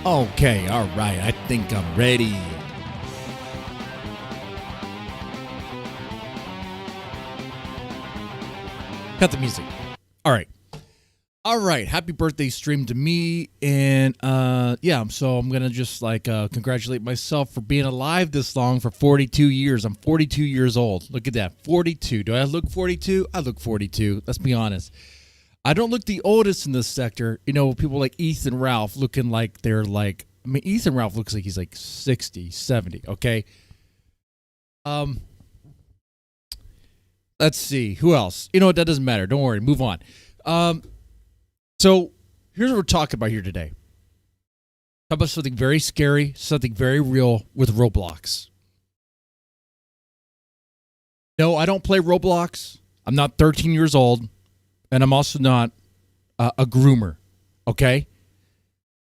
Okay, all right. I think I'm ready. Cut the music. All right. All right. Happy birthday stream to me. And yeah, so I'm going to just congratulate myself for being alive this long for 42 years. I'm 42 years old. Look at that. 42. Do I look 42? I look 42. Let's be honest. I don't look the oldest in this sector. You know, people like Ethan Ralph looking like they're like, I mean, Ethan Ralph looks like he's like 60, 70, okay? Let's see. Who else? You know what? That doesn't matter. Don't worry. Move on. So here's what we're talking about here today. Talk about something very scary, something very real with Roblox. No, I don't play Roblox. I'm not 13 years old, and I'm also not a groomer, okay?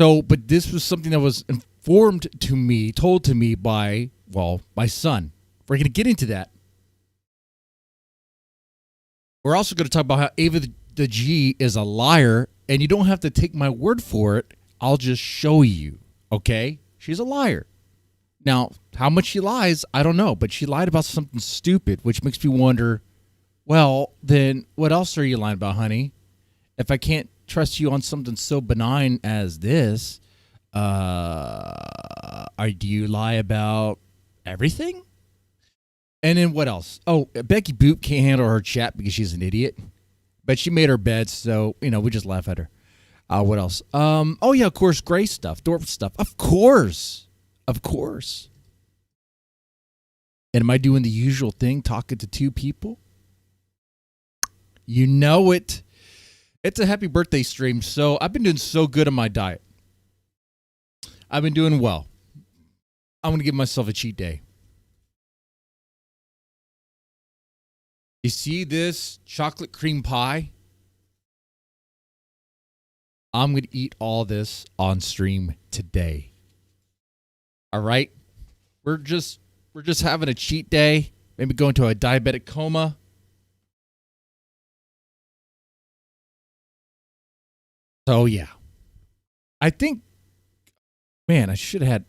So, but this was something that was told to me by, well, my son. We're going to get into that. We're also going to talk about how Ava the G is a liar, and you don't have to take my word for it. I'll just show you, okay? She's a liar. Now, how much she lies, I don't know, but she lied about something stupid, which makes me wonder, well, then what else are you lying about, honey? If I can't trust you on something so benign as this, do you lie about everything? And then what else? Oh, Becky Boop can't handle her chat because she's an idiot. But she made her bed, so, you know, we just laugh at her. What else? Oh, yeah, of course, Gray stuff, Thorp stuff. Of course. Of course. And am I doing the usual thing, talking to two people? You know it. It's a happy birthday stream, so I've been doing so good on my diet. I've been doing well. I'm going to give myself a cheat day. You see this chocolate cream pie? I'm going to eat all this on stream today. All right? We're just having a cheat day, maybe go into a diabetic coma. So, yeah. I think, man, I should have had,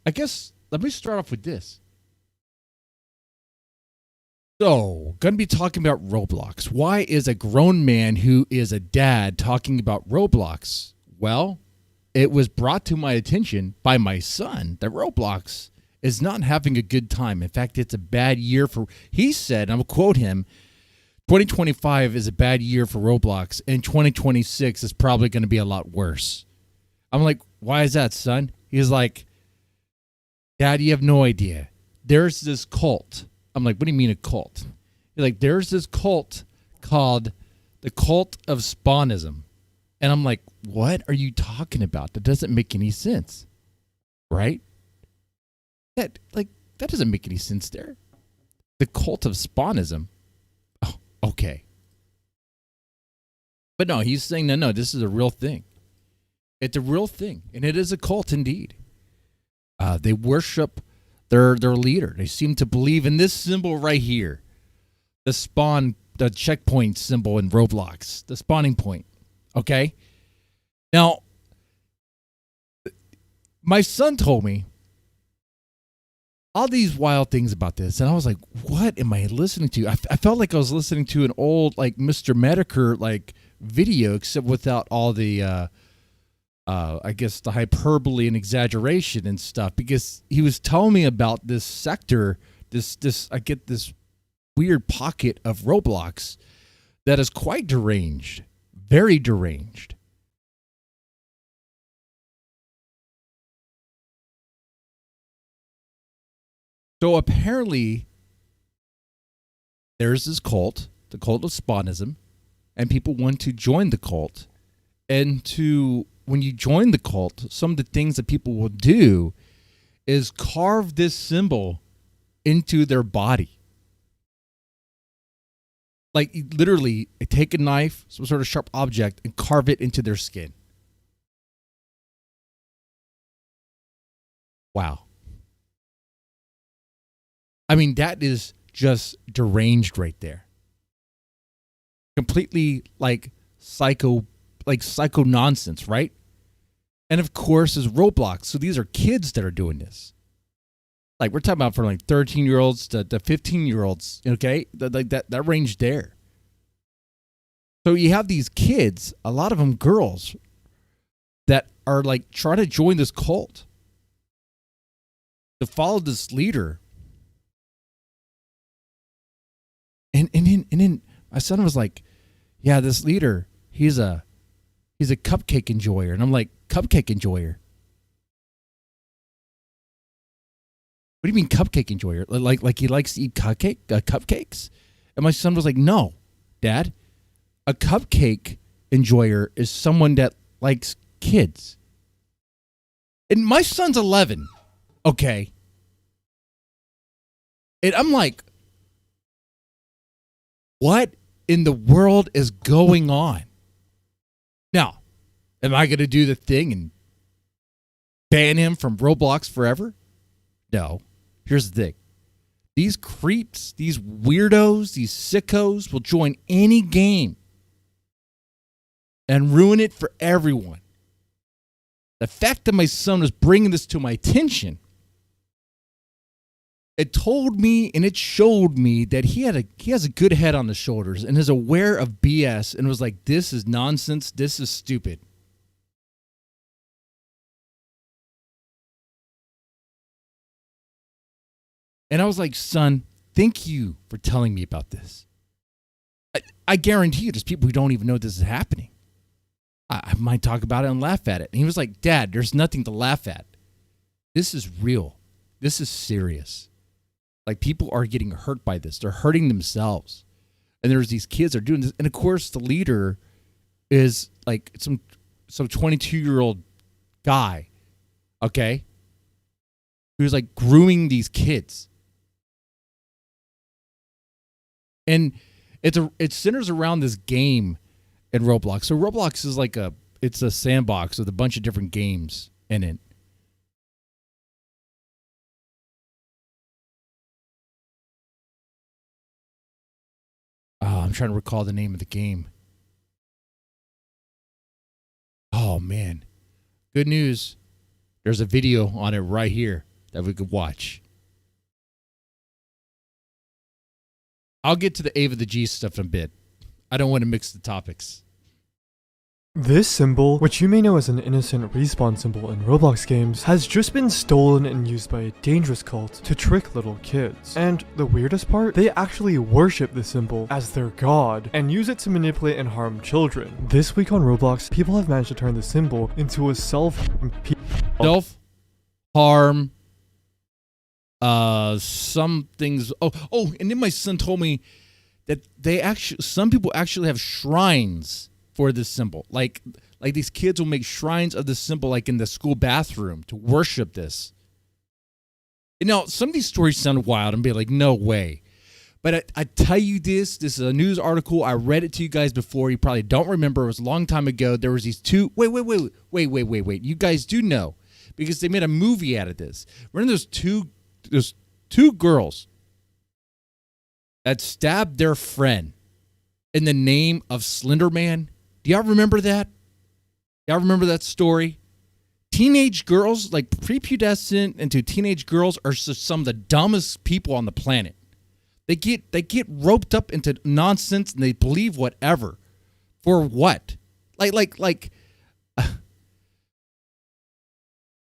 I guess, let me start off with this. So, going to be talking about Roblox. Why is a grown man who is a dad talking about Roblox? Well, it was brought to my attention by my son that Roblox is not having a good time. In fact, it's a bad year for, he said, and I'm going to quote him, 2025 is a bad year for Roblox, and 2026 is probably going to be a lot worse. I'm like, why is that, son? He's like, Dad, you have no idea. There's this cult. I'm like, what do you mean a cult? He's like, there's this cult called the Cult of Spawnism. And I'm like, what are you talking about? That doesn't make any sense. Right? That doesn't make any sense there. The Cult of Spawnism. Oh, okay. But no, he's saying, no, this is a real thing. It's a real thing. And it is a cult indeed. They worship their leader. They seem to believe in this symbol right here. The checkpoint symbol in Roblox. The spawning point. Okay? Now, my son told me all these wild things about this, and I was like, what am I listening to? I felt like I was listening to an old, like, Mr. Medicare, like, video, except without all the, I guess, the hyperbole and exaggeration and stuff, because he was telling me about this sector, I get this weird pocket of Roblox that is quite deranged, very deranged. So apparently there's this cult, the Cult of Spawnism, and people want to join the cult. And when you join the cult, some of the things that people will do is carve this symbol into their body. Like, literally take a knife, some sort of sharp object, and carve it into their skin. Wow. I mean, that is just deranged right there. Completely like psycho nonsense, right? And of course, is Roblox. So these are kids that are doing this. Like, we're talking about from like 13-year-olds to 15-year-olds, okay? Like that range there. So you have these kids, a lot of them girls, that are like trying to join this cult, to follow this leader. And then my son was like, yeah, this leader, he's a cupcake enjoyer. And I'm like, cupcake enjoyer? What do you mean cupcake enjoyer? Like he likes to eat cupcakes? And my son was like, no, Dad. A cupcake enjoyer is someone that likes kids. And my son's 11, okay? And I'm like, what in the world is going on? Now, am I going to do the thing and ban him from Roblox forever? No. Here's the thing. These creeps, these weirdos, these sickos will join any game and ruin it for everyone. The fact that my son was bringing this to my attention, it told me and it showed me that he has a good head on his shoulders and is aware of BS and was like, this is nonsense. This is stupid. And I was like, son, thank you for telling me about this. I guarantee you there's people who don't even know this is happening. I might talk about it and laugh at it. And he was like, Dad, there's nothing to laugh at. This is real. This is serious. Like, people are getting hurt by this. They're hurting themselves. And there's these kids that are doing this. And of course, the leader is like some 22-year-old guy, okay, who's like grooming these kids. And it centers around this game in Roblox. So Roblox is like it's a sandbox with a bunch of different games in it. Oh, I'm trying to recall the name of the game. Oh, man. Good news. There's a video on it right here that we could watch. I'll get to the Ava the G stuff in a bit. I don't want to mix the topics. This symbol, which you may know as an innocent respawn symbol in Roblox games, has just been stolen and used by a dangerous cult to trick little kids. And the weirdest part, they actually worship the symbol as their god and use it to manipulate and harm children. This week on Roblox, people have managed to turn the symbol into a self-harm, some things. Oh, and then my son told me that some people actually have shrines for this symbol. Like these kids will make shrines of this symbol, like in the school bathroom, to worship this. And now, some of these stories sound wild and be like, no way. But I tell you this is a news article. I read it to you guys before. You probably don't remember. It was a long time ago. There was these two. Wait. You guys do know, because they made a movie out of this. Remember there's two girls that stabbed their friend in the name of Slender Man. Do y'all remember that? Y'all remember that story? Teenage girls, like prepubescent into teenage girls, are some of the dumbest people on the planet. They get roped up into nonsense and they believe whatever. For what?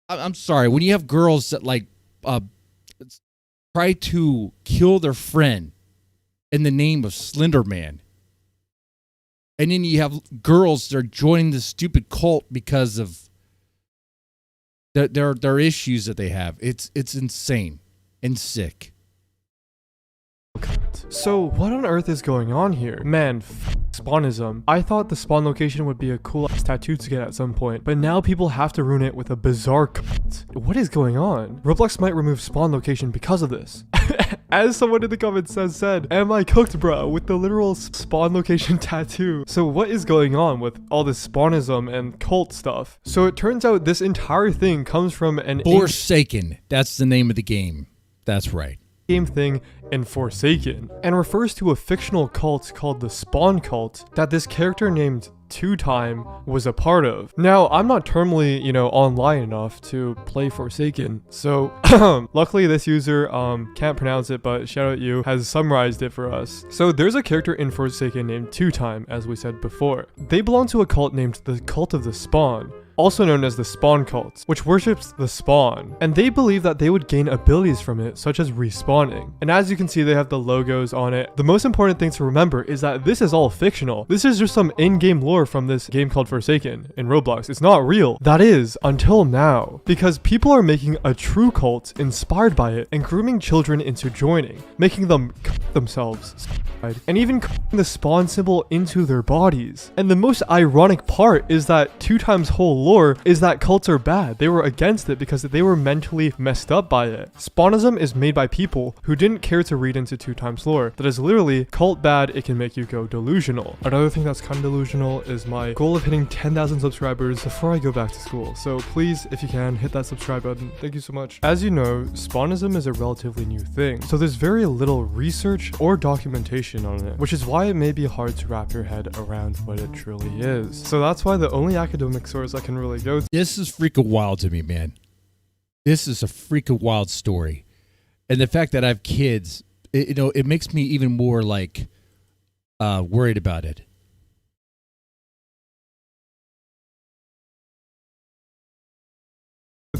I'm sorry. When you have girls that try to kill their friend in the name of Slender Man, and then you have girls that are joining this stupid cult because of their issues that they have. It's insane and sick. So what on earth is going on here? Man, Spawnism. I thought the spawn location would be a cool ass tattoo to get at some point, but now people have to ruin it with a bizarre cut. What is going on? Roblox might remove spawn location because of this. As someone in the comments said, am I cooked, bro, with the literal spawn location tattoo? So what is going on with all this Spawnism and cult stuff? So it turns out this entire thing comes from an Forsaken. That's the name of the game. That's right. Game thing in Forsaken, and refers to a fictional cult called the Spawn Cult that this character named Two Time was a part of. Now, I'm not terminally, online enough to play Forsaken, so luckily this user can't pronounce it, but shout out you, has summarized it for us. So there's a character in Forsaken named Two Time, as we said before. They belong to a cult named the Cult of the Spawn, also known as the Spawn Cult, which worships the Spawn, and they believe that they would gain abilities from it, such as respawning. And as you can see, they have the logos on it. The most important thing to remember is that this is all fictional. This is just some in-game lore from this game called Forsaken in Roblox. It's not real. That is, until now, because people are making a true cult inspired by it and grooming children into joining, making them themselves, and even the spawn symbol into their bodies. And the most ironic part is that Two Time's whole lore is that cults are bad. They were against it because they were mentally messed up by it. Spawnism is made by people who didn't care to read into Two Time's lore. That is literally cult bad, it can make you go delusional. Another thing that's kind of delusional is my goal of hitting 10,000 subscribers before I go back to school. So please, if you can, hit that subscribe button. Thank you so much. As you know, Spawnism is a relatively new thing, so there's very little research or documentation on it, which is why it may be hard to wrap your head around what it truly is. So that's why the only academic source I can really go to. This is freaking wild to me, man. This is a freaking wild story. And the fact that I have kids, it makes me even more like worried about it.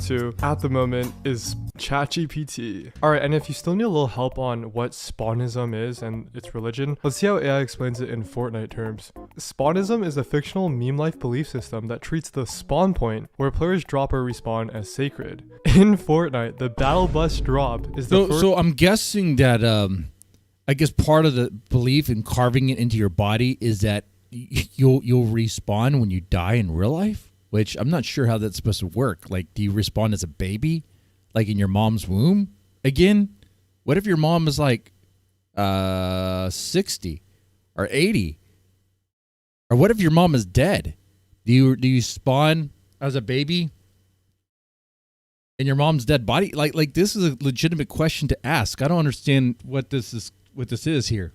To at the moment is ChatGPT. Alright, and if you still need a little help on what Spawnism is and its religion, let's see how AI explains it in Fortnite terms. Spawnism is a fictional meme-life belief system that treats the spawn point, where players drop or respawn, as sacred. In Fortnite, the battle bus drop is the So I'm guessing that I guess part of the belief in carving it into your body is that you'll respawn when you die in real life? Which I'm not sure how that's supposed to work. Like, do you respawn as a baby? Like in your mom's womb? Again? What if your mom is like 60 or 80? Or what if your mom is dead? Do you spawn as a baby in your mom's dead body? Like this is a legitimate question to ask. I don't understand what this is here.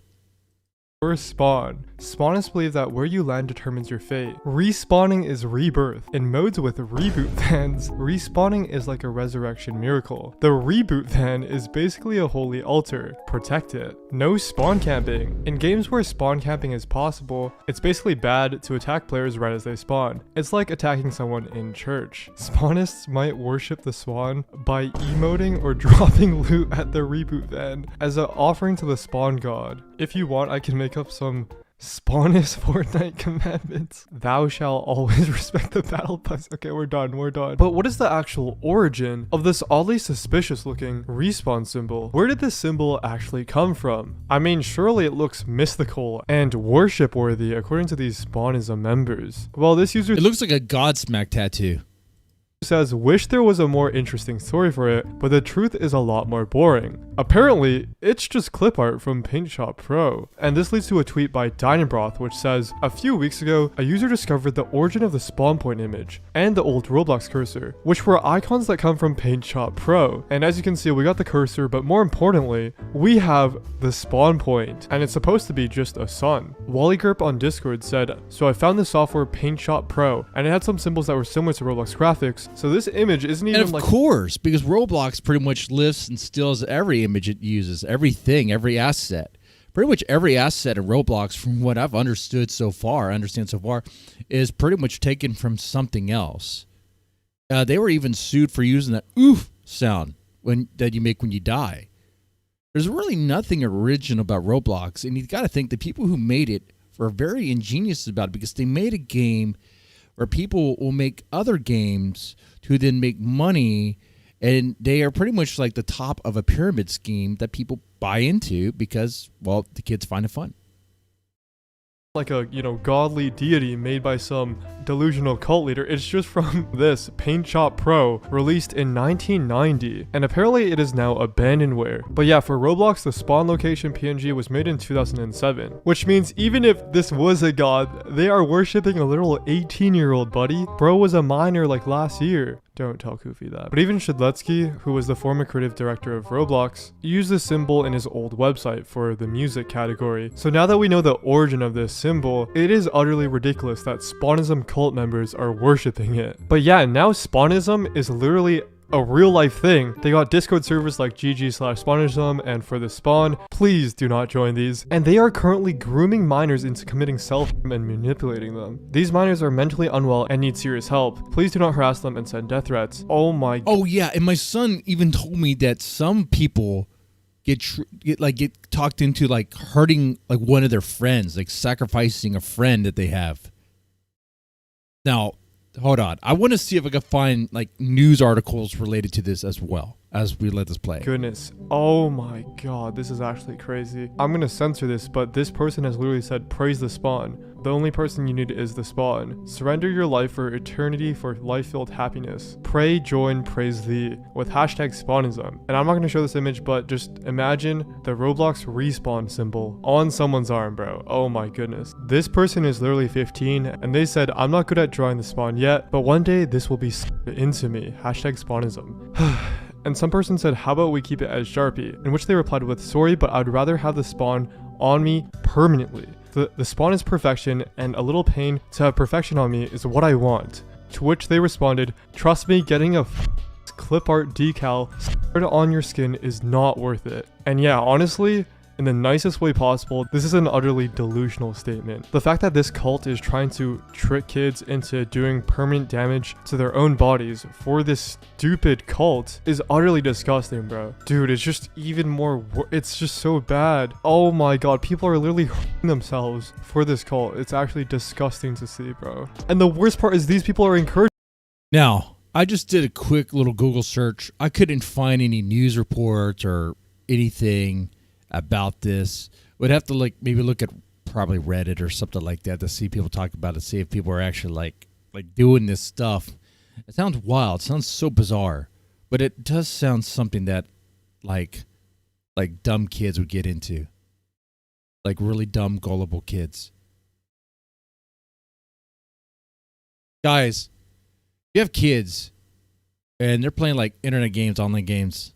First spawn. Spawnists believe that where you land determines your fate. Respawning is rebirth. In modes with reboot vans, respawning is like a resurrection miracle. The reboot van is basically a holy altar. Protect it. No spawn camping. In games where spawn camping is possible, it's basically bad to attack players right as they spawn. It's like attacking someone in church. Spawnists might worship the spawn by emoting or dropping loot at the reboot van as an offering to the spawn god. If you want, I can make up some Spawnist Fortnite commandments. Thou shalt always respect the battle pass. Okay, we're done. But what is the actual origin of this oddly suspicious looking respawn symbol? Where did this symbol actually come from? I mean, surely it looks mystical and worship worthy according to these Spawnism members. Well, this user... It looks like a Godsmack tattoo. Says, wish there was a more interesting story for it, but the truth is a lot more boring. Apparently, it's just clip art from Paint Shop Pro. And this leads to a tweet by Dynabroth, which says, a few weeks ago, a user discovered the origin of the spawn point image and the old Roblox cursor, which were icons that come from Paint Shop Pro. And as you can see, we got the cursor, but more importantly, we have the spawn point, and it's supposed to be just a sun. WallyGurp on Discord said, so I found the software Paint Shop Pro, and it had some symbols that were similar to Roblox graphics. So this image isn't even like... And of course, because Roblox pretty much lifts and steals every image it uses, everything, every asset. Pretty much every asset in Roblox, from what I've understand so far, is pretty much taken from something else. They were even sued for using that oof sound that you make when you die. There's really nothing original about Roblox, and you've got to think the people who made it were very ingenious about it, because they made a game where people will make other games to then make money, and they are pretty much like the top of a pyramid scheme that people buy into because, well, the kids find it fun. Like a, godly deity made by some delusional cult leader. It's just from this Paint Shop Pro, released in 1990, and apparently it is now abandonware. But yeah, for Roblox, the spawn location PNG was made in 2007, which means even if this was a god, they are worshipping a literal 18-year-old, buddy. Bro was a minor like last year. Don't tell Koofy that. But even Shedletsky, who was the former creative director of Roblox, used this symbol in his old website for the music category. So now that we know the origin of this symbol, it is utterly ridiculous that Spawnism cult members are worshipping it. But yeah, now Spawnism is literally a real life thing. They got Discord servers like GG/Spawnism and For the Spawn. Please do not join these. And they are currently grooming minors into committing self-harm and manipulating them. These minors are mentally unwell and need serious help. Please do not harass them and send death threats. Oh my. Oh yeah, and my son even told me that some people get talked into like hurting like one of their friends, like sacrificing a friend that they have. Now, hold on. I want to see if I can find like news articles related to this as well as we let this play. Goodness. Oh my god, this is actually crazy. I'm gonna censor this, but this person has literally said, praise the spawn. The only person you need is the spawn. Surrender your life for eternity for life-filled happiness. Pray, join, praise thee with hashtag Spawnism. And I'm not gonna show this image, but just imagine the Roblox respawn symbol on someone's arm, bro. Oh my goodness. This person is literally 15 and they said, I'm not good at drawing the spawn yet, but one day this will be into me. Hashtag Spawnism. And some person said, how about we keep it as Sharpie? In which they replied with, sorry, but I'd rather have the spawn on me permanently. The spawn is perfection, and a little pain to have perfection on me is what I want. To which they responded, trust me, getting a clip art decal on your skin is not worth it. And yeah, honestly, in the nicest way possible, this is an utterly delusional statement. The fact that this cult is trying to trick kids into doing permanent damage to their own bodies for this stupid cult is utterly disgusting, bro. Dude, it's just even more, it's just so bad. Oh my god, people are literally hurting themselves for this cult. It's actually disgusting to see, bro. And the worst part is these people are encouraged. Now, I just did a quick little Google search. I couldn't find any news reports or anything about this. Would have to like maybe look at probably Reddit or something like that to see people talk about it, see if people are actually like doing this stuff. It sounds wild, it sounds so bizarre, but it does sound something that like dumb kids would get into, like really dumb gullible kids. Guys, you have kids and they're playing like internet games, online games.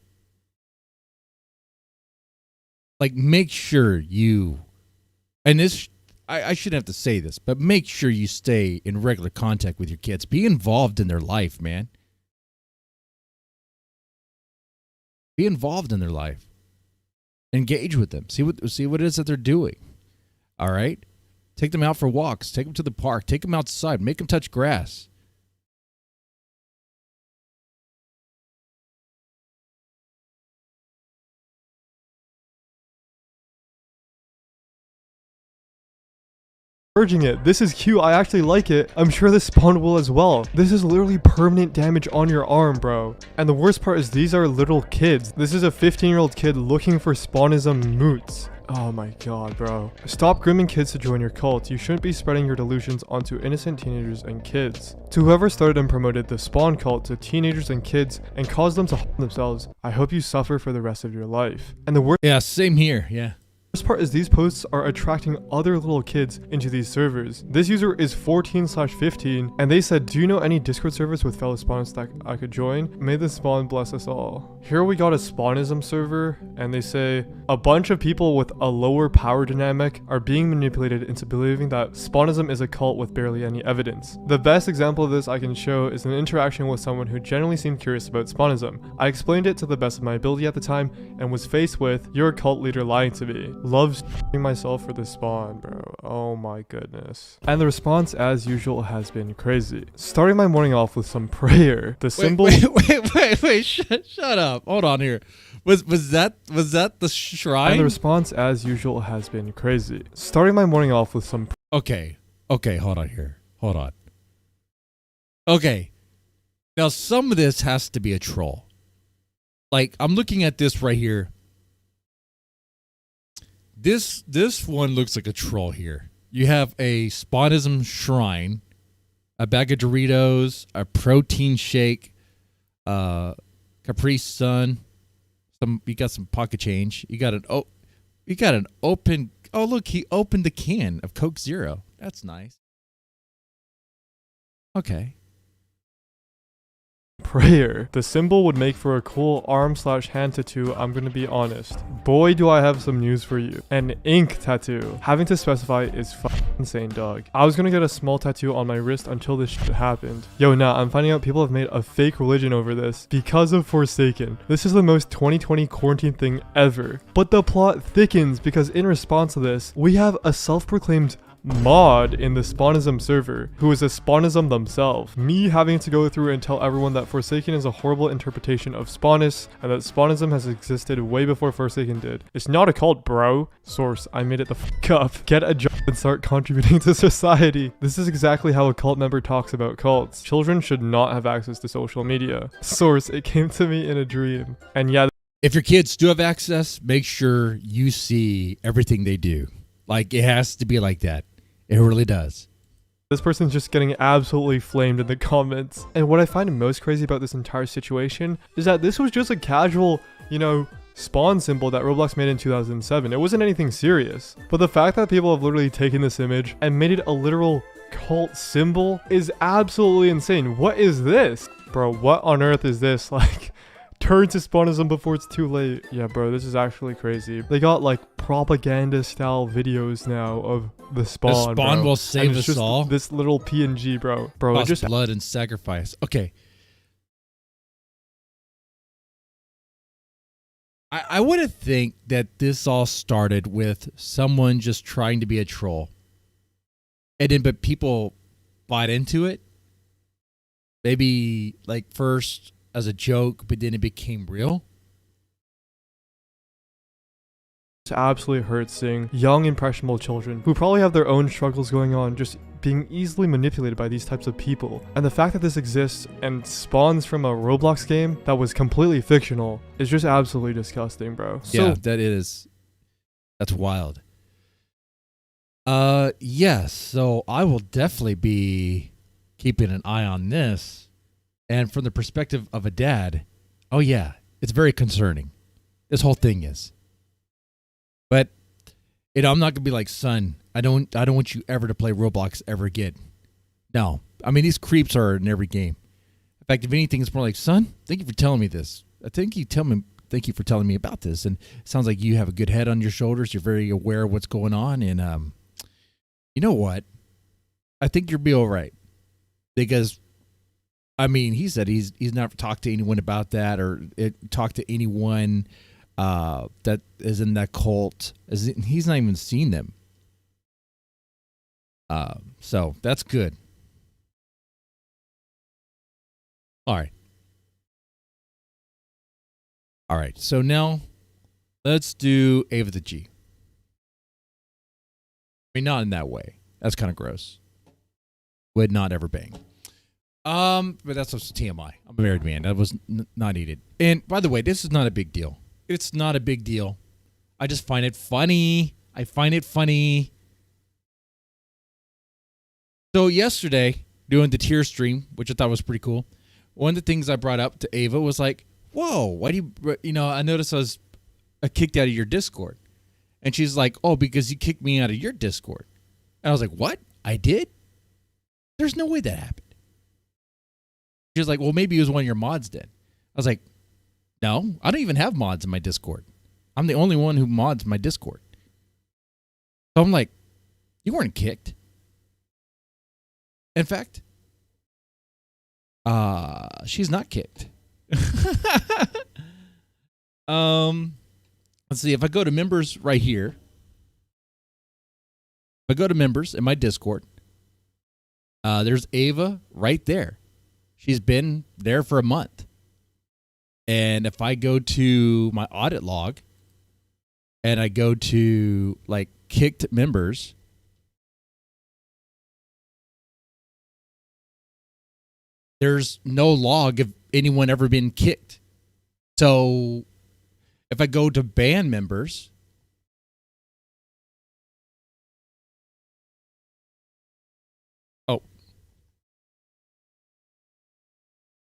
Like, make sure you, and this, I shouldn't have to say this, but make sure you stay in regular contact with your kids. Be involved in their life, man. Be involved in their life. Engage with them. See what it is that they're doing. All right? Take them out for walks. Take them to the park. Take them outside. Make them touch grass. It. This is cute. I actually like it. I'm sure this spawn will as well. This is literally permanent damage on your arm, bro. And the worst part is these are little kids. This is a 15-year-old kid looking for Spawnism moots. Oh my god, bro. Stop grooming kids to join your cult. You shouldn't be spreading your delusions onto innocent teenagers and kids. To whoever started and promoted the spawn cult to teenagers and kids and caused them to harm themselves, I hope you suffer for the rest of your life. And the worst— Yeah, same here. Yeah. The worst part is these posts are attracting other little kids into these servers. This user is 14/15 and they said, do you know any Discord servers with fellow spawners that I could join? May the spawn bless us all. Here we got a Spawnism server and they say a bunch of people with a lower power dynamic are being manipulated into believing that Spawnism is a cult with barely any evidence. The best example of this I can show is an interaction with someone who generally seemed curious about Spawnism. I explained it to the best of my ability at the time and was faced with, you're a cult leader lying to me. Love myself for the spawn, bro. Oh my goodness. And the response, as usual, has been crazy. Starting my morning off with some prayer. The symbol— Wait, shut up. Hold on here. Was that the shrine? And the response, as usual, has been crazy. Starting my morning off with some— Okay, hold on here. Hold on. Okay. Now, some of this has to be a troll. Like, I'm looking at this right here. This one looks like a troll here. You have a Spawnism shrine. a bag of Doritos, a protein shake, Capri Sun. You got some pocket change. You got an open. Oh, look, he opened the can of Coke Zero. That's nice. Okay. Prayer. The symbol would make for a cool arm/hand tattoo, I'm gonna be honest. Boy, do I have some news for you. An ink tattoo. Having to specify is insane, dog. I was gonna get a small tattoo on my wrist until this shit happened. Yo, nah, I'm finding out people have made a fake religion over this because of Forsaken. This is the most 2020 quarantine thing ever. But the plot thickens because in response to this, we have a self-proclaimed mod in the Spawnism server who is a Spawnism themselves. Me having to go through and tell everyone that Forsaken is a horrible interpretation of Spawnis and that Spawnism has existed way before Forsaken did. It's not a cult, bro. Source, I made it the fuck up. Get a job and start contributing to society. This is exactly how a cult member talks about cults. Children should not have access to social media. Source, it came to me in a dream. And yeah, if your kids do have access, make sure you see everything they do. Like, it has to be like that. It really does. this person's just getting absolutely flamed in the comments. And what I find most crazy about this entire situation is that this was just a casual, spawn symbol that Roblox made in 2007. It wasn't anything serious. But the fact that people have literally taken this image and made it a literal cult symbol is absolutely insane. What is this? Bro, what on earth is this? Like, turn to Spawnism before it's too late. Yeah, bro, this is actually crazy. They got like propaganda style videos now of the spawn. The spawn bro. will save us all. This little PNG, bro. Bro, just blood and sacrifice. Okay. I would have think that this all started with someone just trying to be a troll. And then, but people bought into it. Maybe like first as a joke, but then it became real. It absolutely hurts seeing young, impressionable children who probably have their own struggles going on just being easily manipulated by these types of people. And the fact that this exists and spawns from a Roblox game that was completely fictional is just absolutely disgusting, bro. Yeah, that's wild. Yes, so I will definitely be keeping an eye on this. And from the perspective of a dad, oh yeah, it's very concerning. This whole thing is. But I'm not gonna be like, son, I don't want you ever to play Roblox ever again. No. I mean, these creeps are in every game. In fact, if anything, it's more like, son, thank you for telling me this. Thank you for telling me about this. And it sounds like you have a good head on your shoulders. You're very aware of what's going on. And you know what? I think you'll be all right. Because I mean, he said he's not talked to anyone about that or talked to anyone that is in that cult. He's not even seen them. So that's good. All right. So now let's do Ava the G. I mean, not in that way. That's kind of gross. Would not ever bang. But that's just TMI. I'm a married man. That was not needed. And by the way, this is not a big deal. It's not a big deal. I just find it funny. I find it funny. So yesterday, doing the tier stream, which I thought was pretty cool, one of the things I brought up to Ava was like, whoa, why do I noticed I was kicked out of your Discord. And she's like, oh, because you kicked me out of your Discord. And I was like, what? I did? There's no way that happened. She was like, well, maybe it was one of your mods did. I was like, no, I don't even have mods in my Discord. I'm the only one who mods my Discord. So I'm like, you weren't kicked. In fact, she's not kicked. Let's see. If I go to members right here, if I go to members in my Discord, there's Ava right there. She's been there for a month. And if I go to my audit log and I go to like kicked members, there's no log of anyone ever been kicked. So if I go to ban members,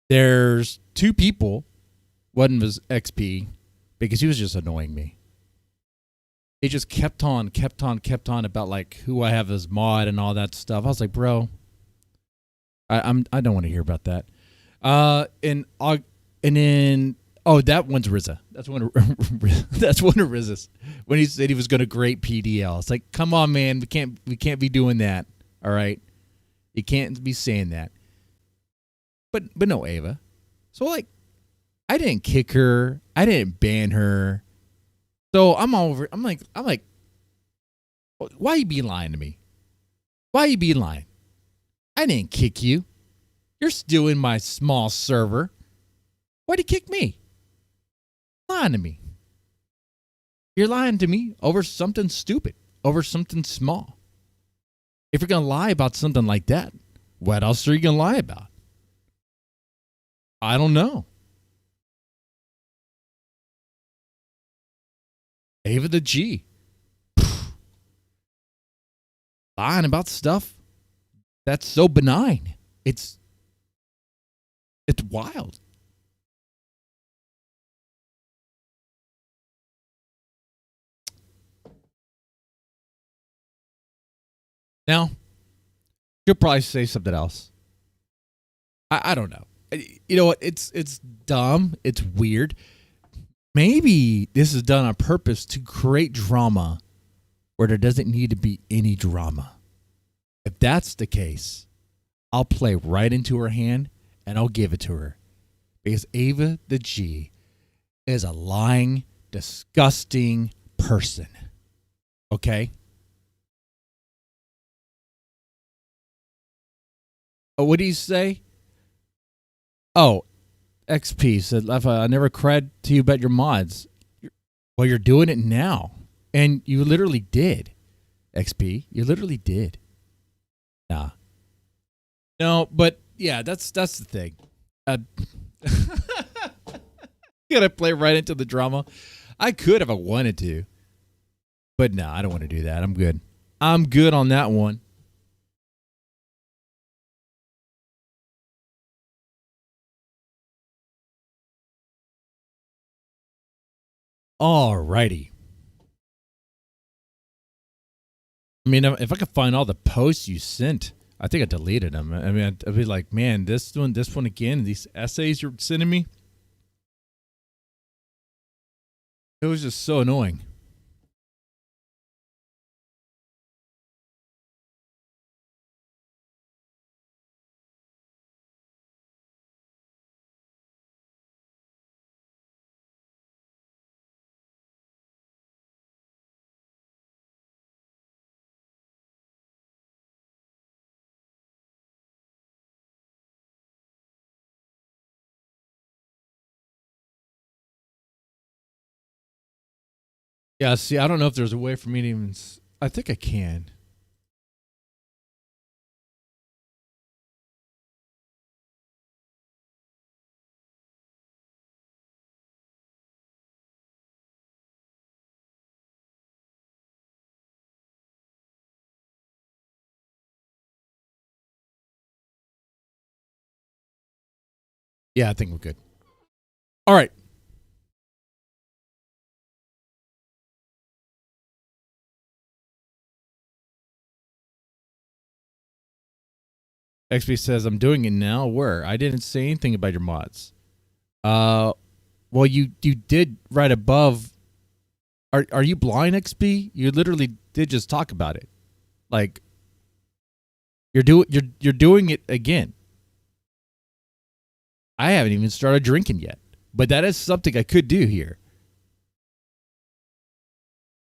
There's two people. One was XP because he was just annoying me. He just kept on about like who I have as mod and all that stuff. I was like, bro, I don't want to hear about that. And then that one's RZA. That's one of RZA's. When he said he was going to grade PDL, it's like, come on, man, we can't be doing that. All right, you can't be saying that. But no, Ava. So like, I didn't kick her. I didn't ban her. So I'm like, why you be lying to me? Why you be lying? I didn't kick you. You're still in my small server. Why'd you kick me? Lying to me. You're lying to me over something stupid, over something small. If you're going to lie about something like that, what else are you going to lie about? I don't know. Ava the G. Lying about stuff that's so benign. It's wild. Now, she'll probably say something else. I don't know. You know what? It's dumb. It's weird. Maybe this is done on purpose to create drama where there doesn't need to be any drama. If that's the case, I'll play right into her hand and I'll give it to her. Because Ava the G is a lying, disgusting person. Okay? Oh, what do you say? Oh, XP said, I never cried to you about your mods. Well, you're doing it now. And you literally did. XP, you literally did. Nah. No, but yeah, that's the thing. Gotta play right into the drama. I could if I wanted to. But no, I don't want to do that. I'm good. I'm good on that one. Alrighty. I mean, if I could find all the posts you sent, I think I deleted them. I mean, I'd be like, man, this one again, these essays you're sending me. It was just so annoying. Yeah, see, I don't know if there's a way for me to even... I think I can. Yeah, I think we're good. All right. XP says, I'm doing it now. Where? I didn't say anything about your mods. Well, you did right above. Are you blind, XP? You literally did just talk about it. Like, you're doing it again. I haven't even started drinking yet. But that is something I could do here.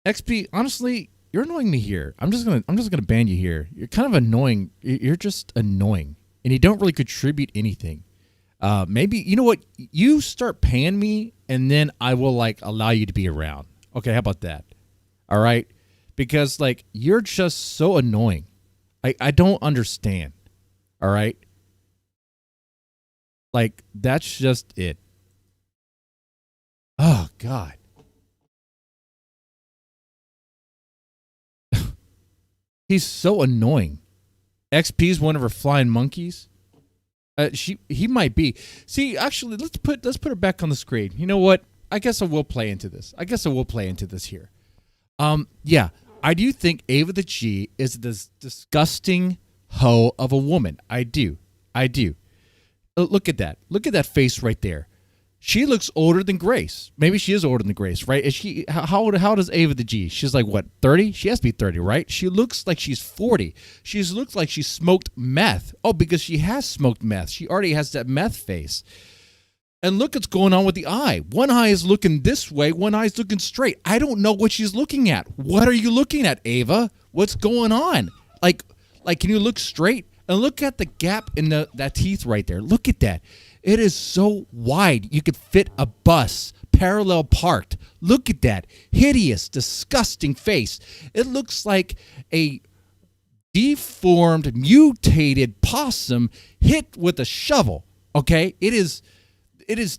XP, honestly, you're annoying me here. I'm just gonna ban you here. You're kind of annoying. You're just annoying, and you don't really contribute anything. Maybe you know what? You start paying me, and then I will like allow you to be around. Okay, how about that? All right, because like you're just so annoying. I don't understand. All right, like that's just it. Oh God. He's so annoying. XP's one of her flying monkeys. He might be. See, actually, let's put her back on the screen. You know what? I guess I will play into this. Here. Yeah, I do think Ava the G is this disgusting hoe of a woman. I do. Look at that. Look at that face right there. She looks older than Grace. Maybe she is older than Grace, right? Is she? How old is Ava the G? She's like, what, 30? She has to be 30, right? She looks like she's 40. She looks like she smoked meth. Oh, because she has smoked meth. She already has that meth face. And look what's going on with the eye. One eye is looking this way. One eye is looking straight. I don't know what she's looking at. What are you looking at, Ava? What's going on? Like, can you look straight? And look at the gap in that teeth right there. Look at that. It is so wide. You could fit a bus parallel parked. Look at that. Hideous, disgusting face. It looks like a deformed, mutated possum hit with a shovel. Okay? It is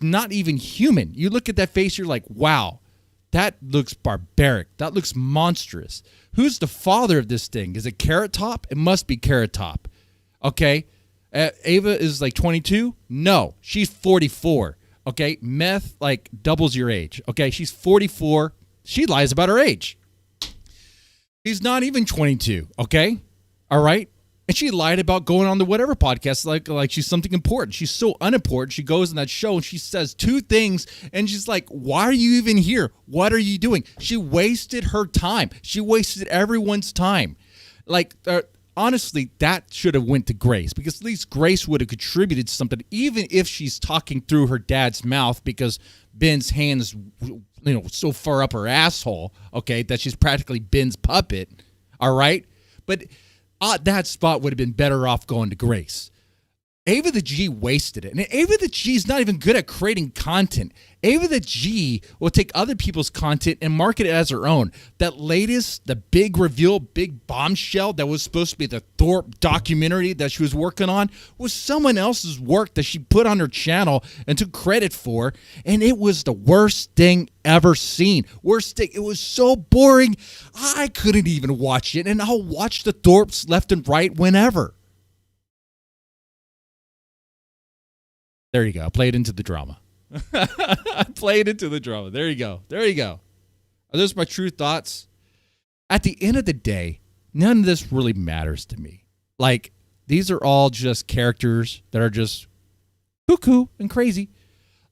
not even human. You look at that face, you're like, wow, that looks barbaric. That looks monstrous. Who's the father of this thing? Is it Carrot Top? It must be Carrot Top. Okay? Ava is like 22? No, she's 44. Okay? Meth like doubles your age. Okay? She's 44. She lies about her age. She's not even 22. Okay? All right? And she lied about going on the whatever podcast like she's something important. She's so unimportant. She goes on that show and she says two things and she's like, why are you even here? What are you doing? She wasted her time. She wasted everyone's time. Like, honestly, that should have went to Grace because at least Grace would have contributed something, even if she's talking through her dad's mouth because Ben's hands, so far up her asshole, okay, that she's practically Ben's puppet, all right? But that spot would have been better off going to Grace. Ava the G wasted it. And Ava the G is not even good at creating content. Ava the G will take other people's content and market it as her own. That latest, the big reveal, big bombshell that was supposed to be the Thorp documentary that she was working on was someone else's work that she put on her channel and took credit for. And it was the worst thing ever seen. Worst thing. It was so boring, I couldn't even watch it. And I'll watch the Thorps left and right whenever. There you go. Play it into the drama. Play it into the drama. There you go. Are those my true thoughts? At the end of the day, none of this really matters to me. Like, these are all just characters that are just cuckoo and crazy.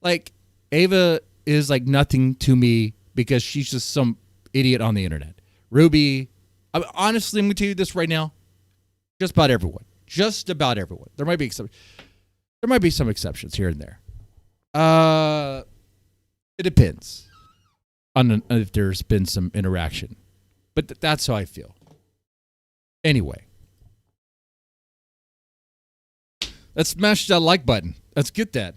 Like, Ava is like nothing to me because she's just some idiot on the internet. Ruby, honestly, I'm going to tell you this right now. Just about everyone. There might be some exceptions here and there. It depends on if there's been some interaction. But that's how I feel. Anyway. Let's smash that like button. Let's get that.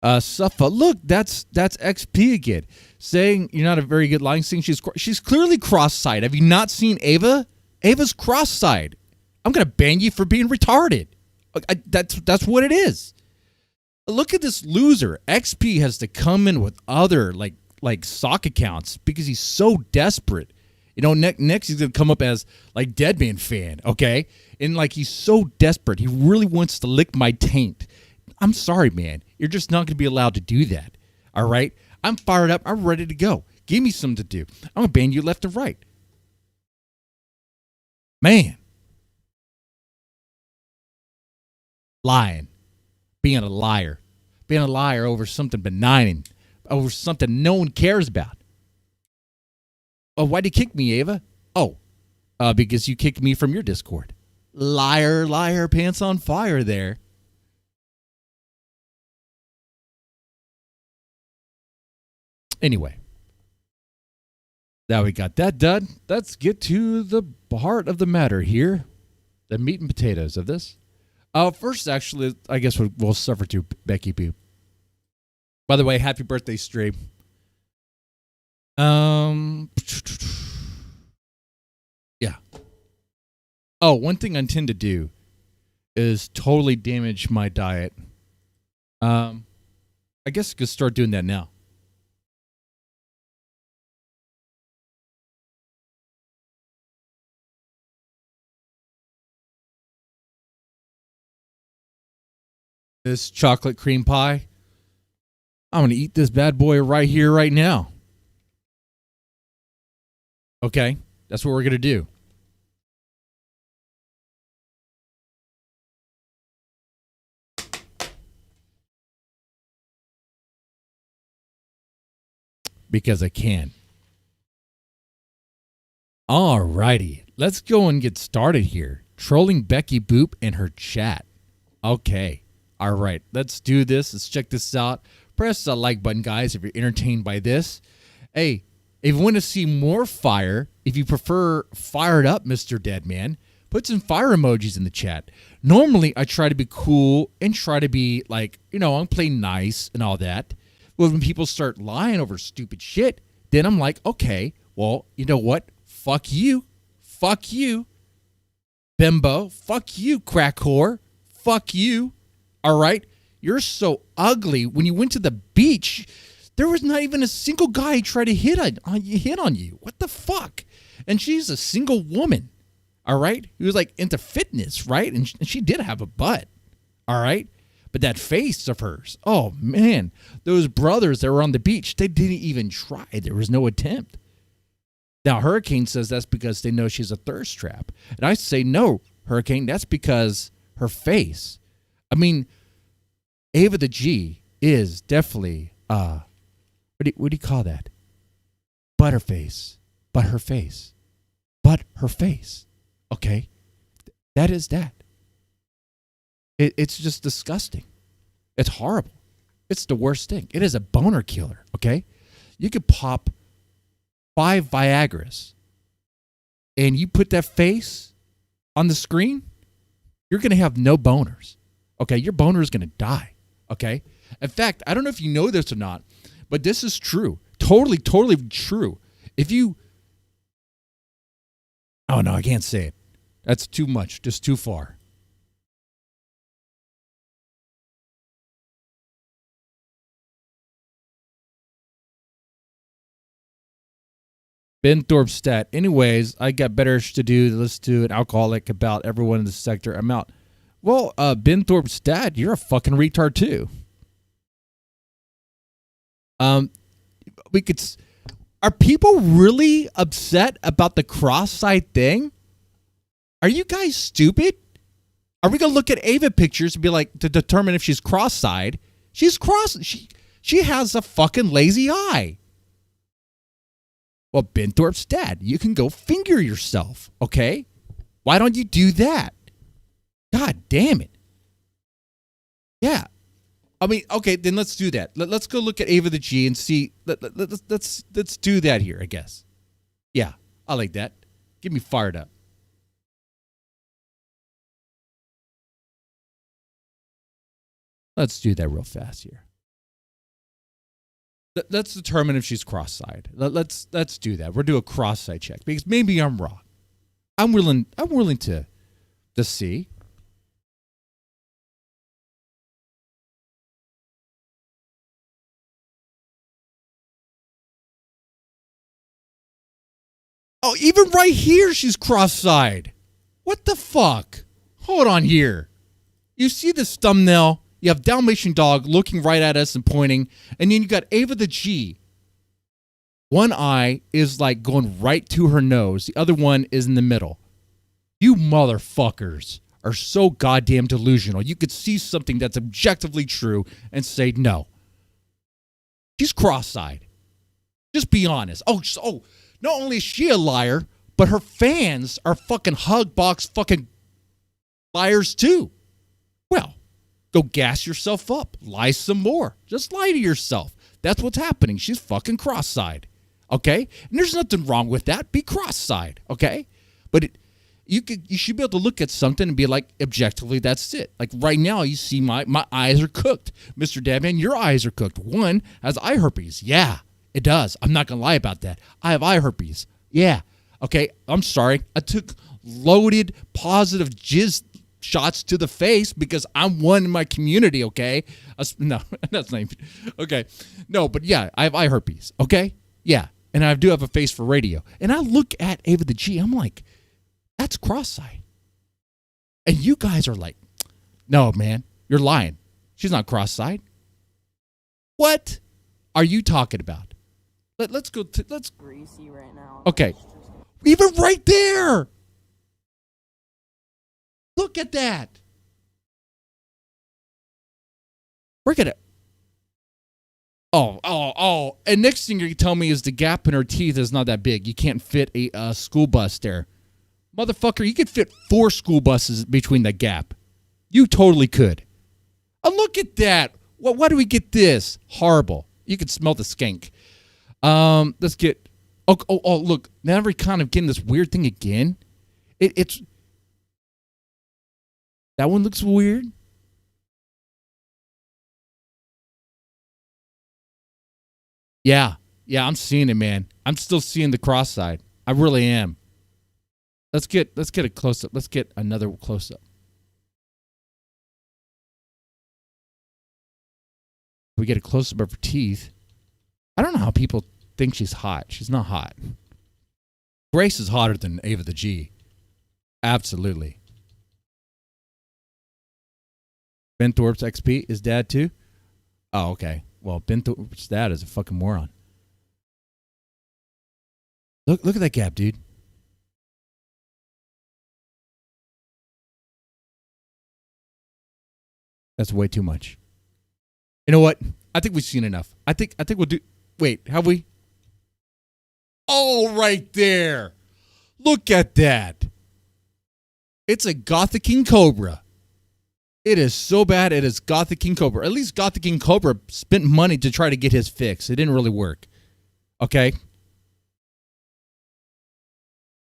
Suffa, look, that's XP again, saying you're not a very good lying scene. She's clearly cross-eyed. Have you not seen Ava? Ava's cross-eyed. I'm gonna ban you for being retarded. That's what it is. Look at this loser. XP has to come in with other like sock accounts because he's so desperate. Next he's gonna come up as like Deadman fan, okay? And like he's so desperate, he really wants to lick my taint. I'm sorry, man. You're just not going to be allowed to do that. All right? I'm fired up. I'm ready to go. Give me something to do. I'm going to ban you left and right. Man. Lying. Being a liar. Being a liar over something benign. Over something no one cares about. Oh, why'd you kick me, Ava? Oh, because you kicked me from your Discord. Liar, liar, pants on fire there. Anyway, now we got that done. Let's get to the heart of the matter here, the meat and potatoes of this. First, actually, I guess we'll suffer to Becky Boop. By the way, happy birthday, stream. Yeah. Oh, one thing I intend to do is totally damage my diet. I guess I could start doing that now. This chocolate cream pie. I'm going to eat this bad boy right here, right now. Okay, that's what we're going to do. Because I can. Alrighty, let's go and get started here. Trolling Becky Boop and her chat. Okay, alright, let's do this. Let's check this out. Press the like button, guys, if you're entertained by this. Hey, if you want to see more fire, if you prefer fired up Mr. Deadman, put some fire emojis in the chat. Normally, I try to be cool and try to be like, I'm playing nice and all that. Well, when people start lying over stupid shit, then I'm like, okay, well, you know what? Fuck you. Fuck you. Bimbo. Fuck you, crack whore. Fuck you. All right? You're so ugly. When you went to the beach, there was not even a single guy who tried to hit on you. What the fuck? And she's a single woman. All right? Who was like into fitness, right? And she did have a butt. All right? But that face of hers, oh man, those brothers that were on the beach, they didn't even try. There was no attempt. Now, Hurricane says that's because they know she's a thirst trap. And I say, no, Hurricane, that's because her face. I mean, Ava the G is definitely, what do you call that? Butterface. But her face. But her face. Okay? That is that. It's just disgusting. It's horrible. It's the worst thing. It is a boner killer, okay? You could pop 5 Viagras and you put that face on the screen, you're going to have no boners, okay? Your boner is going to die, okay? In fact, I don't know if you know this or not, but this is true. Totally true. If you... Oh, no, I can't say it. That's too much, just too far. Ben Thorp stat. Anyways, I got better to do than listen to an alcoholic about everyone in the sector. I'm out. Well, Ben Thorp stat, you're a fucking retard too. Are people really upset about the cross-site thing? Are you guys stupid? Are we gonna look at Ava pictures and be like, to determine if she's cross-eyed? She's cross. She has a fucking lazy eye. Well, Ben Thorp's dad, you can go finger yourself, okay? Why don't you do that? God damn it. Yeah. I mean, okay, then let's do that. Let's go look at Ava the G and see. Let's do that here, I guess. Yeah, I like that. Get me fired up. Let's do that real fast here. Let's determine if she's cross-eyed. Let's do that. We'll do a cross-eyed check because maybe I'm wrong. I'm willing to see. Oh, even right here she's cross-eyed. What the fuck? Hold on here. You see this thumbnail? You have Dalmatian dog looking right at us and pointing. And then you got Ava the G. One eye is like going right to her nose. The other one is in the middle. You motherfuckers are so goddamn delusional. You could see something that's objectively true and say no. She's cross-eyed. Just be honest. Oh, not only is she a liar, but her fans are fucking hug box fucking liars too. Well, go gas yourself up. Lie some more. Just lie to yourself. That's what's happening. She's fucking cross-eyed. Okay? And there's nothing wrong with that. Be cross-eyed. Okay? But you should be able to look at something and be like, objectively, that's it. Like right now, you see my eyes are cooked. Mr. Deadman, your eyes are cooked. One has eye herpes. Yeah, it does. I'm not going to lie about that. I have eye herpes. Yeah. Okay, I'm sorry. I took loaded positive jizz shots to the face because I'm one in my community, okay? No, that's not even, okay. No, but yeah, I have eye herpes, okay? Yeah, and I do have a face for radio. And I look at Ava the G, I'm like, that's cross-eyed. And you guys are like, no, man, you're lying. She's not cross-eyed. What are you talking about? Let's go. Let's. Greasy right now. Okay. Even right there. Look at that. We're gonna. Oh. And next thing you tell me is the gap in her teeth is not that big. You can't fit a school bus there. Motherfucker, you could fit 4 school buses between the gap. You totally could. Oh, look at that. Why do we get this? Horrible. You can smell the skank. Let's get... Oh, look. Now we're kind of getting this weird thing again. It's... That one looks weird. Yeah, I'm seeing it, man. I'm still seeing the cross side. I really am. Let's get a close up. Let's get another close up. We get a close up of her teeth. I don't know how people think she's hot. She's not hot. Grace is hotter than Ava the G. Absolutely. Ben Thorp's XP is dad too? Oh, okay. Well, Ben Thorp's dad is a fucking moron. Look at that gap, dude. That's way too much. You know what? I think we've seen enough. I think we'll do... Wait, have we? Oh, right there. Look at that. It's a Gothic King Cobra. It is so bad it is Gothic King Cobra. At least Gothic King Cobra spent money to try to get his fix. It didn't really work. Okay?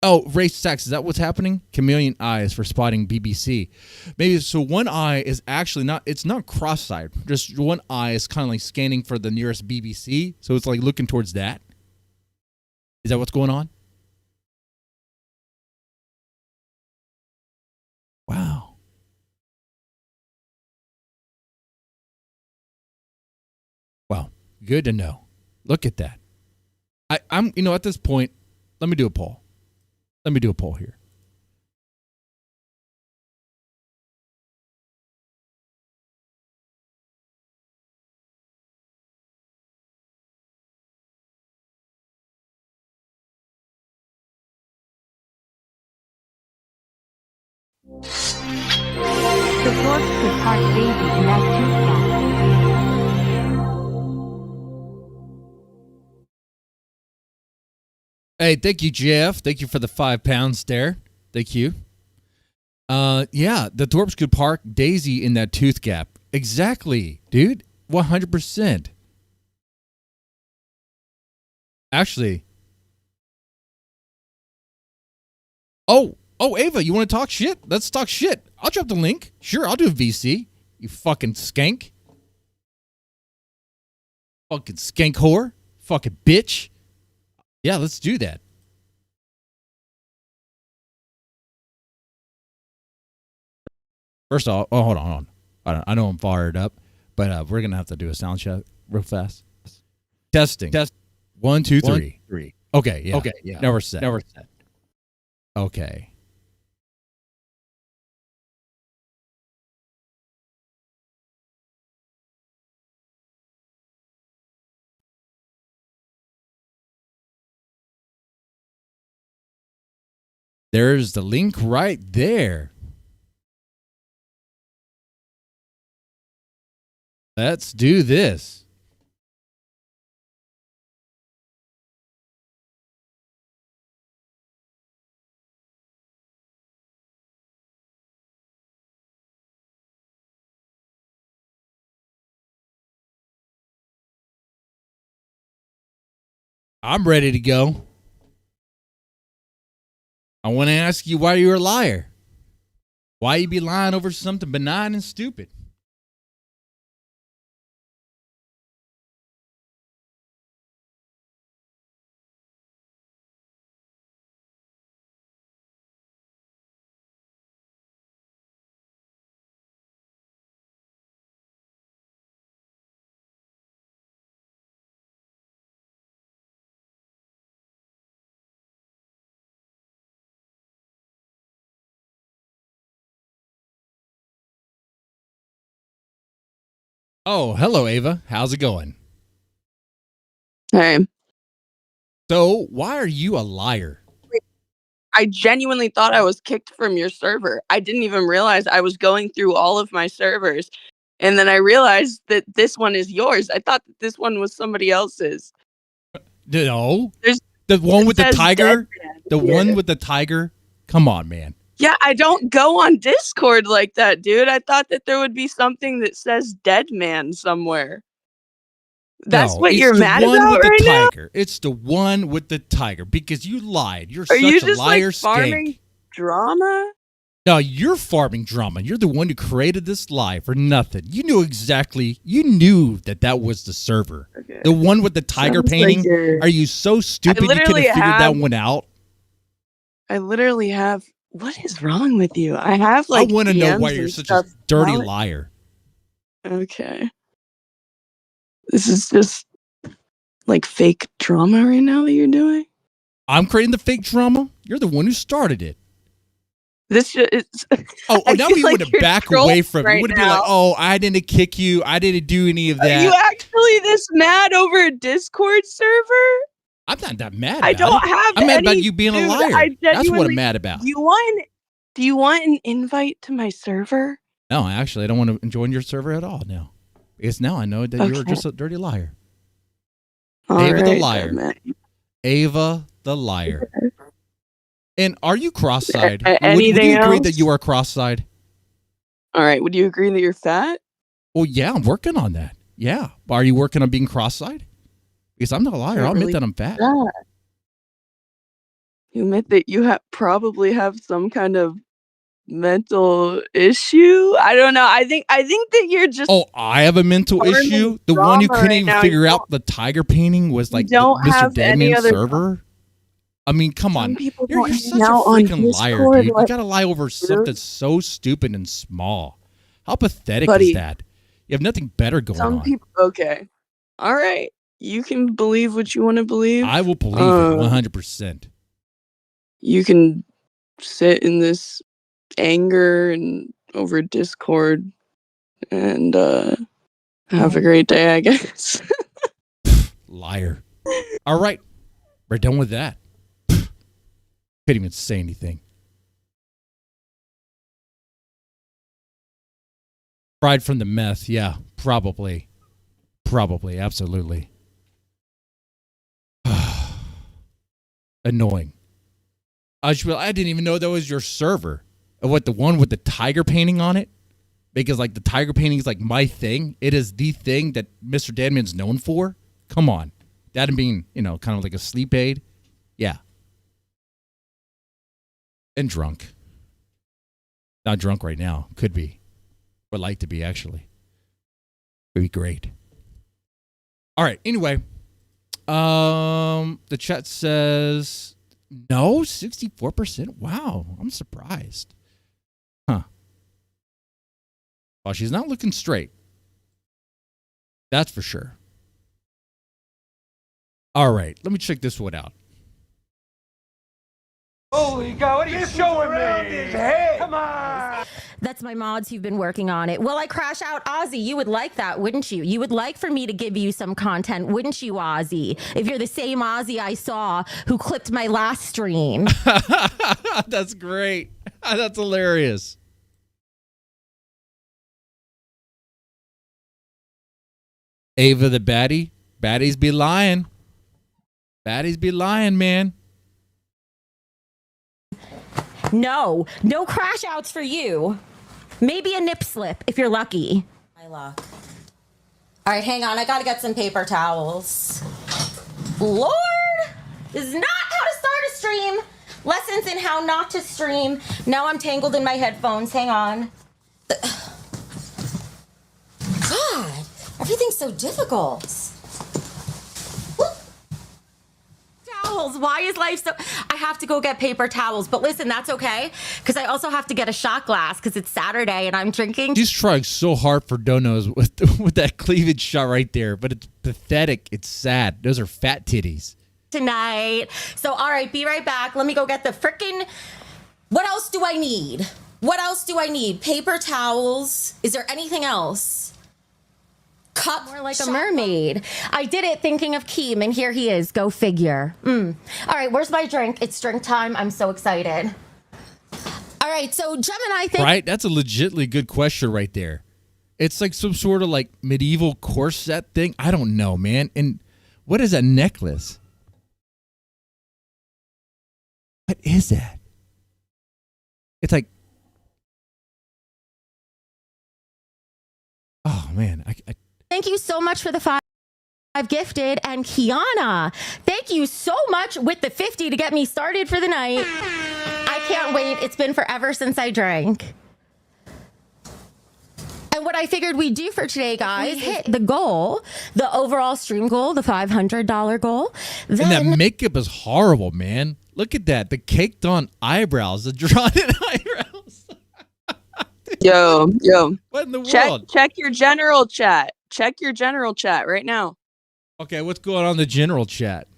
Oh, race stacks. Is that what's happening? Chameleon eyes for spotting BBC. Maybe so one eye is actually not, it's not cross-eyed. Just one eye is kind of like scanning for the nearest BBC. So it's like looking towards that. Is that what's going on? Wow. Wow. Good to know. Look at that. I'm, at this point, let me do a poll. Let me do a poll here. The Thorp could park Baby in that tooth gap. Hey, thank you, Jeff. Thank you for the £5 there. Thank you. Yeah, the Thorps could park Daisy in that tooth gap. Exactly, dude. 100%. Actually. Oh, Ava, you want to talk shit? Let's talk shit. I'll drop the link. Sure, I'll do a VC. You fucking skank. Fucking skank whore. Fucking bitch. Yeah, let's do that. First off, hold on. I know I'm fired up, but we're gonna have to do a sound check real fast. Testing. Test. 1, 2, 3. 3. Okay. Yeah. Okay. Yeah. Now we're set. Okay. There's the link right there. Let's do this. I'm ready to go. I want to ask you why you're a liar. Why you be lying over something benign and stupid? Oh, hello, Ava. How's it going? Hey, So, why are you a liar? I genuinely thought I was kicked from your server. I didn't even realize I was going through all of my servers. And then I realized that this one is yours. I thought that this one was somebody else's. No. There's The one with the says tiger? Dead Man The here. one with the tiger? Come on, man. Yeah, I don't go on Discord like that, dude. I thought that there would be something that says Dead Man somewhere. That's No, what it's you're the mad one about with the right now? tiger. It's the one with the tiger because you lied. You're Are such you a just liar like farming skank. drama? No, you're farming drama. You're the one who created this lie for nothing. You knew that was the server. Okay. The one with the tiger Sounds like painting. you're- Are you so stupid you couldn't literally figure that have- one out? I literally have. What is wrong with you? I have like. I want to know why DMs you're and such stuff. a dirty How- liar. Okay. This is just like fake drama right now that you're doing. I'm creating the fake drama. You're the one who started it. This is. Oh, I now feel we like want to you're back trolling away from it. right You want to be like, now. oh, I didn't kick you. I didn't do any of Are that. you actually this mad over a Discord server? I'm not that mad about I don't it. have. I'm mad about any- you being dude, a liar. I That's what I'm genuinely- mad about. Do you want an invite to my server? No, actually, I don't want to join your server at all now. Because now I know that you're Okay. just a dirty liar. All Ava the right, liar. then, man. Ava the liar. And are you cross-eyed? Would Anything you agree else? that you are cross-eyed? All right. Would you agree that you're fat? Well, yeah, I'm working on that. Yeah. But are you working on being cross-eyed? Because I'm not a liar. Not I'll admit really that I'm fat. Fat. You admit that you probably have some kind of mental issue. I don't know. I think that you're just. Oh, I have a mental Farming issue? The one who drama couldn't right even now. figure You out the tiger painting was like don't Mr. have any Deadman's other- server? I mean, come on. Some people You're don't such hang a out on freaking liar, Discord dude. You like- gotta lie over something so stupid and small. How pathetic Buddy. is that? You have nothing better going Some on. people. Okay. All right. You can believe what you want to believe. I will believe it Uh, 100%. You can sit in this anger and over Discord and have a great day, I guess. Liar. All right. We're done with that. Couldn't even say anything. Fried from the meth. Yeah, probably. Probably. Absolutely. Annoying. I didn't even know that was your server. What, the one with the tiger painting on it? Because like the tiger painting is like my thing. It is the thing that Mr. Deadman's known for. Come on. That and being, kind of like a sleep aid. Yeah. And drunk. Not drunk right now. Could be. Would like to be, actually. Would be great. All right. Anyway. The chat says no, 64%. Wow. I'm surprised. Huh. Well, she's not looking straight. That's for sure. All right, let me check this one out. Holy God, what are you showing me? Come on! That's my mods who've been working on it. Will I crash out Ozzy? You would like that, wouldn't you? You would like for me to give you some content, wouldn't you, Ozzy? If you're the same Ozzy I saw who clipped my last stream. That's great. That's hilarious. Ava the baddie. Baddies be lying. Baddies be lying, man. No crash outs for you. Maybe a nip slip if you're lucky. My luck. All right, hang on. I gotta get some paper towels. Lord, this is not how to start a stream. Lessons in how not to stream. Now I'm tangled in my headphones. Hang on. God, everything's so difficult. Towels. Why is life so... I have to go get paper towels. But listen, that's okay. Because I also have to get a shot glass because it's Saturday and I'm drinking. She's trying so hard for donos with that cleavage shot right there. But it's pathetic. It's sad. Those are fat titties. Tonight. So, all right, be right back. Let me go get the frickin'... What else do I need? What else do I need? Paper towels. Is there anything else? cup more like a mermaid. I did it thinking of Keem, and here he is. Go figure. All right, where's my drink? It's drink time. I'm so excited. All right, so Gemini thing. Right? That's a legitimately good question right there. It's like some sort of like medieval corset thing. I don't know, man. And what is a necklace? What is that? It's like, oh man. Thank you so much for the 5 gifted. And Kiana, thank you so much with the 50 to get me started for the night. I can't wait. It's been forever since I drank. And what I figured we'd do for today, guys, hit the goal, the overall stream goal, the $500 goal. Then, and that makeup is horrible, man. Look at that. The caked on eyebrows, the drawn in eyebrows. Yo. What in the world? Check your general chat. Check your general chat right now. Okay, what's going on in the general chat?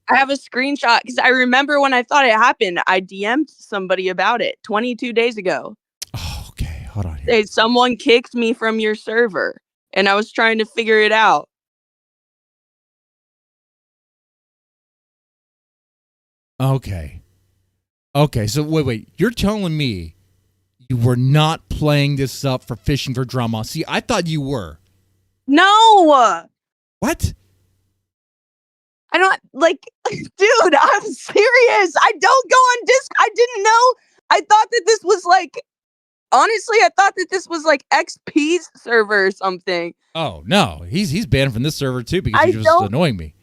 I have a screenshot because I remember when I thought it happened, I DM'd somebody about it 22 days ago. Oh, okay. Hold on here. Hey, someone kicked me from your server, and I was trying to figure it out. Okay. Okay, so wait. You're telling me you were not playing this up for fishing for drama. See, I thought you were. No! What? I don't, like, dude, I'm serious. I don't go on Discord. I didn't know. I thought that this was like, honestly, I thought that this was like XP's server or something. Oh, no. He's banned from this server too because he was annoying me.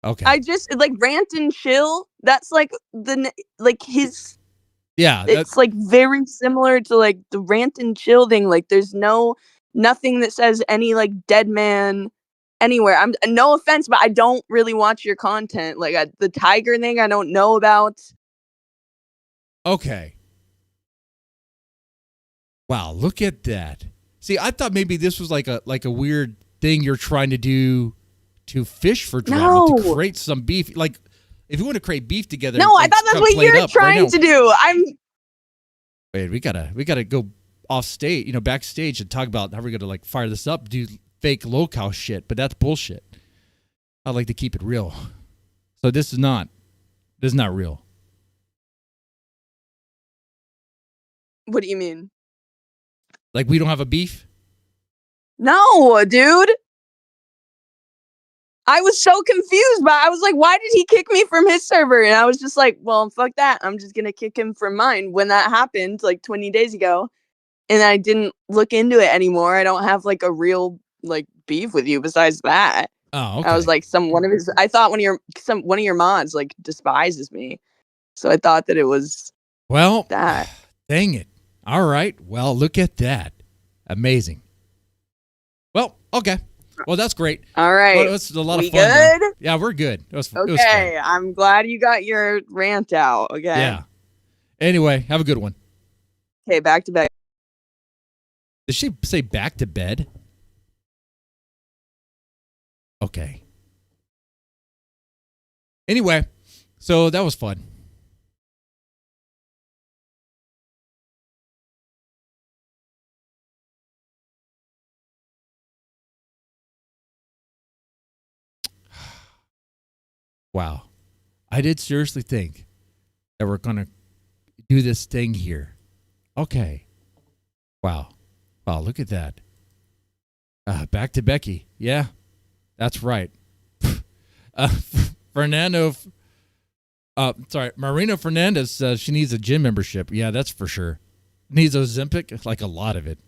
Okay. I just, like, rant and chill. That's like his. Yeah. It's like very similar to like the rant and chill thing. Like, there's nothing that says any like dead man anywhere. I'm no offense, but I don't really watch your content. Like the tiger thing, I don't know about. Okay. Wow, look at that. See, I thought maybe this was like a weird thing you're trying to do to fish for drama, to create some beef. Like, if you want to create beef together. No, I thought that's what you're trying to do. Wait, we gotta go off stage, backstage and talk about how we're gonna like fire this up, do fake locale shit, but that's bullshit. I like to keep it real. So this is not real. What do you mean? Like, we don't have a beef? No, dude. I was so confused, but I was like, why did he kick me from his server? And I was just like, well, fuck that. I'm just going to kick him from mine when that happened like 20 days ago. And I didn't look into it anymore. I don't have like a real like beef with you besides that. Oh, okay. I was like, I thought one of your mods like despises me. So I thought that it was that. Dang it. All right. Well, look at that. Amazing. Well, okay. Well, that's great. All right. Well, it was a lot of fun. Good? Though. Yeah, we're good. It was fun. I'm glad you got your rant out. Okay. Yeah. Anyway, have a good one. Okay, back to bed. Did she say back to bed? Okay. Anyway, so that was fun. Wow. I did seriously think that we're going to do this thing here. Okay. Wow. Wow, look at that. Back to Becky. Yeah, that's right. Marina Fernandez says she needs a gym membership. Yeah, that's for sure. Needs Ozempic, like a lot of it.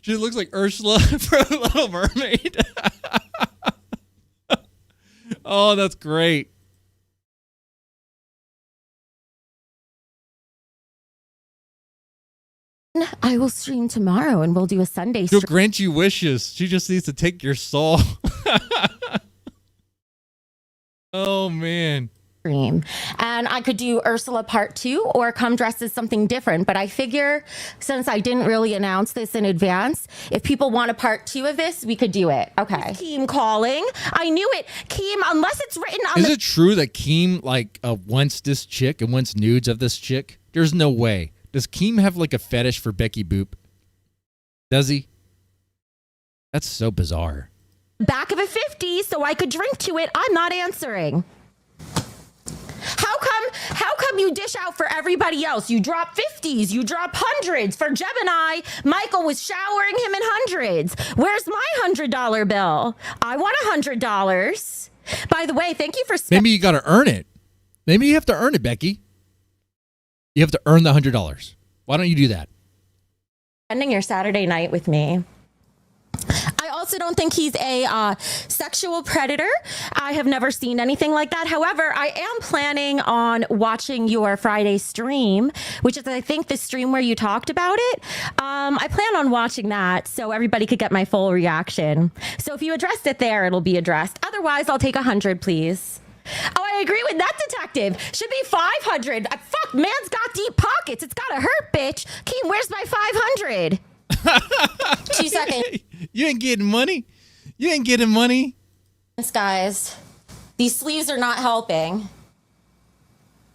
She looks like Ursula from Little Mermaid. Oh, that's great. I will stream tomorrow and we'll do a Sunday She'll stream. grant you wishes. She just needs to take your soul. Oh, man. And I could do Ursula part 2 or come dressed as something different. But I figure since I didn't really announce this in advance, if people want a part 2 of this, we could do it. Okay. Keem calling. I knew it. Keem, unless it's written on Is it true that Keem wants this chick and wants nudes of this chick? There's no way. Does Keem have like a fetish for Becky Boop? Does he? That's so bizarre. Back of a 50 so I could drink to it. I'm not answering. How come you dish out for everybody else? You drop 50s, you drop hundreds. For Gemini, Michael was showering him in hundreds. Where's my $100 bill? I want $100. By the way, thank you for Maybe you got to earn it. Maybe you have to earn it, Becky. You have to earn the $100. Why don't you do that? spending your Saturday night with me. I also don't think he's a sexual predator. I have never seen anything like that. However, I am planning on watching your Friday stream, which is, I think, the stream where you talked about it. I plan on watching that so everybody could get my full reaction. So if you addressed it there, it'll be addressed. Otherwise, I'll take 100, please. Oh, I agree with that detective. Should be 500. Fuck, man's got deep pockets. It's gotta hurt, bitch. Keem, where's my 500? 2 seconds. You ain't getting money. You ain't getting money. Guys, these sleeves are not helping.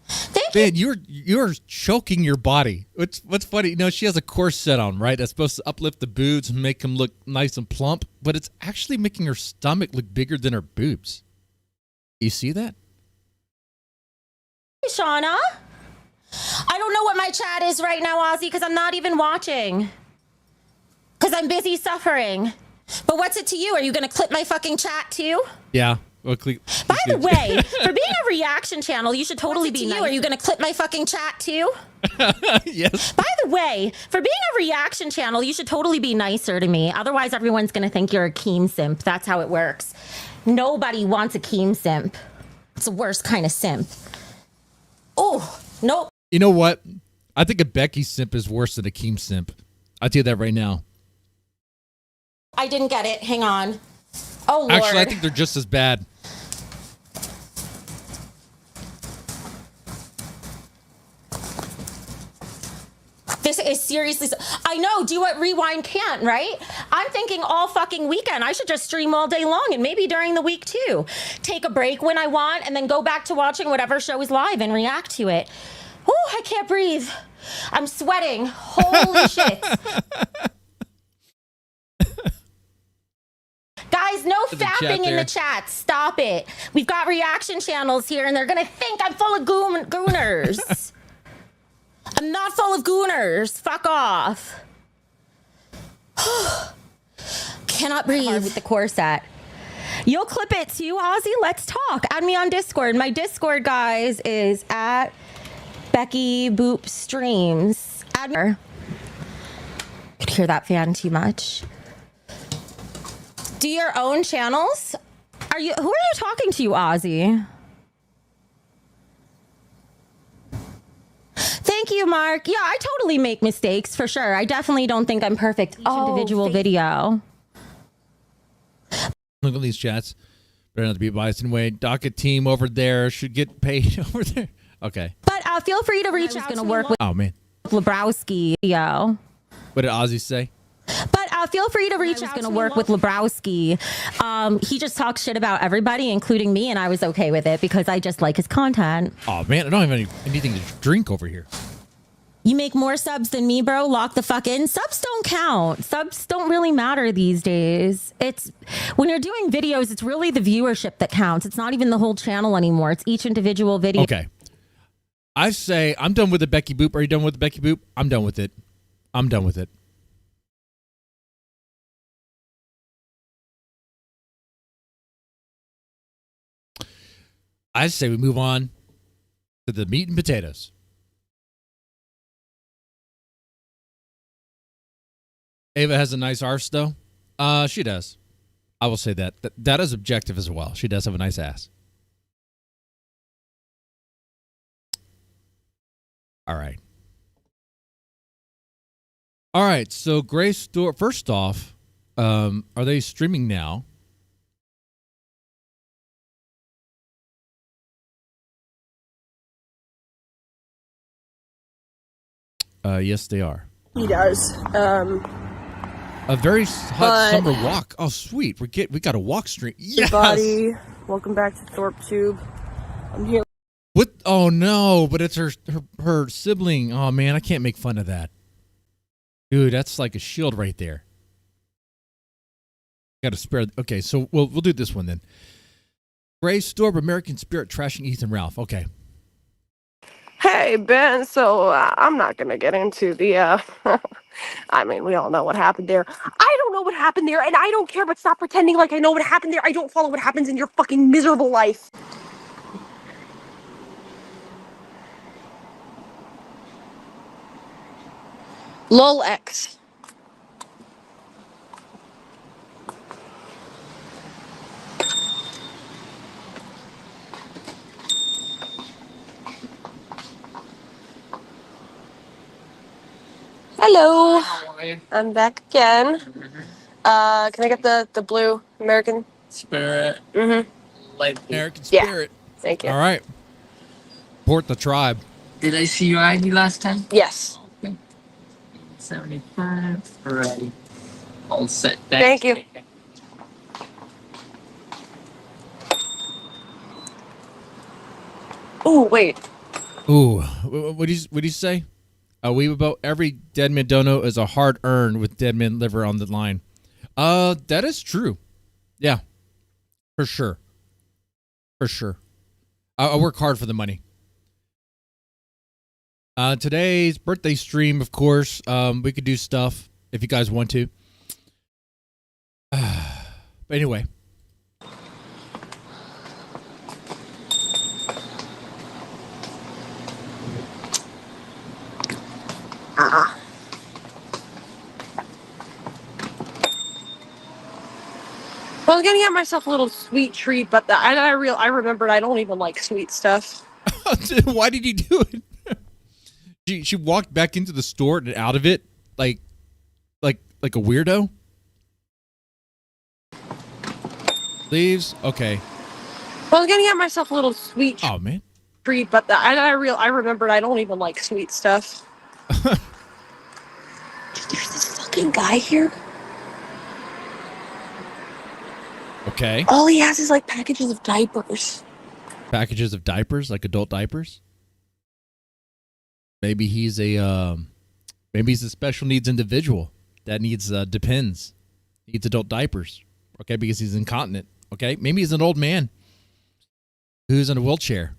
Thank you. Man, you're choking your body. What's funny, you know, she has a corset on, right? That's supposed to uplift the boobs and make them look nice and plump, but it's actually making her stomach look bigger than her boobs. You see that? Hey, Shauna. I don't know what my chat is right now, Ozzy, because I'm not even watching. Because I'm busy suffering. But what's it to you? Are you going to clip my fucking chat too? Yeah. Well, By the way, for being a reaction channel, you should totally be nice. Are you going to clip my fucking chat too? Yes. By the way, for being a reaction channel, you should totally be nicer to me. Otherwise, everyone's going to think you're a Keem simp. That's how it works. Nobody wants a Keem simp. It's the worst kind of simp. Oh, nope. You know what? I think a Becky simp is worse than a Keem simp. I'll tell you that right now. I didn't get it. Hang on. Oh, Lord. Actually, I think they're just as bad. This is seriously... I know, do what Rewind can't, right? I'm thinking all fucking weekend. I should just stream all day long and maybe during the week too. Take a break when I want and then go back to watching whatever show is live and react to it. Oh, I can't breathe. I'm sweating. Holy shit. Guys, no fapping in the chat. Stop it. We've got reaction channels here, and they're going to think I'm full of gooners. I'm not full of gooners. Fuck off. Cannot breathe with the corset. You'll clip it too, Ozzy? Let's talk. Add me on Discord. My Discord, guys, is at Becky Boop Streams. Add me. Could hear that fan too much. Do your own channels? Who are you talking to, Ozzy? Thank you, Mark. Yeah, I totally make mistakes for sure. I definitely don't think I'm perfect. Individual video. Look at these chats. Better not to be biased anyway. Docket team over there should get paid over there. Okay. But feel free to reach out. Going to work with Lebrowski video. What did Ozzy say? But feel free to reach out. Going to work with Lebrowski. He just talks shit about everybody, including me, and I was okay with it because I just like his content. Oh, man, I don't have anything to drink over here. You make more subs than me, bro. Lock the fuck in. Subs don't count. Subs don't really matter these days. It's when you're doing videos, it's really the viewership that counts. It's not even the whole channel anymore. It's each individual video. Okay. I say I'm done with the Becky Boop. Are you done with the Becky Boop? I'm done with it. I'm done with it. I say we move on to the meat and potatoes. Ava has a nice arse, though. She does. I will say that. That is objective as well. She does have a nice ass. All right. All right. So Grace Store. First off, are they streaming now? Yes, they are. He does. A very hot summer walk. Oh, sweet. We got a walk stream. Yes. Everybody, welcome back to Thorp Tube. I'm here. What? Oh no! But it's her sibling. Oh man, I can't make fun of that. Dude, that's like a shield right there. Got to spare. Okay, so we'll do this one then. Grace, Thorp, American Spirit trashing Ethan Ralph. Okay. Hey, Ben, so I'm not gonna get into the, I mean, we all know what happened there. I don't know what happened there, and I don't care, but stop pretending like I know what happened there. I don't follow what happens in your fucking miserable life. Lol X. Hello. How are you? I'm back again. Can I get the blue American? Spirit. Mm-hmm. Light blue. American Yeah. Spirit. Thank you. All right. Port the tribe. Did I see your ID last time? Yes. Okay. 75. Ready. All set. Thank you. Oh, wait. Ooh, what do you say? We about every dead man dono is a hard earned with dead man liver on the line. That is true. Yeah, for sure. For sure. I work hard for the money. Today's birthday stream, of course. We could do stuff if you guys want to. But anyway. Well, I was gonna get myself a little sweet treat, but I remembered I don't even like sweet stuff. Why did you do it? She walked back into the store and out of it like a weirdo. Leaves. Okay. Well, I was gonna get myself a little sweet Oh man. treat, but I remembered I don't even like sweet stuff. There's this fucking guy here. Okay. All he has is like packages of diapers. Packages of diapers, like adult diapers. Maybe he's a special needs individual that needs needs adult diapers. Okay, because he's incontinent. Okay, maybe he's an old man who's in a wheelchair.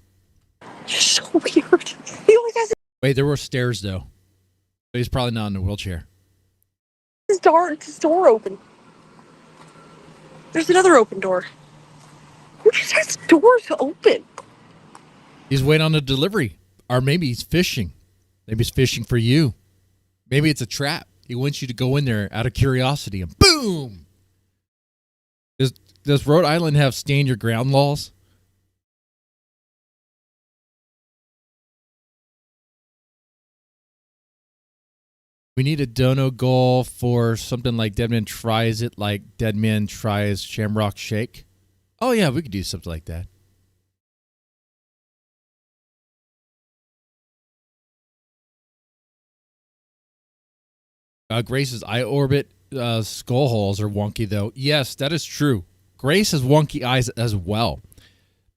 You're so weird. He always has Wait, there were stairs though, but he's probably not in a wheelchair. his door open. There's another open door. Who just has doors open? He's waiting on a delivery, or maybe he's fishing. Maybe he's fishing for you. Maybe it's a trap. He wants you to go in there out of curiosity, and boom. Does Rhode Island have stand your ground laws? We need a dono goal for something like Dead Man Tries It, like Dead Man Tries Shamrock Shake. Oh, yeah, we could do something like that. Grace's eye orbit skull holes are wonky, though. Yes, that is true. Grace has wonky eyes as well.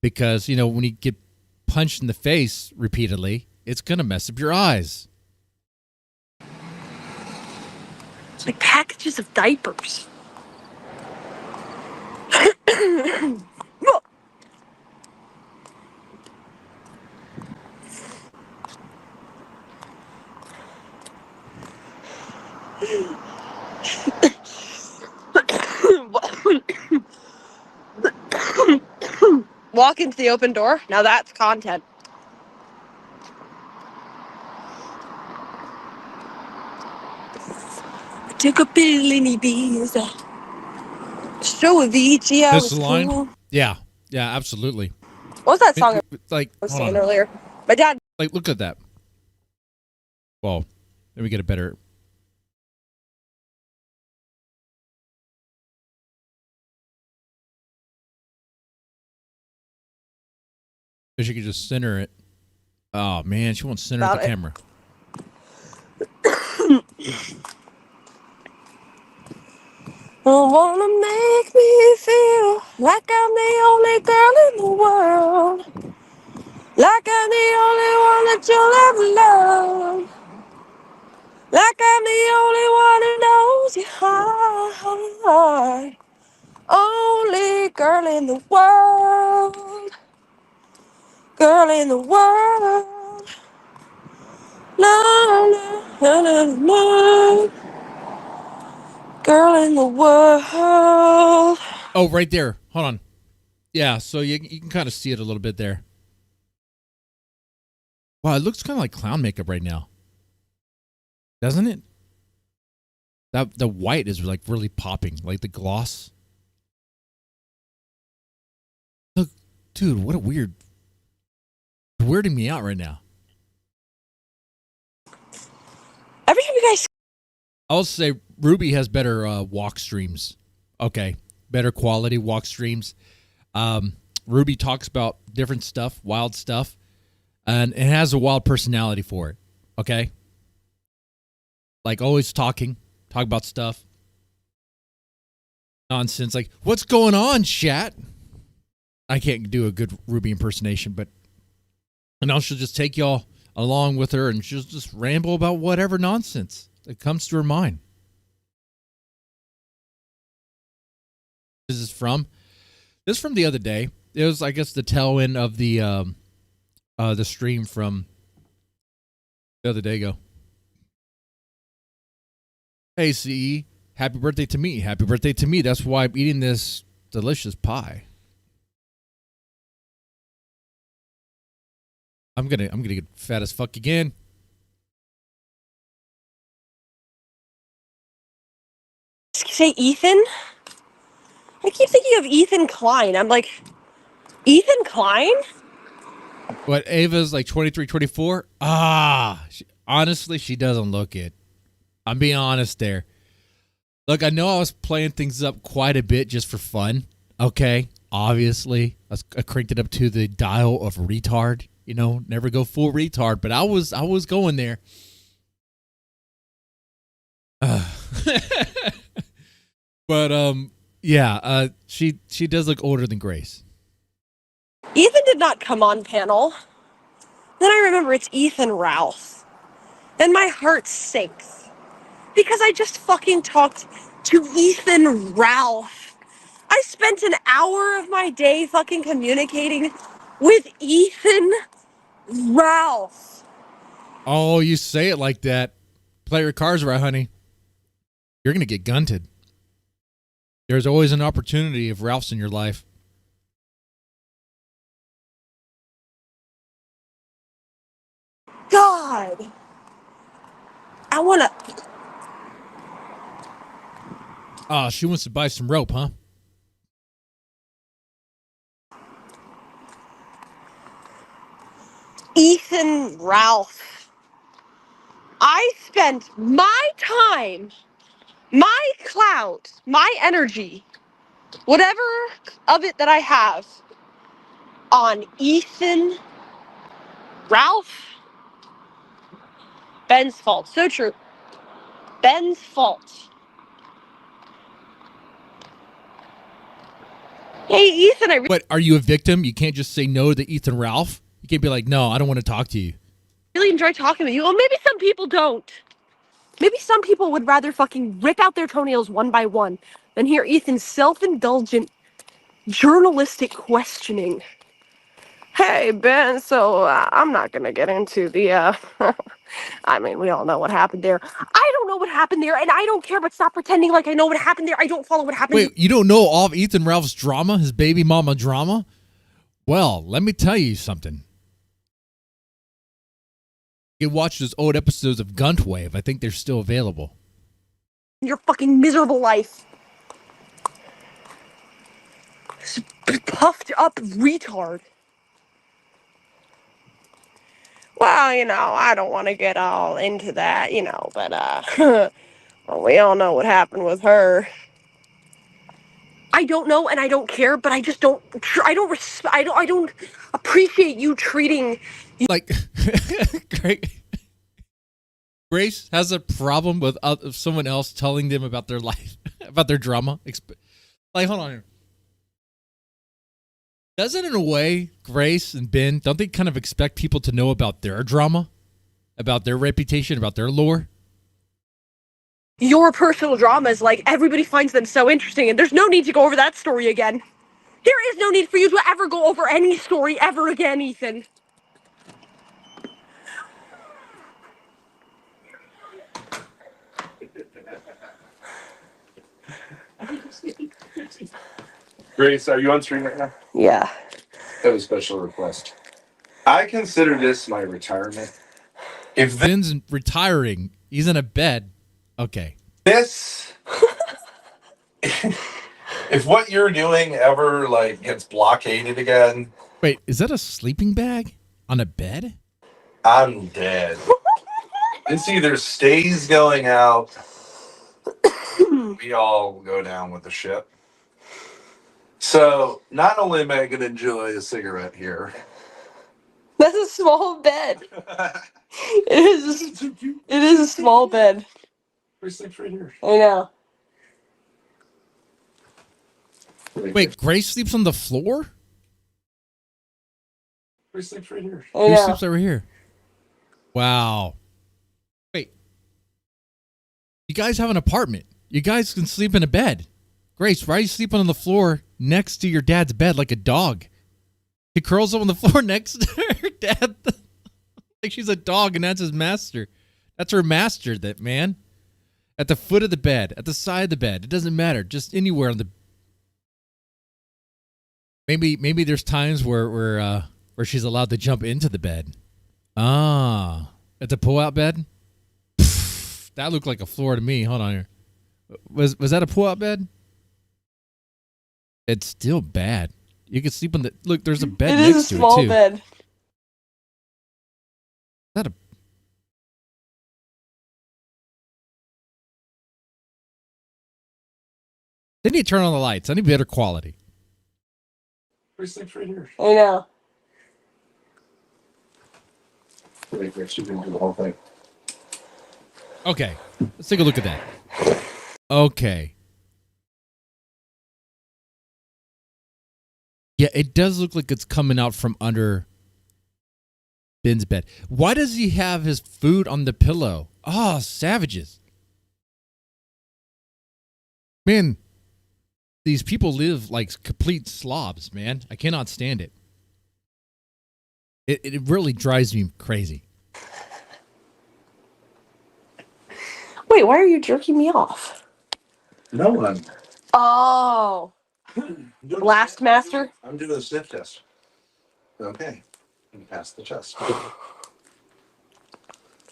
Because, when you get punched in the face repeatedly, it's going to mess up your eyes. It's like packages of diapers. Walk into the open door. Now that's content. I took a pill in Ibiza. Show of Avicii. This is the line? Cool. Yeah, absolutely. What was that song I was saying earlier? My dad. Like, look at that. Well, let me get a better. Wish you could just center it. Oh man, she won't center the camera. Wanna make me feel like I'm the only girl in the world, like I'm the only one that you'll ever love, like I'm the only one who knows your heart. only girl in the world. Girl in the world. La, la, la, la, la. Girl in the world. Oh, right there. Hold on. Yeah, so you can kind of see it a little bit there. Wow, it looks kind of like clown makeup right now. Doesn't it? The white is like really popping, like the gloss. Look, dude, what a weird. It's weirding me out right now. Every time you guys. I'll say Ruby has better walk streams. Okay, better quality walk streams. Ruby talks about different stuff, wild stuff, and it has a wild personality for it. Okay, like always talk about stuff, nonsense. Like, what's going on, chat? I can't do a good Ruby impersonation, but now she'll just take y'all along with her, and she'll just ramble about whatever nonsense that comes to her mind. This is from the other day. It was, I guess, the tail end of the stream from the other day ago. Hey, CE, happy birthday to me. Happy birthday to me. That's why I'm eating this delicious pie. I'm gonna get fat as fuck again. Say Ethan? I keep thinking of Ethan Klein. I'm like, Ethan Klein? What, Ava's like 23, 24? Honestly, she doesn't look it. I'm being honest there. Look, I know I was playing things up quite a bit just for fun. Okay, obviously. I cranked it up to the dial of retard. You know, never go full retard, but I was going there. But yeah, she does look older than Grace. Ethan did not come on panel. Then I remember it's Ethan Ralph. And my heart sinks. Because I just fucking talked to Ethan Ralph. I spent an hour of my day fucking communicating with Ethan Ralph. Oh, you say it like that. Play your cards right, honey. You're going to get gunted. There's always an opportunity if Ralph's in your life. God. I want to... Oh, she wants to buy some rope, huh? Ethan Ralph. I spent my time, my clout, my energy, whatever of it that I have, on Ethan Ralph. Ben's fault. So true. Ben's fault. Hey, Ethan, What, are you a victim? You can't just say no to Ethan Ralph? You can't be like, no, I don't want to talk to you. really enjoy talking with you. Well, maybe some people don't. Maybe some people would rather fucking rip out their toenails one by one than hear Ethan's self-indulgent journalistic questioning. Hey, Ben, so I'm not gonna get into the, I mean, we all know what happened there. I don't know what happened there, and I don't care, but stop pretending like I know what happened there. I don't follow what happened. Wait, you don't know all of Ethan Ralph's drama, his baby mama drama? Well, let me tell you something. You watch those old episodes of Guntwave. I think they're still available. Your fucking miserable life. Puffed up retard. Well, you know, I don't want to get all into that, you know, but, well, we all know what happened with her. I don't know and I don't care, but I just don't, I don't appreciate you treating. Like, Grace has a problem with someone else telling them about their life, about their drama. Like, hold on here. Doesn't, in a way, Grace and Ben, don't they kind of expect people to know about their drama? About their reputation, about their lore? your personal dramas, like, everybody finds them so interesting, and there's no need to go over that story again. There is no need for you to ever go over any story ever again, Ethan. Grace, are you on stream right now? Yeah. I have a special request. I consider this my retirement. If Ben's retiring. He's in a bed. Okay. this, if what you're doing ever like gets blockaded again, Wait, is that a sleeping bag on a bed? I'm dead. This either stays going out, we all go down with the ship. So not only am I going to enjoy a cigarette here, That's a small bed. It is a small bed. Grace sleeps right here. I know. Wait, Grace sleeps on the floor? Grace sleeps right here. I Who know. sleeps over here? Wow. Wait. You guys have an apartment. You guys can sleep in a bed. Grace, why are you sleeping on the floor next to your dad's bed like a dog? He curls up on the floor next to her dad like she's a dog and that's his master. That's her master, that man. At the foot of the bed, at the side of the bed. It doesn't matter. Just anywhere on the. Maybe there's times where she's allowed to jump into the bed. Ah, at the pull-out bed. Pfft, that looked like a floor to me. Hold on here. Was that a pull-out bed? It's still bad. You can sleep on the look. There's a bed It is next a to small it too. bed. Is that a? They need to turn on the lights. I need better quality. Grace sleeps right here. I know. Wait, Grace, you can do the whole thing. Okay, let's take a look at that. Okay. Yeah, it does look like it's coming out from under Ben's bed. Why does he have his food on the pillow? Oh, savages. Man, these people live like complete slobs, man. I cannot stand it. It really drives me crazy. Wait, why are you jerking me off? No one. Oh. Blast master? I'm doing a sniff test. Okay. And pass the test.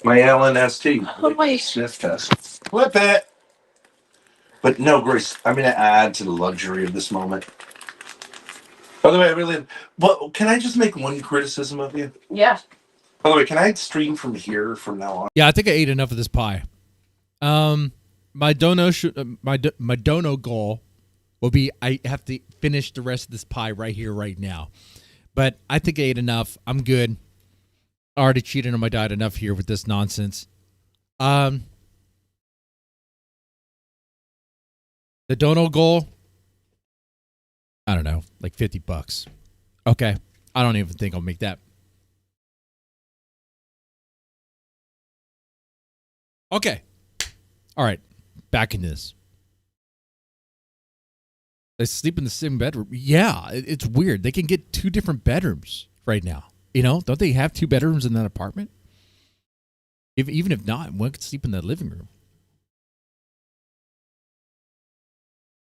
My LNST. Oh, my. Sniff test. Flip it. But no, Grace, I'm going to add to the luxury of this moment. By the way, I really. Well, can I just make one criticism of you? Yeah. By the way, can I stream from here from now on? Yeah, I think I ate enough of this pie. My dono goal will be I have to finish the rest of this pie right here, right now. But I think I ate enough. I'm good. I already cheated on my diet enough here with this nonsense. The dono goal, I don't know, like $50. Okay. I don't even think I'll make that. Okay. All right. Back in this. They sleep in the same bedroom. Yeah, it's weird. They can get 2 different bedrooms right now. You know, don't they have 2 bedrooms in that apartment? Even if not, one could sleep in the living room.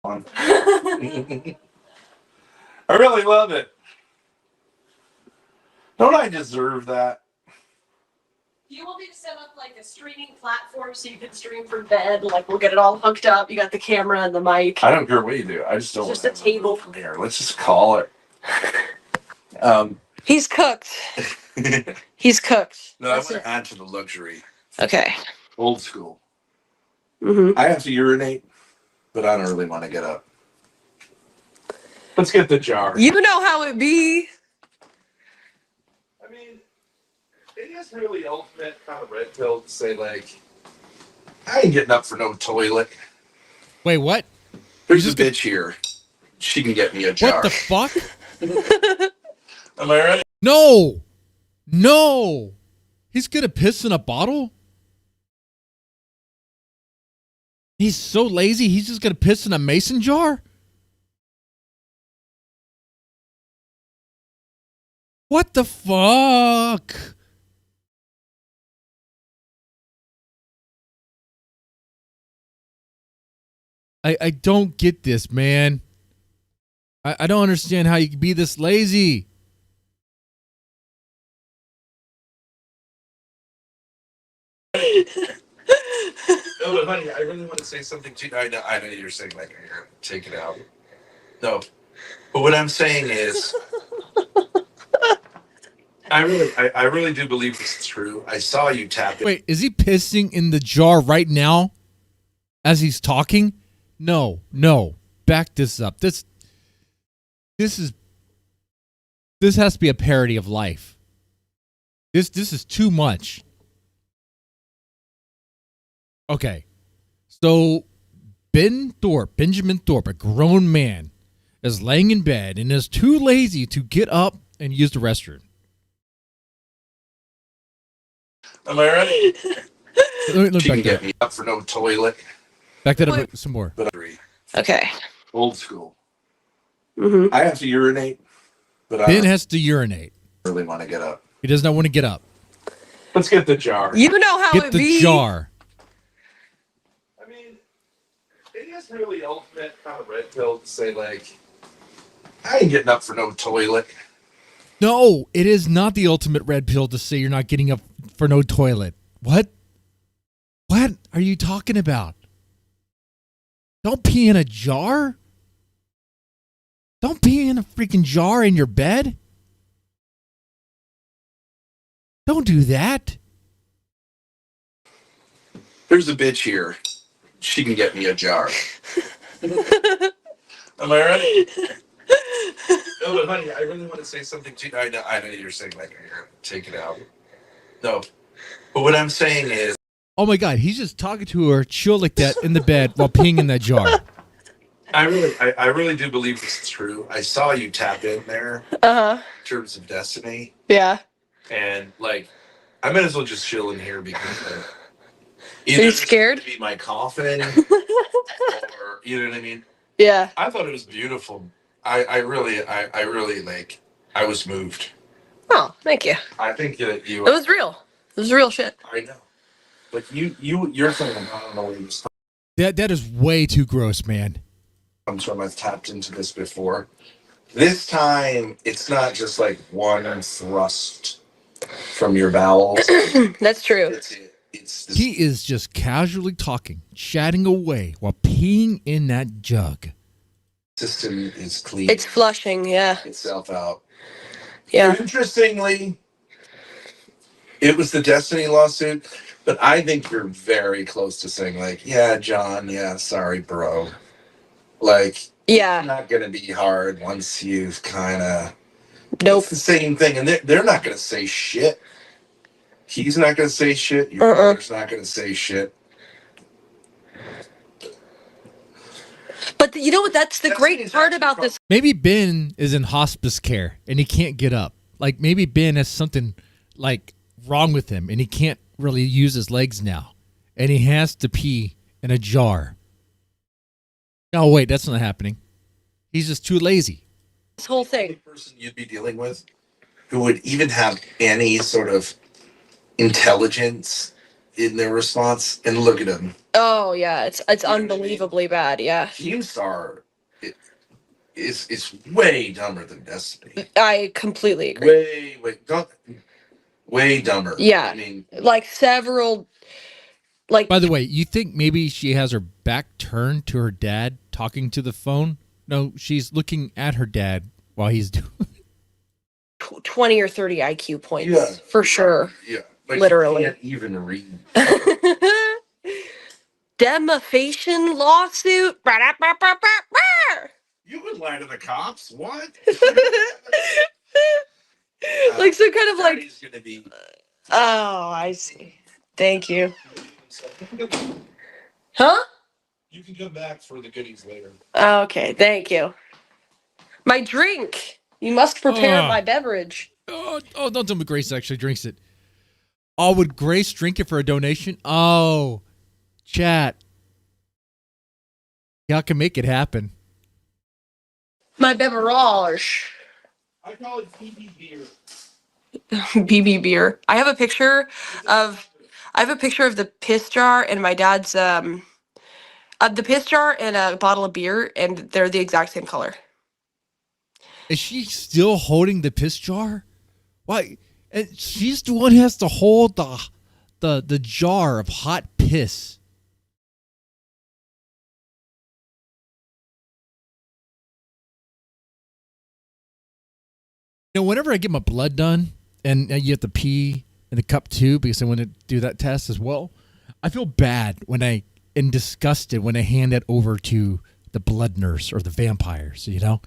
I really love it. Don't I deserve that? Do you want me to set up like a streaming platform so you can stream from bed? Like we'll get it all hooked up. You got the camera and the mic. I don't care what you do. I just don't. It's just want a to have table. from here. Let's just call it. He's cooked. He's cooked. No, I That's want it. to add to the luxury. Okay. Old school. Mm-hmm. I have to urinate, but I don't really want to get up. Let's get the jar. You know how it be. I mean, it is really ultimate kind of red pill to say, like, I ain't getting up for no toilet. Wait, what? There's a bitch here. She can get me a jar. What the fuck? Am I right? No. No. He's going to piss in a bottle? He's so lazy, he's just going to piss in a mason jar? What the fuck? I don't get this, man. I don't understand how you can be this lazy. No, but honey, I really want to say something to you. I know you're saying like, here, take it out. No, but what I'm saying is, I really do believe this is true. I saw you tap it. Wait, is he pissing in the jar right now as he's talking? No. Back this up. This has to be a parody of life. This is too much. Okay. So Benjamin Thorp, a grown man, is laying in bed and is too lazy to get up and use the restroom. Am I right? Let me She back can get that. me up for no toilet. Back that up some more. But Okay. old school. Mm-hmm. I have to urinate, but I Ben don't has to urinate. really want to get up. He does not want to get up. Let's get the jar. You know how Get it the be. jar. I mean, it is really ultimate kind of red pill to say like, I ain't getting up for no toilet. No, it is not the ultimate red pill to say you're not getting up for no toilet. What? What are you talking about? Don't pee in a jar? Don't pee in a freaking jar in your bed? Don't do that. There's a bitch here. She can get me a jar. Am I right? No, but honey, I really want to say something to you. I know you're saying like, here, take it out. No, but what I'm saying is, Oh my God, he's just talking to her, chill like that in the bed while peeing in that jar. I really do believe this is true. I saw you tap in there Uh-huh. in terms of destiny, Yeah. and like, I might as well just chill in here because Are either you this is scared? gonna be my coffin, or you know what I mean. Yeah. I thought it was beautiful. I really like. I was moved. Oh, thank you. I think that you. It was real. It was real shit. I know. But you're thinking, I don't know where you start That is way too gross, man. from. I've tapped into this before. This time, it's not just like one thrust from your bowels. That's true. It's this He is just casually talking, chatting away while peeing in that jug. system is clean. It's flushing, yeah. itself out. Yeah. Interestingly, it was the Destiny lawsuit, but I think you're very close to saying like, yeah, John, yeah, sorry, bro. Like, Yeah. it's not gonna be hard once you've kind of. Nope. It's the same thing, and they're not gonna say shit. He's not gonna say shit. Your brother's not gonna say shit. But you know what? That's the great part about this. Maybe Ben is in hospice care and he can't get up. Like maybe Ben has something like wrong with him and he can't really use his legs now. And he has to pee in a jar. Oh, wait, that's not happening. He's just too lazy. This whole thing. The person you'd be dealing with who would even have any sort of intelligence in their response, and look at him. Oh yeah, it's unbelievably bad. Yeah. Keemstar is way dumber than Destiny. I completely agree. Way dumber. Yeah. I mean, like several. Like. By the way, you think maybe she has her back turned to her dad talking to the phone? No, she's looking at her dad while he's doing 20 or 30 IQ points. Yeah. For sure. Yeah. Like Literally. You can't even read. Defamation lawsuit. You would lie to the cops. What? Like some kind of like. Daddy's gonna be. Oh, I see. Thank you. Huh? You can come back for the goodies later. Okay, thank you. My drink. You must prepare Oh. my beverage. Oh, don't tell me Grace actually drinks it. Oh, would Grace drink it for a donation? Oh, chat. Y'all can make it happen. My beverage. I call it BB beer. BB beer. I have a picture of the piss jar and my dad's the piss jar and a bottle of beer, and they're the exact same color. Is she still holding the piss jar? Why? And she's the one who has to hold the jar of hot piss. You know, whenever I get my blood done, and you have to pee in the cup too, because I want to do that test as well, I feel bad and disgusted when I hand it over to the blood nurse or the vampires, you know?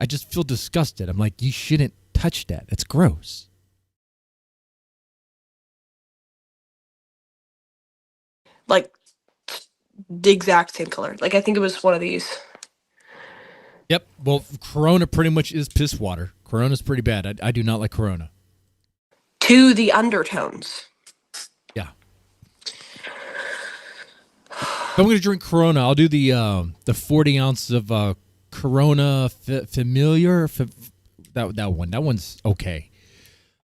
I just feel disgusted. I'm like, you shouldn't touch that. It's gross. Like the exact same color. Like I think it was one of these. Yep. Well, Corona pretty much is piss water. Corona's pretty bad. I do not like Corona. To the undertones. Yeah. If I'm going to drink Corona, I'll do the 40 ounces of Corona Familiar. That one. That one's okay.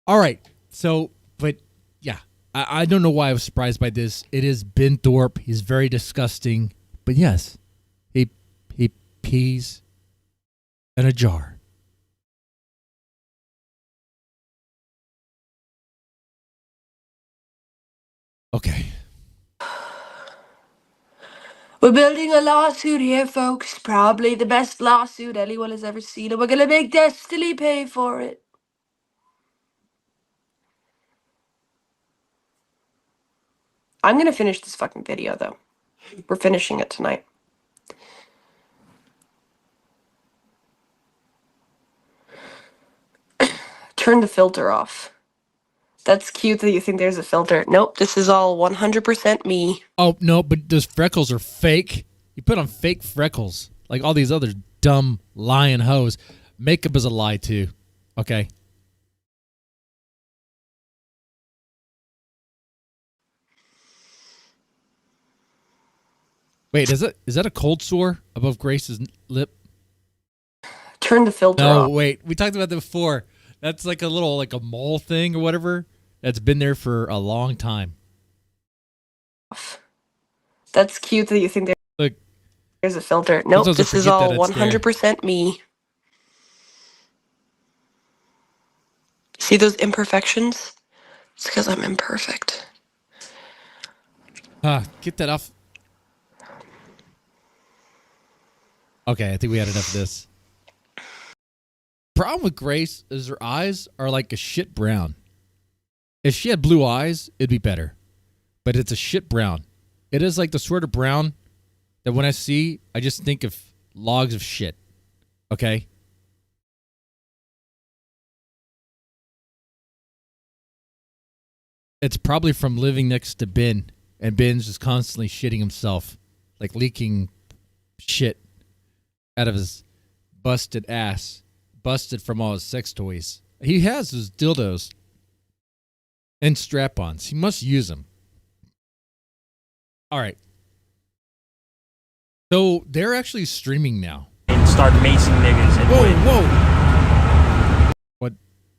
All right. So, but yeah, I don't know why I was surprised by this. It is Ben Thorp. He's very disgusting. But yes, he pees in a jar. Okay. We're building a lawsuit here, folks. Probably the best lawsuit anyone has ever seen, and we're gonna make Destiny pay for it. I'm gonna finish this fucking video, though. We're finishing it tonight. Turn the filter off. That's cute that you think there's a filter. Nope, this is all 100% me. Oh, no, but those freckles are fake. You put on fake freckles. Like all these other dumb lying hoes. Makeup is a lie, too. Okay? Wait, is that a cold sore above Grace's lip? Turn the filter off. No, wait. We talked about that before. That's like a little, like a mole thing or whatever. That's been there for a long time. That's cute that you think Look, there's a filter. Nope, sometimes I this is forget all that it's there. 100% me. See those imperfections? It's because I'm imperfect. Get that off. Okay, I think we had enough of this. Problem with Grace is her eyes are like a shit brown. If she had blue eyes, it'd be better. But it's a shit brown. It is like the sort of brown that when I see, I just think of logs of shit. Okay? It's probably from living next to Ben, and Ben's just constantly shitting himself, like leaking shit out of his busted ass, busted from all his sex toys. He has his dildos and strap-ons. He must use them. All right. So they're actually streaming now. And start macing niggas and win. Whoa. What?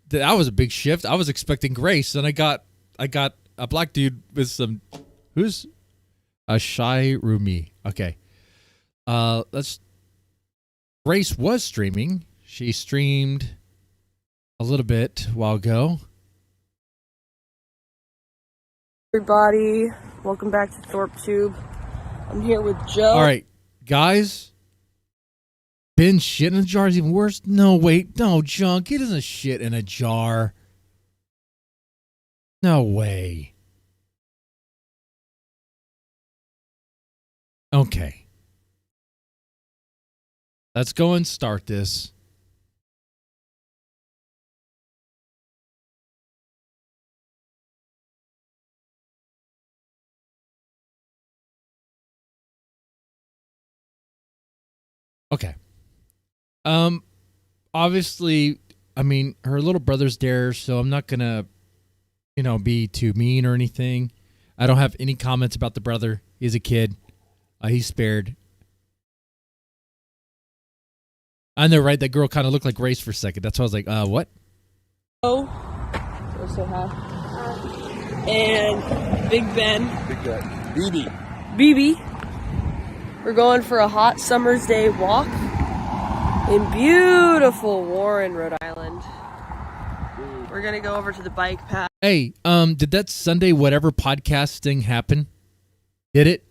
That was a big shift. I was expecting Grace, and I got a black dude with some. Who's a shy Rumi? Okay. Grace was streaming. She streamed a little bit a while ago. Everybody, welcome back to Thorp Tube. I'm here with Joe. All right, guys. Ben shit in a jar is even worse. No, wait, no, junk. He doesn't shit in a jar. No way. Okay. Let's go and start this. Okay. Obviously, I mean, her little brother's there, so I'm not gonna, be too mean or anything. I don't have any comments about the brother. He's a kid. He's spared. I know, right? That girl kind of looked like Grace for a second. That's why I was like, what? Oh, so hi. And Big Ben. Big guy. BB. BB. We're going for a hot summer's day walk in beautiful Warren, Rhode Island. We're gonna go over to the bike path. Hey, did that Sunday whatever podcast thing happen? Did it?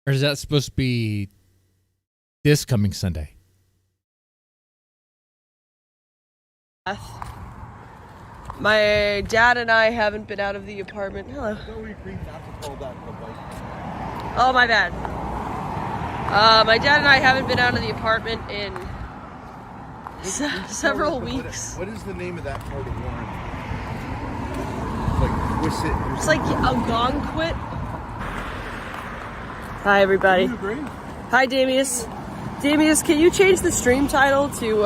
Or is that supposed to be this coming Sunday? My dad and I haven't been out of the apartment. Hello. Oh, my bad. My dad and I haven't been out of the apartment in several weeks. What is the name of that part of Warren? It's like Wisset. It's like Algonquin. Hi, everybody. Hi, Damius. Damius, can you change the stream title to,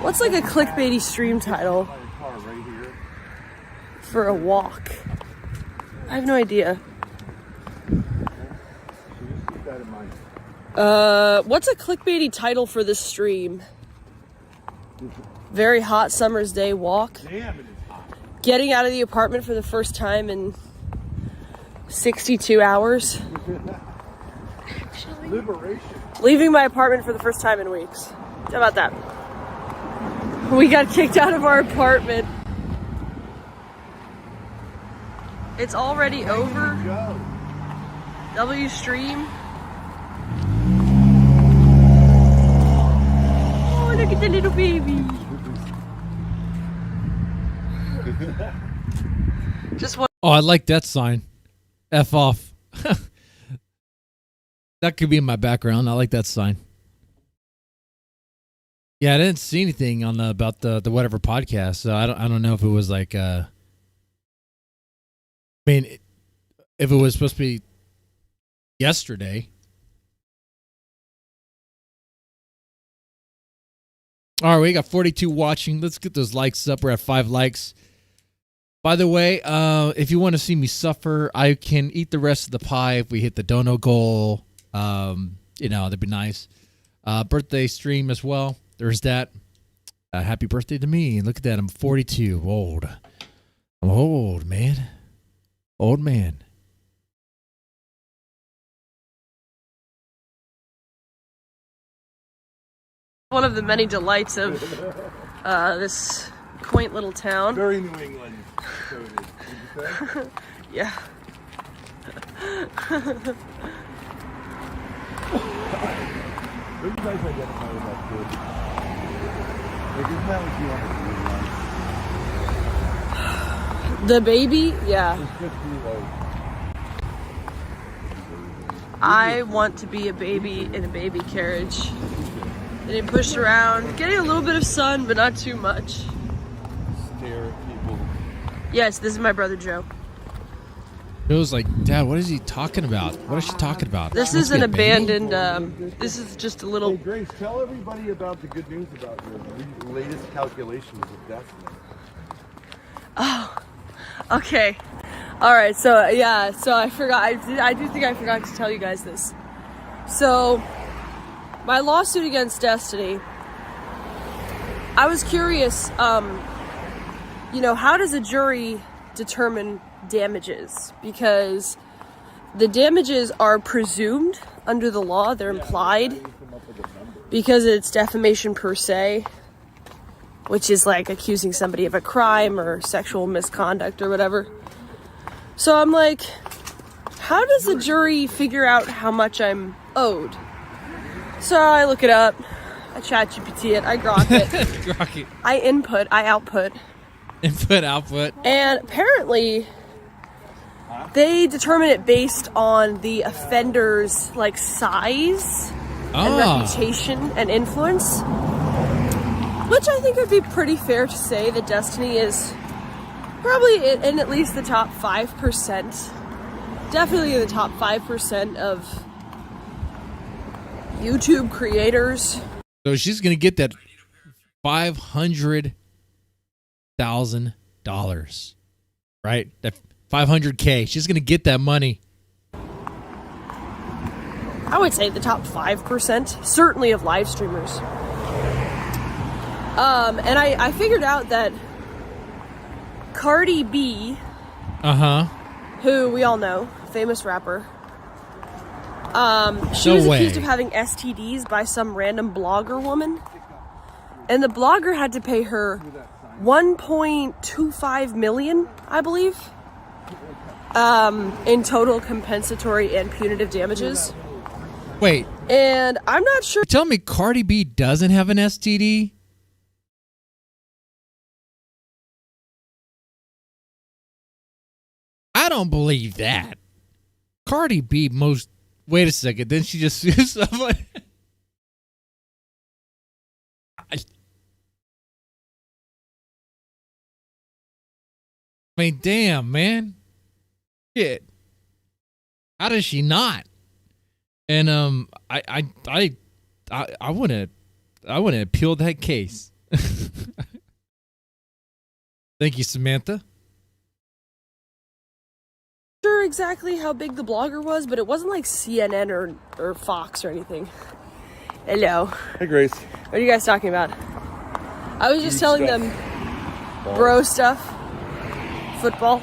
what's like a clickbaity stream title for a walk? I have no idea. What's a clickbaity title for this stream? Very hot summer's day walk. Damn, it is hot. Getting out of the apartment for the first time in 62 hours. Liberation. Leaving my apartment for the first time in weeks. How about that? We got kicked out of our apartment. It's already over. W stream. Oh, look at the little baby. Just one. Oh, I like that sign. F off. That could be in my background. I like that sign. Yeah, I didn't see anything on about the whatever podcast, so I don't know if it was like I mean, if it was supposed to be yesterday. All right, we got 42 watching. Let's get those likes up. We're at 5 likes. By the way, if you want to see me suffer, I can eat the rest of the pie if we hit the dono goal. That'd be nice. Birthday stream as well. There's that. Happy birthday to me. Look at that. I'm 42. Old. I'm old, man. Old man. One of the many delights of this quaint little town. Very New England. Would you say? Yeah. What do you guys identify with that kid? Like, isn't that what you want to do? The baby? Yeah. It's just be like... I want to be a baby in a baby carriage. Getting pushed around, getting a little bit of sun, but not too much. Stare at people. Yes, this is my brother Joe. It was like, Dad, what is he talking about? What is she talking about? This is an abandoned, this is just a little... Hey, Grace, tell everybody about the good news about your latest calculations of destiny. Oh, okay. Alright, so, yeah, so I forgot, I do think I forgot to tell you guys this. So, my lawsuit against Destiny, I was curious, how does a jury determine damages? Because the damages are presumed under the law, they're implied, because it's defamation per se, which is like accusing somebody of a crime or sexual misconduct or whatever. So I'm like, how does a jury figure out how much I'm owed? So I look it up, I ChatGPT it, I grok it, Grok it. I input, I output. Input, output. And apparently, they determine it based on the offender's size and reputation and influence. Which I think would be pretty fair to say that Destiny is probably in at least the top 5%. Definitely in the top 5% of YouTube creators. So she's gonna get that $500,000, right? That $500K. She's gonna get that money. I would say the top 5%, certainly of live streamers. And I figured out that Cardi B, who we all know, famous rapper, she was accused of having STDs by some random blogger woman, and the blogger had to pay her $1.25 million, I believe, in total compensatory and punitive damages. Wait. And I'm not sure. Tell me Cardi B doesn't have an STD? I don't believe that. Cardi B most... Wait a second. Then she just sues someone. I mean, damn, man. Shit. How does she not? And I want to appeal that case. Thank you, Samantha. Sure exactly how big the blogger was, but it wasn't like CNN or Fox or anything. Hello. Hey, Grace. What are you guys talking about? I was just telling them bro stuff. Football.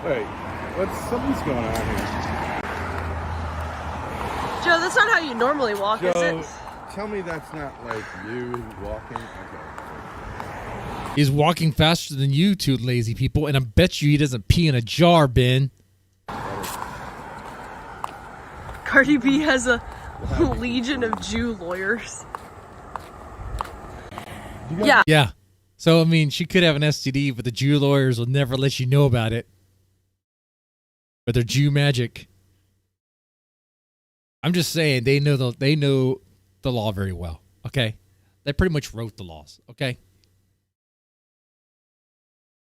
Wait, something's going on here. Joe, that's not how you normally walk, is it? Tell me that's not like you walking. Okay. He's walking faster than you two lazy people, and I bet you he doesn't pee in a jar, Ben. Cardi B has a legion of Jew lawyers. Yeah. Yeah. So, I mean, she could have an STD, but the Jew lawyers will never let you know about it. But they're Jew magic. I'm just saying, they know the law very well, okay? They pretty much wrote the laws, okay?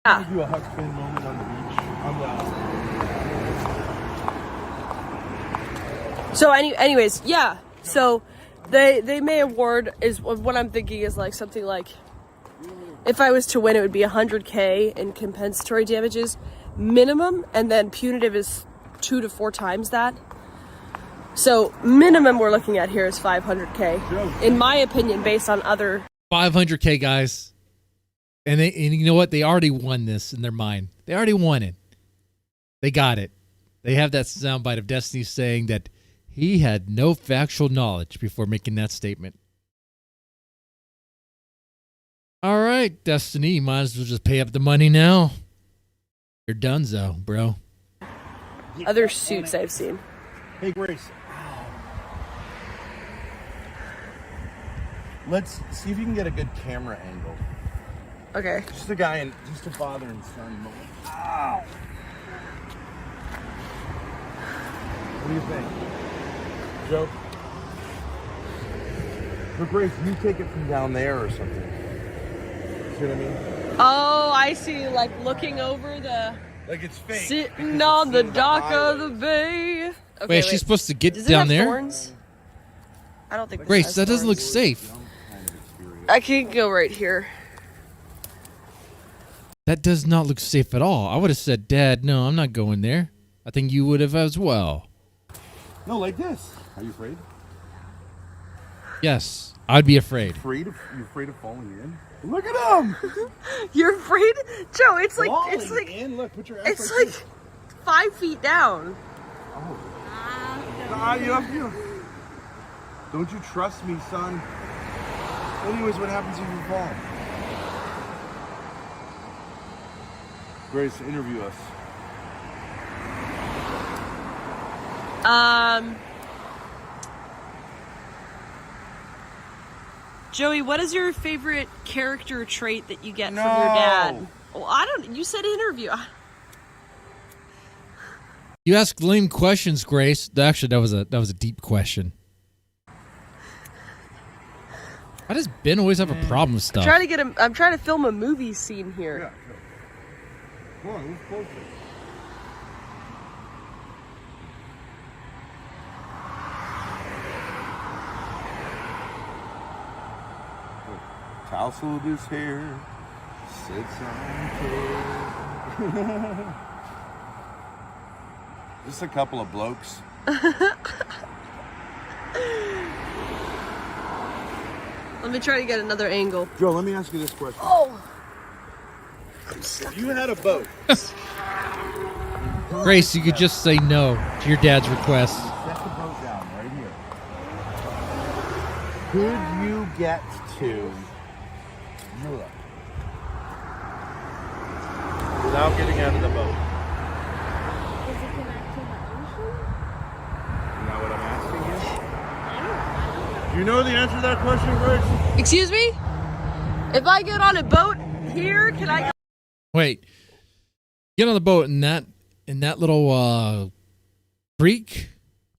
Yeah. Do a Huck Finn moment on the beach. So anyways, yeah. So they may award is what I'm thinking is like something like, if I was to win, it would be $100K in compensatory damages minimum, and then punitive is 2 to 4 times that. So minimum we're looking at here is $500K, in my opinion, based on other 500K, guys. And you know what? They already won this in their mind. They already won it. They got it. They have that soundbite of Destiny saying that he had no factual knowledge before making that statement. All right, Destiny, you might as well just pay up the money now. You're donezo, bro. other suits I've seen. Hey, Grace. Let's see if you can get a good camera angle. Okay. Just a guy and just a father and son moment. Ow! What do you think, Joe? So Grace, you take it from down there or something. See what I mean? Oh, I see. Like looking over the. Like it's fake. Sitting on the dock of the bay. Okay, wait, she's supposed to get Does down it have there? Thorns? I don't think. Grace, that doesn't look safe. I can go right here. That does not look safe at all. I would have said, Dad, no, I'm not going there. I think you would have as well. No, like this. Are you afraid? Yes, I'd be afraid. You're afraid of falling in? Look at him! You're afraid, Joe? It's like Falling in? Look, put your ass it's like like this. 5 feet down. Oh. Don't you trust me, son? Anyways, what happens if you fall? Grace, interview us. Joey, what is your favorite character trait that you get from your dad? Well, I don't. You said interview. You ask lame questions, Grace. Actually, that was a deep question. Why does Ben always have a problem with stuff? I'm trying to film a movie scene here. Yeah. Come on, move closer. Tousled his hair, sits on chair. Just a couple of blokes Let me try to get another angle. Joe, let me ask you this question. Oh! If you had a boat. Grace, you could just say no to your dad's request. Set the boat down right here. Could you get to Europe without getting out of the boat? Is it connected to the ocean? Is that what I'm asking you? Do you know the answer to that question, Grace? Excuse me? If I get on a boat here, can I go? Wait, get on the boat in that little creek.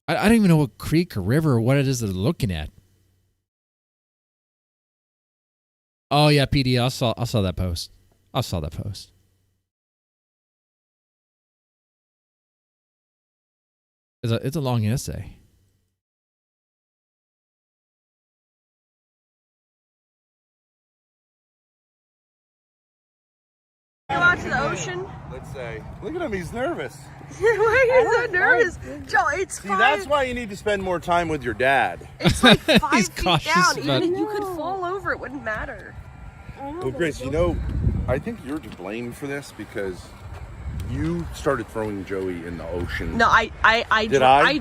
I don't even know what creek or river or what it is that they're looking at. Oh yeah, PD. I saw that post. I saw that post. It's a long essay. Go out to the ocean? Let's say. Look at him, he's nervous. Why are you so nervous? Joe, it's See, fine. that's why you need to spend more time with your dad. It's like 5 He's feet cautious down. about Even it. if you could fall over, it wouldn't matter. Well, Grace, you know, I think you're to blame for this because you started throwing Joey in the ocean. No, I I?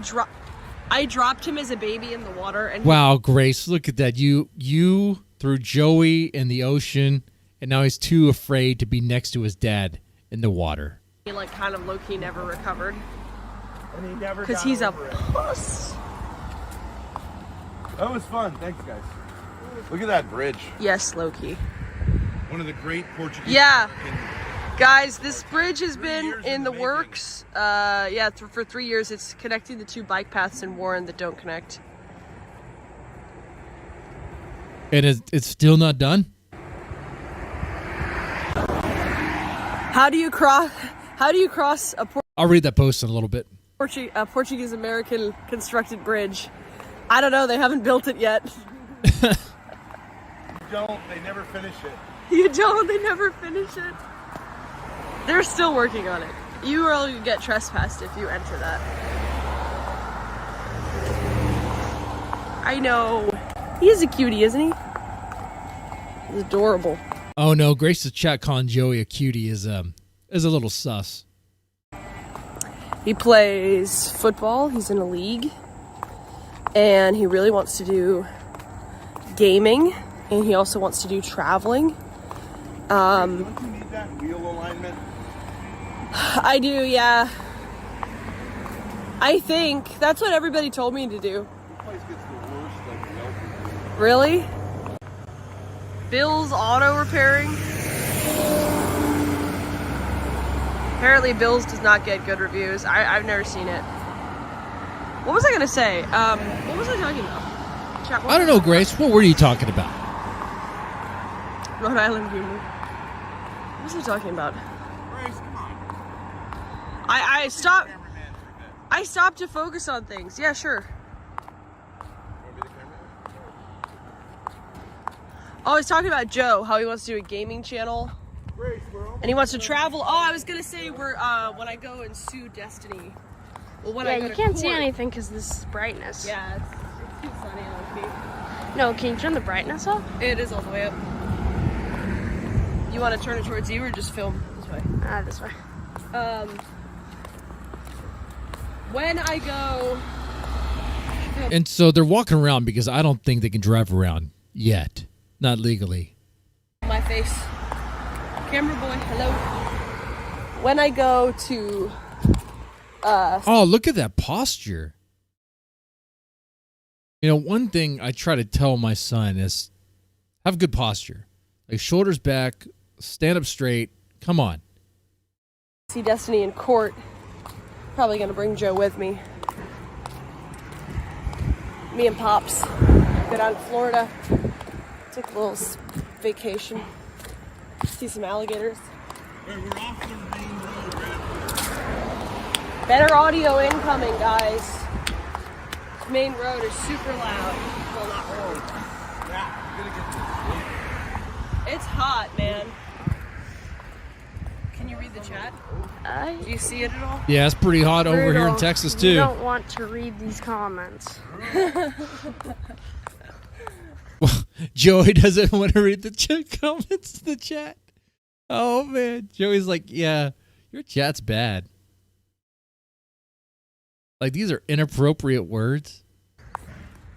dropped him as a baby in the water, and Wow, Grace, look at that. You threw Joey in the ocean, and now he's too afraid to be next to his dad in the water. he like kind of low-key never recovered And he never because got he's a over it. puss. That was fun. Thanks, guys. Look at that bridge. Yes, low-key. One of the great Portuguese. Yeah. American- Guys, this bridge has been years in in the the works. For 3 years. It's connecting the 2 bike paths in Warren that don't connect. And it's still not done? How do you cross a I'll read that post in a little bit. Portuguese American constructed bridge? I don't know. They haven't built it yet. Don't. They never finish it. You don't. They never finish it. They're still working on it. You will get trespassed if you enter that. I know. He's a cutie, isn't he? He's adorable. Oh no, Grace's chat calling Joey a cutie is a little sus. He plays football. He's in a league. And he really wants to do gaming. And he also wants to do traveling. Don't you need that wheel alignment? I do, yeah. I think that's what everybody told me to do. This place gets the worst, like, melting. Really? Bill's Auto Repairing. Apparently Bill's does not get good reviews. I've never seen it. What was I gonna say? What was I talking about? Chat, what I don't know, Grace. What were you talking about? Rhode Island humor. What was I talking about? Grace, come on. I stopped. I stopped to focus on things. Yeah, sure. Oh, I was talking about Joe, how he wants to do a gaming channel. And he wants to travel. Oh, I was gonna say when I go and sue Destiny. Well, when I go you to can't see court. anything because this is brightness. Yeah, it's too sunny on me. No, can you turn the brightness up? It is all the way up. You want to turn it towards you or just film this way? This way. When I go. And so they're walking around because I don't think they can drive around yet. Not legally. My face. Camera boy, hello. When I go to. Oh, look at that posture. You know, one thing I try to tell my son is have good posture. Like shoulders back, stand up straight. Come on. See Destiny in court. Probably gonna bring Joe with me. Me and Pops go down to Florida. Take a little vacation. See some alligators. We're off the main road right up. Better audio incoming, guys. This main road is super loud. Well, not really. Yeah, you're gonna get It's hot, man. Can you read the chat? Do you see it at all? Yeah, it's pretty hot over here in Brutal. Texas You too. don't want to read these comments. Joey doesn't want to read the comments in the chat. Oh man, Joey's like, yeah, your chat's bad. Like these are inappropriate words.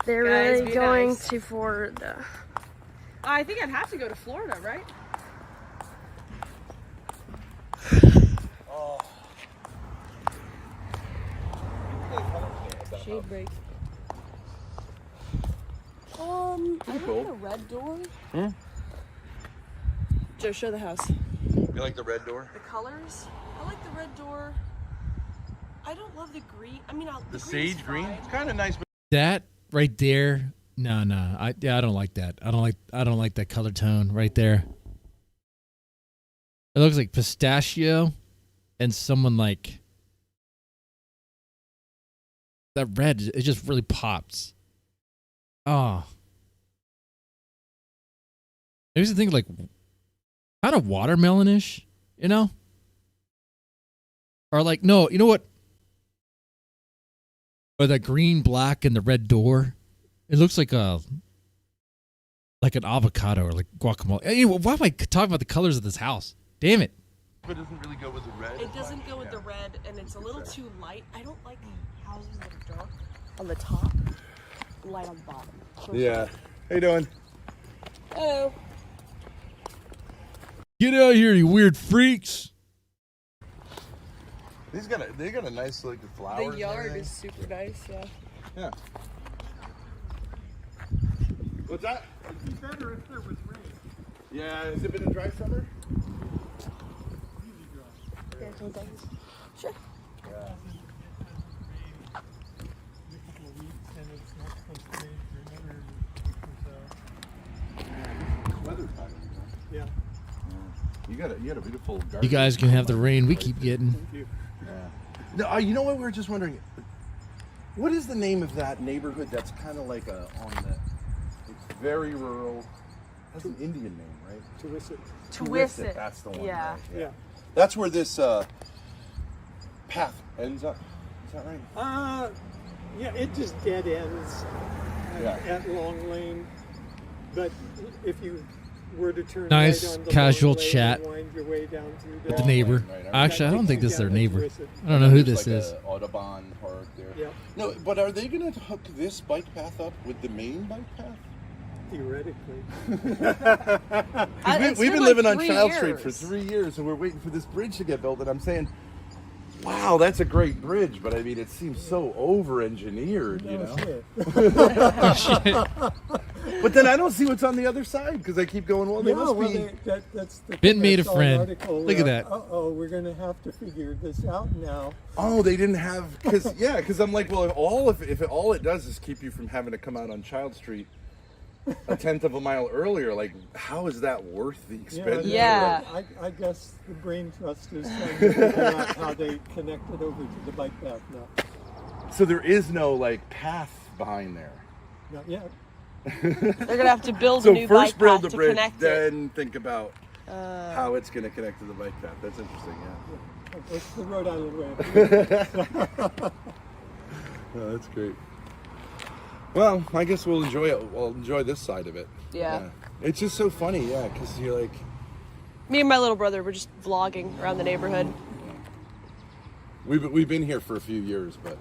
They're Guys, really be going nice. to Florida. I think I'd have to go to Florida, right? Shade break. I like the red door. Joe, show the house. You like the red door? The colors. I like the red door. I don't love the green. I mean, The sage green? It's kind of nice. That right there, no, I don't like that. I don't like that color tone right there. It looks like pistachio, and someone like that red. It just really pops. Oh, I used to think like kind of watermelonish, you know, or like no, you know what? Or the green, black, and the red door. It looks like an avocado or like guacamole. Anyway, why am I talking about the colors of this house? Damn it. But it doesn't really go with the red. It doesn't go with the red, and it's a little too light. I don't like houses that are dark on the top, light on the bottom. Yeah. How you doing? Oh. Get out of here, you weird freaks. They got a nice like flowers. The yard is super nice, yeah. Yeah. What's that? It'd be better if there was rain. Yeah. Has it been a dry summer? Sure. Weather's not really good. Yeah. You got a beautiful garden. You guys can have the rain we keep getting. Yeah. No, you know what? We were just wondering. What is the name of that neighborhood that's kind of like it's very rural. Has an Indian name, right? Twisted. That's the one. Yeah. Right? Yeah. That's where this path ends up. Is that right? Yeah, it just dead ends at Long Lane. But if you were to turn Nice right on the casual Long Lane chat and wind your way down through with there. the neighbor. Right. Actually, I don't think this is their neighbor. Twisted. I don't know who There's this like is. a Audubon Park there. Yeah. No, but are they going to hook this bike path up with the main bike path? Theoretically. We've been living on Child Street for 3 years, and we're waiting for this bridge to get built. And I'm saying, wow, that's a great bridge, but I mean, it seems so over-engineered, you know? But then I don't see what's on the other side, because I keep going, well, they must be... That's the Ben made a that's all friend. article, Look at that. We're going to have to figure this out now. Oh, they didn't have... Because I'm like, well, if all it does is keep you from having to come out on Child Street a tenth of a mile earlier, like, how is that worth the expense? Yeah. I guess the brain trust is trying to figure out how they connect it over to the bike path now. So there is no, like, path behind there. Not yet. They're gonna have to build a So new first bike build path the to bridge, connect it. then think about how it's going to connect to the bike path. That's interesting, yeah. It's the Rhode Island way. Oh, that's great. Well, I guess we'll enjoy it. We'll enjoy this side of it. Yeah. It's just so funny, yeah, because you're like... Me and my little brother were just vlogging around the neighborhood. We've been here for a few years, but...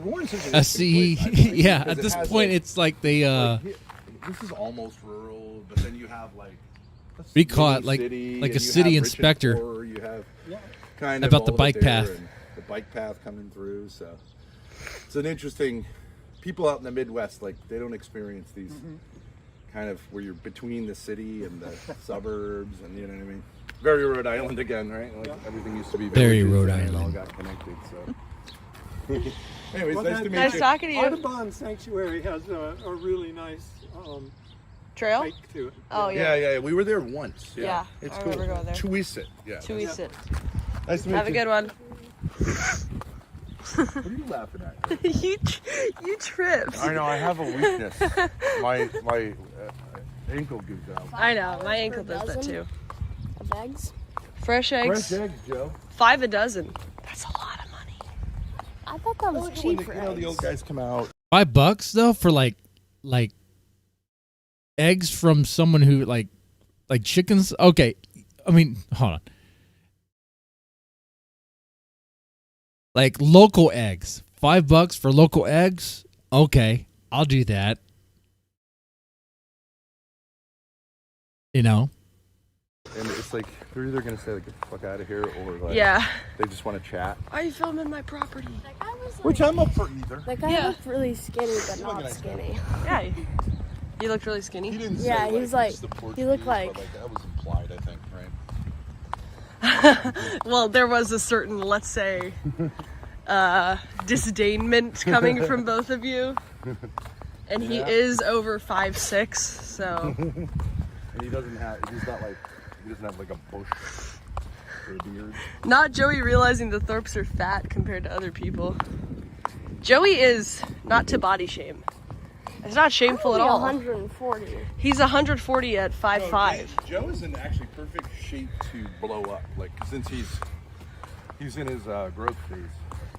Warren's such an I see. interesting place, I think, Yeah, because at it this has, point, like- it's like they this is almost rural, but then you have like We call it like city, a and you city have inspector. Richard, you have kind of about the all of bike it there, path. and the bike path coming through. So it's an interesting. People out in the Midwest, like they don't experience these kind of where you're between the city and the suburbs, and you know what I mean. Very Rhode Island again, right? Like everything used to be Very villages, Rhode and it all Island. got connected. So. Anyways, Well, nice to meet Nice you. talking to you. Audubon Sanctuary has a really nice Trail? hike to it. Oh, yeah. Yeah. We were there once. Yeah, Yeah, it's I cool. remember going there. Twisted. Yeah. Twisted. Nice to meet Have a you. good one. What are you laughing at? you tripped. I know. I have a weakness. my ankle gives out. I know. My ankle does that too. Of eggs? Fresh eggs. Fresh eggs, Joe. $5 a dozen. That's a lot of money. I thought that was cheap for eggs. The old guys come out. $5 though for like eggs from someone who like chickens. Okay, I mean, hold on. Like local eggs, $5 for local eggs. Okay, I'll do that. You know. And it's like they're either gonna say like get the fuck out of here or like they just want to chat. Why are you filming my property? That guy was like, Which I'm up for either. that guy looked really skinny, but not skinny. Yeah. He looked really skinny. He didn't say, Yeah, he's like, it's the he looked Portuguese, like. but, that was implied, I think, right? Well, there was a certain, let's say, disdainment coming from both of you. And he is over 5'6", so. And he's not like, he doesn't have like a bush or a beard. Not Joey realizing the Thorps are fat compared to other people. Joey is, not to body shame. It's not shameful at all. 140. He's 140 at 5'5". Joe is in actually perfect shape to blow up, like since he's in his growth phase.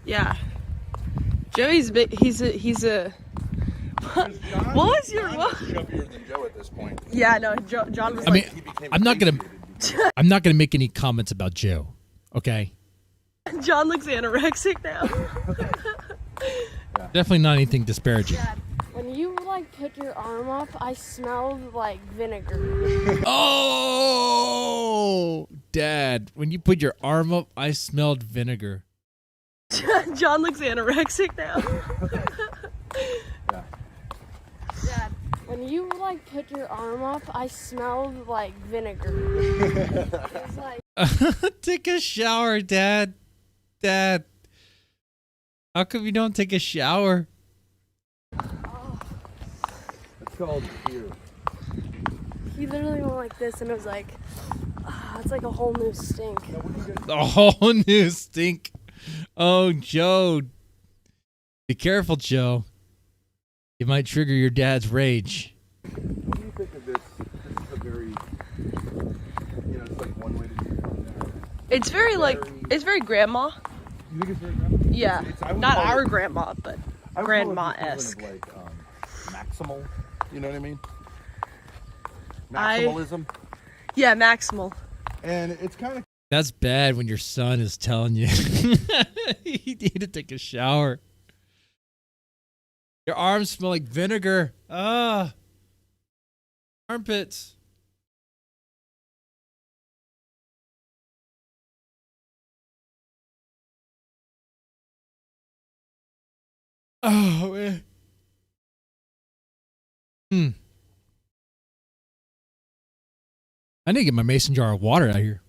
Yeah. Joey's big. He's a. What was your? John's chubbier than Joe at this point. Yeah, no. John was. I mean, I'm not gonna make any comments about Joe. Okay. John looks anorexic now. Definitely not anything disparaging. Dad, when you like put your arm up, I smelled like vinegar. Oh, Dad, when you put your arm up, I smelled vinegar. John looks anorexic now. Dad, when you like put your arm up, I smelled like vinegar. It was like. Take a shower, Dad. Dad. How come you don't take a shower? It's called fear. He literally went like this, and it was like, it's like a whole new stink. A whole new stink. Oh, Joe. Be careful, Joe. You might trigger your dad's rage. What do you think of this? This is a very, it's like one way to do it. It's very it's very grandma. You think it's very grandma? Yeah, not our grandma, but grandma-esque. Like maximal, you know what I mean? Maximalism. Yeah, maximal. And it's kind of. That's bad when your son is telling you you need to take a shower. Your arms smell like vinegar. Armpits. Oh, man. I need to get my mason jar of water out here.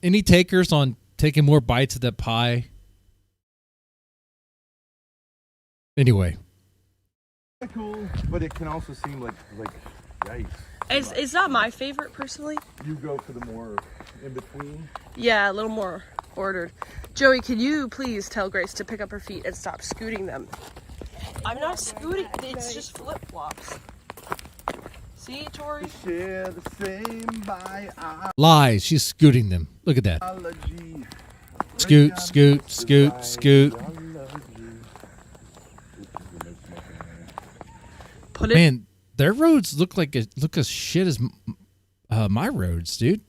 Any takers on taking more bites of that pie? Anyway. Cool, but it can also seem like yikes. It's not my favorite personally. You go for the more in between. Yeah, a little more ordered. Joey, can you please tell Grace to pick up her feet and stop scooting them? I'm not scooting. It's just flip flops. See, Tori? Share the same Lies. She's scooting them. Look at that. biology. Scoot, scoot, scoot, scoot. Put it. Man, their roads look as shit as my roads, dude. In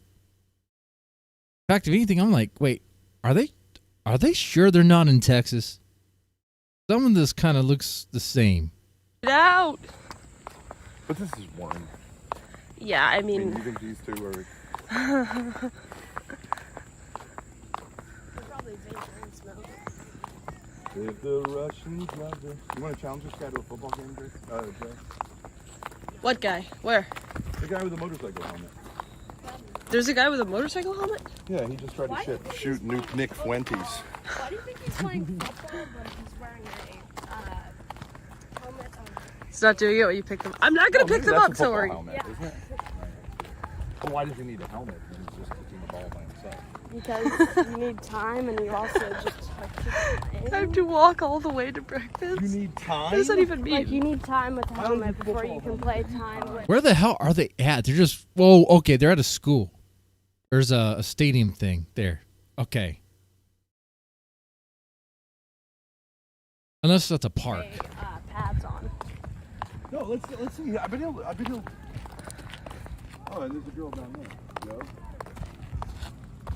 fact, if anything, I'm like, wait, are they sure they're not in Texas? Some of this kind of looks the same. Get out. But this is one. Yeah, I mean you think these two are? If the Russians love this. You want to challenge this guy to a football game, Joe? What guy? Where? The guy with the motorcycle helmet. There's a guy with a motorcycle helmet? Yeah, he just tried to shoot Nick Fuentes. Why do you think he's playing football, but he's wearing a helmet on? He's not doing it when you pick them. I'm not gonna pick them up, so Helmet, isn't it? Well, why does he need a helmet when he's just kicking the ball by himself? Because you need time, and you also just I have to walk all the way to breakfast. You need time? What does that even mean? like you need time with the helmet before you can play time with. Where the hell are they at? They're just, whoa, okay, they're at a school. There's a stadium thing there. Okay. Unless that's a park. Hey, pads on. No, let's see. I've been able. Oh, there's a girl down there. Joe.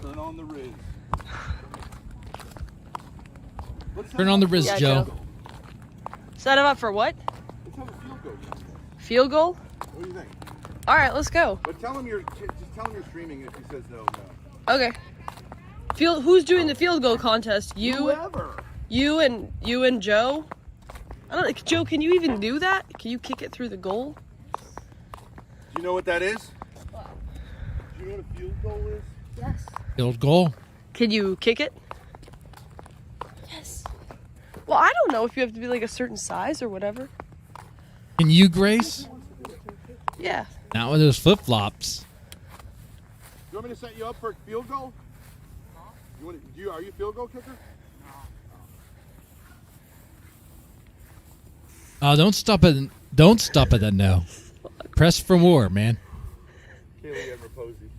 Turn on the Riz. Turn on the Riz, Yeah, Joe. Set him up for what? Let's have a field goal. Field goal? What do you think? All right, let's go. But tell him you're streaming. If he says no. Okay. Who's doing the field goal contest? You? Whoever. You and Joe? I don't know. Joe, can you even do that? Can you kick it through the goal? Do you know what that is? Do you know what a field goal is? Yes. Field goal. Can you kick it? Yes. Well, I don't know if you have to be like a certain size or whatever. Can you, Grace? Yeah. Not with those flip flops. You want me to set you up for a field goal? Are you a field goal kicker? Oh, don't stop at the no. Press for more, man. Kaylee and Raposi.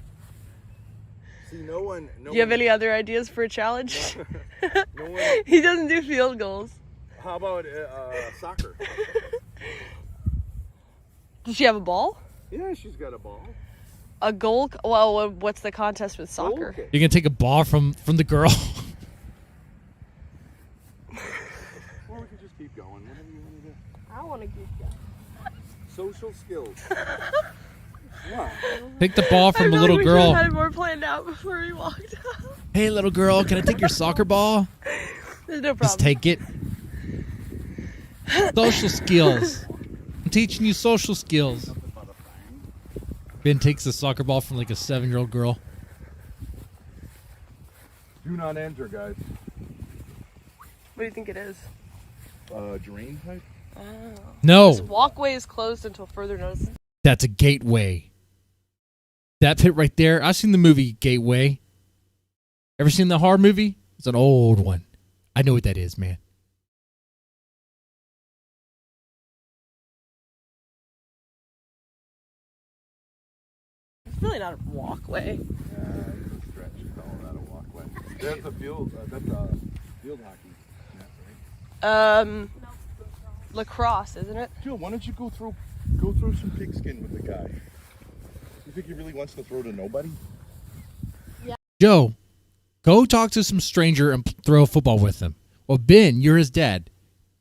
See, no one. Do you have any other ideas for a challenge? No one. He doesn't do field goals. How about soccer? Does she have a ball? Yeah, she's got a ball. A goal? Well, what's the contest with soccer? Okay. You can take a ball from the girl. Or we can just keep going. Whatever you want to do. I want to keep going. Social skills. What? Take the ball from the little We girl. had more planned out before we walked out. Hey, little girl, can I take your soccer ball? There's no problem. Just take it. Social skills. I'm teaching you social skills. Ben takes the soccer ball from like a 7-year-old girl. Do not enter, guys. What do you think it is? Drain pipe? Oh. No, This walkway is closed until further notice. that's a gateway. That pit right there. I've seen the movie Gateway. Ever seen the horror movie? It's an old one. I know what that is, man. It's really not a walkway. It's a stretch. Call that a walkway. That's a field. That's a field hockey net, right? Lacrosse, isn't it? Jill, why don't you go throw some pigskin with the guy? You think he really wants to throw to nobody? Joe, go talk to some stranger and throw a football with him. Well, Ben, you're his dad.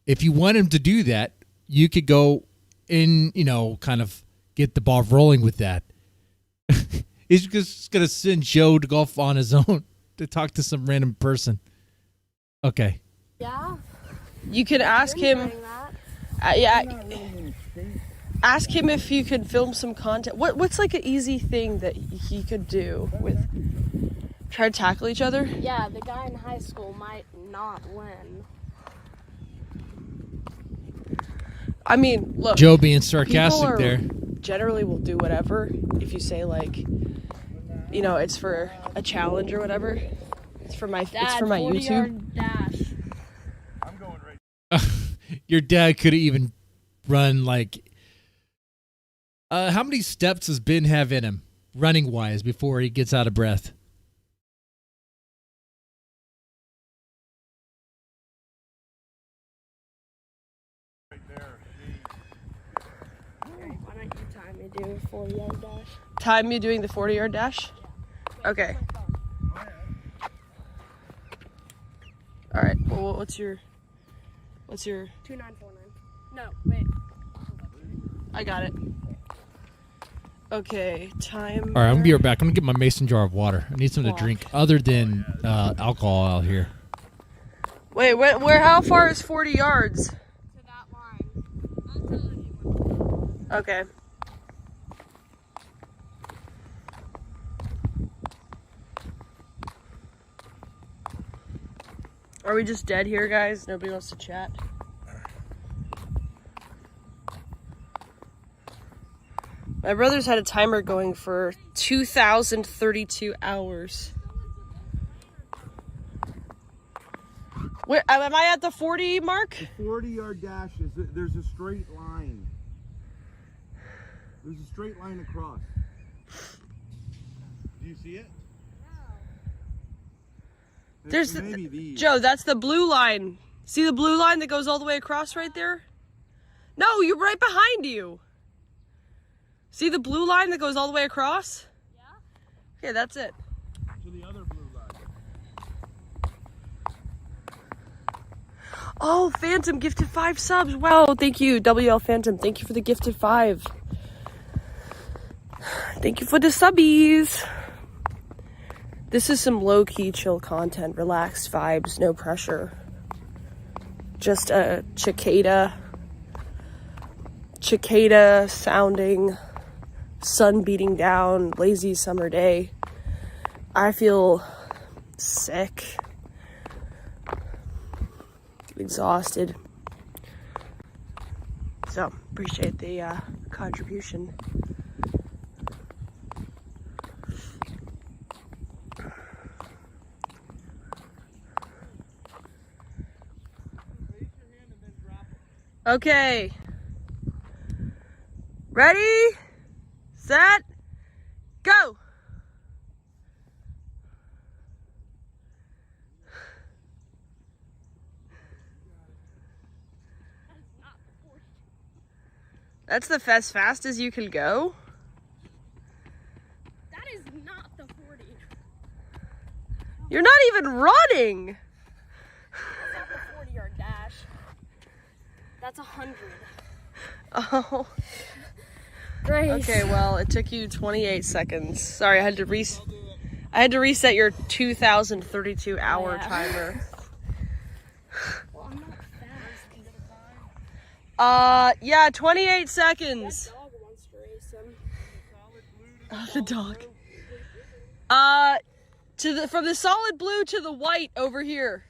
If you want him to do that, you could go in, kind of get the ball rolling with that. He's just going to send Joe to golf on his own to talk to some random person. Okay. Yeah. You can ask him. Ask him if you could film some content. What's like an easy thing that he could do with try to tackle each other? Yeah, the guy in high school might not win. I mean, look. Joe being sarcastic people there. Generally will do whatever if you say like, it's for a challenge or whatever. It's for my Dad, YouTube. 40-yard dash. I'm going right. Your dad could have even run like. How many steps does Ben have in him, running wise, before he gets out of breath? Right there. Why don't you time me do a 40-yard dash? Time you doing the 40-yard dash? Okay. All right. Well, what's your? 2949. No, wait. I got it. Okay, time. All right, I'm gonna be right back. I'm gonna get my mason jar of water. I need something to drink other than alcohol out here. Wait, where? How far is 40 yards? To that line. I'm telling you. Okay. Are we just dead here, guys? Nobody wants to chat? My brother's had a timer going for 2,032 hours. Where am I at the 40 mark? The 40-yard dash there's a straight line. There's a straight line across. Do you see it? There's Joe, that's the blue line. See the blue line that goes all the way across right there? No, you're right behind you. See the blue line that goes all the way across? Yeah. Okay, that's it. To the other blue line. Oh, Phantom gifted 5 subs. Wow, thank you, WL Phantom. Thank you for the gifted 5. Thank you for the subbies. This is some low-key chill content, relaxed vibes, no pressure. Just a cicada sounding, sun beating down, lazy summer day. I feel sick, exhausted. So, appreciate the contribution. Okay. Ready, set, go. That's the fast as you can go. That is not the 40. You're not even running. That's not the 40-yard dash. That's 100. Oh. Grace. Okay, well, it took you 28 seconds. Sorry, I had to reset your 2032 hour timer. Well, I'm not fast. Yeah, 28 seconds. That dog wants to race him. Oh, the dog. From the solid blue to the white over here.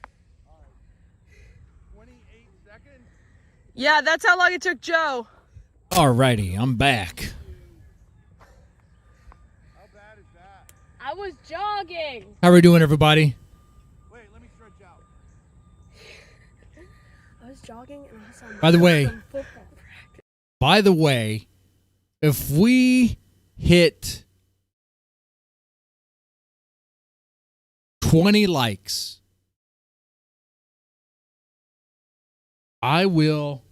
28 seconds? Yeah, that's how long it took Joe. Alrighty, I'm back. How bad is that? I was jogging. How are we doing, everybody? Wait, let me stretch out. I was jogging and I saw By the way, football practice. if we hit 20 likes, I will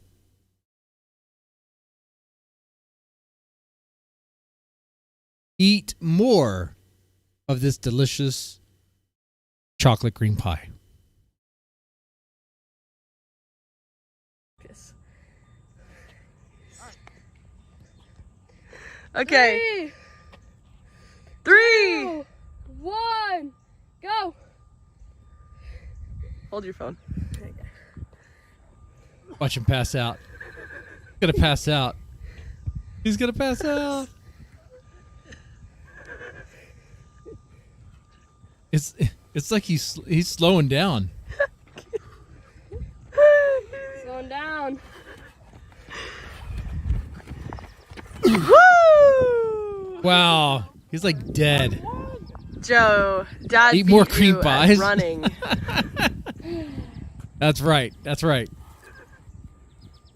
eat more of this delicious chocolate cream pie. Okay. 3, 2, 1, go. Hold your phone. Watch him pass out. He's gonna pass out. He's gonna pass out. It's like he's slowing down. Slowing down. Wow, he's like dead. Joe, Dad Eat more beat cream you at pies. running. That's right. That's right.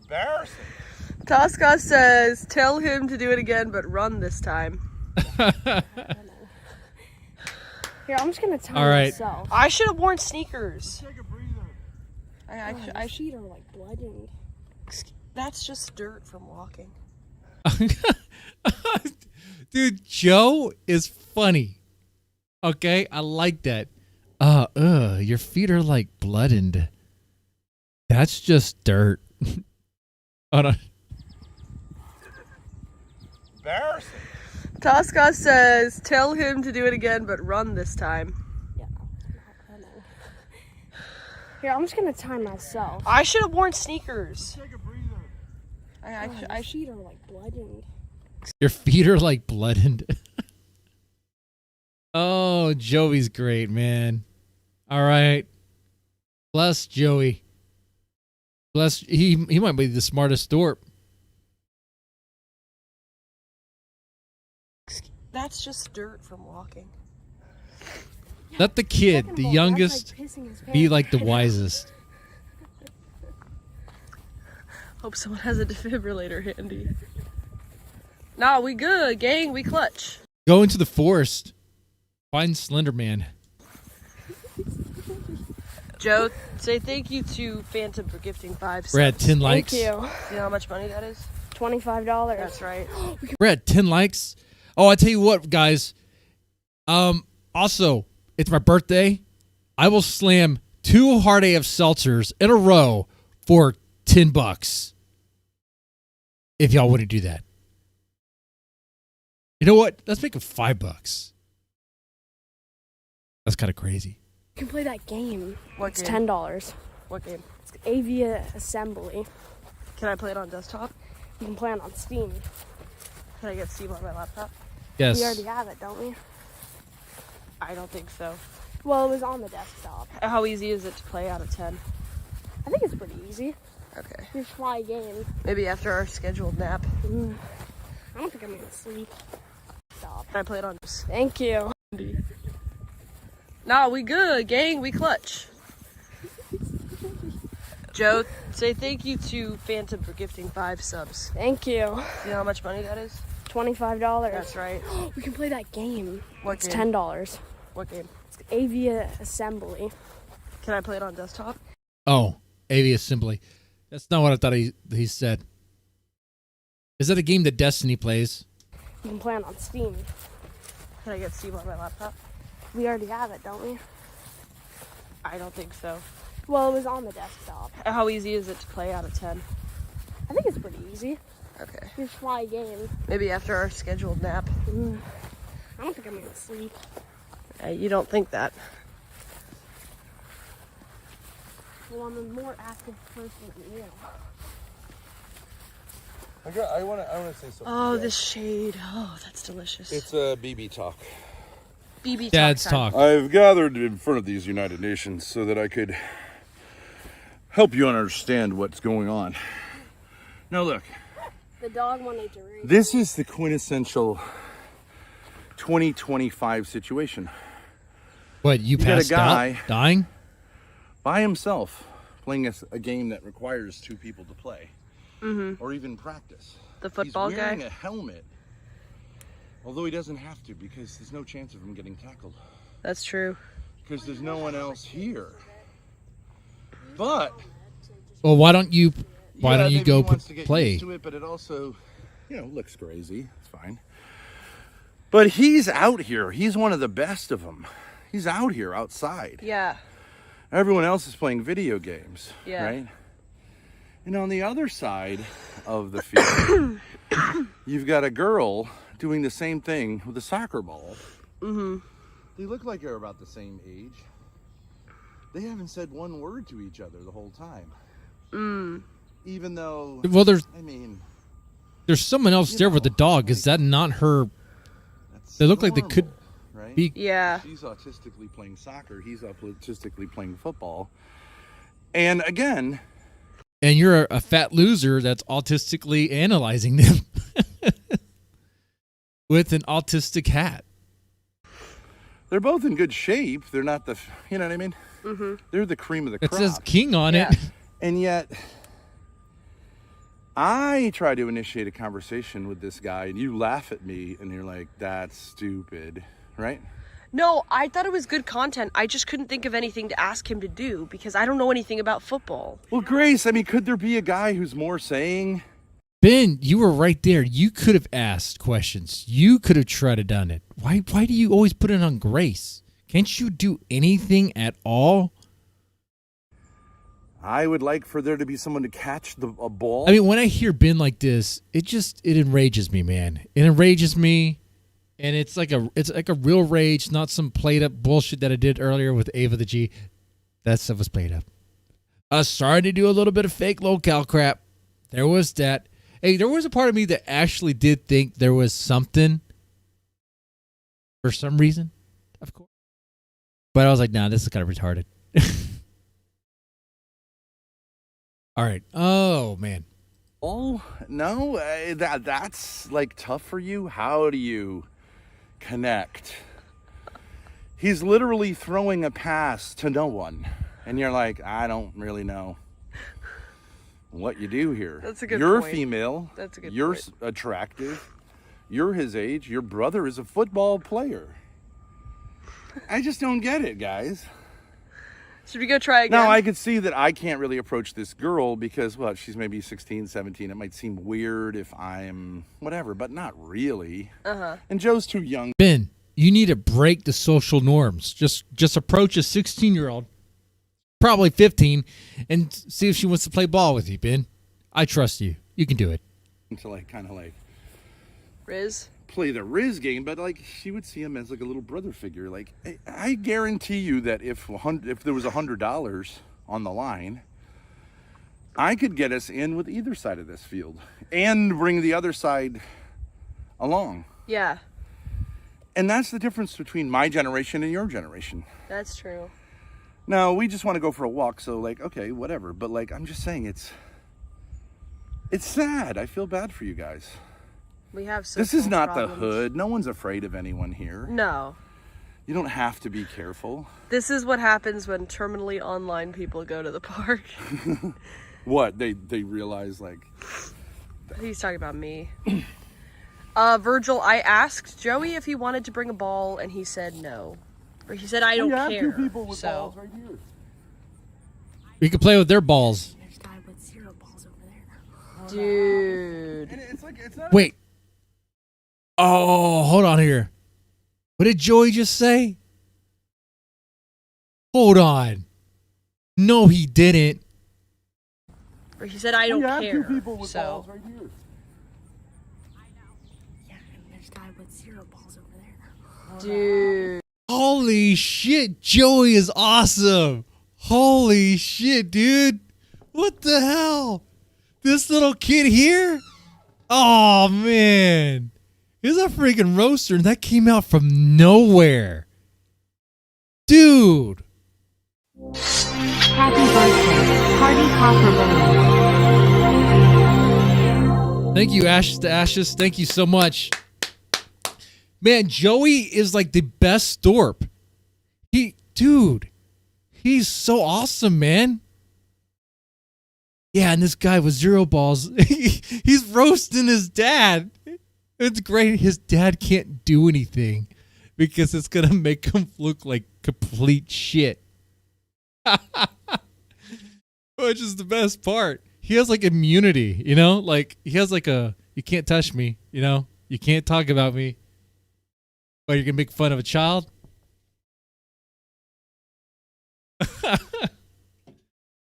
Embarrassing. Tosca says, tell him to do it again, but run this time. Here, I'm just gonna time All right. myself. I should have worn sneakers. Take a breather. I Your feet are like blooding. That's just dirt from walking. Dude, Joe is funny. Okay, I like that. Your feet are like bloodened. That's just dirt. Hold on. Embarrassing. Tosca says, tell him to do it again, but run this time. Yeah, I'm not running. Here, I'm just gonna time myself. I should have worn sneakers. Take a breather. Your feet are like blooding. Your feet are like bloodened. Oh, Joey's great, man. All right. Bless Joey. Bless he might be the smartest Thorp. That's just dirt from walking. Let the kid, Second the of all, youngest, that's like pissing his be pants. like the wisest. Hope someone has a defibrillator handy. Nah, we good, gang. We clutch. Go into the forest. Find Slender Man. Joe, say thank you to Phantom for gifting 5 subs. We're at 10 likes. Thank you. You know how much money that is? $25. That's right. We're at 10 likes. Oh, I tell you what, guys. Also, it's my birthday. I will slam 2 Hard AF seltzers in a row for $10. If y'all want to do that. You know what? Let's make it $5. That's kind of crazy. You can play that game. What It's game? $10. What game? It's Ava Assembly. Can I play it on desktop? You can play it on Steam. Can I get Steam on my laptop? Yes. We already have it, don't we? I don't think so. Well, it was on the desktop. How easy is it to play out of 10? I think it's pretty easy. Okay. Just fly game. Maybe after our scheduled nap. I don't think I'm gonna sleep. Stop. Can I play it on? Thank you. No, we good, gang. We clutch. Joe, say thank you to Phantom for gifting 5 subs. Thank you. You know how much money that is? $25. That's right. We can play that game. What It's game? $10. What game? It's Ava Assembly. Can I play it on desktop? Oh, AV Assembly. That's not what I thought he said. Is that a game that Destiny plays? You can play it on Steam. Can I get Steam on my laptop? We already have it, don't we? I don't think so. Well, it was on the desktop. How easy is it to play out of 10? I think it's pretty easy. Okay. Just fly game. Maybe after our scheduled nap. I don't think I'm gonna sleep. You don't think that. Well, I'm a more active person than you. I want to say something. Oh, this shade. Oh, that's delicious. It's a BB talk. BB Dad's time. talk. I've gathered in front of these United Nations so that I could help you understand what's going on. Now look, The dog wanted to read. this is the quintessential 2025 situation. What, you got a passed guy- out? Dying? By himself, playing a game that requires 2 people to play. Or even practice. The football He's wearing guy? a helmet. Although he doesn't have to, because there's no chance of him getting tackled. That's true. Because there's no one else here. But Well, why don't you maybe go he wants to get play? used to it, but it also, looks crazy. It's fine. But he's out here. He's one of the best of them. He's out here outside. Yeah. Everyone else is playing video games, Yeah. right? And on the other side of the field, you've got a girl doing the same thing with a soccer ball. They look like they're about the same age. They haven't said one word to each other the whole time. Even though, Well, there's someone else there with the dog. Is that not her? They look like they could right? be. Yeah. She's autistically playing soccer. He's autistically playing football. And again, And you're a fat loser that's autistically analyzing them with an autistic hat. they're both in good shape. They're not the, you know what I mean? They're the cream of the It crop. says King on Yeah. it. And yet, I try to initiate a conversation with this guy, and you laugh at me, and you're like, that's stupid, right? No, I thought it was good content. I just couldn't think of anything to ask him to do because I don't know anything about football. Well, Grace, I mean, could there be a guy who's more saying? Ben, you were right there. You could have asked questions. You could have tried to done it. Why do you always put it on Grace? Can't you do anything at all? I would like for there to be someone to catch a ball. I mean, when I hear Ben like this, it enrages me, man. It enrages me, and it's like a real rage, not some played up bullshit that I did earlier with Ava the G. That stuff was played up. I was starting to do a little bit of fake locale crap. There was that. Hey, there was a part of me that actually did think there was something for some reason, of course. But I was like, nah, this is kind of retarded. All right. Oh, man. Oh, no, that's like tough for you. How do you connect? He's literally throwing a pass to no one. And you're like, I don't really know what you do here. That's a good You're point. female. That's a good You're point. attractive. You're his age. Your brother is a football player. I just don't get it, guys. Should we go try again? Now, I could see that I can't really approach this girl because, well, she's maybe 16, 17. It might seem weird if I'm whatever, but not really. And Joe's too young. Ben, you need to break the social norms. Just approach a 16-year-old, probably 15, and see if she wants to play ball with you, Ben. I trust you. You can do it. To like kind of like Riz? play the Riz game, but like she would see him as like a little brother figure. Like I guarantee you that if there was $100 on the line, I could get us in with either side of this field and bring the other side along. Yeah, And that's the difference between my generation and your generation. that's true. Now, we just want to go for a walk, so like, okay, whatever. But like, I'm just saying it's sad. I feel bad for you guys. We have This is not problems. the hood. No one's afraid of anyone here. No. You don't have to be careful. This is what happens when terminally online people go to the park. What? They realize like He's talking about me. Virgil, I asked Joey if he wanted to bring a ball, and he said no. Or he said, I don't care. So right here. You can play with their balls. There's a guy with 0 balls over there. dude. And it's like it's not Wait. Oh, hold on here. What did Joey just say? Hold on. No, he didn't. Or he said, I don't care. with So balls right here. Yeah, and there's a guy with 0 balls over there. dude. Holy shit, Joey is awesome. Holy shit, dude. What the hell? This little kid here? Oh, man. He's a freaking roaster, and that came out from nowhere. Dude. Happy birthday, Party Popper Balloon. Thank you, Ashes to Ashes. Thank you so much. Man, Joey is like the best Thorp. Dude, he's so awesome, man. Yeah, and this guy with 0 balls, he's roasting his dad. It's great. His dad can't do anything because it's going to make him look like complete shit. Which is the best part. He has like immunity, you know? Like he has like you can't touch me, you know? You can't talk about me. But you're going to make fun of a child?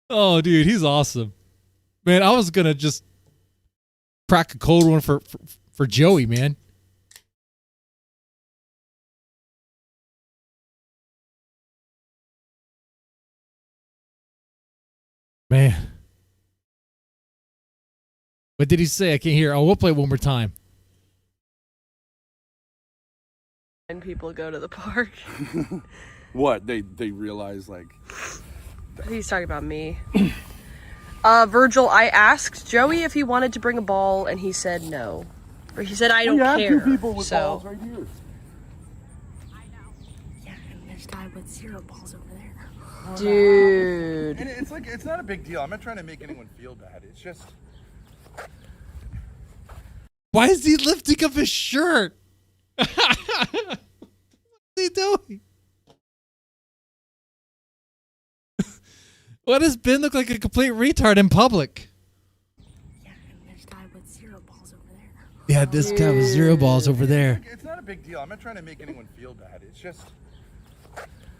Oh, dude, he's awesome. Man, I was going to just crack a cold one for Joey, man. Man. What did he say? I can't hear. Oh, we'll play it one more time. And people go to the park. What? They realize like He's talking about me. Virgil, I asked Joey if he wanted to bring a ball, and he said no. Or he said, I don't care. So right here. Yeah, and there's a guy with 0 balls over there. dude. And it's like it's not a big deal. I'm not trying to make anyone feel bad. It's just Why is he lifting up his shirt? What's he doing? Why does Ben look like a complete retard in public? Yeah, and there's a guy with 0 balls over there. Yeah, this guy with 0 balls over there. it's not a big deal. I'm not trying to make anyone feel bad. It's just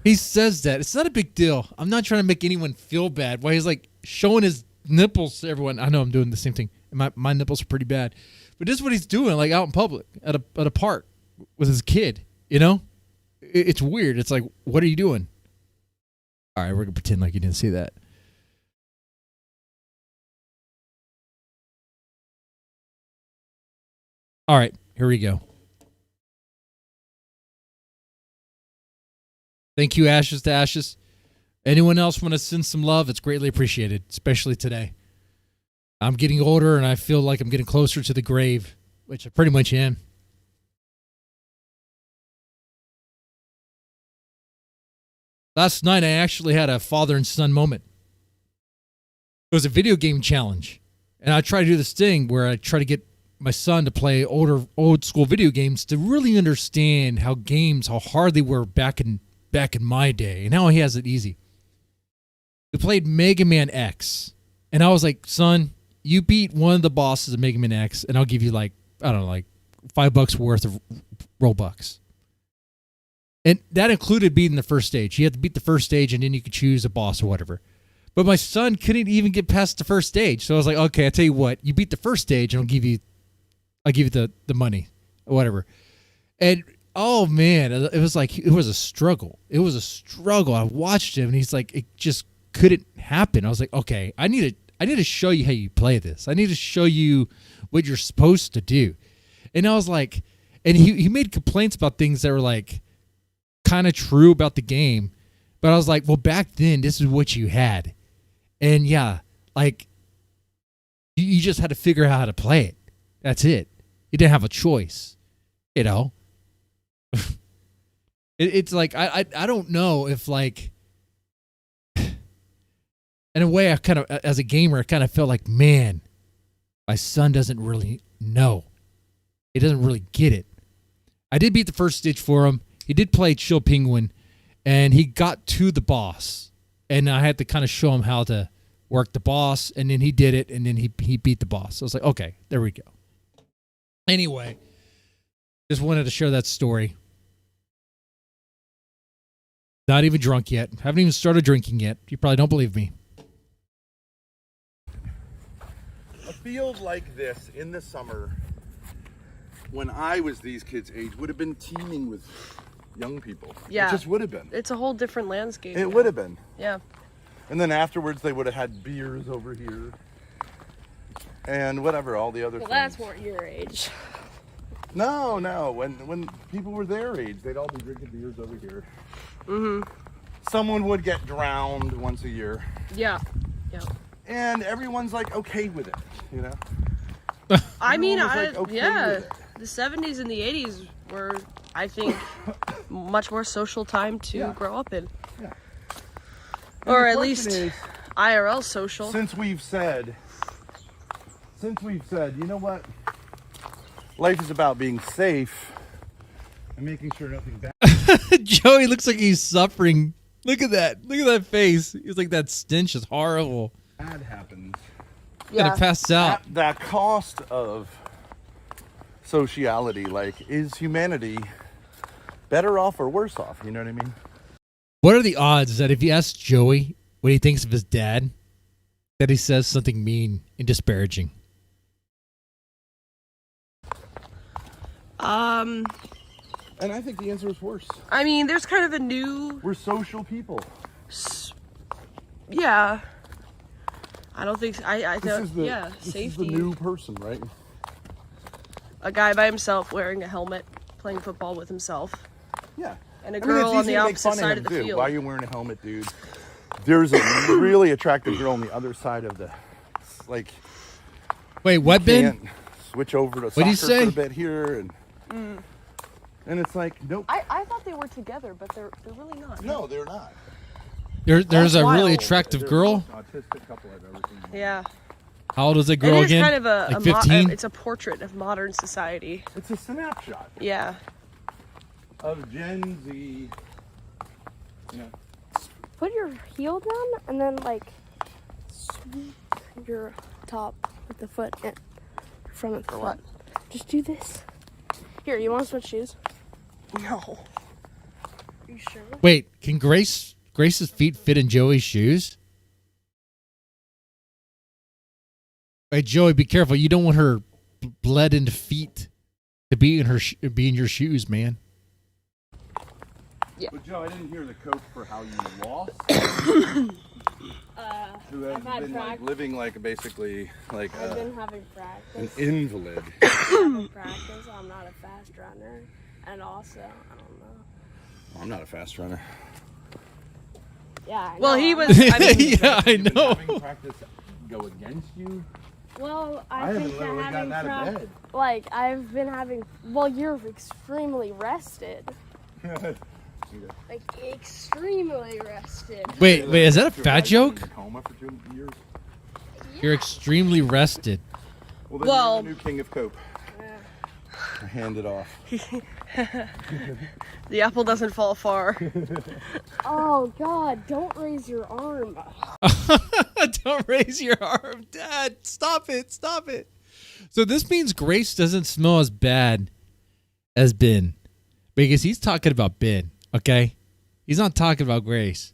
He says that. It's not a big deal. I'm not trying to make anyone feel bad. Why he's like showing his nipples to everyone. I know I'm doing the same thing. My nipples are pretty bad. But this is what he's doing, like out in public, at a park with his kid, you know? It's weird. It's like, what are you doing? All right, we're going to pretend like you didn't see that. All right, here we go. Thank you, Ashes to Ashes. Anyone else want to send some love? It's greatly appreciated, especially today. I'm getting older, and I feel like I'm getting closer to the grave, which I pretty much am. Last night, I actually had a father and son moment. It was a video game challenge, and I try to do this thing where I try to get my son to play old school video games to really understand how hard they were back in my day, and now he has it easy. We played Mega Man X. And I was like, son, you beat one of the bosses of Mega Man X, and I'll give you like, I don't know, like $5 worth of Robux. And that included beating the first stage. You had to beat the first stage, and then you could choose a boss or whatever. But my son couldn't even get past the first stage. So I was like, okay, I'll tell you what, you beat the first stage, and I'll give you the money or whatever. And oh man, it was a struggle. It was a struggle. I watched him, and he's like, it just couldn't happen. I was like, okay, I need to show you how you play this. I need to show you what you're supposed to do. And I was like, and he made complaints about things that were like kind of true about the game. But I was like, well, back then, this is what you had. And yeah, like you just had to figure out how to play it. That's it. You didn't have a choice, you know? It's like, I don't know if like, in a way, I kind of, as a gamer, I kind of felt like, man, my son doesn't really know. He doesn't really get it. I did beat the first stage for him. He did play Chill Penguin, and he got to the boss. And I had to kind of show him how to work the boss, and then he did it, and then he beat the boss. So I was like, okay, there we go. Anyway, just wanted to share that story. Not even drunk yet. Haven't even started drinking yet. You probably don't believe me. A field like this in the summer, when I was these kids' age, would have been teeming with young people. Yeah. It just would have been. It's a whole different landscape. It would have been. Yeah. And then afterwards, they would have had beers over here. And whatever, all the other things. That's more your age. No. When people were their age, they'd all be drinking beers over here. Mm-hmm. Someone would get drowned once a year. Yeah. Yeah. And everyone's like okay with it, you know? I mean, like, okay with it. The 70s and the 80s were, I think, much more social time to grow up in. Yeah. Or at least IRL social. Since we've said, you know what? Life is about being safe and making sure nothing bad. Joey looks like he's suffering. Look at that. Look at that face. He's like, that stench is horrible. Bad happens. Gotta pass out. That cost of sociality, like, is humanity better off or worse off? You know what I mean? What are the odds that if you ask Joey what he thinks of his dad, that he says something mean and disparaging? And I think the answer is worse. I mean, there's kind of a new... We're social people. Yeah. I don't think... This is safety. is the new person, right? A guy by himself wearing a helmet, playing football with himself. Yeah. And a girl on the opposite side of the field. Why are you wearing a helmet, dude? There's a really attractive girl on the other side of the... Like... Wait, what, Ben? Switch over to soccer for a bit here, and it's like, nope. I thought they were together, but they're really not. No, they're not. There's a really attractive girl. Autistic couple I've ever seen. Yeah. How old is that girl again? It is kind of like 15? it's a portrait of modern society. It's a snapshot. Yeah. Of Gen Z. Yeah. Put your heel down and then like sweep your top with the foot in front of the foot. Just do this. Here, you want to switch shoes? No. Are you sure? Wait, can Grace's feet fit in Joey's shoes? Wait, Joey, be careful. You don't want her bled into feet to be in your shoes, man. Yeah. But Joe, I didn't hear the coach for how you lost. Who has been like living like basically like I've been having practice. an invalid. Practice. I'm not a fast runner, and also I don't know. I'm not a fast runner. Yeah. I know. Well, he was. I mean, Yeah, I know. Having practice go against you. Well, I I haven't think that literally having gotten out of bed. like I've been having. Well, you're extremely rested. Like extremely rested. Wait, is that a fat joke? In coma for 2 years. You're extremely rested. Well, then Well- you're the new king of cope. Hand it off. The apple doesn't fall far. Oh God, don't raise your arm. Don't raise your arm, Dad. Stop it. Stop it. So this means Grace doesn't smell as bad as Ben. Because he's talking about Ben, okay? He's not talking about Grace.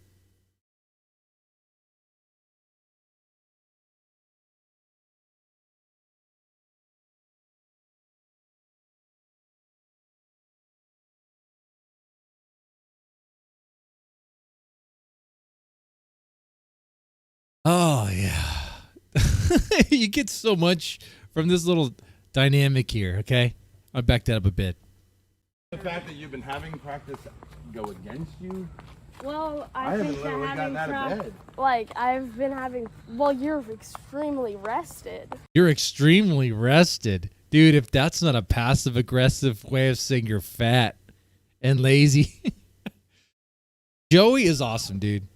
Oh, yeah. You get so much from this little dynamic here, okay? I'll back that up a bit. The fact that you've been having practice go against you? Well, I haven't literally gotten out of bed. Like, I've been having. Well, you're extremely rested. You're extremely rested. Dude, if that's not a passive-aggressive way of saying you're fat and lazy. Joey is awesome, dude.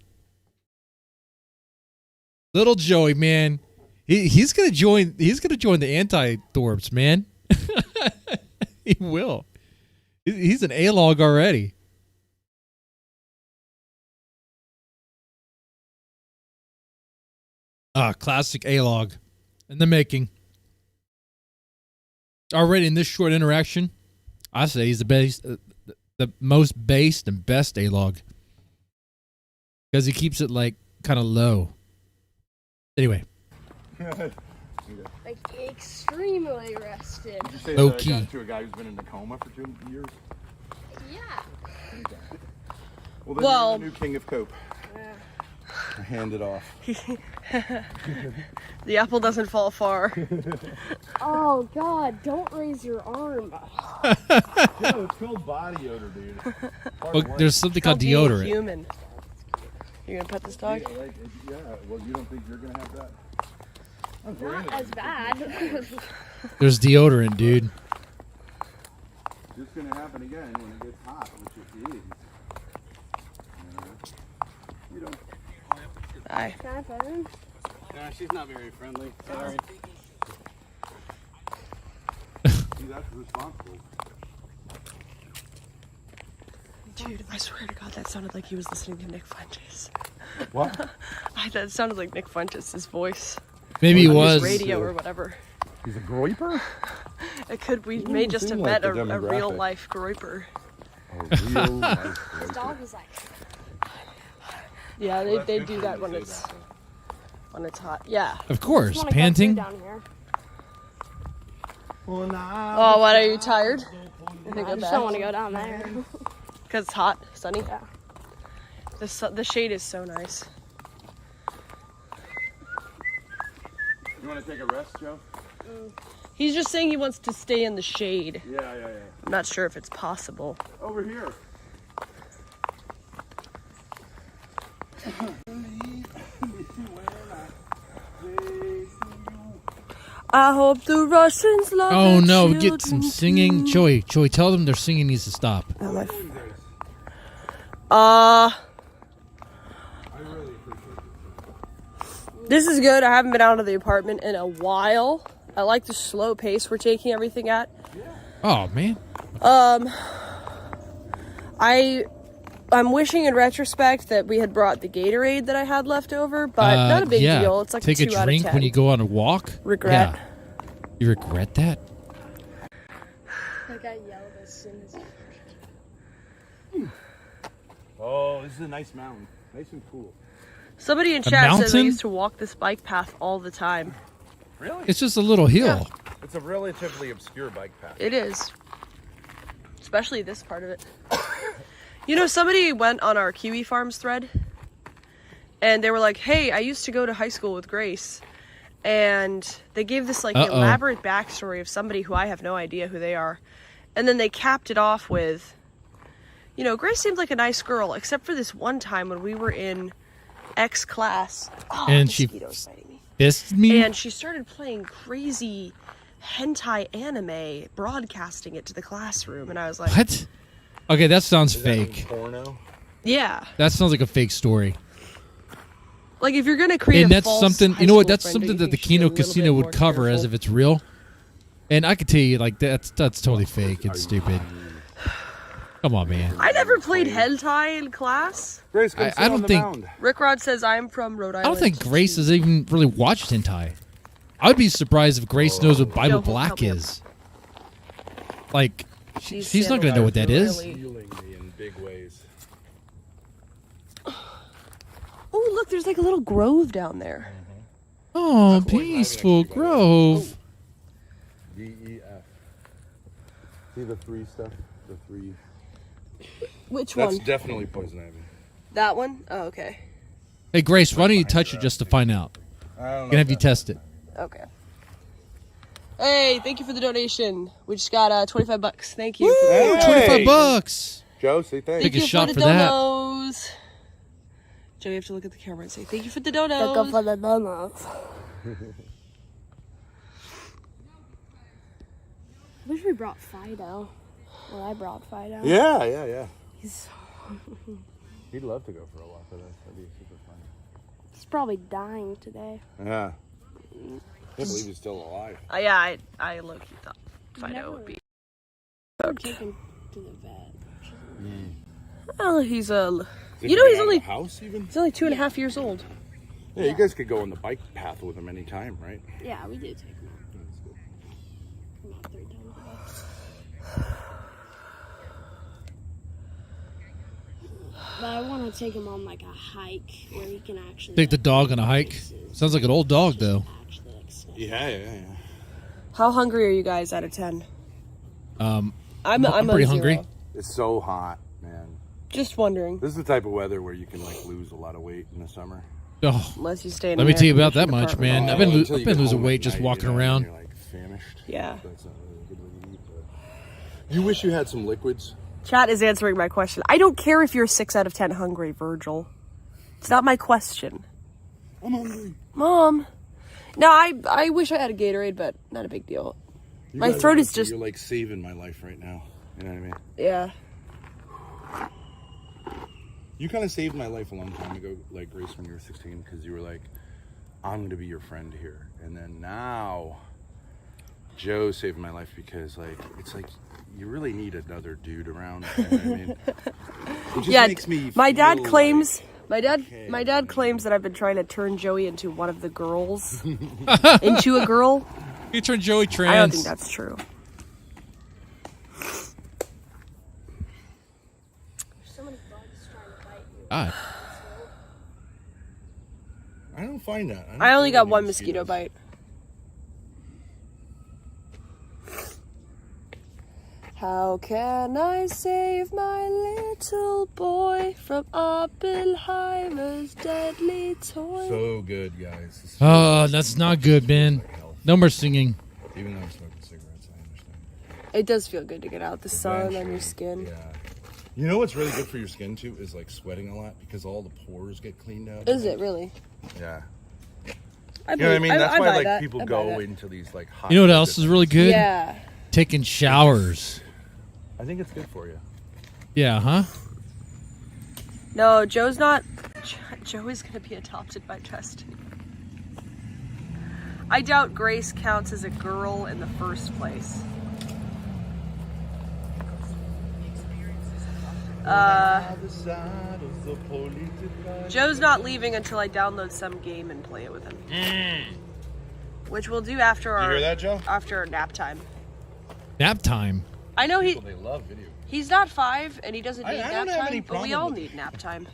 Little Joey, man. He's gonna join the anti-Thorps, man. He will. He's an A-log already. Classic A-log in the making. Already in this short interaction, I say he's the most based and best A-log. Because he keeps it like kind of low. Anyway. Like, extremely rested. Did you say Low that I key. got to a guy who's been in a coma for 2 years? Yeah. Well, then Well- you're the new king of cope. Hand it off. The apple doesn't fall far. Oh God, don't raise your arm. No, it's called body odor, dude. Oh, there's something called Being deodorant. Human. You gonna pet this dog? Yeah, well, you don't think you're going to have that? Not as bad. There's deodorant, dude. It's going to happen again when it gets hot, which it is. You don't. Hi. Can I pet him? Nah, she's not very friendly. Sorry. See, that's responsible. Dude, I swear to God, that sounded like he was listening to Nick Funches. What? That sounded like Nick Funches' voice. Maybe he On was. his radio or whatever. He's a groiper? It could. We Doesn't may just seem have like met the a demographic. real life groiper. A real life This groper. dog is like. Yeah, Well, that's they good do for that you when to it's say that, hot. Yeah. Of course, Just wanna go panting. down here. Oh, what, are you tired? I think I just don't want to go down there. Because it's hot, sunny. Yeah. The shade is so nice. You want to take a rest, Joe? He's just saying he wants to stay in the shade. Yeah. I'm not sure if it's possible. Over here. I hope the Russians love Oh their no, we get children some singing. too. Joey, tell them their singing needs to stop. This is good. I haven't been out of the apartment in a while. I like the slow pace we're taking everything at. Oh man. I'm wishing in retrospect that we had brought the Gatorade that I had left over, but not a big yeah. deal. It's like Take a 2 a out of drink 10. when you go on a walk. Regret. Yeah. You regret that? Like I yelled as soon as. Oh, this is a nice mountain. Nice and cool. Somebody in A chat says I mountain? used to walk this bike path all the time. Really? It's just a little hill. It's a relatively obscure bike path. It is. Especially this part of it. You know, somebody went on our Kiwi Farms thread and they were like, hey, I used to go to high school with Grace. And they gave this like elaborate backstory of somebody who I have no idea who they are. And then they capped it off with, you know, Grace seemed like a nice girl, except for this one time when we were in X class. Oh, And she mosquitoes biting me. fisted me. And she started playing crazy hentai anime, broadcasting it to the classroom. And I was like, What? Okay, that sounds fake. Porno? yeah. That sounds like a fake story. Like if you're gonna create And a that's false something, high you know what? school That's friend, something you that the should be a Kino little bit Casino would more cover as careful. if it's real. And I could tell you, like, that's totally fake and stupid. Come on, man. I never played hentai in class. Grace, I don't think. Rick Rod says I'm from Rhode Island. I don't think Grace has even really watched hentai. I would be surprised if Grace knows what Bible Yo, Black help me up. is. Like, she's not gonna know what that is. Healing me in big ways. Oh, look, there's like a little grove down there. Oh, peaceful grove. DEF. See the 3 stuff? The 3. Which That's one? definitely poison ivy. That one? Oh, okay. Hey, Grace, why don't you touch it just to find out? Gonna have you test it. Okay. Hey, thank you for the donation. We just got 25 bucks. Thank you. Woo, 25 bucks. Joe, say thanks. Take a Thank you shot for for the that. donos. Joe, you have to look at the camera and say thank you for the donos. Look up for the donuts. Wish we brought Fido. Well, I brought Fido. Yeah. He's He'd love to go for a walk with us. That'd be super fun. he's probably dying today. Yeah. I can't believe he's still alive. Yeah, I low-key thought Fido would be. Take him to the vet. Well, he's Is you he know, he's out of only the house even? he's only 2.5 years old. Yeah, you guys could go on the bike path with him anytime, right? Yeah, we did take him out. About 3 times a day. But I want to take him on like a hike where he can actually Take the dog on a hike. Sounds like an old dog, though. actually like sniff. Yeah. How hungry are you guys out of 10? I'm I'm pretty a hungry. 0. It's so hot, man. Just wondering. This is the type of weather where you can like lose a lot of weight in the summer. Oh, Unless you stay in let an me tell you about that air-conditioned much, man. apartment. I've Until you been get losing home weight at just night, walking you know, around. And you're like famished. Yeah. That's not really a good way to eat. But you wish you had some liquids. Chat is answering my question. I don't care if you're 6 out of 10 hungry, Virgil. It's not my question. I'm hungry. Mom. No, I wish I had a Gatorade, but not a big deal. You My guys, throat is honestly, just... You're like saving my life right now. You know what I mean? Yeah. You kind of saved my life a long time ago, like Grace, when you were 16, because you were like, I'm going to be your friend here. And then now, Joe saved my life because, like, it's like you really need another dude around. You know what I mean? It just Yeah, makes me my dad feel claims... like, My dad claims that I've been trying to turn Joey into one of the girls. Into a girl. You turned Joey trans. I don't think that's true. So many bugs trying to bite you. God. I don't find that. I only feel got any one mosquito mosquitoes. bite. How can I save my little boy from Oppenheimer's deadly toy? So good, guys. This is Oh, that's not good, man. No more singing. Even though I'm smoking cigarettes, I understand. It does feel good to get out the sun on your Eventually, skin. Yeah. You know what's really good for your skin too is like sweating a lot because all the pores get cleaned out. Is it really? Yeah. I You know what I mean? That's why buy like that. people I buy go that. into these like hot. You know what else is really good? Yeah. Taking showers. I think it's good for you. Yeah, huh? No, Joe's not. Joey's gonna be adopted by Justin. I doubt Grace counts as a girl in the first place. Joe's not leaving until I download some game and play it with him. Which we'll do after our hear that, Joe? after our nap time. Nap time. I know They love video. he's not 5 and he doesn't need I nap don't have any time, but we problem all with need nap time.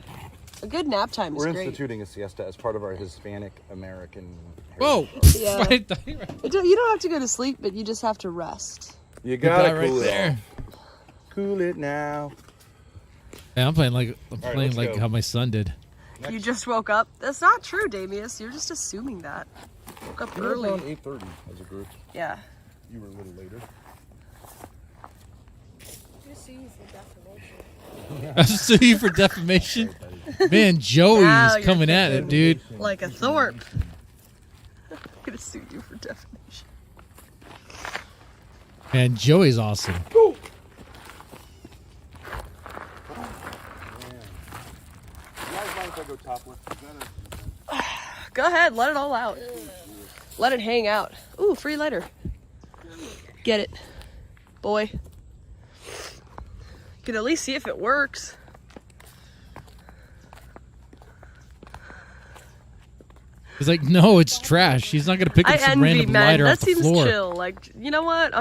A good nap time is We're great. instituting a siesta as part of our Hispanic American. Whoa. Yeah. You don't have to go to sleep, but you just have to rest. You gotta Goodbye cool right it there. off. Cool it now. Yeah, I'm playing like let's go. how my son did. You just woke up? That's not true, Damius. You're just assuming that. Woke up We were early. around 8:30 as a group. Yeah. You were a little later. I sue you for defamation. Man, Joey's Now you're coming at it, dude. Like a Thorp. I'm gonna sue you for defamation. Man, Joey's awesome. Go ahead, let it all out. Let it hang out. Ooh, free lighter. Get it, boy. You can at least see if it works. He's like, no, it's trash. He's not gonna pick up some random lighter that off the seems floor. chill. Like, you know what?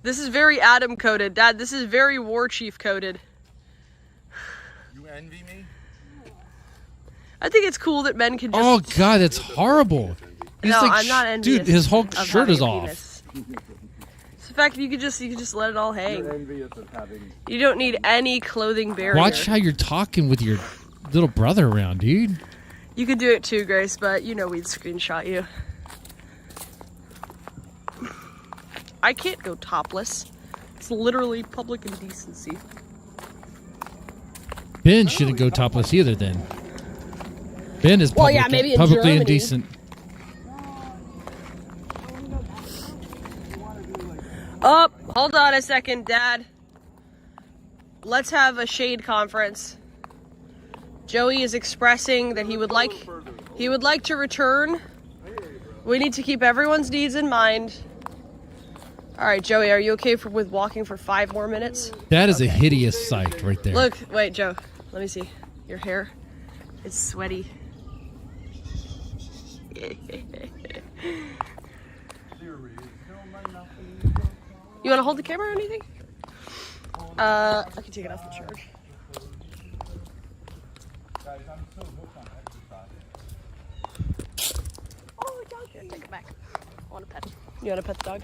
This is very Adam coded, Dad. This is very War Chief coded. You envy me? I think it's cool that men can just. Oh God, that's horrible. He's No, like, I'm not envious. dude, his whole of shirt is having a off. penis. It's the fact that you could just let it all hang. You're envious of having. You don't need any clothing barrier. Watch how you're talking with your little brother around, dude. You could do it too, Grace, but you know we'd screenshot you. I can't go topless. It's literally public indecency. Ben shouldn't go topless either. Then Ben is Well, yeah, maybe in publicly Germany. indecent. Oh, hold on a second, Dad. Let's have a shade conference. Joey is expressing that he would like to return. We need to keep everyone's needs in mind. All right, Joey, are you okay with walking for 5 more minutes? That is a hideous sight right there. Look, wait, Joe. Let me see. Your hair. It's sweaty. You want to hold the camera or anything? I can take it off the charge. Oh, dog. Here, take it back. I want to pet. You want to pet the dog?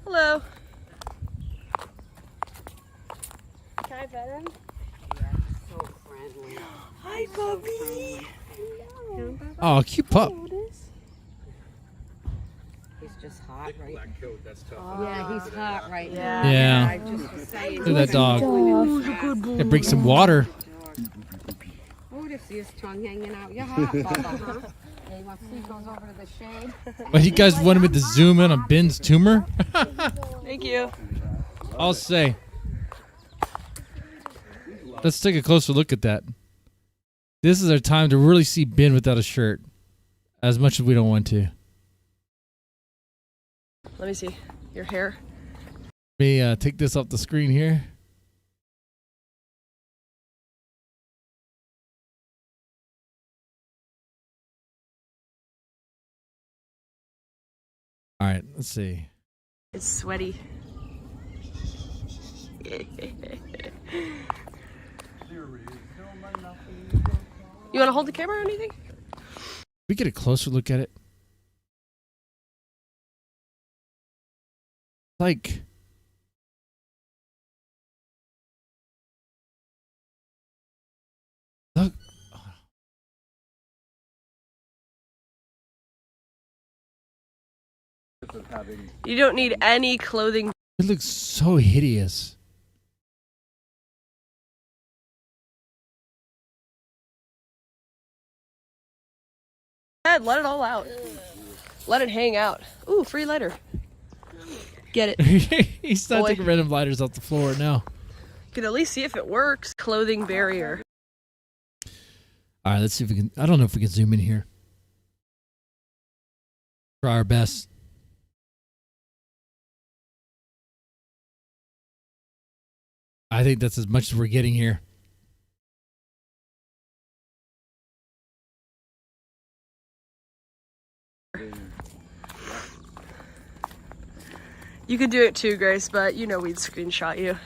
Hello. Can I pet him? Hi, puppy. Oh, cute pup. He's just hot right now. That's tough. Yeah, he's hot right now. Yeah. I just was saying. Look at that dog. Oh, he's a good boy. It brings some water. Oh, to see his tongue hanging out. You're hot, Bubba, huh? Yeah, you want to see he goes over to the shade? But you guys wanted me to zoom in on Ben's tumor? Thank you. I'll say. Let's take a closer look at that. This is our time to really see Ben without a shirt. As much as we don't want to. Let me see. Your hair. Let me take this off the screen here. All right, let's see. It's sweaty. You want to hold the camera or anything? We get a closer look at it. Like, look. You don't need any clothing. It looks so hideous. Dad, let it all out. Let it hang out. Ooh, free lighter. Get it. He's not Boy. taking random lighters off the floor now. You can at least see if it works. Clothing barrier. All right, let's see if we can. I don't know if we can zoom in here. Try our best. I think that's as much as we're getting here. You could do it too, Grace, but you know we'd screenshot you.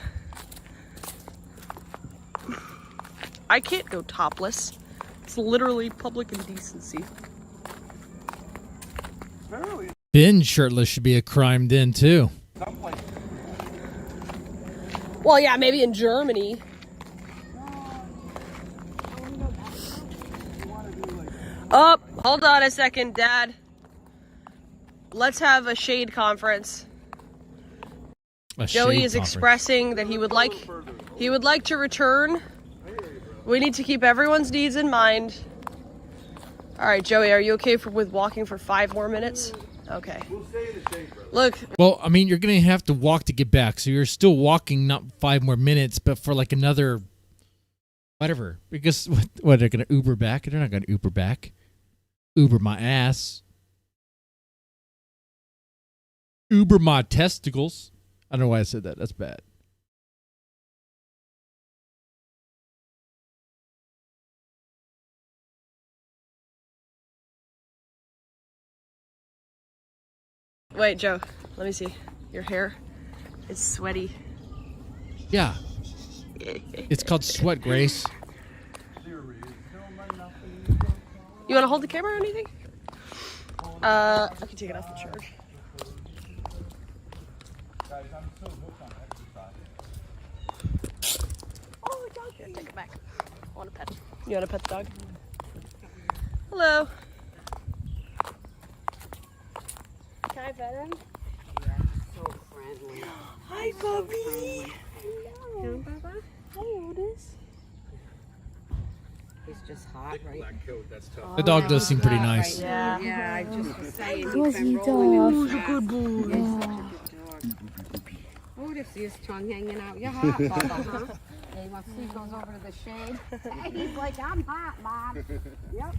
I can't go topless. It's literally public indecency. Ben shirtless should be a crime then too. Well, yeah, maybe in Germany. Oh, hold on a second, Dad. Let's have a shade conference. Joey is expressing that he would like to return. We need to keep everyone's needs in mind. All right, Joey, are you okay with walking for 5 more minutes? Okay. Look. Well, I mean, you're going to have to walk to get back. So you're still walking not 5 more minutes, but for like another whatever. Because what they're going to Uber back? They're not going to Uber back. Uber my ass. Uber my testicles. I don't know why I said that. That's bad. Wait, Joe. Let me see. Your hair is sweaty. Yeah. It's called sweat, Grace. You want to hold the camera or anything? I can take it off the charge. Oh, the dog. Here, take it back. I want to pet him. You want to pet the dog? Hello. Can I pet him? So friendly. Hi, Bubby. Hello, Baba. Hi, Otis. He's just hot, right? Black coat, that's tough. The dog does seem pretty nice. Yeah. Yeah, I just was saying. Was he been rolling in dog? the good boy. He's such a good dog. Oh, to see his tongue hanging out. You're hot, Baba, huh? Yeah, he wants to see, goes over to the shade. He's like, I'm hot, Mom. Yep.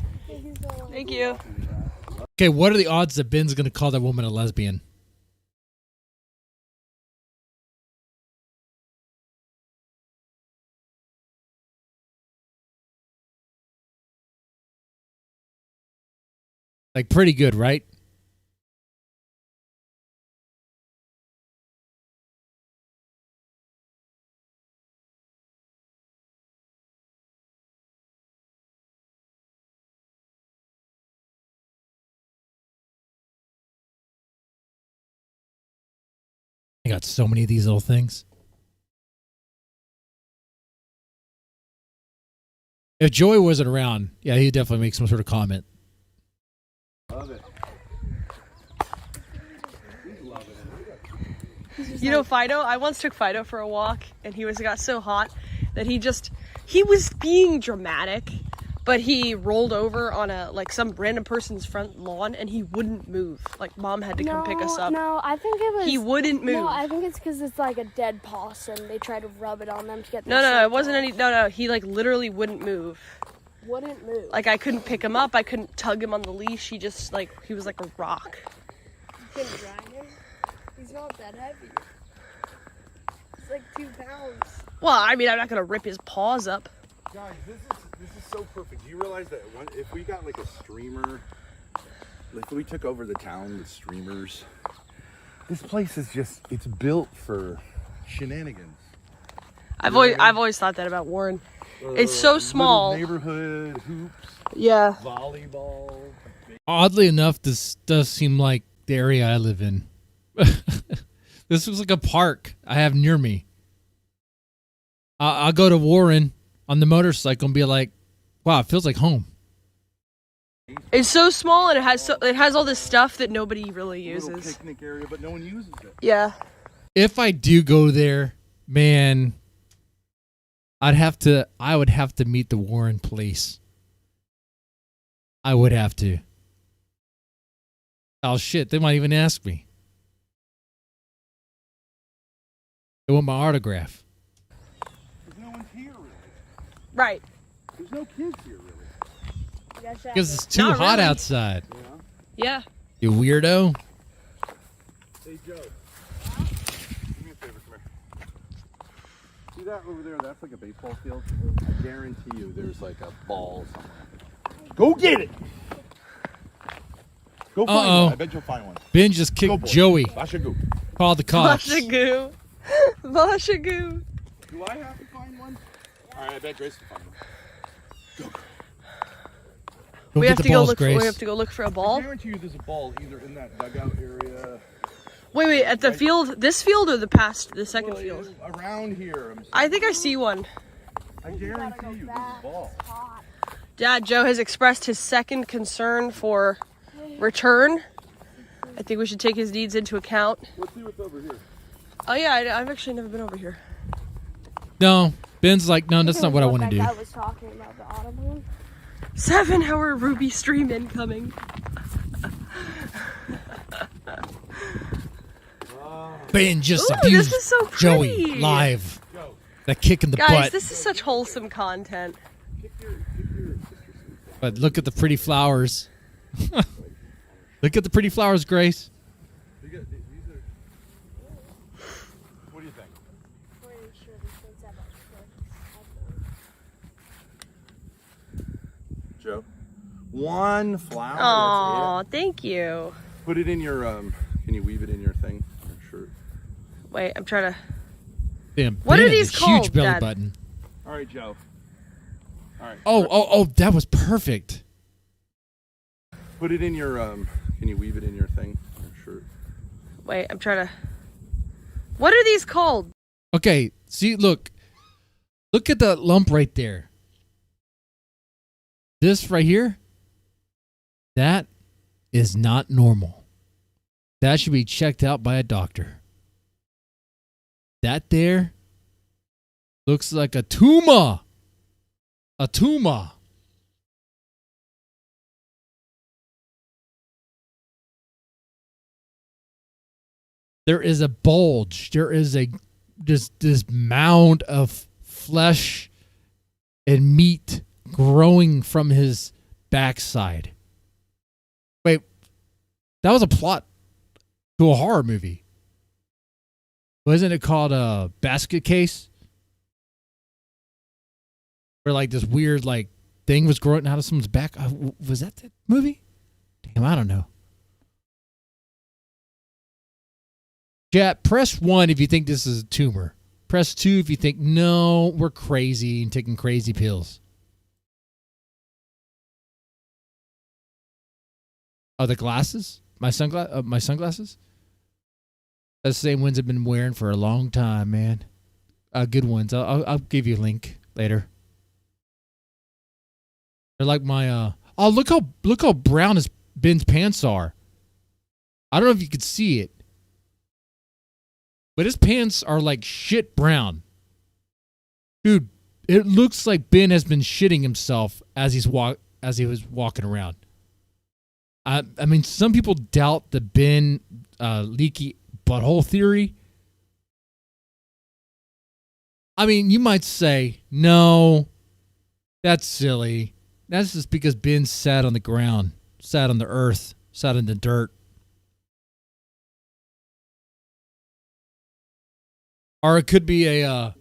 Thank you. Okay, what are the odds that Ben's going to call that woman a lesbian? Like, pretty good, right? I got so many of these little things. If Joey wasn't around, yeah, he'd definitely make some sort of comment. Love it. You know Fido? I once took Fido for a walk, and he got so hot that he was being dramatic, but he rolled over on some random person's front lawn, and he wouldn't move. Like, Mom had to come pick us up. No, I think it was... He wouldn't move. No, I think it's because it's like a dead possum. They try to rub it on them to get... No, it wasn't any... No, he, literally wouldn't move. Wouldn't move. Like, I couldn't pick him up. I couldn't tug him on the leash. He just, he was like a rock. You can drag him. He's not that heavy. It's like 2 pounds. Well, I mean, I'm not going to rip his paws up. Guys, this is so perfect. Do you realize that if we got like a streamer, like we took over the town with streamers, this place is it's built for shenanigans. I've always thought that about Warren. It's so small. Neighborhood hoops. Yeah. Volleyball. Oddly enough, this does seem like the area I live in. This was like a park I have near me. I'll go to Warren on the motorcycle and be like, wow, it feels like home. It's so small, and it has all this stuff that nobody really uses. Little picnic area, but no one uses it. Yeah. If I do go there, man, I would have to meet the Warren police. I would have to. Oh shit, they might even ask me. They want my autograph. Because no one's here, really. Right. There's no kids here, really. Because it's too Not hot really. outside. Yeah. You weirdo. Hey, Joe. Do me a favor, come here. See that over there? That's like a baseball field. I guarantee you there's like a ball somewhere. Go get it! Go find one. I bet you'll find one. Ben just kicked Joey. Bashagu. Call the cops. Bashagoo. Bashagoo. Do I have to find one? All right, I bet Grace can find one. Go. We have to go look. Grace. We have to go look for a I ball. guarantee you there's a ball either in that dugout area. Wait, at the field. This field or the second field? Around here. I think I see one. I guarantee you there's a ball. Dad, Joe has expressed his second concern for return. I think we should take his needs into account. Let's see what's over here. Oh yeah, I've actually never been over here. No, Ben's like, no, that's not what I want to do. I was talking about the Audubon. 7-hour Ruby stream incoming. Ben just Ooh, abused this is so Joey pretty. live. That kick in the Guys, butt. this is such wholesome content. But look at the pretty flowers. Look at the pretty flowers, Grace. Joe. One flower. Oh, thank you. Put it in your, can you weave it in your thing? Your shirt. Wait, I'm trying to. Damn, What Ben are has these a called, huge belly Dad? button. All right, Joe. All right. Oh, that was perfect. Put it in your, can you weave it in your thing? Your shirt. Wait, I'm trying to. What are these called? Okay, see, look at that lump right there. This right here, that is not normal. That should be checked out by a doctor. That there looks like a tumor. A tumor. There is a bulge. There is this mound of flesh and meat growing from his backside. Wait, that was a plot to a horror movie. Wasn't it called a Basket Case? Where like this weird like thing was growing out of someone's back. Was that the movie? Damn, I don't know. Chat, press 1 if you think this is a tumor. Press 2 if you think, no, we're crazy and taking crazy pills. Oh, the glasses? My sunglasses? That's the same ones I've been wearing for a long time, man. Good ones. I'll give you a link later. They're like my oh, look how brown his Ben's pants are. I don't know if you could see it. But his pants are like shit brown. Dude, it looks like Ben has been shitting himself as he was walking around. I mean, some people doubt the Ben leaky butthole theory. I mean, you might say, no, that's silly. That's just because Ben sat on the ground, sat on the earth, sat in the dirt. Or it could be a,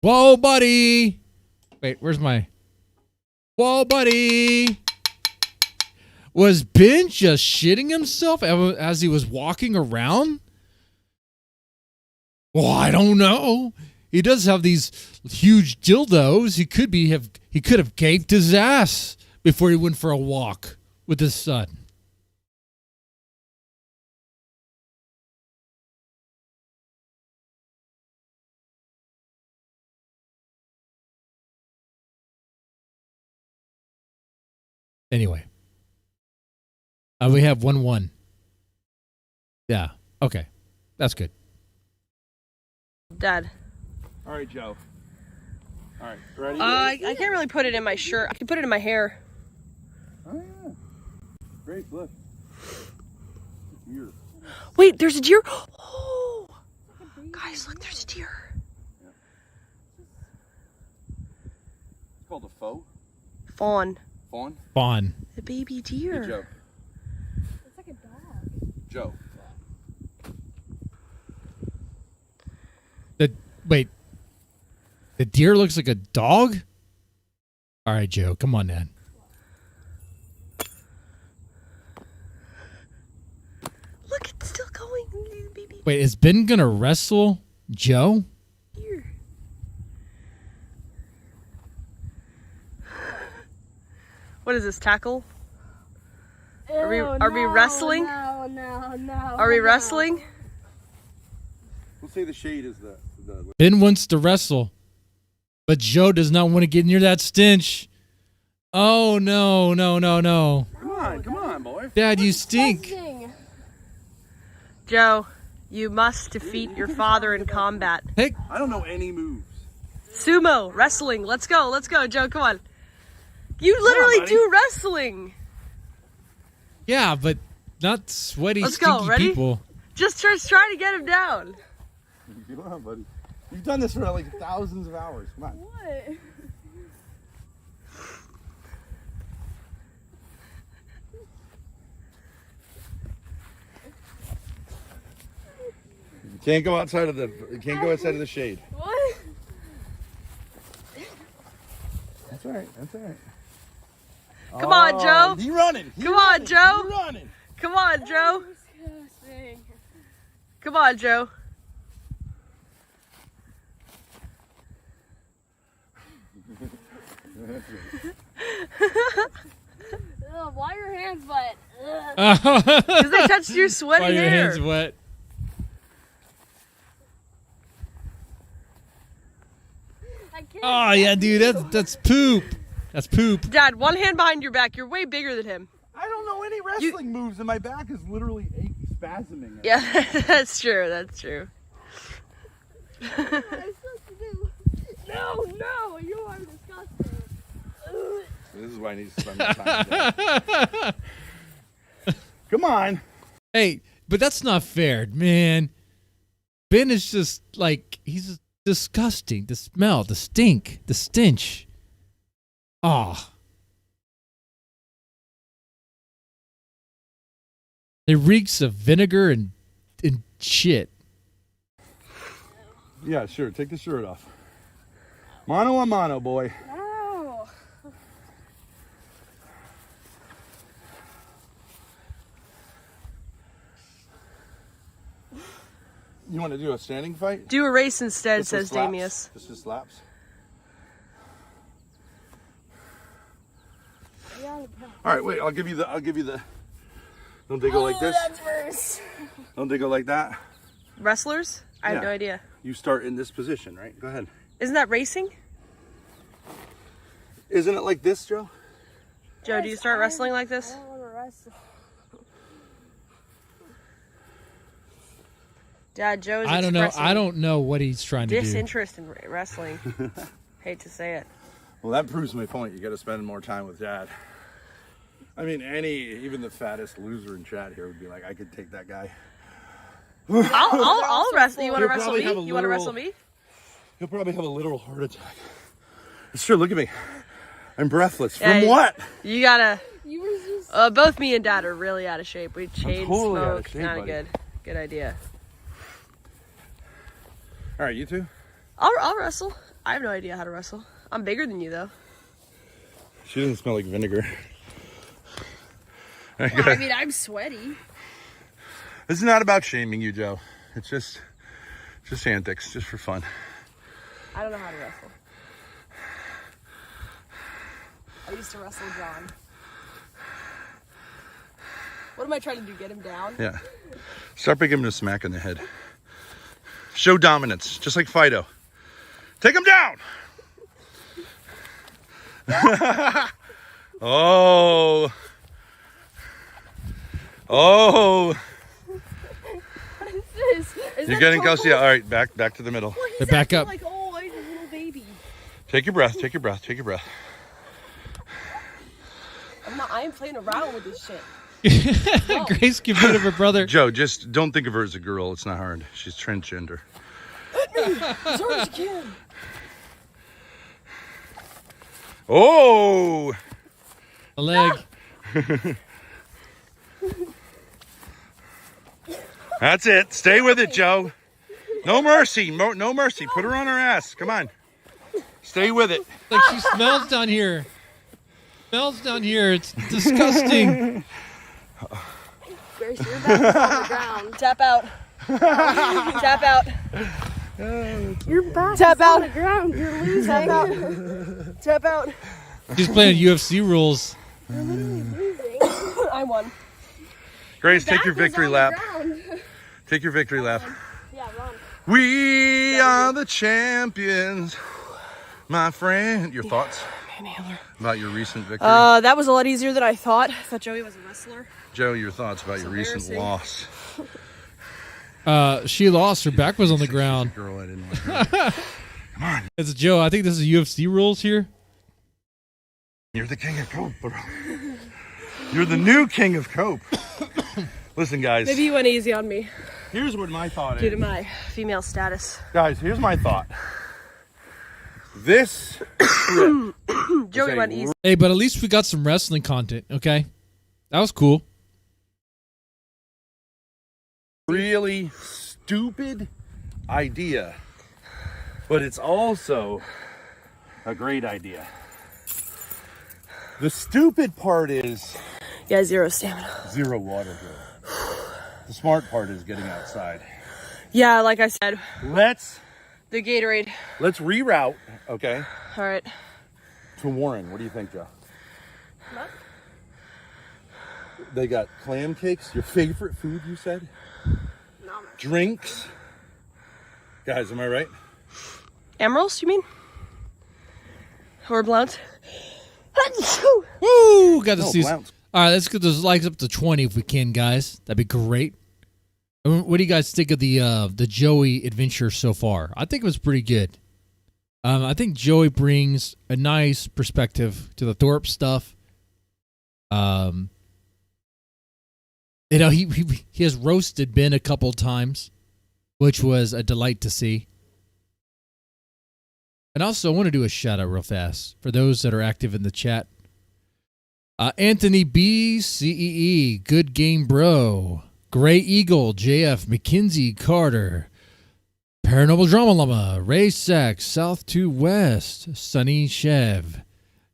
whoa, buddy. Wait, where's my, whoa, buddy. Was Ben just shitting himself as he was walking around? Well, I don't know. He does have these huge dildos. He could have gaped his ass before he went for a walk with his son. Anyway. We have 1-1. Yeah. Okay. That's good. Dad. All right, Joe. All right, ready? I can't really put it in my shirt. I can put it in my hair. Oh, yeah. Great, look. Deer. Wait, there's a deer. Oh, guys, look, there's a deer. Yeah. It's called a foe. Fawn. Fawn? Fawn. The baby deer. Hey, Joe. It's like a dog. Joe. Wait. The deer looks like a dog? All right, Joe. Come on, man. Look, it's still going. Baby Wait, is Ben going to wrestle Joe? deer. What is this, tackle? Are we wrestling? No. Are we wrestling? We'll say the shade is the Ben wants to wrestle, but Joe does not want to get near that stench. Oh, no. Come on, boy. Dad, you stink. Joe, you must defeat your father in combat. Hey, I don't know any moves. Sumo, wrestling. Let's go, Joe, come on. You literally do wrestling. yeah, but not sweaty, Let's go, stinky ready? people. Just try to get him down. Come on, buddy. You've done this for like thousands of hours. Come on. What? You can't go outside of the shade. What? That's all right. Come on, Joe. He running. Come on, Joe. He running. Come on, Joe. Come on, Joe. Why your hands wet? Because they touched your sweaty Why hair. your hands wet? Oh yeah, dude, that's poop. That's poop. Dad, one hand behind your back. You're way bigger than him. I don't know any wrestling moves, and my back is literally spasming. Yeah, that's true. That's true. No, you are disgusting. This is why I need to spend more time with Come on. Hey, but that's not fair, man. Ben is just like, he's just disgusting. The smell, the stink, the stench. Ah. It reeks of vinegar and shit. Yeah, sure. Take the shirt off. Mano a mano, boy. No. You want to do a standing fight? Do a race instead, Just says slaps. Damius. Just slaps. All right, wait. I'll give you the. Don't they go like this? That's worse. Don't they go like that? Wrestlers? I have Yeah. no idea. You start in this position, right? Go ahead. Isn't that racing? Isn't it like this, Joe? Joe, do you start wrestling like this? I don't want to wrestle. Dad, Joe is I don't know. expressing I don't know what he's trying to do. disinterest in wrestling. Hate to say it. Well, that proves my point. You got to spend more time with Dad. I mean, even the fattest loser in chat here would be like, I could take that guy. I'll wrestle. You want to He'll wrestle probably have me? a You want to literal- wrestle me? He'll probably have a literal heart attack. It's true. Look at me. I'm breathless. Yeah, From what? You gotta. You were just. Both me and Dad are really out of shape. We chain totally out of smoke. shape, Not a buddy. good idea. All right, you two. I'll wrestle. I have no idea how to wrestle. I'm bigger than you though. She doesn't smell like vinegar. Well, I mean, I'm sweaty. This is not about shaming you, Joe. It's just antics, just for fun. I don't know how to wrestle. I used to wrestle John. What am I trying to do? Get him down? Yeah. Start by giving him a smack in the head. Show dominance, just like Fido. Take him down! Oh. Oh. What is this? Is You're that getting purple? close. Yeah, all right, back to the middle. Well, he's Back acting up. Like, oh, he's a little baby. Take your breath, take your breath, take your breath. I am playing around with this shit. Grace get rid of her brother. Joe, just don't think of her as a girl. It's not hard. She's transgender. As hard as you can. Oh! A leg. That's it. Stay with it, Joe. No mercy. No mercy. Put her on her ass. Come on. Stay with it. Like she smells down here. Smells down here. It's disgusting. Grace, your back's on the ground. Tap out. Tap out. Your back's Tap out. on the ground. You're losing. Tap out. Tap out. She's playing UFC rules. You're literally losing. I won. Grace, take your Back is victory on the lap. ground. Take your victory lap. Yeah, run. We are the champions, my friend. Your thoughts about your recent victory? That was a lot easier than I thought. I thought Joey was a wrestler. Joe, your thoughts about your recent embarrassing. loss? She lost. Her back was on the ground. Girl, I didn't want to. Come on. It's Joe. I think this is UFC rules here. You're the king of cope, bro. You're the new king of cope. Listen, guys. Maybe you went easy on me Here's what my thought due to is. my female status. Guys, here's my thought. This trip Joey is went a easy. Hey, but at least we got some wrestling content, okay? That was cool. really stupid idea, but it's also a great idea. The stupid part is Yeah, 0 stamina. 0 water here. The smart part is getting outside. Yeah, like I said, Let's the Gatorade. reroute, okay, All right. to Warren. What do you think, Joe? They got clam cakes, your favorite food, you said? No. Drinks. Guys, am I right? Emeralds, you mean? Or blunts? Woo! Got to No, see. Blount's. All right, let's get those likes up to 20 if we can, guys. That'd be great. What do you guys think of the Joey adventure so far? I think it was pretty good. I think Joey brings a nice perspective to the Thorp stuff. You know, he has roasted Ben a couple times, which was a delight to see. And also, I want to do a shout out real fast for those that are active in the chat. Anthony B, CEE, Good Game Bro, Gray Eagle, JF, McKinsey Carter, Paranormal Drama Llama, Ray Sack, South to West, Sunny Chev,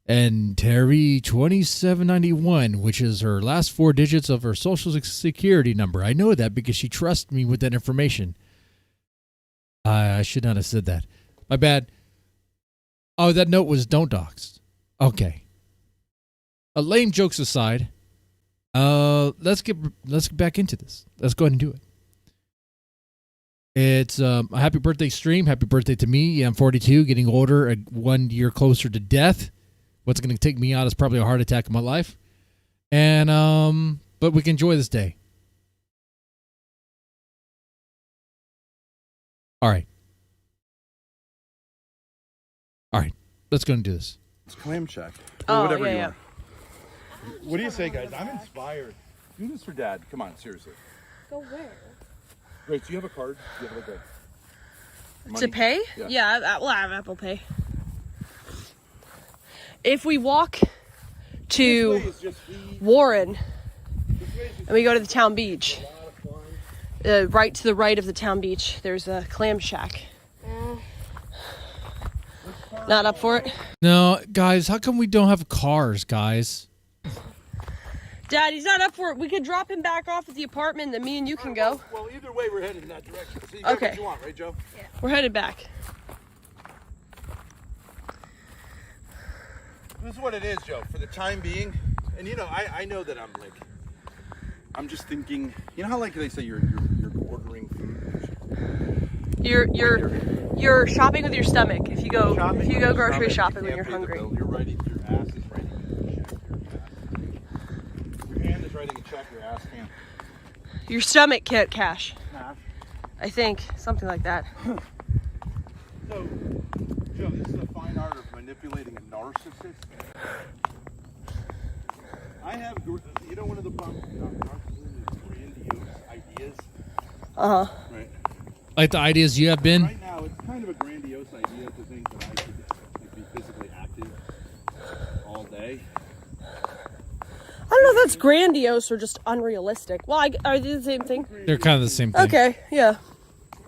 and Terry 2791, which is her last 4 digits of her social security number. I know that because she trusts me with that information. I should not have said that. My bad. Oh, that note was don't dox. Okay. Lame jokes aside, let's get back into this. Let's go ahead and do it. It's a happy birthday stream. Happy birthday to me. Yeah, I'm 42, getting older, 1 year closer to death. What's going to take me out is probably a heart attack in my life. And but we can enjoy this day. All right. Let's go and do this. It's clam shack. Oh, whatever you yeah. want. What do you say, guys? I'm inspired. Do this for Dad. Come on, seriously. Go where? Grace, do you have a card? Do you have like a money? To pay? Yeah. Well, I have Apple Pay. If we walk This way to is just free. Warren This way is just and we go to the town beach, right to the right of the town beach, there's a clam shack. Not up for it? No, guys, how come we don't have cars, guys? Dad, he's not up for it. We could drop him back off at the apartment, then me and you can go. Well, either way, we're headed in that direction. So you got Okay. what you want, right, Joe? Yeah. We're headed back. This is what it is, Joe. For the time being, and you know, I know that I'm just thinking. You know how like they say you're ordering food. You're shopping with your stomach. If you go grocery shopping when you're pay the hungry. bill. You're writing. Your ass is writing a check. Your hand is writing a check. Your ass can't. Your stomach can't cash. Cash. I think something like that. So, Joe, this is the fine art of manipulating a narcissist. I have, you know, one of the problems with narcissism is grandiose ideas. Uh huh. Right. Like the ideas you have been. Right now, it's kind of a grandiose idea to think that I could like, be physically active all day. I don't know if that's grandiose or just unrealistic. Well, are they the same thing? They're kind of the same thing. Okay, yeah.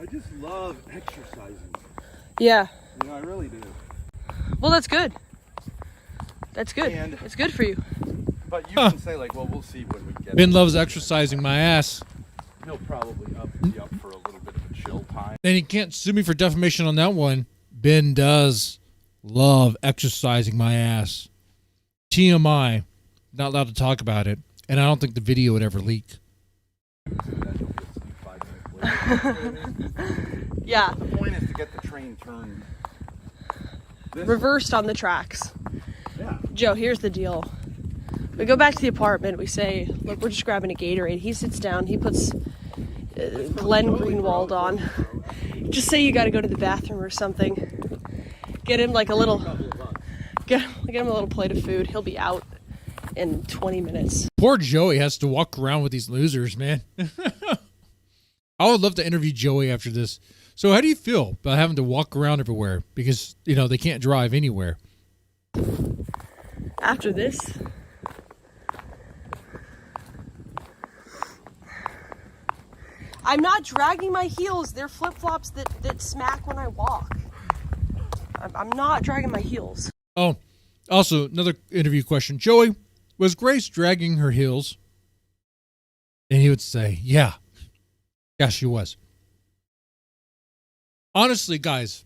I just love exercising. Yeah. You know, I really do. Well, that's good. That's good. And- It's good for you. But you can say like, well, we'll see when we get Ben it. loves exercising my ass. He'll probably be up for a little bit of a chill time. And he can't sue me for defamation on that one. Ben does love exercising my ass. TMI. Not allowed to talk about it. And I don't think the video would ever leak. Yeah. The point is to get the train turned. Reversed on the tracks. Yeah. Joe, here's the deal. We go back to the apartment. We say, look, we're just grabbing a Gatorade. He sits down. He puts Glenn Greenwald on. Just say you got to go to the bathroom or something. Get him like a little, get him a little plate of food. He'll be out in 20 minutes. Poor Joey has to walk around with these losers, man. I would love to interview Joey after this. So how do you feel about having to walk around everywhere? Because, you know, they can't drive anywhere. After this, I'm not dragging my heels. They're flip-flops that smack when I walk. I'm not dragging my heels. Oh, Also, another interview question. Joey, was Grace dragging her heels? And he would say, yeah. Yeah, she was. Honestly, guys,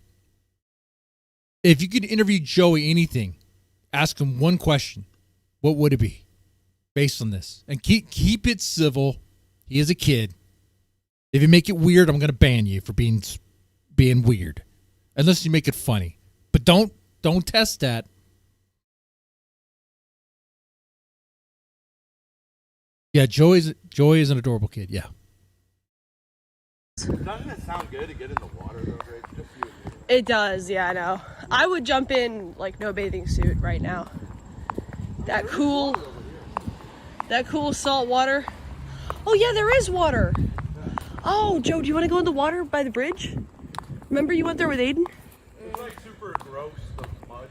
if you could interview Joey anything, ask him one question, what would it be based on this? And keep it civil. He is a kid. If you make it weird, I'm going to ban you for being weird. Unless you make it funny. But don't test that. Yeah, Joey is an adorable kid. Yeah. Doesn't it sound good to get in the water though, Grace? Just you and me. It does, yeah, I know. I would jump in like no bathing suit right now. That cool salt water. Oh yeah, there is water. Oh, Joe, do you want to go in the water by the bridge? Remember you went there with Aiden? It's like super gross, the mud.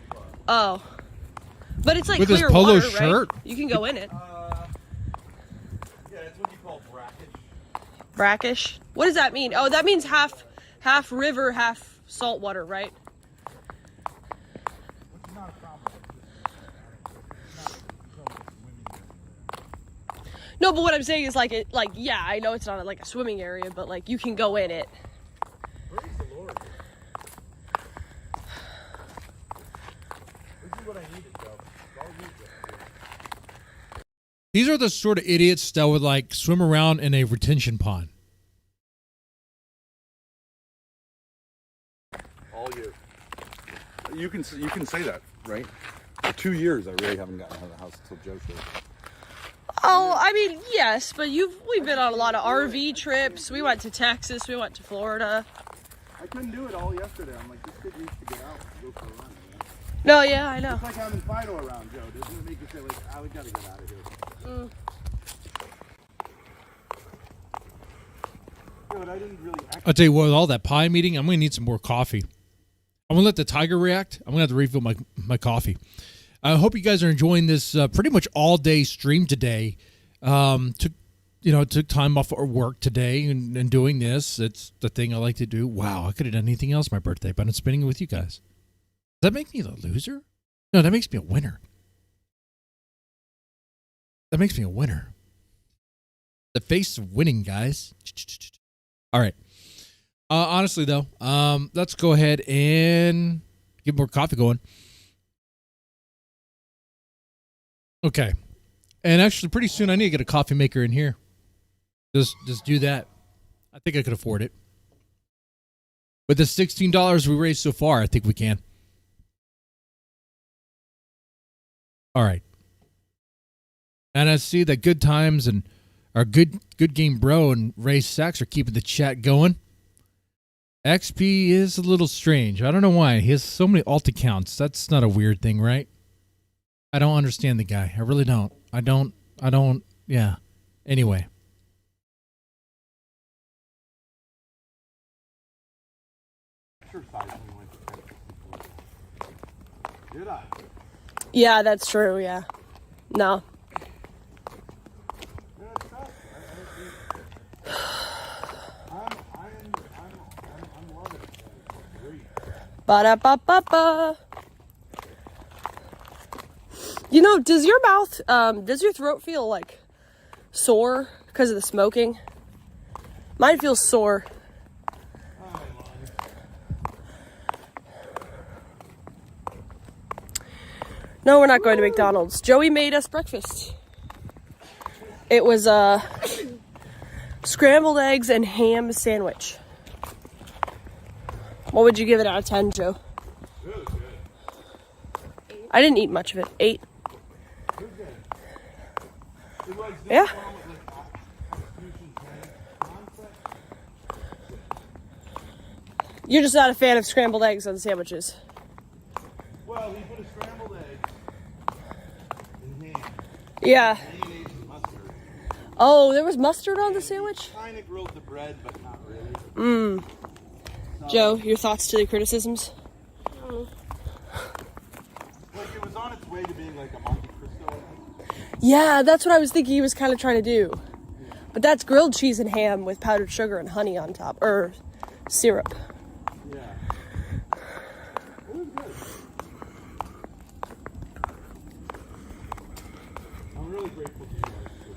Oh. But it's like with clear his polo water, shirt. Right? You can go in it. Yeah, it's what you call brackish. Brackish? What does that mean? Oh, that means half river, half salt water, right? No, but what I'm saying is yeah, I know it's not like a swimming area, but like you can go in it. Praise the Lord. This is what I needed, though. I'll use it. These are the sort of idiots that would like swim around in a retention pond. All year. You can say that, right? For 2 years, I really haven't gotten out of the house until Joe showed up. Oh, I mean, yes, but we've been on a lot of RV trips. We went to Texas, we went to Florida. I couldn't do it all yesterday. I'm like, this kid needs to get out and go for a run. No, yeah, I know. It's like having Fido around, Joe. Doesn't it make you say, like, we gotta get out of here? Dude, I didn't really I'll tell you what, with all that pie meeting, I'm going to need some more coffee. I'm going to let the tiger react. I'm going to have to refill my coffee. I hope you guys are enjoying this pretty much all day stream today. Took time off of work today and doing this. It's the thing I like to do. Wow, I could have done anything else my birthday, but I'm spending it with you guys. Does that make me the loser? No, that makes me a winner. That makes me a winner. The face of winning, guys. All right. Honestly, though, let's go ahead and get more coffee going. Okay. And actually, pretty soon I need to get a coffee maker in here. Just do that. I think I could afford it. With the $16 we raised so far, I think we can. All right. And I see that Good Times and our Good Game Bro and Ray Sachs are keeping the chat going. XP is a little strange. I don't know why. He has so many alt accounts. That's not a weird thing, right? I don't understand the guy. I really don't. I don't. Yeah. Anyway. Did I? Yeah, that's true, yeah. No. I'm loving it. Ba-da-ba-ba-ba. You know, does your throat feel like sore because of the smoking? Mine feels sore. No, we're not going to McDonald's. Joey made us breakfast. It was a scrambled eggs and ham sandwich. What would you give it out of 10, Joe? Really good. I didn't eat much of it. 8. Yeah. You're just not a fan of scrambled eggs on sandwiches. Well, he put a scrambled egg in ham. Yeah. Mayonnaise and mustard. Oh, there was mustard on the sandwich? Kind of grilled the bread, but not really. Joe, your thoughts to the criticisms? Like, it was on its way to being like a Monte Cristo, I think. Yeah, that's what I was thinking he was kind of trying to do. But that's grilled cheese and ham with powdered sugar and honey on top. Or syrup. Yeah. It was good. I'm really grateful to you guys for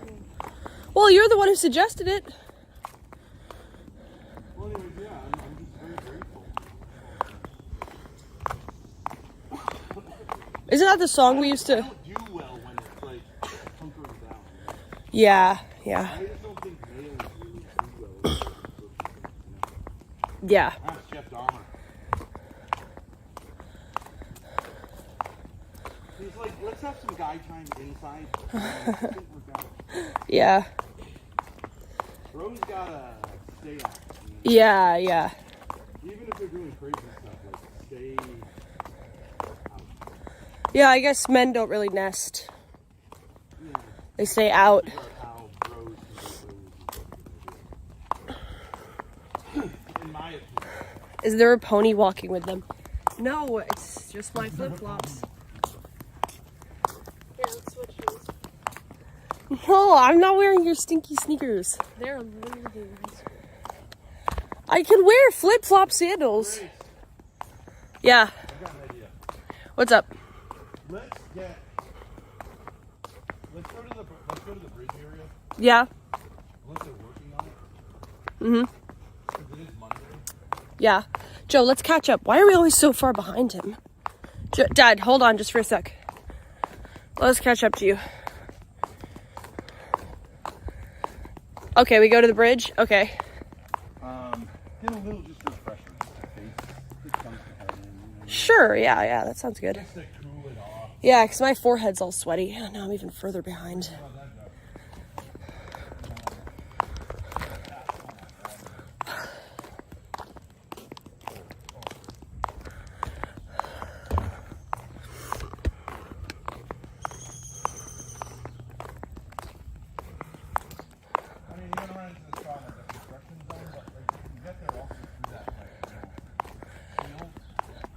this. Well, you're the one who suggested it. Well, anyways, yeah, I'm just very grateful. Isn't that the song we used to? I don't do well when it's like hunkering down. Yeah, yeah, I just don't think males really do well. yeah. That's Jeff Dahmer. He's like, let's have some guy time inside. Yeah. Bro's gotta stay out. Yeah, yeah. Even if they're doing crazy stuff, like stay out. Yeah, I guess men don't really nest. Yeah. They stay out. How bros can be in my opinion. Is there a pony walking with them? No, it's just my flip-flops. Yeah, let's switch shoes. No, I'm not wearing your stinky sneakers. They're literally nice. I can wear flip-flop sandals. Grace, Yeah. I got an idea. What's up? Let's go to the bridge area. Yeah. Unless they're working on it. Mhm. Because it is Monday. Yeah. Joe, let's catch up. Why are we always so far behind him? Dad, hold on just for a sec. Let's catch up to you. Okay, we go to the bridge? Okay. Get a little just refresher. Just comes to head in. Sure, yeah, that sounds good. Just to cool it off. Yeah, because my forehead's all sweaty. Oh, now I'm even further behind.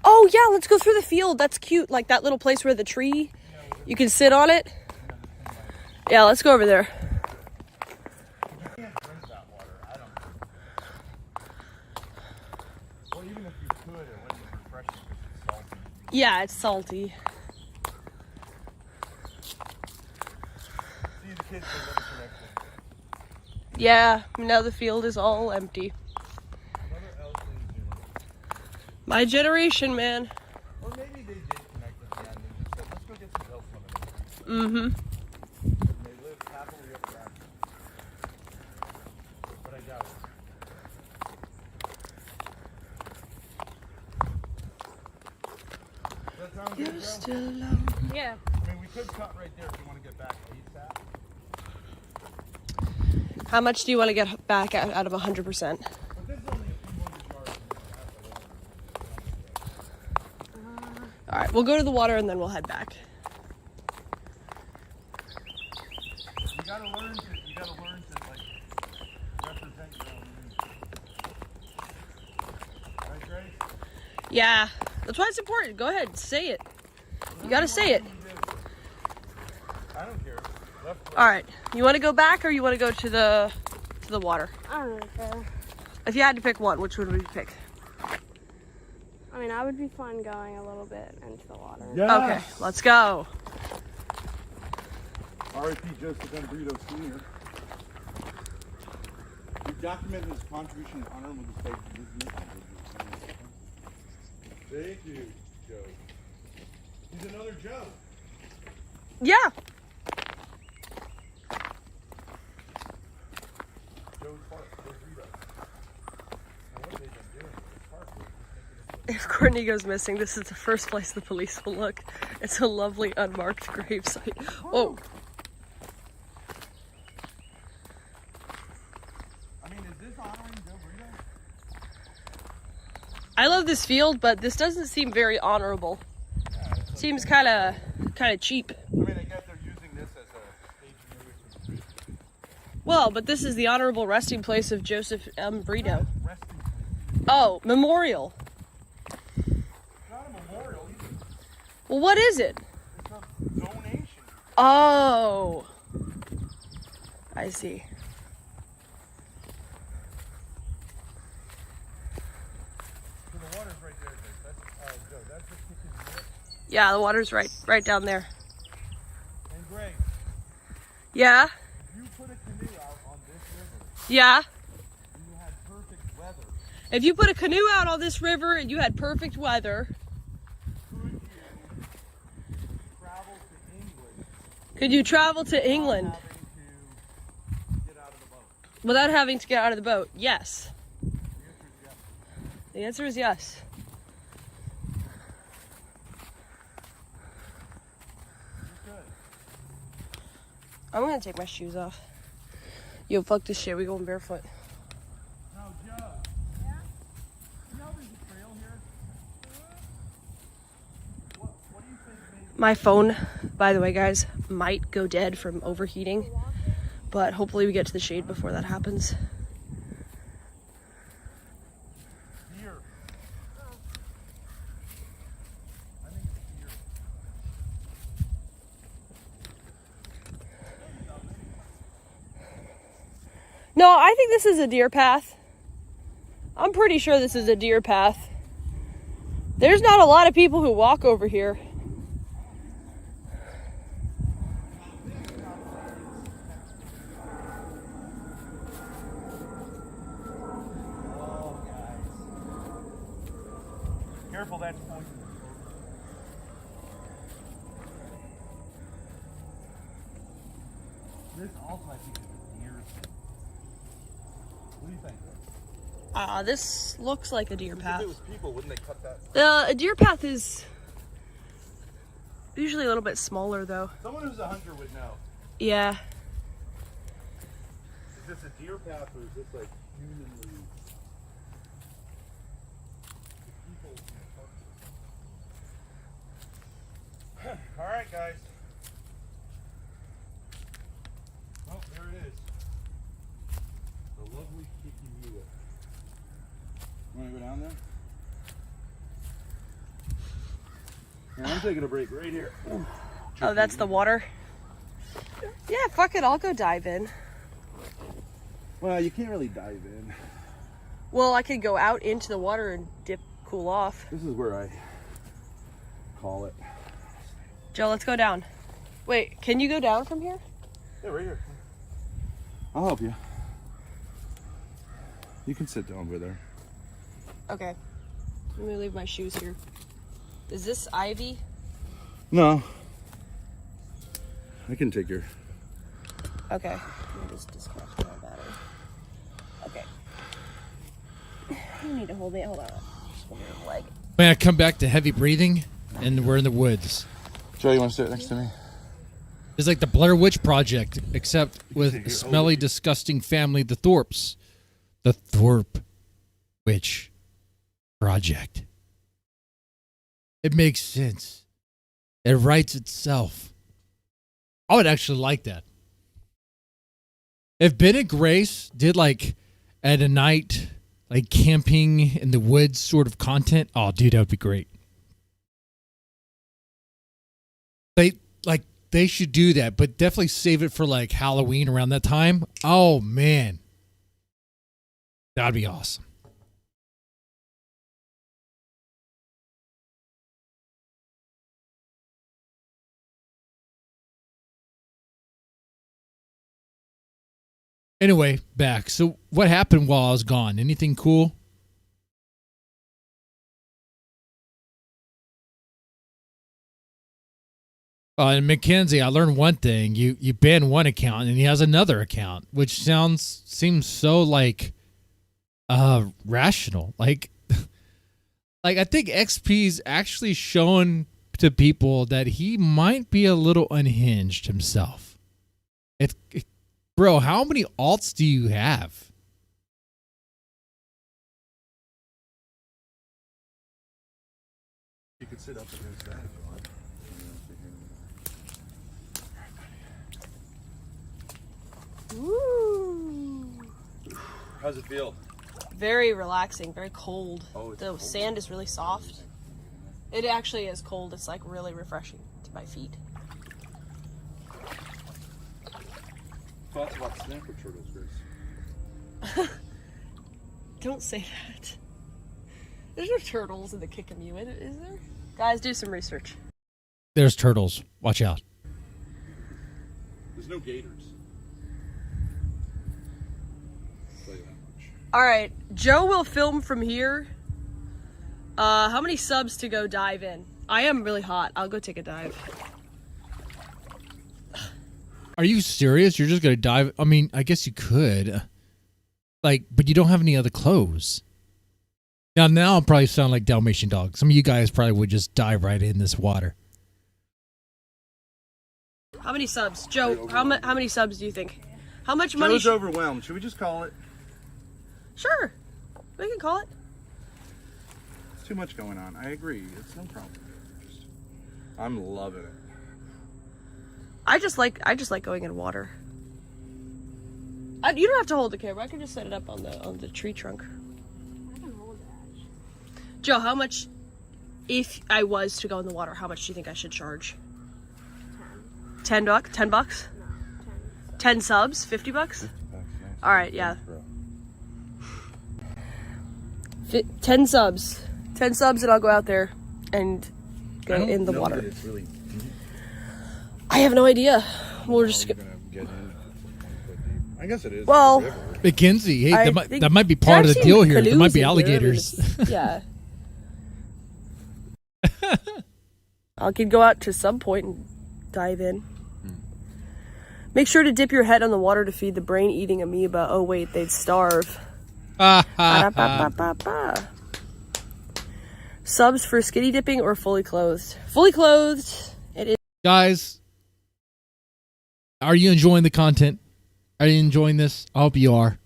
Oh, yeah, let's go through the field. That's cute. Like that little place where the tree, you can sit on it. Yeah, let's go over there. You can't drink that water. I don't know. Well, even if you could, it wouldn't be refreshing because it's salty. Yeah, it's salty. See, the kids are never connected. Yeah, now the field is all empty. My generation, man. Or maybe they did connect at the end and just said, let's go get some elf lemonade. Mm-hmm. And they lived happily ever after. But I doubt it. Does that sound good, You're Joe? still alone. Yeah. I mean, we could cut right there if you want to get back ASAP. How much do you want to get back out of 100%? But this is only a few hundred yards. All right, we'll go to the water and then we'll head back. You gotta learn to like represent your own needs. Right, Grace? Yeah, that's why it's important. Go ahead, say it. You gotta say it. I don't care. Left, All right, you want to go back or you want to go to the water? I don't really care. If you had to pick one, which one would you pick? I mean, I would be fine going a little bit into the water. Yes. Okay, let's go. R.I.P. Joseph M. Brito Sr. We documented his contribution and honorable display to this mission. Thank you, Joe. He's another Joe. Yeah. Joe's Park. Joe's Rito. Now, what have they been doing with this park? If Courtney goes missing, this is the first place the police will look. It's a lovely unmarked gravesite. Whoa. I mean, is this honoring Joe Brito? I love this field, but this doesn't seem very honorable. Seems kind of cheap. I mean, I guess they're using this as a staging area for the bridge. Well, but this is the honorable resting place of Joseph M. Brito. Resting place. Oh, memorial. It's not a memorial either. Well, what is it? It's a donation. Oh. I see. So the water's right there, Grace. That's Joe. That's the kitchen unit. Yeah, the water's right down there. And Grace, Yeah. you put a canoe out on this river Yeah. and you had perfect weather. If you put a canoe out on this river and you had perfect weather, Could you travel to England could you travel to England having to get out of the boat? without having to get out of the boat? Yes. The answer is yes. I'm gonna take my shoes off. Yo, fuck this shit. We going barefoot. Now, Joe. Yeah? You know there's a trail here? What do you think My phone, by the way, guys, might go dead from overheating, but hopefully we get to the shade before that happens. Here. I think it's here. No, I think this is a deer path. I'm pretty sure this is a deer path. There's not a lot of people who walk over here. Careful, that's poison. This also, I think, is a deer thing. What do you think? This looks like a deer path. If it was people, wouldn't they cut that? A deer path is usually a little bit smaller, though. Someone who's a hunter would know. Yeah. Is this a deer path or is this like humanly? All right, guys. Oh, there it is. The lovely Kiki. Want to go down there? Yeah, I'm taking a break right here. Oh, that's the water? Yeah, fuck it. I'll go dive in. Well, you can't really dive in. Well, I could go out into the water and dip, cool off. This is where I call it. Joe, let's go down. Wait, can you go down from here? Yeah, right here. I'll help you. You can sit down over there. Okay. Let me leave my shoes here. Is this ivy? No. I can take your... Okay. Let me just disconnect my battery. Okay. You need to hold me. Hold on. Just hold your leg. Man, I come back to heavy breathing, and we're in the woods. Joe, you want to sit next to me? It's like the Blair Witch Project, except with a smelly, disgusting family, the Thorps. The Thorp Witch Project. It makes sense. It writes itself. I would actually like that. If Ben and Grace did like at a night, like camping in the woods sort of content, oh, dude, that would be great. They should do that, but definitely save it for like Halloween around that time. Oh man, that'd be awesome. Anyway, back. So what happened while I was gone? Anything cool? And Mackenzie, I learned one thing. You ban one account and he has another account, which seems so like rational. Like I think XP's actually shown to people that he might be a little unhinged himself. Bro, how many alts do you have? You could sit up against that if you want. Woo! How's it feel? Very relaxing, very cold. Oh, it's the cold. sand is really soft. It actually is cold. It's like really refreshing to my feet. Thoughts about snapper turtles, Grace? Don't say that. There's no turtles in the Kikamuit, is there? Guys, do some research. There's turtles. Watch out. There's no gators. I'll tell you that much. All right, Joe will film from here. How many subs to go dive in? I am really hot. I'll go take a dive. Are you serious? You're just gonna dive? I mean, I guess you could. Like, but you don't have any other clothes. Now I'll probably sound like Dalmatian dog. Some of you guys probably would just dive right in this water. How many subs? Joe, how many subs do you think? How much money? Joe's overwhelmed. Should we just call it? Sure. We can call it. It's too much going on. I agree. It's no problem. I'm loving it. I just like going in water. You don't have to hold the camera. I can just set it up on the tree trunk. I can hold it. Joe, how much, if I was to go in the water, how much do you think I should charge? 10 bucks? 10 bucks? No, 10 subs? 50 bucks? All right, yeah. 10 subs. 10 subs and I'll go out there and go in the water. It's really deep. I have no idea. We're just Gonna get in. I guess it is. Well, McKenzie, hey, I that might be part of the I've deal seen here. There canoes might be in here. alligators. Yeah. I could go out to some point and dive in. Make sure to dip your head on the water to feed the brain-eating amoeba. Oh wait, they'd starve. Ba-da-ba-ba-ba-ba. Subs for skinny dipping or fully clothed? Fully clothed. It is. Guys, are you enjoying the content? Are you enjoying this? I hope you are.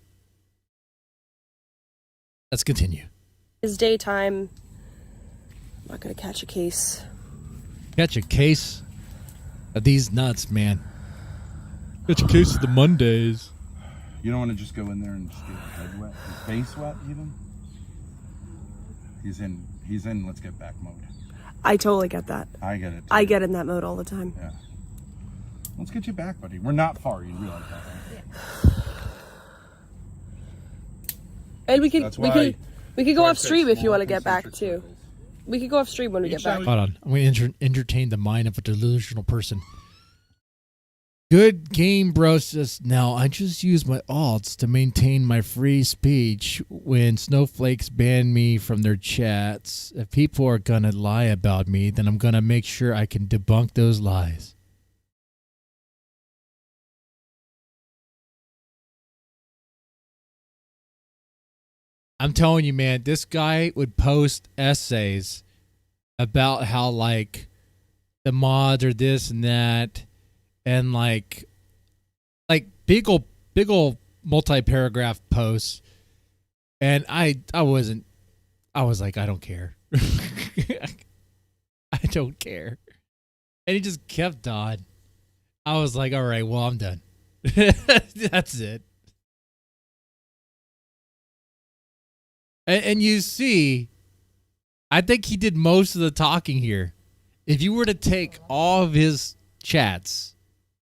Let's continue. It's daytime. I'm not gonna catch a case. Catch a case of these nuts, man. Catch a case of the Mondays. You don't want to just go in there and just get your head wet, your face wet, even. He's in. Let's get back mode. I totally get that. I get it. Too. I get in that mode all the time. Yeah. Let's get you back, buddy. We're not far. You realize that, right? And we could go I off said stream if you small want to get back concentric too. circles. We could go off stream when we get back. Hold on. I'm going to entertain the mind of a delusional person. Good game, bro. Says, now, I just use my alts to maintain my free speech when snowflakes ban me from their chats. If people are going to lie about me, then I'm going to make sure I can debunk those lies. I'm telling you, man, this guy would post essays about how, like, the mods are this and that, and like big ol' multi-paragraph posts, and I was like, I don't care. I don't care. And he just kept on. I was like, all right, well, I'm done. That's it. And you see, I think he did most of the talking here. If you were to take all of his chats,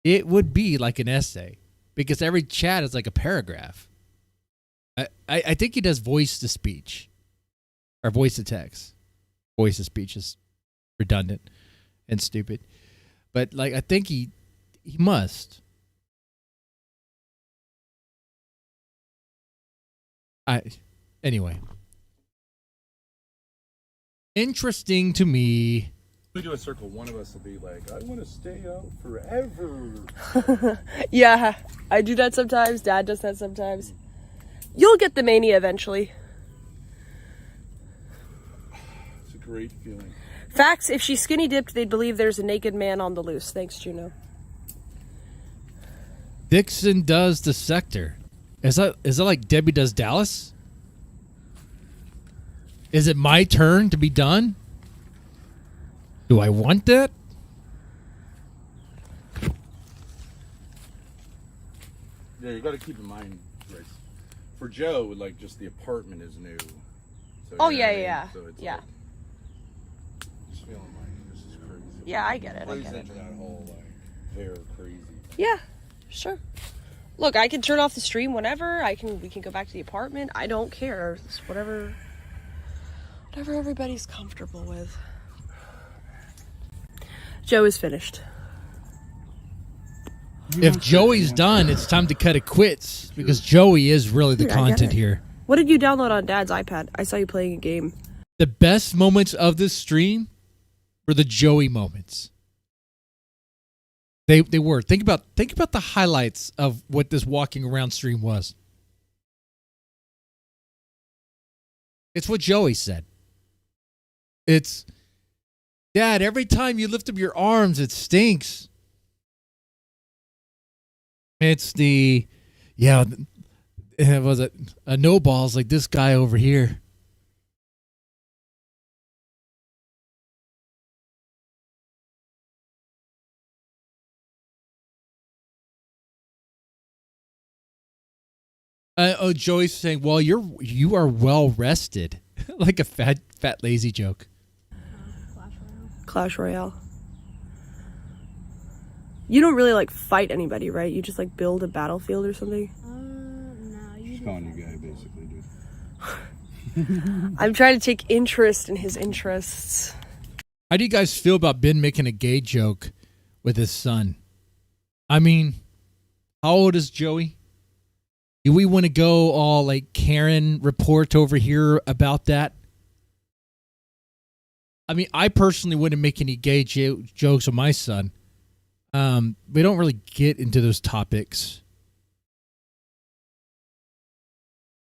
it would be like an essay because every chat is like a paragraph. I think he does voice to speech or voice to text. Voice to speech is redundant and stupid. But like, I think he must. Anyway. Interesting to me. We do a circle. One of us will be like, I want to stay out forever. Yeah, I do that sometimes. Dad does that sometimes. You'll get the mania eventually. It's a great feeling. Facts, if she's skinny dipped, they'd believe there's a naked man on the loose. Thanks, Juno. Dixon does the sector. Is that like Debbie does Dallas? Is it my turn to be done? Do I want that? Yeah, you got to keep in mind, Grace. For Joe, like, just the apartment is new. So, Oh, you know what I mean? yeah. So it's Yeah. like, just feeling like this is crazy. Yeah, I get it. I Plays get it. into that whole, like, they're crazy. Yeah, sure. Look, I can turn off the stream whenever. We can go back to the apartment. I don't care. It's whatever everybody's comfortable with. Joe is finished. If Joey's done, it's time to cut it quits because Joey is really the Here, I get content it. here. What did you download on Dad's iPad? I saw you playing a game. The best moments of this stream were the Joey moments. They were. Think about the highlights of what this walking around stream was. It's what Joey said. It's, Dad, every time you lift up your arms, it stinks. It's the, yeah, it was a no balls like this guy over here. Joey's saying, "Well, you are well rested," like a fat lazy joke. Clash Royale. You don't really like fight anybody, right? You just like build a battlefield or something. No, you Spawn you guy, basically, dude. I'm trying to take interest in his interests. How do you guys feel about Ben making a gay joke with his son? I mean, how old is Joey? Do we want to go all like Karen report over here about that? I mean, I personally wouldn't make any gay jokes with my son. We don't really get into those topics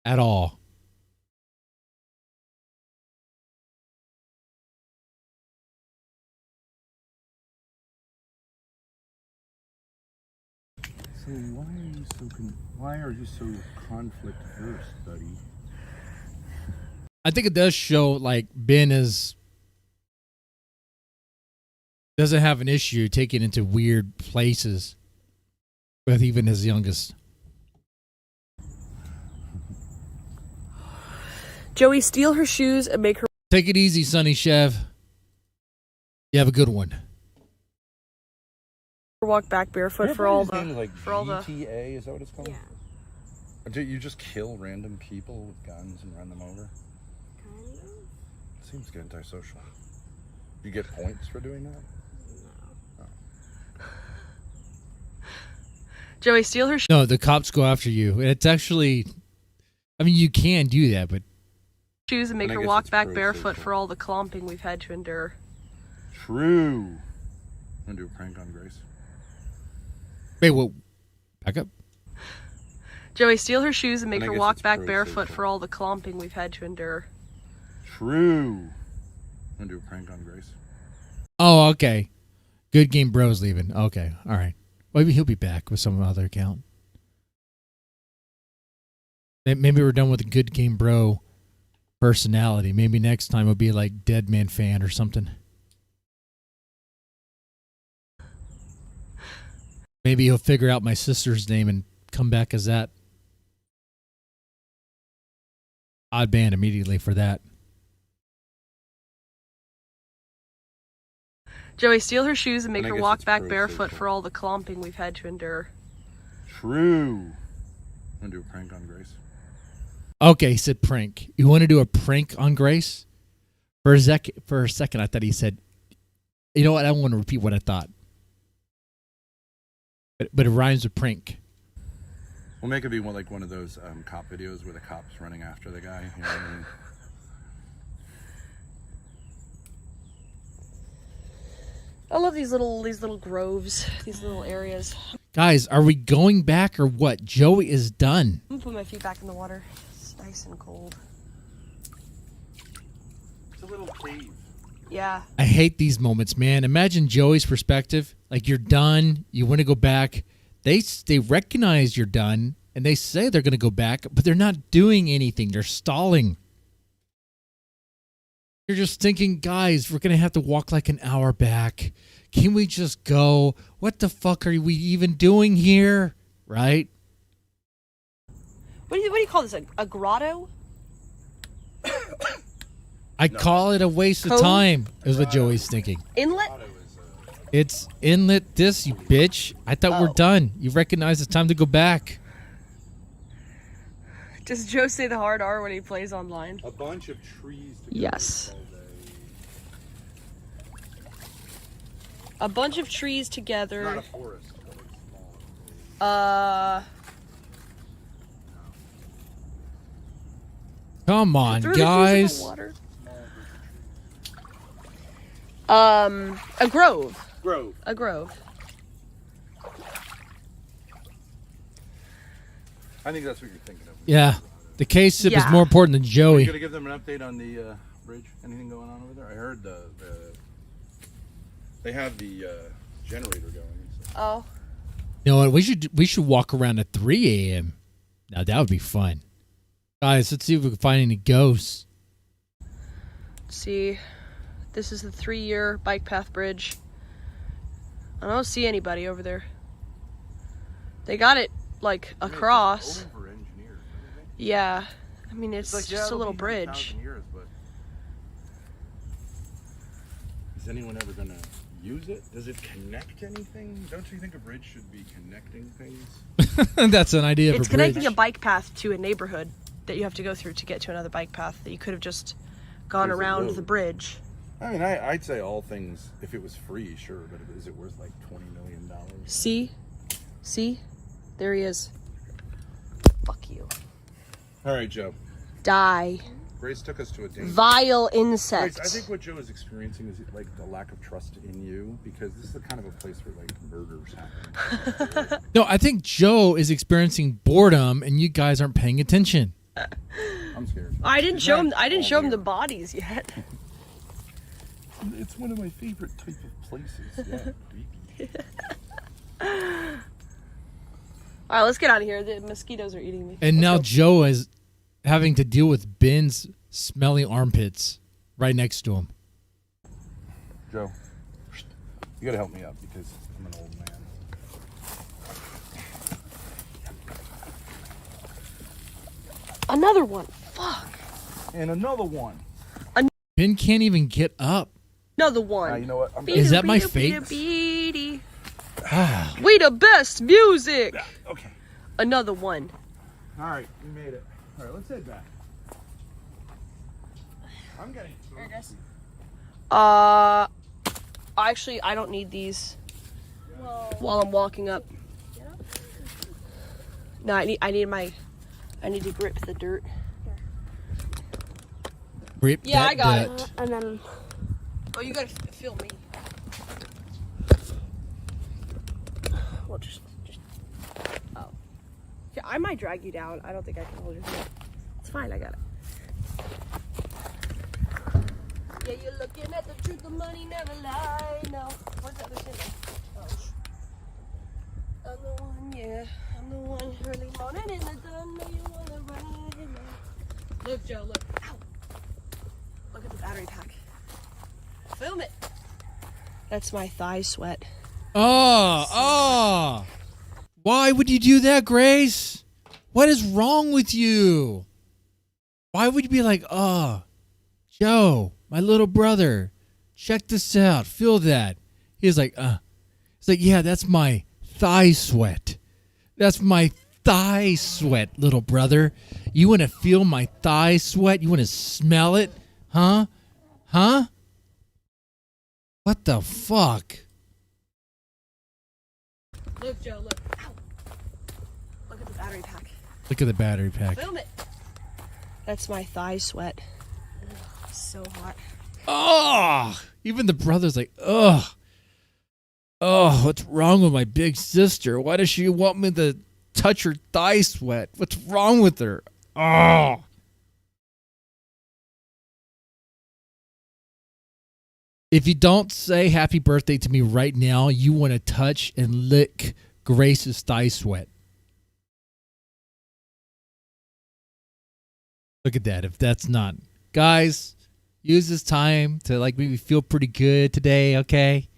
at all. So why are you so conflict averse, buddy? I think it does show like Ben doesn't have an issue taking into weird places with even his youngest. Joey, steal her shoes and make her Take it easy, Sonny Chev. You have a good one. walk back barefoot for all the GTA, is that what it's called? Yeah. Do you just kill random people with guns and run them over? Kind of. Seems antisocial. You get points for doing that? Joey, steal her shoes. No, the cops go after you. It's actually, I mean, you can do that, but Shoes and make her walk back barefoot for all the clomping we've had to endure. True. I'm gonna do a prank on Grace. Wait, what? Back up. Joey, steal her shoes and make her walk back barefoot for all the clomping we've had to endure. True. I'm gonna do a prank on Grace. Oh, okay. Good Game Bro's leaving. Okay, all right. Maybe he'll be back with some other account. Maybe we're done with the Good Game Bro personality. Maybe next time it'll be like Dead Man Fan or something. Maybe he'll figure out my sister's name and come back as that. Odd band immediately for that. Joey, steal her shoes and make her walk back barefoot for all the clomping we've had to endure. True. I'm gonna do a prank on Grace. Okay, he said prank. You want to do a prank on Grace? For a second, I thought he said, you know what? I don't want to repeat what I thought. But it rhymes with prank. We'll make it be like one of those cop videos where the cop's running after the guy. You know what I mean? I love these little groves, these little areas. Guys, are we going back or what? Joey is done. I'm gonna put my feet back in the water. It's nice and cold. It's a little cave. Yeah. I hate these moments, man. Imagine Joey's perspective. Like, you're done. You want to go back. They recognize you're done, and they say they're going to go back, but they're not doing anything. They're stalling. You're just thinking, guys, we're going to have to walk like an hour back. Can we just go? What the fuck are we even doing here? Right? What do you call this? A grotto? I call it a waste of time, is what Joey's thinking. Inlet? It's inlet this, you bitch. I thought we're done. You recognize it's time to go back. Does Joe say the hard R when he plays online? A bunch of trees. Yes. A bunch of trees together. Not a forest, but it's small. Come on, throw the keys in the guys. water. A grove. Grove. A grove. I think that's what you're thinking of. Yeah. The K-sip is Yeah. more important than Are you Joey. gonna give them an update on the bridge? Anything going on over there? I heard they have the generator going. So. Oh. You know what? We should walk around at 3 a.m. Now that would be fun. Guys, let's see if we can find any ghosts. See, this is the 3-year bike path bridge. I don't see anybody over there. They got it like across. Over-engineered, Yeah, I mean it's like, just a it'll little be here in bridge. 1,000 years, but is anyone ever gonna use it? Does it connect anything? Don't you think a bridge should be connecting things? That's an idea It's for bridge. connecting a bike path to a neighborhood that you have to go through to get to another bike path that you could have just gone There's a around road. the bridge. I mean, I'd say all things, if it was free, sure, but is it worth like $20 million? See? There he is. Fuck you. All right, Joe. Die. Grace took us to a date. Vile Grace, insect. I think what Joe is experiencing is like the lack of trust in you, because this is the kind of a place where like murders happen. No, I think Joe is experiencing boredom and you guys aren't paying attention. I'm scared. I didn't show him the bodies yet. It's one of my favorite type of places. Yeah, creepy. Alright, let's get out of here. The mosquitoes are eating me. And Let's now go. Joe is having to deal with Ben's smelly armpits right next to him. Joe, you gotta help me out because I'm an old man. Another one. Fuck. And another one. Ben can't even get up. Another one. You know what? Is that my Beady, face? beady. We the best music. Okay. Another one. All right, we made it. All right, let's head back. I'm getting. Actually, I don't need these while I'm walking up. No, I need to grip the dirt. Grip Yeah, that I got dirt. it. And then Oh, you gotta feel me. Well, just. Oh. Yeah, I might drag you down. I don't think I can hold your hand. It's fine. I got it. Yeah, you're looking at the truth. The money never lie. No. Where's the other thing? Oh. I'm the one. Yeah, I'm the one. Early morning in the dawn. Know you wanna ride. Look, Joe. Look. Ow. Look at the battery pack. Film it. That's my thigh sweat. Oh. Why would you do that, Grace? What is wrong with you? Why would you be like, Joe, my little brother, check this out. Feel that. He's like, It's like, yeah, that's my thigh sweat. That's my thigh sweat, little brother. You want to feel my thigh sweat? You want to smell it? Huh? What the fuck? Look, Joe, look. Ow. Look at the battery pack. Look at the battery pack. Film it. That's my thigh sweat. Ugh, so hot. Oh, even the brother's like, ugh. Oh, what's wrong with my big sister? Why does she want me to touch her thigh sweat? What's wrong with her? Oh. If you don't say happy birthday to me right now, you want to touch and lick Grace's thigh sweat. Look at that. If that's not. Guys, use this time to like maybe feel pretty good today, okay?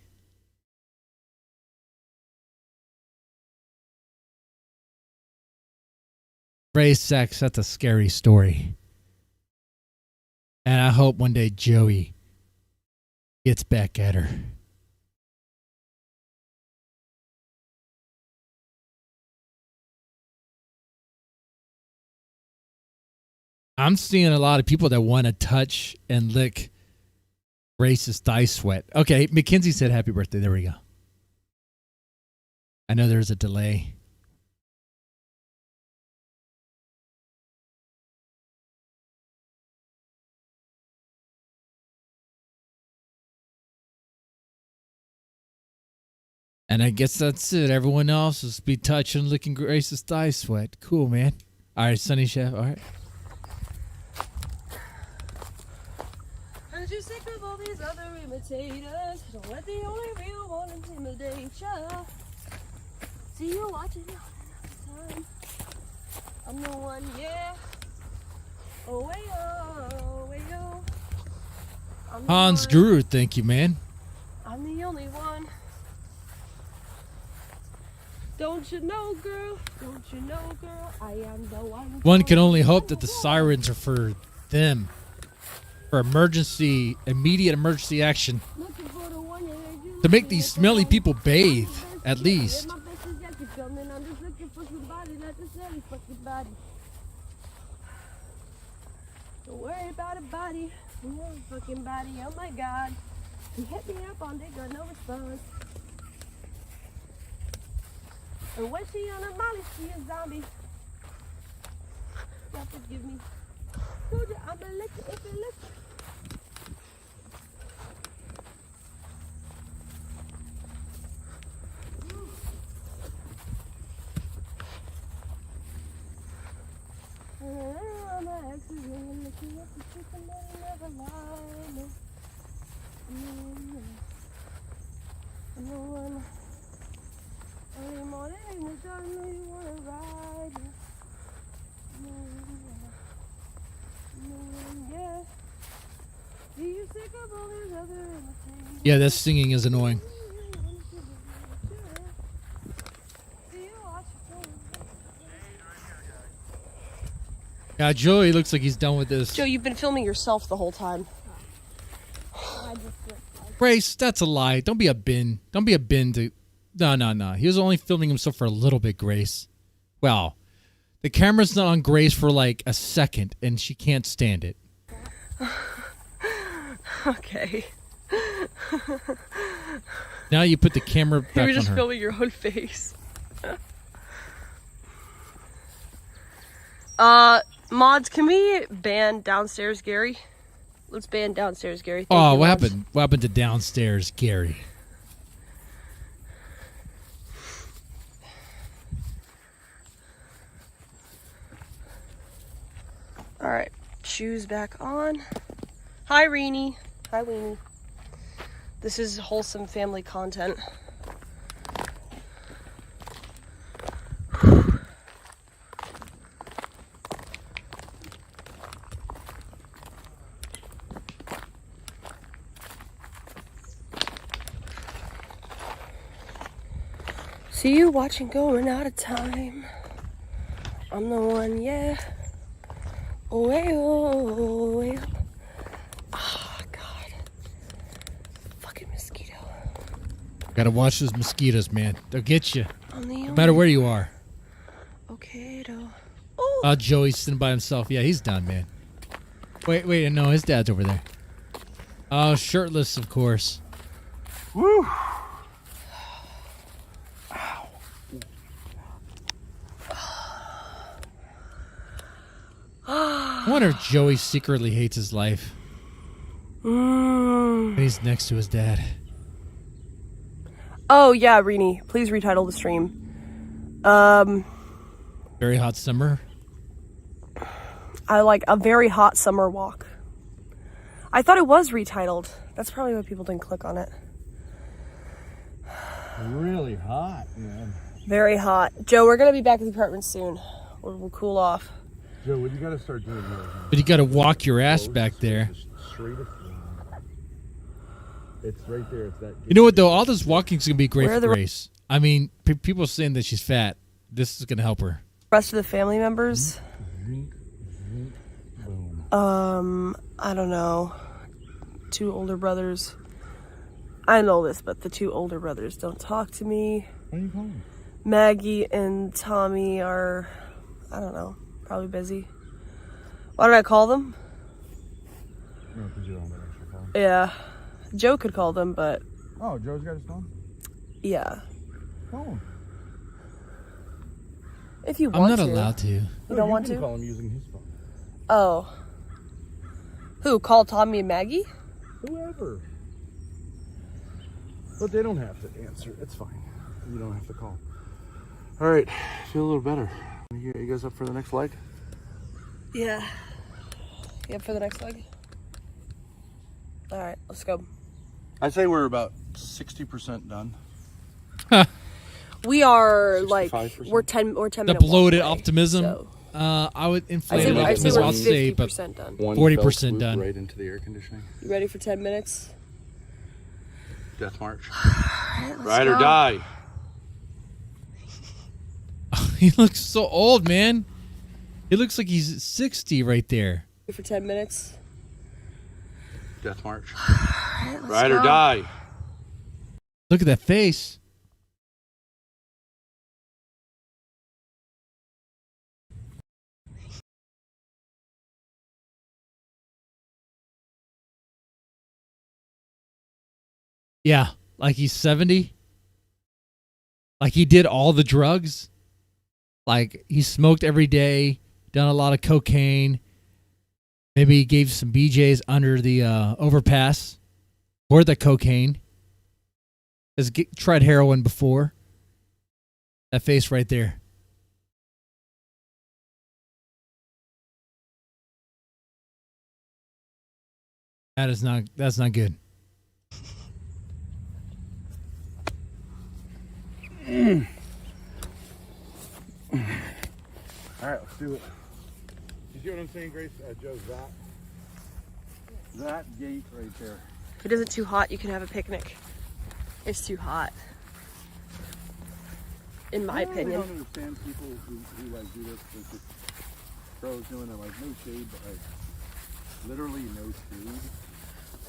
Grace sex, that's a scary story. And I hope one day Joey gets back at her. I'm seeing a lot of people that want to touch and lick Grace's thigh sweat. Okay, Mackenzie said happy birthday. There we go. I know there's a delay. And I guess that's it. Everyone else is be touching, licking Grace's thigh sweat. Cool, man. All right, Sunny Chef. All right. Aren't you sick of all these other imitators? Don't let the only real one intimidate ya. See you watching all the time. I'm the one, yeah. Oh, way, oh, way, oh. I'm the Hans one. Guru, thank you, man. I'm the only one. Don't you know, girl? Don't you know, girl? I am the one. One can only hope that the sirens are for them. For immediate emergency action. To make these smelly people bathe, at least. Don't worry about a body. Fucking body, oh my god. He hit me up on Digger, no response. And when she on a molly, she a zombie. God forgive me. Told you I'ma let you if you let you. My exes and looking at the chicken that I never lied. I'm the one. Early morning in the dark, know you wanna ride. Yeah. Do you sick of all these other imitators? Yeah, that singing is annoying. Yeah, Joey looks like he's done with this. Joe, you've been filming yourself the whole time. Grace, that's a lie. Don't be a bin. Don't be a bin to... No. He was only filming himself for a little bit, Grace. Well, the camera's not on Grace for like a second, and she can't stand it. Okay. Now you put the camera back on her. You're just filming your own face. Mods, can we ban downstairs Gary? Let's ban downstairs Gary. Thank Oh, you, what mods. happened? What happened to downstairs Gary? Alright, shoes back on. Hi, Reenie. Hi, Weenie. This is wholesome family content. See you watching going out of time. I'm the one, yeah. Oh, hey, oh, hey. Oh, God. Fucking mosquito. Gotta watch those mosquitoes, man. They'll get you. I'm the No matter where you are. Okay, though. Oh, Joey's sitting by himself. Yeah, he's done, man. Wait, no, his dad's over there. Oh, shirtless, of course. Woo! I wonder if Joey secretly hates his life. And he's next to his dad. Oh, yeah, Reenie. Please retitle the stream. Very hot summer. I like a very hot summer walk. I thought it was retitled. That's probably why people didn't click on it. Really hot, man. Very hot. Joe, we're going to be back at the apartment soon. We'll cool off. Joe, what you gotta start doing here? But you gotta walk your ass back there. Straight up. It's right there. It's that. You know what, though? All this walking's gonna be great Where are for the Grace. I mean, people are saying that she's fat. This is gonna help her. Rest of the family members? I don't know. 2 older brothers. I know this, but the 2 older brothers don't talk to me. What are you calling? Maggie and Tommy are, I don't know, probably busy. Why did I call them? No, because you don't have an extra phone. Yeah. Joe could call them, but Oh, Joe's got his phone? yeah. Call him. If you I'm want not to. allowed to. You don't want can to? call him using his phone. Oh. Who? Call Tommy and Maggie? Whoever. But they don't have to answer. It's fine. You don't have to call. All right, feel a little better. You guys up for the next leg? Yeah. Yep, for the next leg. All right, let's go. I'd say we're about 60% done. We are like 65%? we're 10 The minutes. bloated optimism. So. I would inflate I'd say optimism. we're I'll say, but 50% done. 40% done. Right into the air conditioning. You ready for 10 minutes? Death march. Let's Ride or go. die. He looks so old, man. He looks like he's 60 right there. Ready for 10 minutes? Death march. Let's Ride or go. die. Look at that face. Yeah, like he's 70. Like he did all the drugs. Like he smoked every day, done a lot of cocaine. Maybe he gave some BJs under the overpass or the cocaine. Has tried heroin before. That face right there. That's not good. All right, let's do it. You see what I'm saying, Grace? Joe, that gate right there. If it isn't too hot, you can have a picnic. It's too hot. In my opinion. I don't understand people who like do this. There's just pros doing it like no shade, but like literally no food.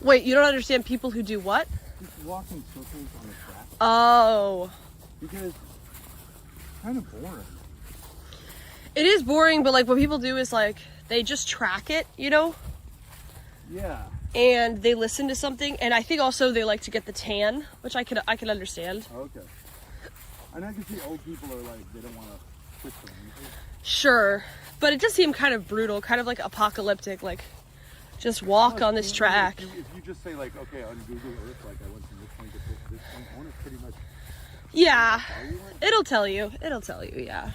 Wait, you don't understand people who do what? Just walking circles on the track. Oh. Because it's kind of boring. It is boring, but like what people do is like they just track it, you know? Yeah. And they listen to something, and I think also they like to get the tan, which I can understand. Okay. And I can see old people are like, they don't want to switch to anything. Sure. But it does seem kind of brutal, kind of like apocalyptic, like just walk on this track. If you just say like, okay, on Google Earth, like I went from this point to this point, I want to pretty much. Yeah. It'll tell you, yeah.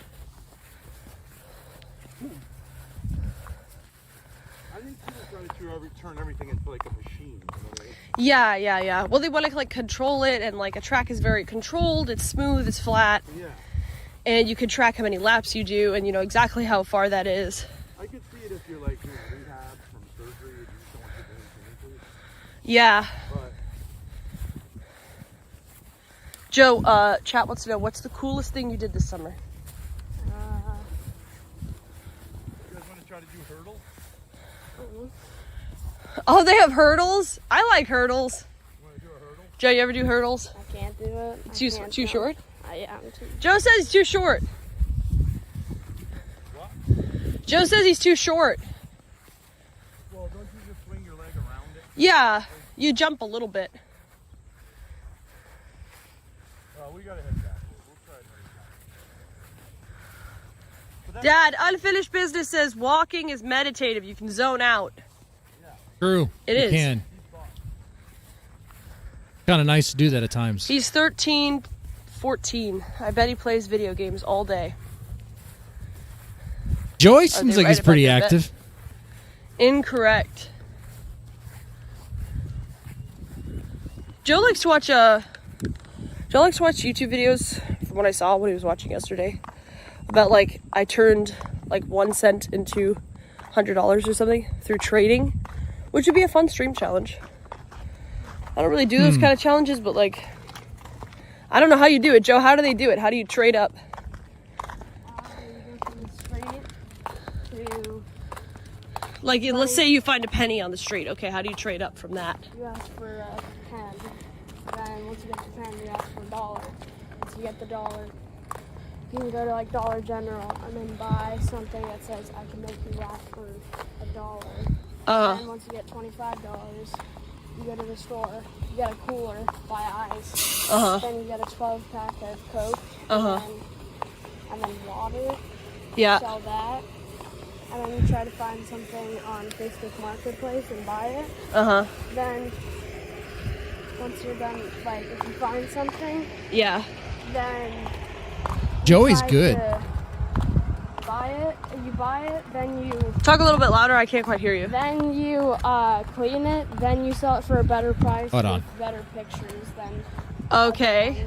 I think people try to turn everything into like a machine. Yeah. Well, they want to like control it, and like a track is very controlled. It's smooth, it's flat. Yeah. And you can track how many laps you do, and you know exactly how far that is. I could see it if you're like doing rehab from surgery and you just don't want to do anything. Yeah. But Joe, chat wants to know, what's the coolest thing you did this summer? you guys want to try to do hurdle? Oh, they have hurdles? I like hurdles. You want to do a hurdle? Joe, you ever do hurdles? I can't do it. Too short? Yeah, I'm too. Joe says he's too short. What? Joe says he's too short. Well, don't you just swing your leg around it? Yeah, you jump a little bit. We gotta head back. We'll try and Dad, Unfinished Business says walking is meditative. You can zone out. True. It is. You can. Kind of nice to do that at times. He's 13, 14. I bet he plays video games all day. Joey seems like he's pretty active. Incorrect. Joe likes to watch YouTube videos from what I saw when he was watching yesterday. About like I turned like 1 cent into $100 or something through trading, which would be a fun stream challenge. I don't really do those kind of challenges, but like I don't know how you do it. Joe, how do they do it? How do you trade up? You go from the street to. Like, let's say you find a penny on the street. Okay, how do you trade up from that? You ask for a pen. Then once you get the pen, you ask for $1. Once you get the $1, you can go to like Dollar General and then buy something that says I can make you laugh for $1. And once you get $25, you go to the store, you get a cooler, buy ice. Then you get a 12-pack of Coke. And then water. Yeah. Sell that. And then you try to find something on Facebook Marketplace and buy it. Then once you're done, like if you find something, Yeah. then Joey's try good. to buy it. You buy it, then you Talk a little bit louder. I can't quite hear you. then you clean it, then you sell it for a better price. Hold on. With better pictures than. Okay.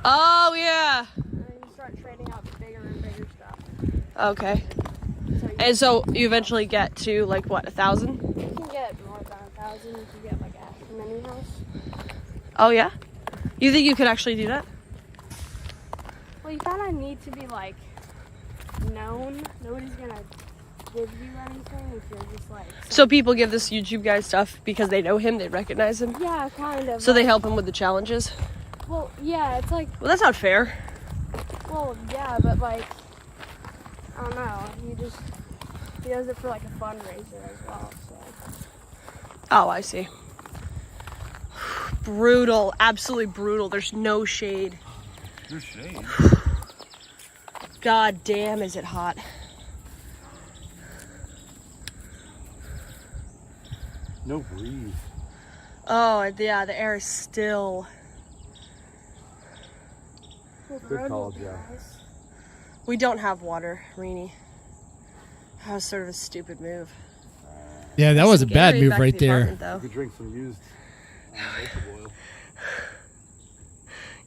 Oh yeah. And then you start trading out bigger and bigger stuff. Okay. So you, And so you eventually get to like what, 1,000? you can get more than 1,000 if you get like a mini house. Oh yeah. You think you could actually do that? Well, you kind of need to be like known. Nobody's gonna give you anything if you're just like. So people give this YouTube guy stuff because they know him, they recognize him. Yeah, kind of. So they like- help him with the challenges. Well, yeah, it's like. Well, that's not fair. Well, yeah, but like, I don't know. He does it for like a fundraiser as well. So. Oh, I see. Brutal, absolutely brutal. There's no shade. There's shade. God damn, is it hot? No breeze. Oh, yeah, the air is still. Good call, yeah. We don't have water, Reenie. That was sort of a stupid move. Yeah, that was a bad Scary move back to right the there. apartment, though. You could drink some used vegetable oil.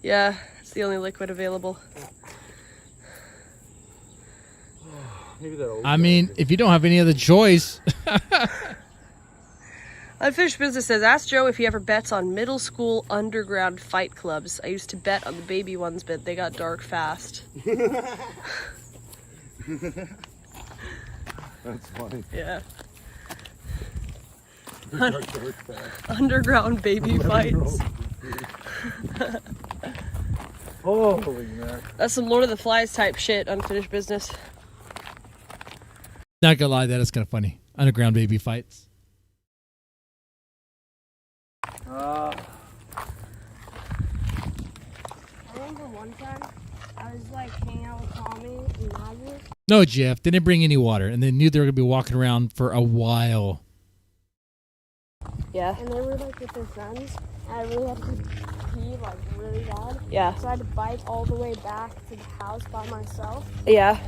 Yeah, it's the only liquid available. Maybe that old I mean, if you don't have any other choice. Unfinished Business says, ask Joe if he ever bets on middle school underground fight clubs. I used to bet on the baby ones, but they got dark fast. That's funny. Yeah. Underground baby fights. Holy man. That's some Lord of the Flies type shit, Unfinished Business. Not gonna lie, that is kind of funny. Underground baby fights. I remember one time I was like hanging out with Tommy and Maggie. No, Jeff, they didn't bring any water, and they knew they were gonna be walking around for a while. Yeah. And they were like with their friends. And I really had to pee like really bad. Yeah. So I had to bike all the way back to the house by myself. Yeah.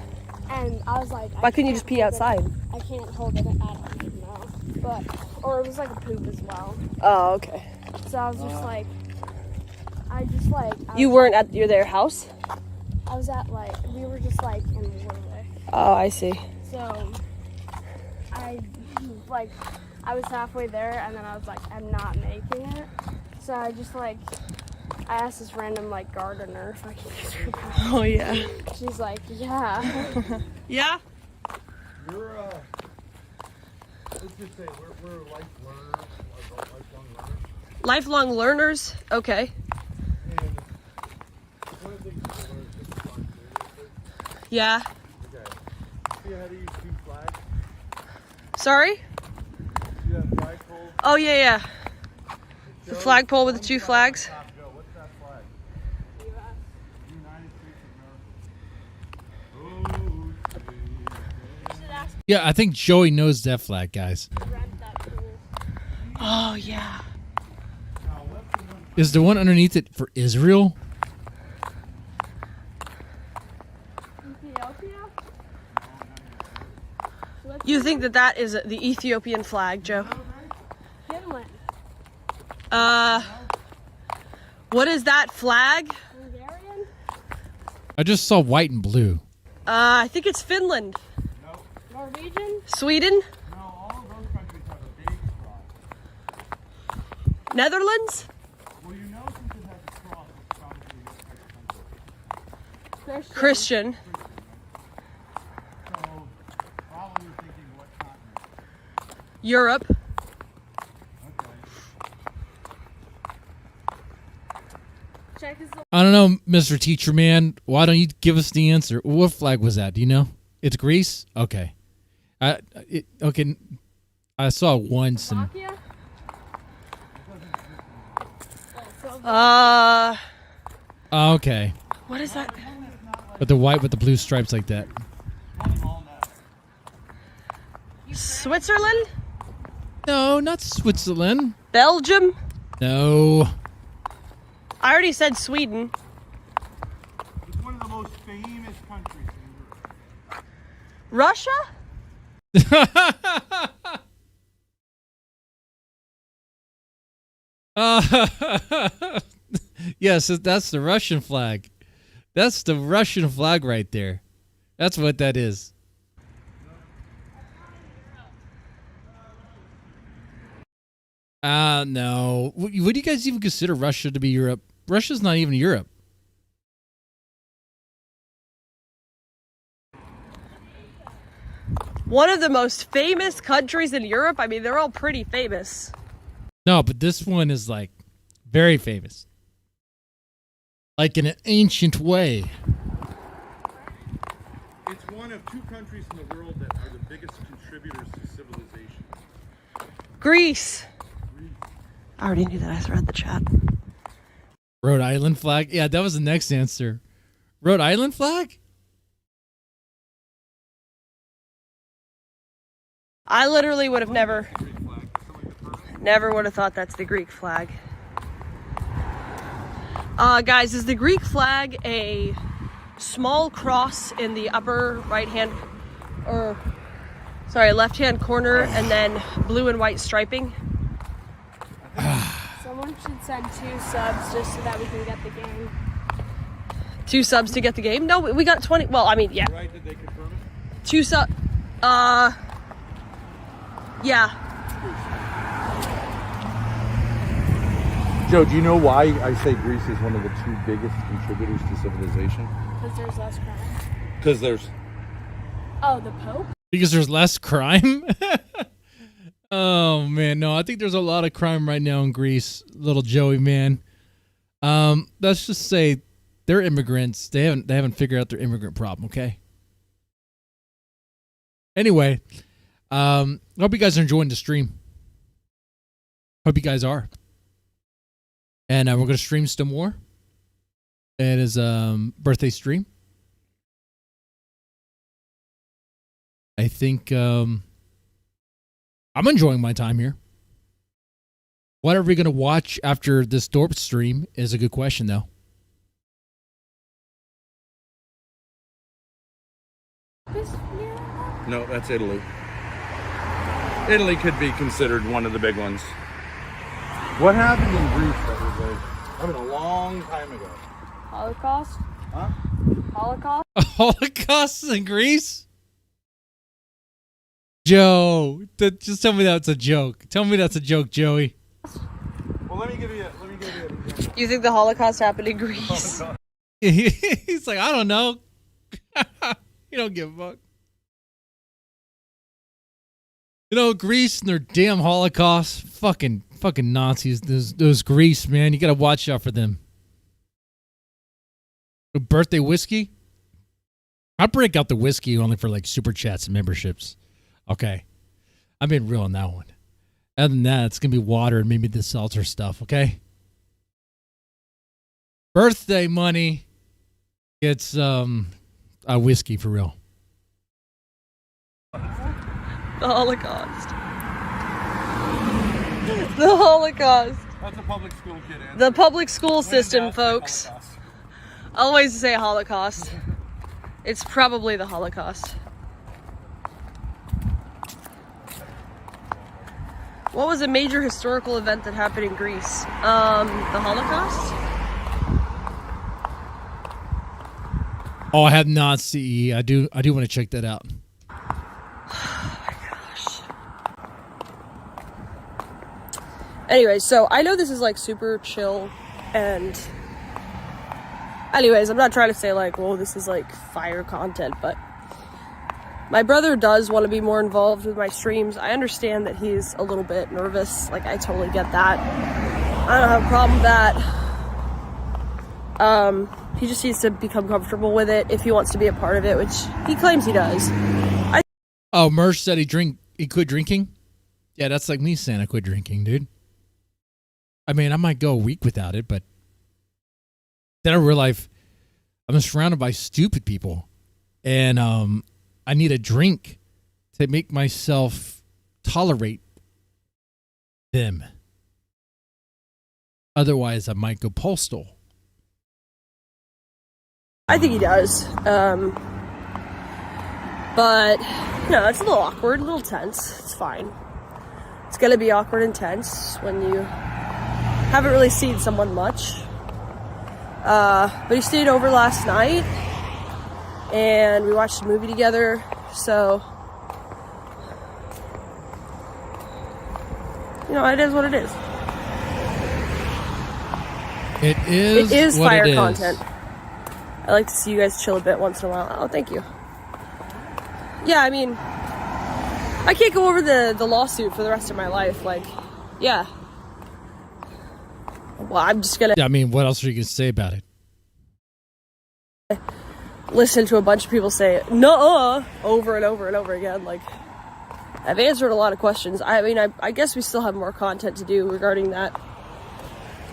And I was like, Why couldn't you just pee outside? I can't hold it at no. But or it was like a poop as well. Oh, okay. So I was just like, You weren't at their house? I was at like we were just like in Warwick. Oh, I see. So I was halfway there and then I was like, I'm not making it. So I just like I asked this random like gardener if I could use her bathroom. Oh yeah. She's like, yeah. Yeah? You're let's just say we're life learners, lifelong learners. Lifelong learners? Okay. And one of the things we learned is responsibility. Yeah. Okay. See how to use 2 flags? Sorry? See that flagpole? Oh yeah, yeah. The flagpole with the 2 flags. What's that flag? United States of America. Yeah, I think Joey knows that flag, guys. Oh yeah. Is the one underneath it for Israel? You think that is the Ethiopian flag, Joe? Finland. What is that flag? Hungarian? I just saw white and blue. I think it's Finland. Norwegian? Sweden? No, all of those countries have a big cross. Netherlands? Well, you know since it has a cross, it's probably a country. Christian. So, probably you're thinking what continent? Europe. Check his I don't know, Mr. Teacher Man. Why don't you give us the answer? What flag was that? Do you know? It's Greece? Okay. Okay. I saw once and okay. What is that? But the white with the blue stripes like that. Switzerland? No, not Switzerland. Belgium? No. I already said Sweden. It's one of the most famous countries in Europe. Russia? Yes, that's the Russian flag. That's the Russian flag right there. That's what that is. No. What do you guys even consider Russia to be Europe? Russia's not even Europe. One of the most famous countries in Europe? I mean, they're all pretty famous. No, but this one is like very famous. Like in an ancient way. It's one of two countries in the world that are the biggest contributors to civilization. Greece. I already knew that. I read the chat. Rhode Island flag? Yeah, that was the next answer. Rhode Island flag? I literally would have never would have thought that's the Greek flag. Guys, is the Greek flag a small cross in the upper right-hand, or sorry, left-hand corner, and then blue and white striping? Someone should send 2 subs just so that we can get the game. 2 subs to get the game? No, we got 20. Well, I mean, yeah. Right? Did they confirm it? 2 sub. Yeah. Joe, do you know why I say Greece is one of the 2 biggest contributors to civilization? Because there's less crime. Because there's... Oh, the Pope? Because there's less crime? Oh, man. No, I think there's a lot of crime right now in Greece, little Joey, man. Let's just say they're immigrants. They haven't figured out their immigrant problem, okay? Anyway, I hope you guys are enjoying the stream. Hope you guys are. And we're going to stream still more. It is birthday stream. I think I'm enjoying my time here. What are we going to watch after this Thorp stream is a good question, though. No, that's Italy. Italy could be considered one of the big ones. What happened in Greece a long time ago? Holocaust? Huh? Holocaust? A Holocaust in Greece? Joe, just tell me that's a joke. Tell me that's a joke, Joey. Well, let me give you an example. You think the Holocaust happened in Greece? He's like, I don't know. You don't give a fuck. You know, Greece and their damn Holocaust. Fucking Nazis. Those Greece, man. You gotta watch out for them. A birthday whiskey? I break out the whiskey only for like super chats and memberships. Okay. I'm being real on that one. Other than that, it's gonna be water and maybe the seltzer stuff, okay? Birthday money. It's a whiskey for real. The Holocaust. The Holocaust. That's a public school kid answer. The public school system, folks. Always say Holocaust. It's probably the Holocaust. What was a major historical event that happened in Greece? The Holocaust? Oh, I have not seen. I do want to check that out. Anyway, so I know this is like super chill, and anyways, I'm not trying to say like, whoa, this is like fire content, but my brother does want to be more involved with my streams. I understand that he's a little bit nervous, like I totally get that. I don't have a problem with that. He just needs to become comfortable with it if he wants to be a part of it, which he claims he does. Oh, Mersh said he quit drinking? Yeah, that's like me saying I quit drinking, dude. I mean, I might go a week without it, but then I realize I'm surrounded by stupid people, and I need a drink to make myself tolerate them. Otherwise, I might go postal. I think he does. But, you know, it's a little awkward, a little tense. It's fine. It's gonna be awkward and tense when you haven't really seen someone much. But he stayed over last night, and we watched a movie together, so, you know, it is what it is. It is what fire it is. content. I like to see you guys chill a bit once in a while. Oh, thank you. Yeah, I mean, I can't go over the lawsuit for the rest of my life. Like, yeah. Well, I'm just gonna... I mean, what else are you going to say about it? Listen to a bunch of people say, "Nuh-uh," over and over and over again. Like, I've answered a lot of questions. I mean, I guess we still have more content to do regarding that.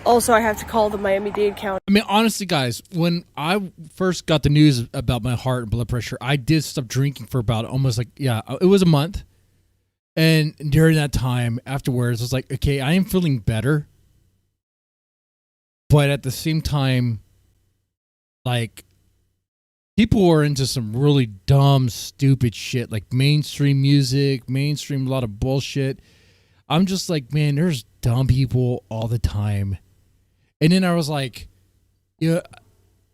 Also, I have to call the Miami-Dade County. I mean, honestly, guys, when I first got the news about my heart and blood pressure, I did stop drinking for about almost it was a month. And during that time, afterwards, I was like, okay, I am feeling better. But at the same time, like, people were into some really dumb, stupid shit, like mainstream music, a lot of bullshit. I'm just like, man, there's dumb people all the time. And then I was like, yeah,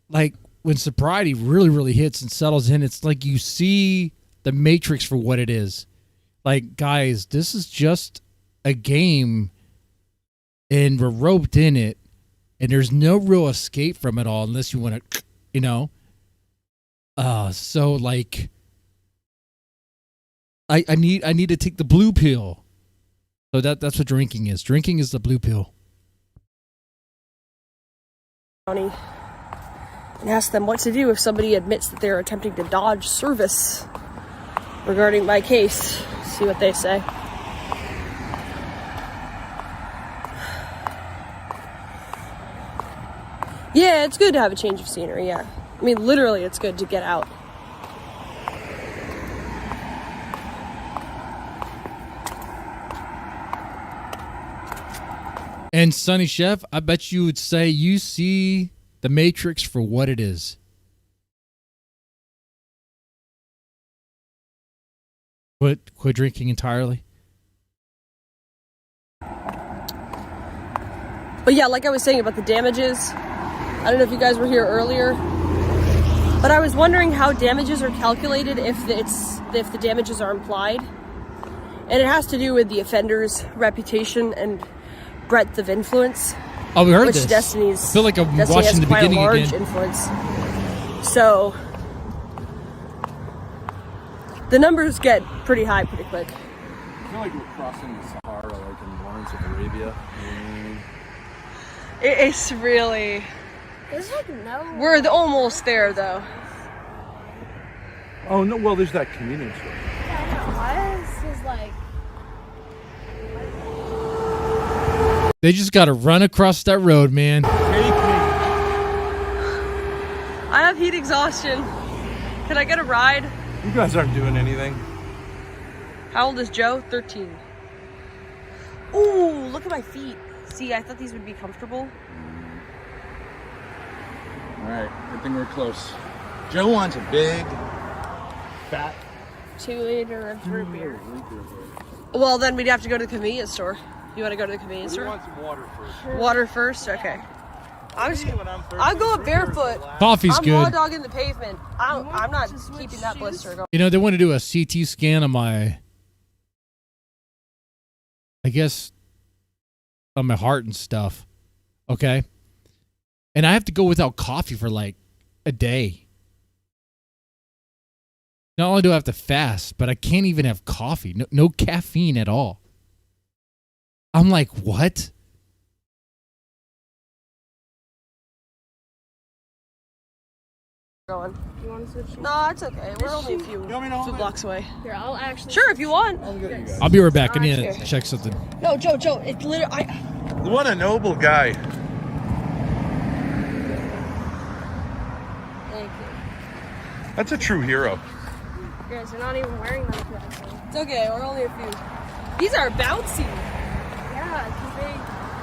like when sobriety really, really hits and settles in, it's like you see the Matrix for what it is. Like, guys, this is just a game and we're roped in it and there's no real escape from it all unless you want to, you know. So like I need to take the blue pill. So that's what drinking is. Drinking is the blue pill. And ask them what to do if somebody admits that they're attempting to dodge service regarding my case. See what they say. Yeah, it's good to have a change of scenery, yeah. I mean, literally, it's good to get out. And Sonny Chef, I bet you would say you see the Matrix for what it is. Quit drinking entirely. But yeah, like I was saying about the damages, I don't know if you guys were here earlier, but I was wondering how damages are calculated if the damages are implied. And it has to do with the offender's reputation and breadth of influence. Oh, we heard which this. Destiny's, I feel like I'm Destiny watching has the quite beginning a large again. influence. So the numbers get pretty high pretty quick. I feel like we're crossing the Sahara, like in Lawrence of Arabia. It's really... There's like no... We're almost there, though. Oh no! Well, there's that convenience store. This is like... They just got to run across that road, man. I have heat exhaustion. Can I get a ride? You guys aren't doing anything. How old is Joe? 13. Ooh, look at my feet. See, I thought these would be comfortable. All right, good thing we're close. Joe wants a big, fat 2-liter of root beer. Well, then we'd have to go to the convenience store. You want to go to the convenience store? We want some water first. Water first? Okay. I'll go up barefoot. Coffee's I'm good. raw dogging the pavement. I'm not keeping that blister going. You know, they want to do a CT scan on my, I guess, on my heart and stuff. Okay. And I have to go without coffee for like a day. Not only do I have to fast, but I can't even have coffee. No caffeine at all. I'm like, what? Going. You want to switch? No, it's okay. We're only a few blocks away. Here, I'll actually... Sure, if you want. I'll be right back. I need to check something. No, Joe, it's literally... What a noble guy. Thank you. That's a true hero. You guys are not even wearing them correctly. It's okay, we're only a few. These are bouncy. Yeah, because they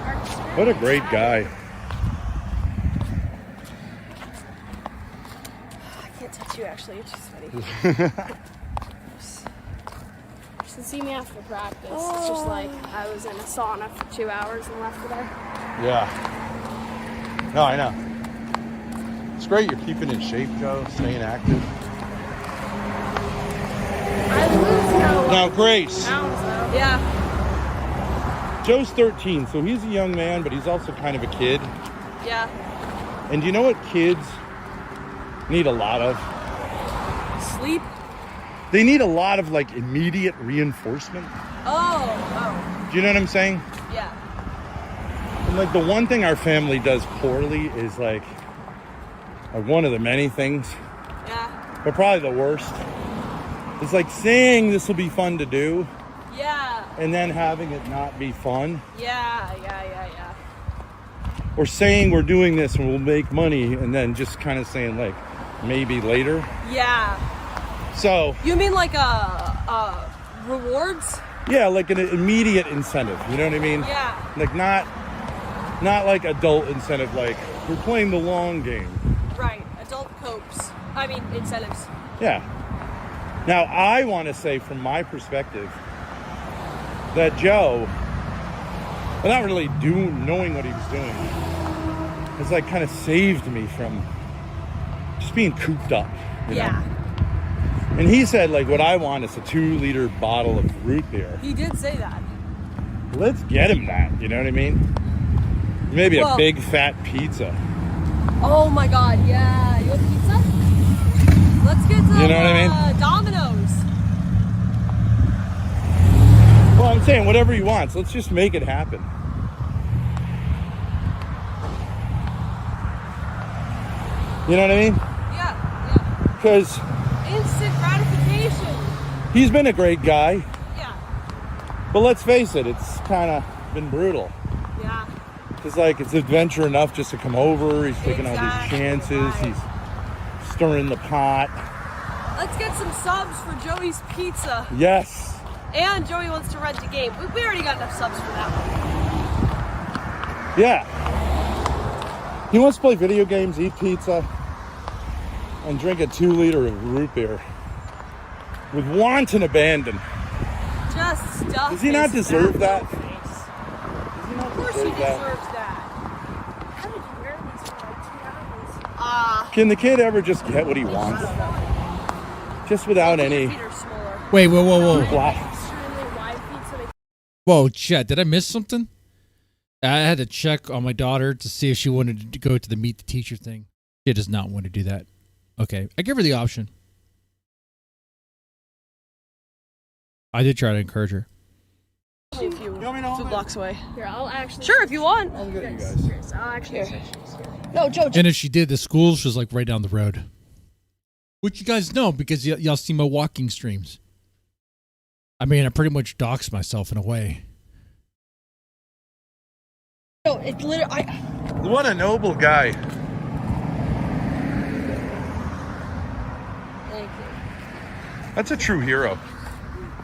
are What a great guy. I can't touch you actually, it's just funny. Just to see me after practice. It's just like I was in a sauna for 2 hours and left there. Yeah. No, I know. It's great you're keeping in shape, Joe, staying active. I lose Now, Grace. pounds though. Yeah. Joe's 13, so he's a young man, but he's also kind of a kid. Yeah. And do you know what kids need a lot of? Sleep. They need a lot of like immediate reinforcement. Oh. Do you know what I'm saying? Yeah. And like the one thing our family does poorly is like one of the many things, Yeah. but probably the worst. It's like saying this will be fun to do Yeah. and then having it not be fun. Yeah. Or saying we're doing this and we'll make money and then just kind of saying like maybe later. Yeah. So You mean like rewards? yeah, like an immediate incentive. You know what I mean? Yeah. Like not like adult incentive. Like we're playing the long game. Right. Adult copes. I mean incentives. Yeah. Now I want to say from my perspective that Joe, without really knowing what he was doing, has like kind of saved me from just being cooped up. You know? And he said like what I want is a 2-liter bottle of root beer. He did say that. Let's get him that, you know what I mean? Maybe a big fat pizza. Oh my god, yeah. You want pizza? Let's get some You know what I mean? Domino's. Well, I'm saying whatever he wants. Let's just make it happen. You know what I mean? Yeah. Because Instant gratification. he's been a great guy. Yeah. But let's face it, it's kind of been brutal. Yeah. Because, like, it's adventure enough just to come over. He's taking all these chances. He's stirring the pot. Let's get some subs for Joey's Pizza. Yes. And Joey wants to rent a game. We already got enough subs for that one. Yeah. He wants to play video games, eat pizza, and drink a 2-liter of root beer with wanton abandon. Just stuff. Does he not deserve that? Of course he deserves that. How did you wear these for like 2 hours? Can the kid ever just get what he wants? Just without any... Wait, whoa. Wow. Extremely wide feet so they Whoa, Chet, did I miss something? I had to check on my daughter to see if she wanted to go to the meet the teacher thing. She does not want to do that. Okay, I give her the option. I did try to encourage her. A few blocks away. Here, I'll actually. Sure, if you want. I'll get you guys. Chris, I'll actually. No, Joe. And if she did, the school was like right down the road. Which you guys know because y'all see my walking streams. I mean, I pretty much doxed myself in a way. No, it's literally. What a noble guy. Thank you. That's a true hero.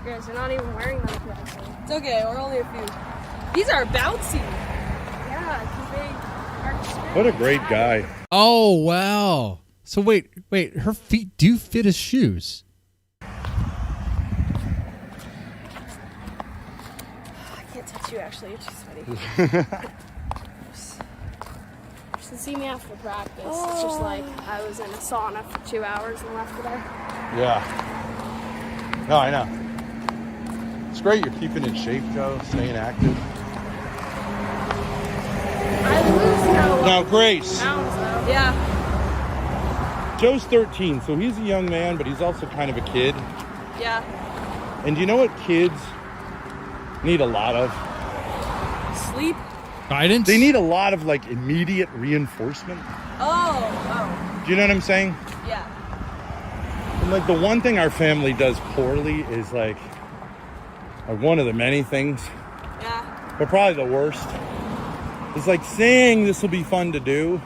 You guys are not even wearing them today. It's okay, we're only a few. These are bouncy. Yeah, because they are extremely What a great guy. Oh, wow. So wait, her feet do fit his shoes. I can't touch you actually, it's just funny. Just to see me after practice. It's just like I was in a sauna for 2 hours and left there. Yeah. No, I know. It's great you're keeping in shape, Joe, staying active. I lose Now, Grace. pounds though. Yeah. Joe's 13, so he's a young man, but he's also kind of a kid. Yeah. And do you know what kids need a lot of? Sleep. Guidance? They need a lot of like immediate reinforcement. Oh. Do you know what I'm saying? Yeah. And like the one thing our family does poorly is like one of the many things, Yeah. but probably the worst, is like saying this will be fun to do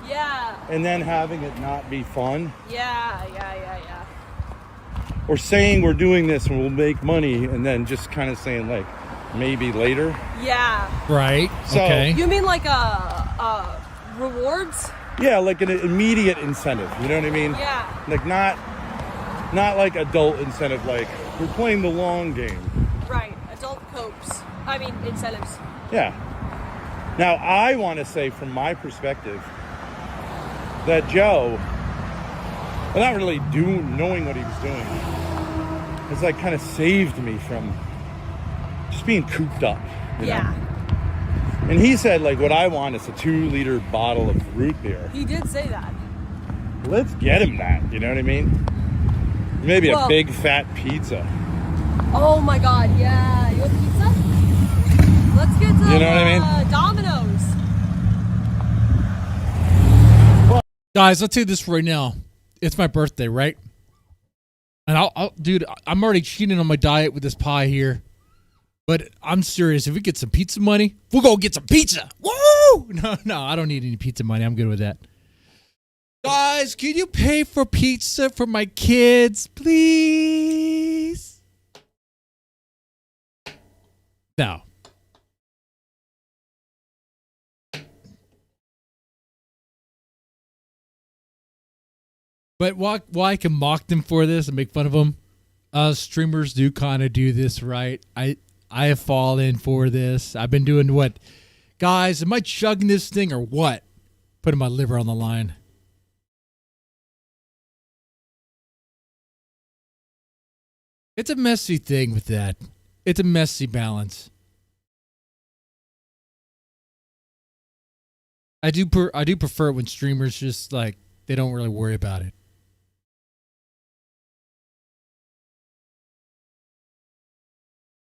Yeah. and then having it not be fun. Yeah. Or saying we're doing this and we'll make money and then just kind of saying like maybe later. Yeah. Right. So- Okay. You mean like rewards? Yeah, like an immediate incentive. You know what I mean? Yeah. Like not like adult incentive. Like we're playing the long game. Right. Adult copes. I mean incentives. Yeah. Now I want to say, from my perspective, that Joe, without really knowing what he was doing, has like kind of saved me from just being cooped up. You know? And he said, like, what I want is a 2-liter bottle of root beer. He did say that. Let's get him that. You know what I mean? Maybe a big fat pizza. Oh my god, yeah. You want pizza? Let's get some You know what I mean? Domino's. Guys, I'll tell you this right now. It's my birthday, right? And dude, I'm already cheating on my diet with this pie here. But I'm serious. If we get some pizza money, we'll go get some pizza. Woo! No, I don't need any pizza money. I'm good with that. Guys, can you pay for pizza for my kids, please? No. But while I can mock them for this and make fun of them, streamers do kind of do this, right? I have fallen for this. I've been doing what? Guys, am I chugging this thing or what? Putting my liver on the line. It's a messy thing with that. It's a messy balance. I do prefer it when streamers just like, they don't really worry about it.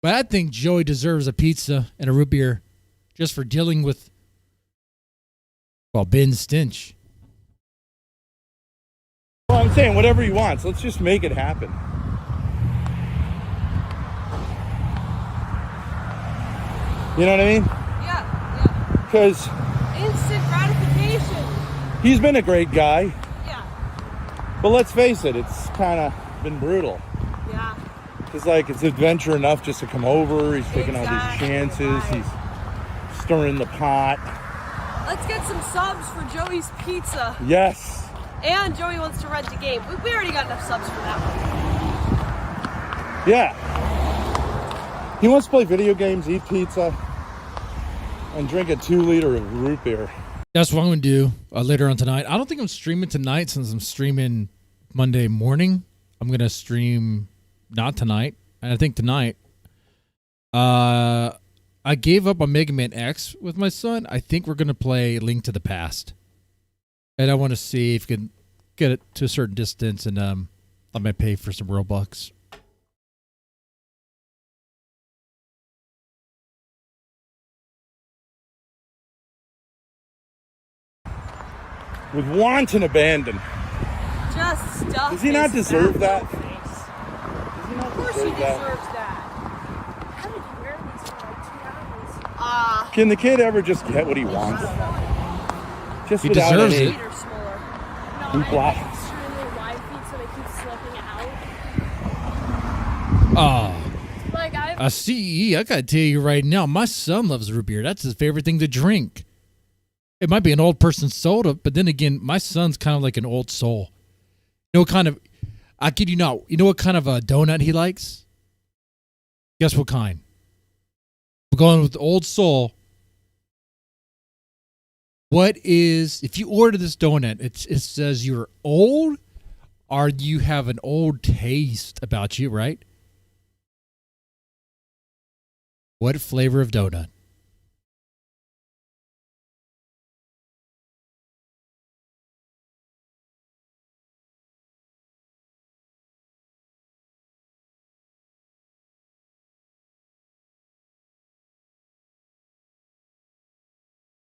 But I think Joey deserves a pizza and a root beer just for dealing with, well, Ben's stench. Well, I'm saying whatever he wants. Let's just make it happen. You know what I mean? Yeah. Because Instant gratification. he's been a great guy. Yeah. But let's face it, it's kind of been brutal. Yeah. It's like it's adventure enough just to come over. He's taking all these chances. He's stirring the pot. Let's get some subs for Joey's Pizza. Yes. And Joey wants to rent a game. We already got enough subs for that one. Yeah. He wants to play video games, eat pizza, and drink a 2-liter of root beer. That's what I'm going to do later on tonight. I don't think I'm streaming tonight since I'm streaming Monday morning. I'm going to stream not tonight. And I think tonight, I gave up on Mega Man X with my son. I think we're going to play Link to the Past. And I want to see if we can get it to a certain distance and I might pay for some Robux. With wanton abandon. Just stuff. Does he not his deserve fat that? little face. Does he not Of course he deserve that? deserves that. How did you wear these for like 2 hours? Can the kid ever just get what he wants? Just He without deserves any it. No, hoopla. I have extremely wide feet, so they keep slipping out. Oh. Like A CE, I got to tell you right now, my son loves root beer. That's his favorite thing to drink. It might be an old person's soda, but then again, my son's kind of like an old soul. You know what kind of, I kid you not, you know what kind of a donut he likes? Guess what kind? We're going with old soul. What is, if you order this donut, it says you're old or you have an old taste about you, right? What flavor of donut?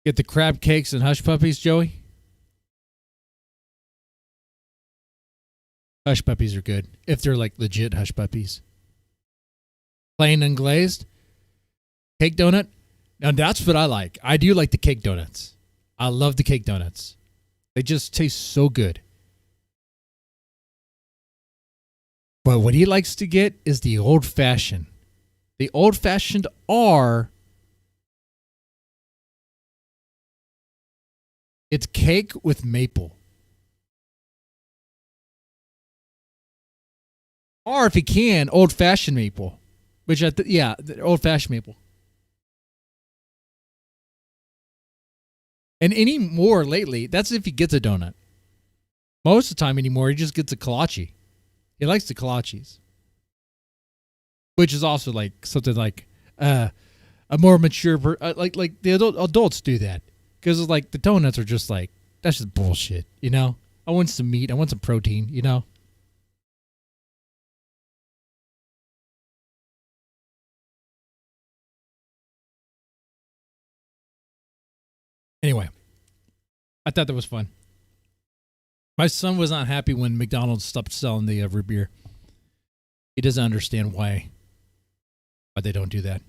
Get the crab cakes and hush puppies, Joey? Hush puppies are good. If they're like legit hush puppies. Plain and glazed. Cake donut. Now that's what I like. I do like the cake donuts. I love the cake donuts. They just taste so good. But what he likes to get is the old fashioned. The old-fashioned R, it's cake with maple. Or if you can, old-fashioned maple. Which, the old-fashioned maple. And anymore lately, that's if he gets a donut. Most of the time anymore, he just gets a kolache. He likes the kolaches. Which is also like something like a more mature, like the adults do that. Because it's like the donuts are just like, that's just bullshit, you know? I want some meat. I want some protein, you know? Anyway, I thought that was fun. My son was not happy when McDonald's stopped selling the root beer. He doesn't understand why they don't do that.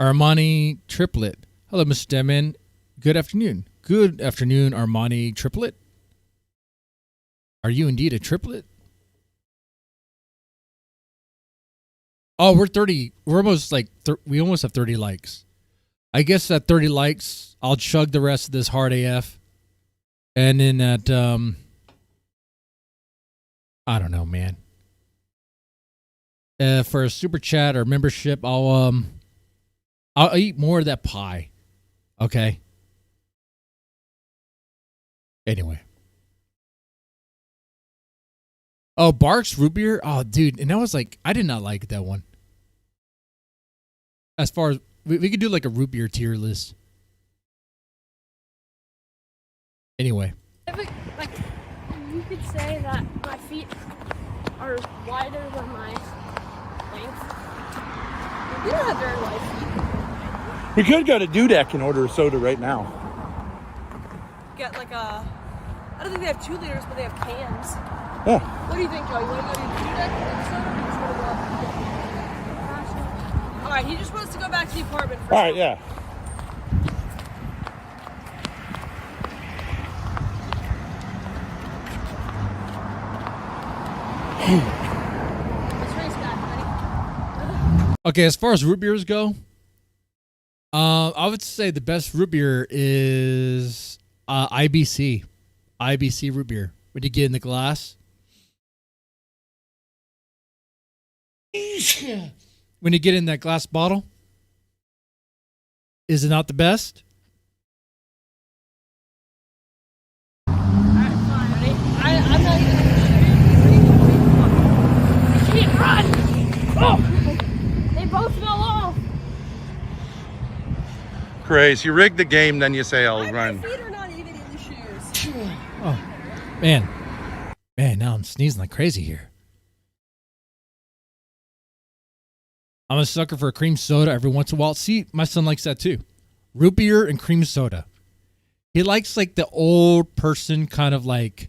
Armani Triplet. Hello, Mr. Demon. Good afternoon. Good afternoon, Armani Triplet. Are you indeed a triplet? Oh, we're 30. We're almost like, we almost have 30 likes. I guess at 30 likes, I'll chug the rest of this hard AF. And then at, I don't know, man. For a super chat or membership, I'll eat more of that pie. Okay. Anyway. Oh, Barks root beer? Oh, dude. And that was like, I did not like that one. As far as, we could do like a root beer tier list. Anyway. Like, you could say that my feet are wider than my length. You don't have very wide feet. We could go to Dudek and order a soda right now. Get like a, I don't think they have 2 liters, but they have cans. Yeah. What do you think, Joe? You want to go to Dudek and soda, or you just want to go? All right, he just wants to go back to the apartment first. All right, yeah. Let's race back, ready? Okay, as far as root beers go, I would say the best root beer is IBC. IBC root beer. When you get in the glass. When you get in that glass bottle. Is it not the best? Alright, fine, ready? I'm not even gonna shoot. Run! Oh! They both fell off! Grace, you rig the game, then you say I'll run. My feet are not even in the shoes. Oh, man. Man, now I'm sneezing like crazy here. I'm a sucker for a cream soda every once in a while. See, my son likes that too. Root beer and cream soda. He likes like the old person kind of like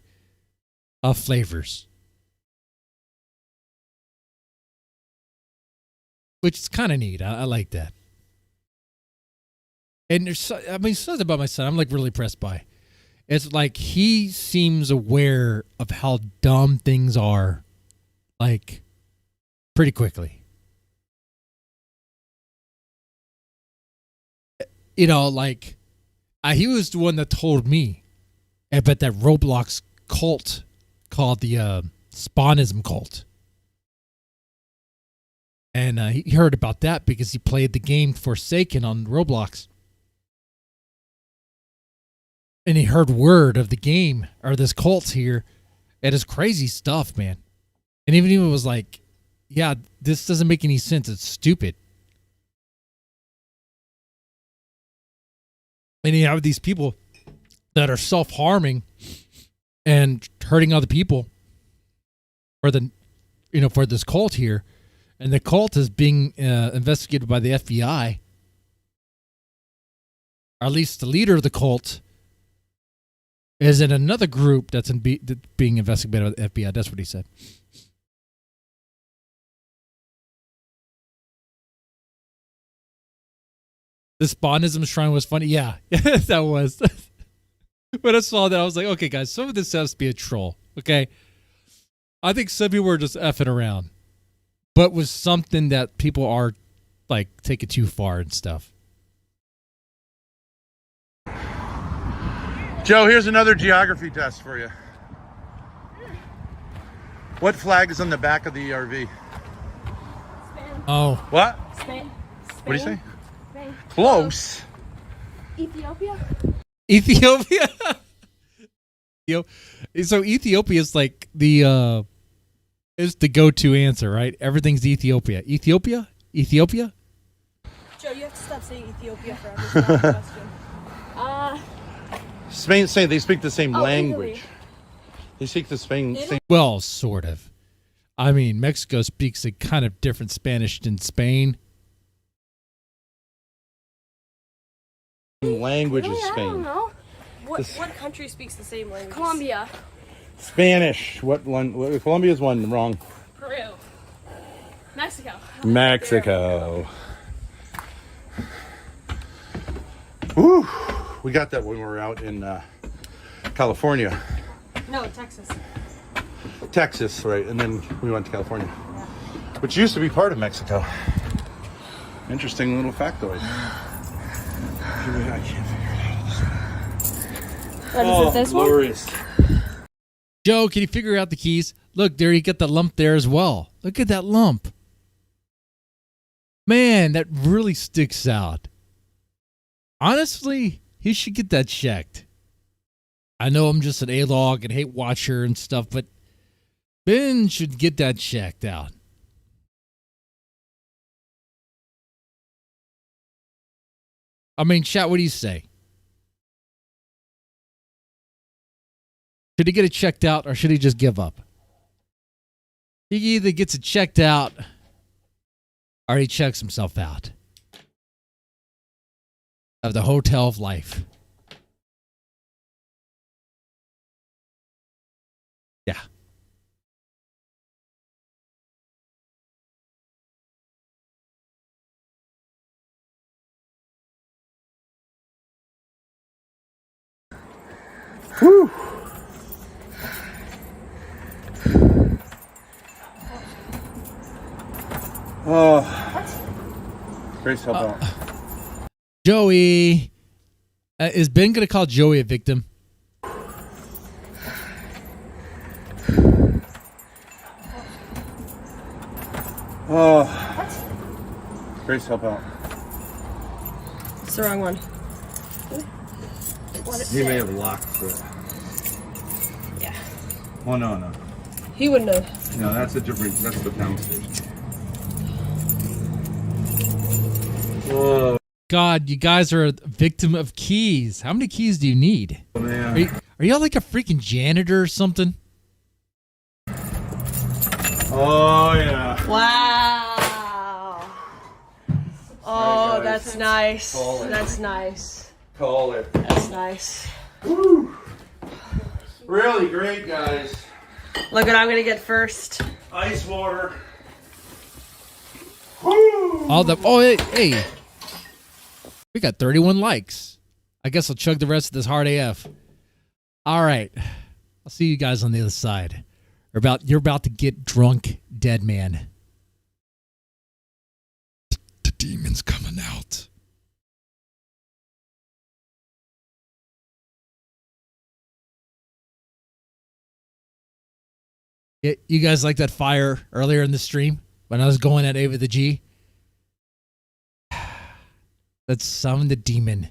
flavors. Which is kind of neat. I like that. And there's, something about my son I'm like really impressed by. It's like he seems aware of how dumb things are, like, pretty quickly. You know, like, he was the one that told me about that Roblox cult called the Spawnism cult. And he heard about that because he played the game Forsaken on Roblox. And he heard word of the game, or this cult here. It is crazy stuff, man. And even he was like, yeah, this doesn't make any sense. It's stupid. And you have these people that are self-harming and hurting other people for the, you know, for this cult here. And the cult is being investigated by the FBI. Or at least the leader of the cult is in another group that's being investigated by the FBI. That's what he said. The Spawnism shrine was funny. Yeah, that was. When I saw that, I was like, okay, guys, some of this has to be a troll. Okay. I think some people are just effing around, but was something that people are like taking too far and stuff. Joe, here's another geography test for you. What flag is on the back of the ERV? Oh. What? Spain. What do you say? Spain. Close. Ethiopia. Ethiopia. So Ethiopia is like the is the go-to answer, right? Everything's Ethiopia. Ethiopia? Ethiopia? Joe, you have to stop saying Ethiopia for every single question. Spain, say they speak the same language. Italy. They speak the same. Well, sort of. I mean, Mexico speaks a kind of different Spanish than Spain. Language is I don't Spain. know. What country speaks the same language? Colombia. Spanish. What one? Colombia's one wrong. Peru. Mexico. Mexico. Woo! We got that when we were out in California. No, Texas. Texas, right? And then we went to California, which used to be part of Mexico. Interesting little factoid. I can't figure it out. Is it this glorious. Joe, can you figure out the keys? Look, there you get the lump there as well. Look at that lump. Man, that really sticks out. Honestly, he should get that checked. I know I'm just an A-log and hate watcher and stuff, but Ben should get that checked out. I mean, chat, what do you say? Should he get it checked out or should he just give up? He either gets it checked out or he checks himself out of the hotel of life. Yeah. Whew. Grace, help out. Joey. Is Ben going to call Joey a victim? Grace, help out. It's the wrong one. He may have locked it. Yeah. Oh, no. He wouldn't have. No, that's a different, that's the pound station. Whoa. God, you guys are a victim of keys. How many keys do you need? Oh, man. Are y'all like a freaking janitor or something? Oh, yeah. Wow. Oh, Right, guys. that's nice. Call it. That's nice. Call it. That's nice. Woo. Really great, guys. Look what I'm going to get first. Ice water. Hey. We got 31 likes. I guess I'll chug the rest of this hard AF. All right. I'll see you guys on the other side. You're about to get drunk, dead man. The demon's coming out. You guys like that fire earlier in the stream when I was going at Ava the G? Let's summon the demon.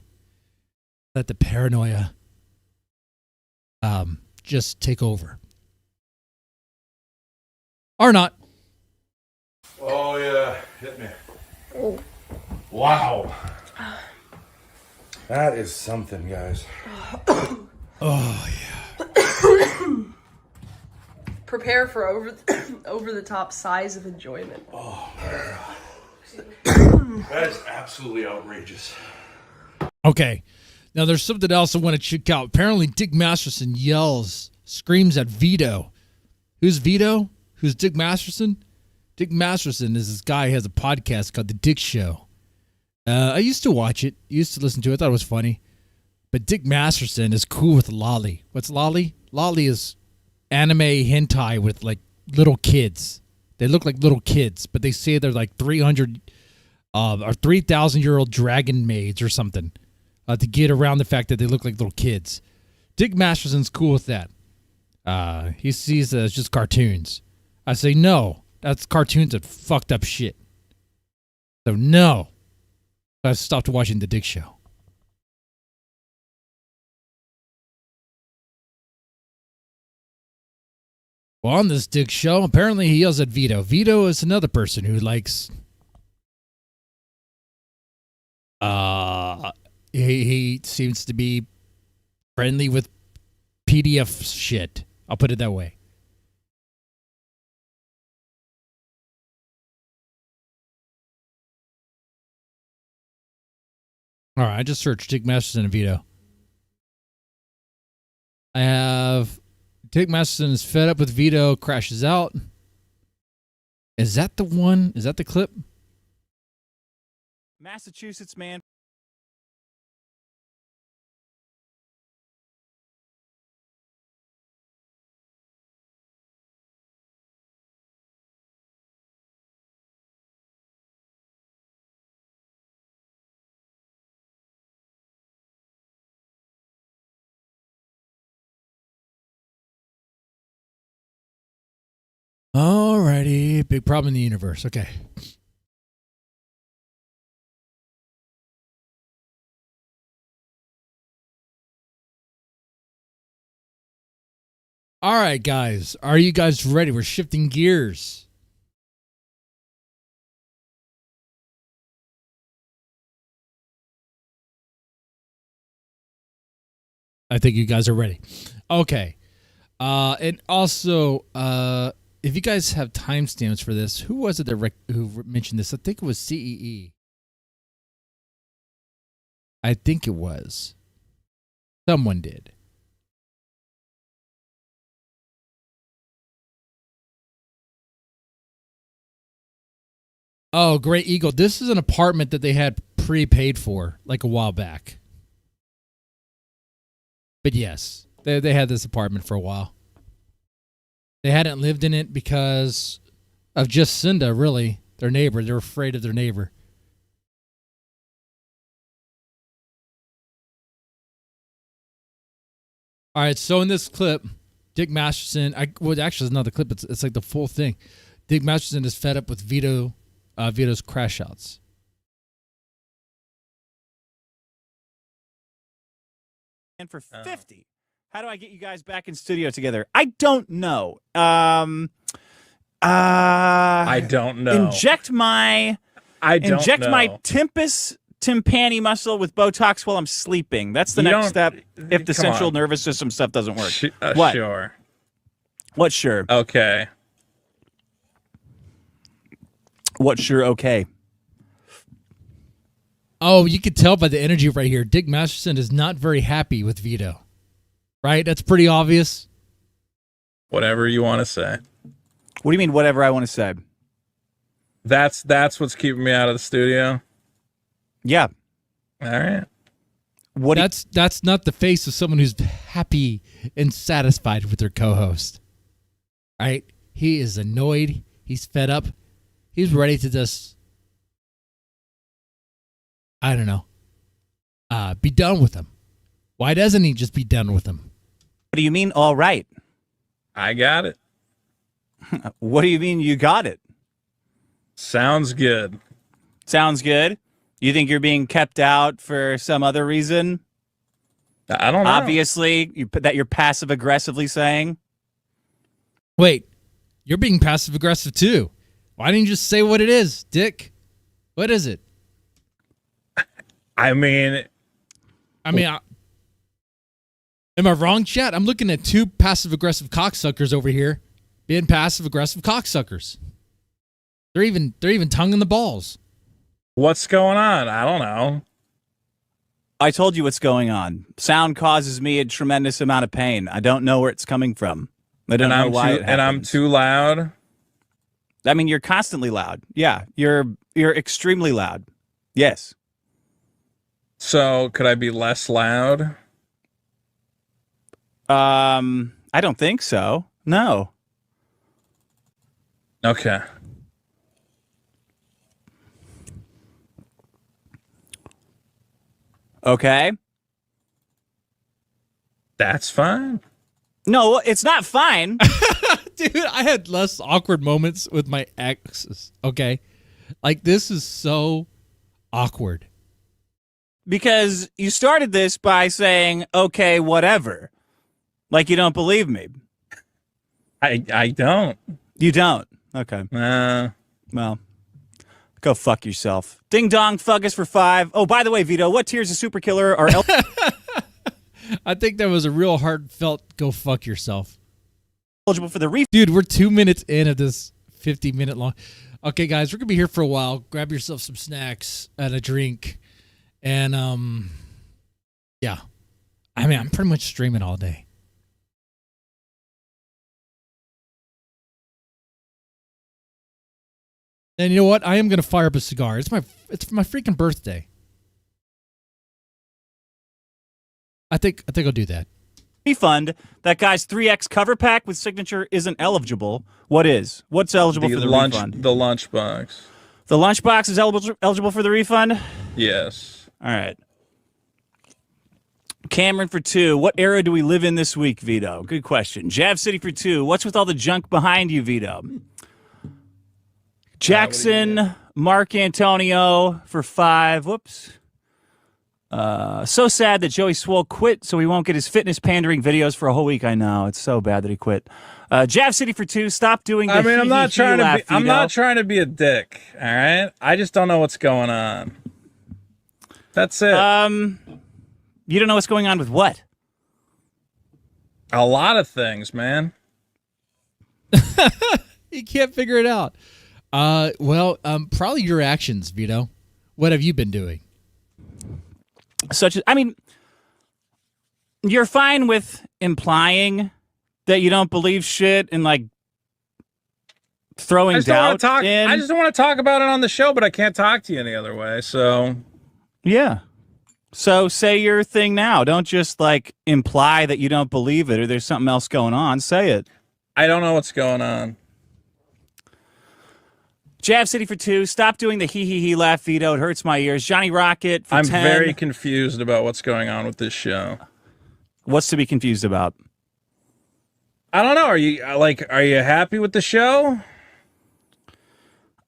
Let the paranoia just take over. Or not. Oh, yeah. Hit me. Wow. That is something, guys. Oh, yeah. Prepare for over the top size of enjoyment. Oh, that is absolutely outrageous. Okay. Now, there's something else I want to check out. Apparently, Dick Masterson screams at Vito. Who's Vito? Who's Dick Masterson? Dick Masterson is this guy who has a podcast called The Dick Show. I used to watch it. Used to listen to it. I thought it was funny. But Dick Masterson is cool with lolly. What's lolly? Lolly is anime hentai with like little kids. They look like little kids, but they say they're like 300 or 3,000-year-old dragon maids or something to get around the fact that they look like little kids. Dick Masterson's cool with that. He sees it as just cartoons. I say, no, that's cartoons of fucked up shit. So no. I stopped watching The Dick Show. Well, on this Dick Show, apparently he yells at Vito. Vito is another person who likes... He seems to be friendly with PDF shit. I'll put it that way. All right, I just searched Dick Masterson and Vito. I have Dick Masterson is fed up with Vito, crashes out. Is that the one? Is that the clip? Massachusetts man. Alrighty, big problem in the universe. Okay. All right, guys. Are you guys ready? We're shifting gears. I think you guys are ready. Okay. And also, if you guys have timestamps for this, who was it that who mentioned this? I think it was CEE. I think it was. Someone did. Oh, Great Eagle. This is an apartment that they had prepaid for like a while back. But yes, they had this apartment for a while. They hadn't lived in it because of just Cinda, really, their neighbor. They're afraid of their neighbor. All right, so in this clip, Dick Masterson, well, actually, it's not the clip. It's like the full thing. Dick Masterson is fed up with Vito's crash outs. And for 50, how do I get you guys back in studio together? I don't know. I don't know. Inject my tempus tympani muscle with Botox while I'm sleeping. That's the next step if the central nervous system stuff doesn't work. What? Sure. What sure? Okay. What sure okay? Oh, you could tell by the energy right here. Dick Masterson is not very happy with Vito. Right? That's pretty obvious. Whatever you want to say. What do you mean, whatever I want to say? That's what's keeping me out of the studio? Yeah. All right. That's not the face of someone who's happy and satisfied with their co-host. Right? He is annoyed. He's fed up. He's ready to just, I don't know, be done with him. Why doesn't he just be done with him? What do you mean, all right? I got it. What do you mean you got it? Sounds good. Sounds good. You think you're being kept out for some other reason? I don't know. Obviously, that you're passive-aggressively saying? Wait, you're being passive-aggressive too. Why didn't you just say what it is, Dick? What is it? I mean, am I wrong, chat? I'm looking at two passive-aggressive cocksuckers over here being passive-aggressive cocksuckers. They're even tonguing the balls. What's going on? I don't know. I told you what's going on. Sound causes me a tremendous amount of pain. I don't know where it's coming from. I don't know why it happens. And I'm too loud? I mean, you're constantly loud. Yeah, you're extremely loud. Yes. So, could I be less loud? I don't think so. No. Okay. Okay. That's fine. No, it's not fine. Dude, I had less awkward moments with my exes. Okay. Like, this is so awkward. Because you started this by saying, okay, whatever. Like you don't believe me. I don't. You don't? Okay. Well, go fuck yourself. Ding dong, thug us for 5. Oh, by the way, Vito, what tiers of Super Killer are I think that was a real heartfelt go fuck yourself. eligible for the refund? Dude, we're 2 minutes in of this 50-minute long. Okay, guys, we're going to be here for a while. Grab yourself some snacks and a drink. And, yeah. I mean, I'm pretty much streaming all day. And you know what? I am going to fire up a cigar. It's my freaking birthday. I think I'll do that. Refund. That guy's 3X cover pack with signature isn't eligible. What is? What's eligible for the refund? The lunchbox. The lunchbox is eligible for the refund? Yes. All right. Cameron for 2. What era do we live in this week, Vito? Good question. Jav City for 2. What's with all the junk behind you, Vito? Jackson, Mark Antonio for 5. Whoops. So sad that Joey Swole quit, so he won't get his fitness pandering videos for a whole week. I know, it's so bad that he quit. Jav City for 2. Stop doing the I'm not trying to be. I'm Vito. not trying to be a dick. All right. I just don't know what's going on. That's it. You don't know what's going on with what? A lot of things, man. You can't figure it out. Probably your actions, Vito. What have you been doing? Such as, I mean, you're fine with implying that you don't believe shit and like throwing doubt in. I just don't want to talk about it on the show, but I can't talk to you any other way. So, yeah. So say your thing now. Don't just like imply that you don't believe it or there's something else going on. Say it. I don't know what's going on. Jav City for 2. Stop doing the he laugh, Vito. It hurts my ears. Johnny Rocket for 10. I'm very confused about what's going on with this show. What's to be confused about? I don't know. Are you happy with the show?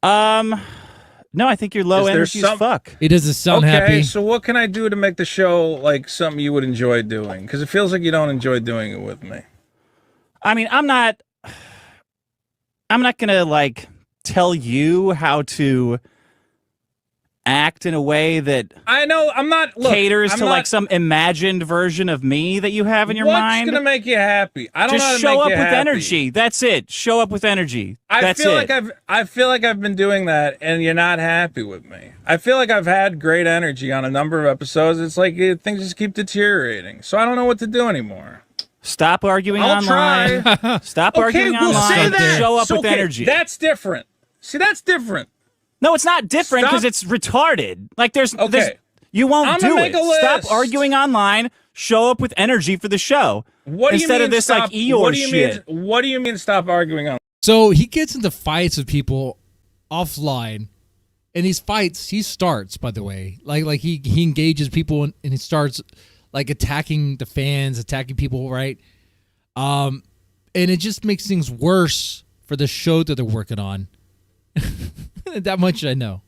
No, I think you're low energy as fuck. He doesn't sound happy. Okay, so what can I do to make the show like something you would enjoy doing? Because it feels like you don't enjoy doing it with me. I mean, I'm not gonna like tell you how to act in a way that I know I'm not caters to like some imagined version of me that you have in your mind. What's gonna make you happy? I don't know how just to show make up you with happy. energy. That's it. Show up with energy. I feel like I've been doing that, and you're not happy with me. I feel like I've had great energy on a number of episodes. It's like things just keep deteriorating, so I don't know what to do anymore. Stop arguing I'll online. try. Stop arguing we'll online. say that. Show up with Okay, energy. That's different. See, that's different. No, it's not different because it's retarded. Like there's you won't I'm do gonna make it. a list. Stop arguing online. Show up with energy for the show. What do you instead mean of this stop, like Eeyore what do you shit. Mean, what do you mean stop arguing on? So he gets into fights with people offline, and these fights he starts. By the way, like he engages people and he starts like attacking the fans, attacking people, right? And it just makes things worse for the show that they're working on. That much I know.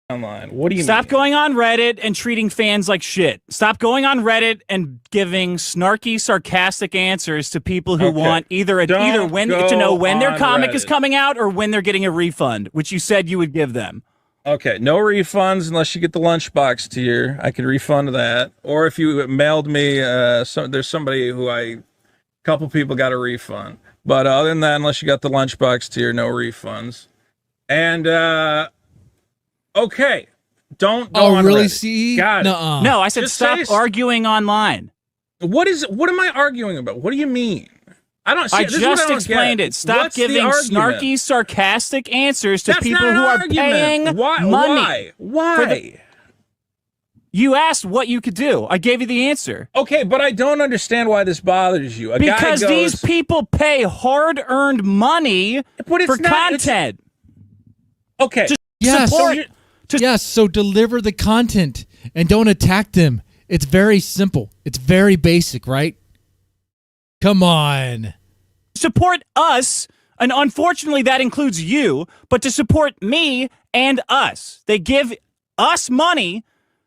Online. What do you Stop mean? going on Reddit and treating fans like shit. Stop going on Reddit and giving snarky, sarcastic answers to people who want either when to know when their comic is coming out or when they're getting a refund, which you said you would give them. Okay, no refunds unless you get the lunchbox tier. I could refund that. Or if you mailed me, there's somebody who a couple people got a refund. But other than that, unless you got the lunchbox tier, no refunds. And okay, don't go on really? Reddit. See? Got it. Nuh-uh. No, I said Just stop say- arguing online. What am I arguing about? What do you mean? I don't. See, I this is what just don't explained get. it. Stop What's the giving argument? snarky, sarcastic answers to That's people not an who are argument. paying Why? money. Why? for the- You asked what you could do. I gave you the answer. Okay, but I don't understand why this bothers you. Because these people pay hard-earned money for content. Okay. Yes. Support. Yes, so deliver the content and don't attack them. It's very simple. It's very basic, right? Come on. Support us, and unfortunately that includes you, but to support me and us. They give us money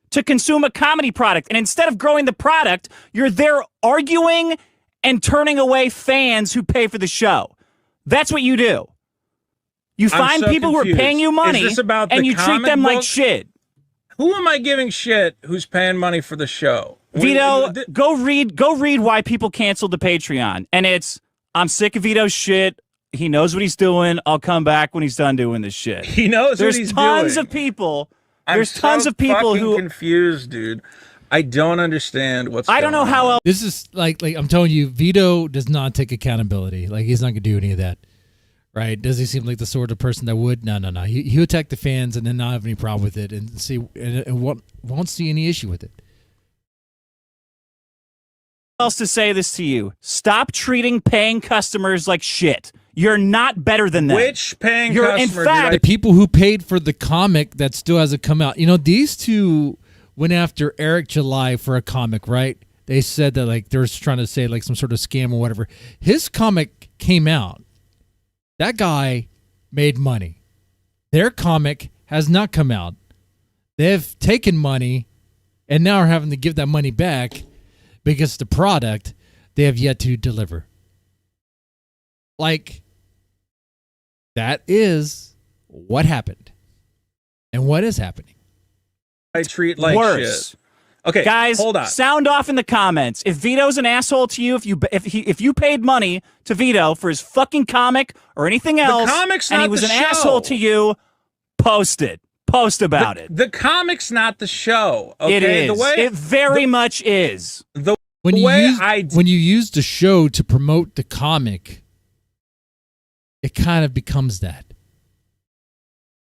to consume a comedy product, and instead of growing the product, you're there arguing and turning away fans who pay for the show. That's what you do. You find people who are paying you money, and you treat them like shit. Who am I giving shit who's paying money for the show? Vito, go read why people canceled the Patreon. And it's, I'm sick of Vito's shit. He knows what he's doing. I'll come back when he's done doing this shit. He knows what he's doing. There's tons of people. There's tons of people who confused, dude. I don't understand what's I don't know how else. This is like I'm telling you, Vito does not take accountability. Like, he's not going to do any of that. Right? Does he seem like the sort of person that would? No. He'll attack the fans and then not have any problem with it and won't see any issue with it. Else to say this to you. Stop treating paying customers like shit. You're not better than them. Which paying You're, customer? in fact, the people who paid for the comic that still hasn't come out. You know, these two went after Eric July for a comic, right? They said that like they're trying to say like some sort of scam or whatever. His comic came out. That guy made money. Their comic has not come out. They've taken money and now are having to give that money back because the product they have yet to deliver. Like, that is what happened. And what is happening. I treat like worse. shit. Okay, guys, hold on. Sound off in the comments. If Vito's an asshole to you, if you paid money to Vito for his fucking comic or anything else, and he was an asshole to you, post it. Post about it. The comic's not the show. Okay? It is. It very much is. When you use the show to promote the comic, it kind of becomes that.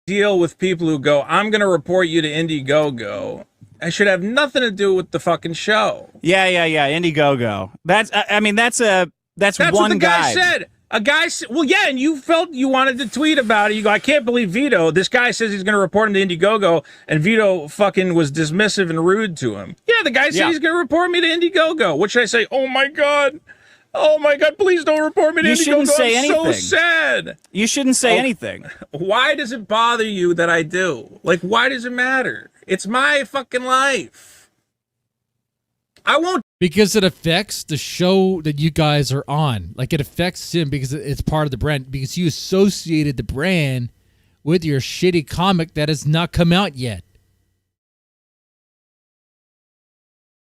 Deal with people who go, I'm going to report you to Indiegogo. I should have nothing to do with the fucking show. Yeah. Indiegogo. That's one what the guy guy said. A guy said, well, yeah, and you felt you wanted to tweet about it. You go, I can't believe Vito. This guy says he's going to report him to Indiegogo, and Vito fucking was dismissive and rude to him. Yeah, the guy said he's going to report me to Indiegogo. What should I say? Oh, my God. Oh, my God, please don't report me to Indiegogo. Shouldn't say I'm anything. so sad. You shouldn't say anything. Why does it bother you that I do? Like, why does it matter? It's my fucking life. I won't. Because it affects the show that you guys are on. Like, it affects him because it's part of the brand. Because you associated the brand with your shitty comic that has not come out yet.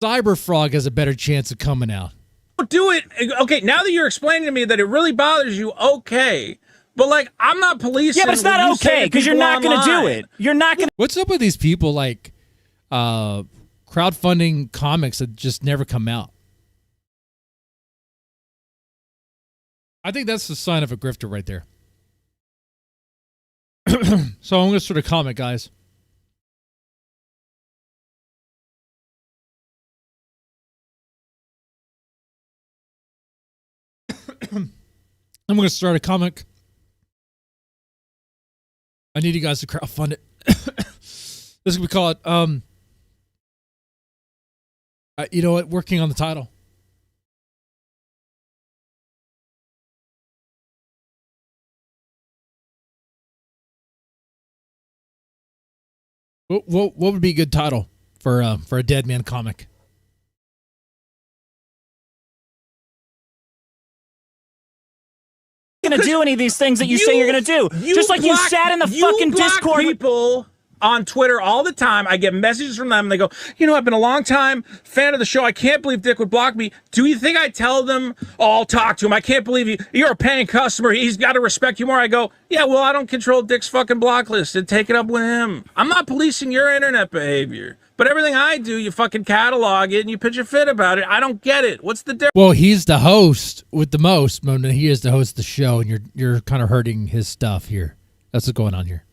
Cyberfrog has a better chance of coming out. Do it. Okay, now that you're explaining to me that it really bothers you, okay. But, like, I'm not policing. Yeah, but it's not okay because you're not going to do it. You're not going to. What's up with these people, like, crowdfunding comics that just never come out? I think that's the sign of a grifter right there. So I'm going to start a comic, guys. I'm going to start a comic. I need you guys to crowdfund it. This is what we call it. You know what? Working on the title. What would be a good title for a Dead Man comic? Going to do any of these things that you say you're going to do. Just like you sat in the fucking Discord. People on Twitter all the time. I get messages from them and they go, you know, I've been a long time fan of the show. I can't believe Dick would block me. Do you think I tell them, oh, I'll talk to him. I can't believe you're a paying customer. He's got to respect you more. I go, yeah, well, I don't control Dick's fucking block list and take it up with him. I'm not policing your internet behavior. But everything I do, you fucking catalog it and you pitch a fit about it. I don't get it. What's the difference? Well, he's the host with the most, Mona. He is the host of the show, and you're kind of hurting his stuff here. That's what's going on here.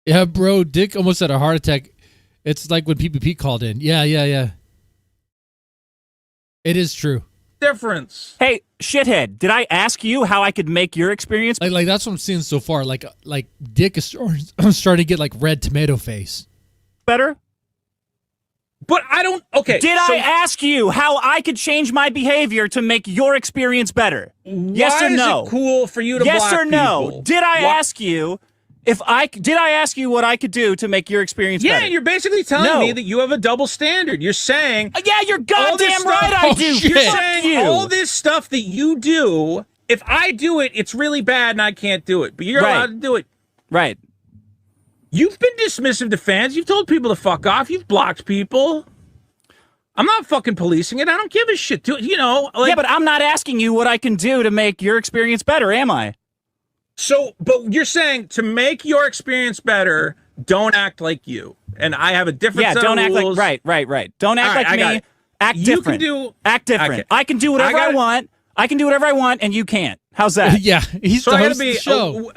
Yeah, bro, Dick almost had a heart attack. It's like when PPP called in. Yeah. It is true. Difference. Hey, shithead, did I ask you how I could make your experience like that's what I'm seeing so far. Like Dick is starting to get like red tomato face. better? But I don't. Okay. Did I ask you how I could change my behavior to make your experience better? Yes or no? Is it cool for you to yes block or no? people? Did I ask you did I ask you what I could do to make your experience better? Yeah, you're basically telling me that you have a double standard. You're saying, yeah, you're goddamn right I do. You're Fuck saying you. all this stuff that you do. If I do it, it's really bad and I can't do it. But you're allowed to do it. Right. You've been dismissive to fans. You've told people to fuck off. You've blocked people. I'm not fucking policing it. I don't give a shit. Yeah, but I'm not asking you what I can do to make your experience better, am I? So, but you're saying to make your experience better, don't act like you. And I have a different set don't of act rules. like right. Don't act like me. Act different. Act different. I can do whatever I want. I can do whatever I want, and you can't. How's that? Yeah, he's so the I host gotta of the show.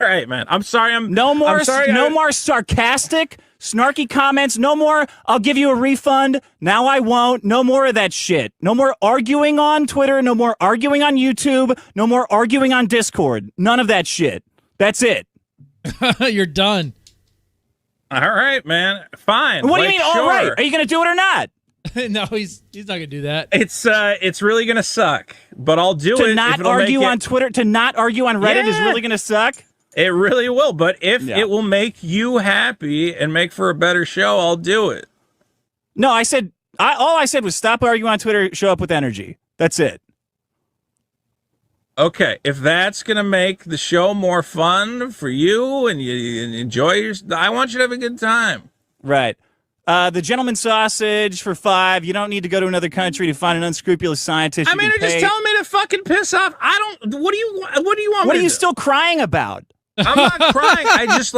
All right, man. I'm sorry. No more sarcastic, snarky comments. No more, I'll give you a refund. Now I won't. No more of that shit. No more arguing on Twitter. No more arguing on YouTube. No more arguing on Discord. None of that shit. That's it. You're done. All right, man. Fine. What do you mean, all right? Are you going to do it or not? No, he's not going to do that. It's really going to suck, but I'll do it. To not argue on Twitter, to not argue on Reddit is really going to suck? It really will, but if it will make you happy and make for a better show, I'll do it. No, I said all I said was stop arguing on Twitter, show up with energy. That's it. Okay, if that's going to make the show more fun for you and you enjoy I want you to have a good time. Right. The gentleman sausage for $5. You don't need to go to another country to find an unscrupulous scientist. I mean, they're just telling me to fucking piss off. I don't. What do you want? What are you still crying about? I'm not crying. I just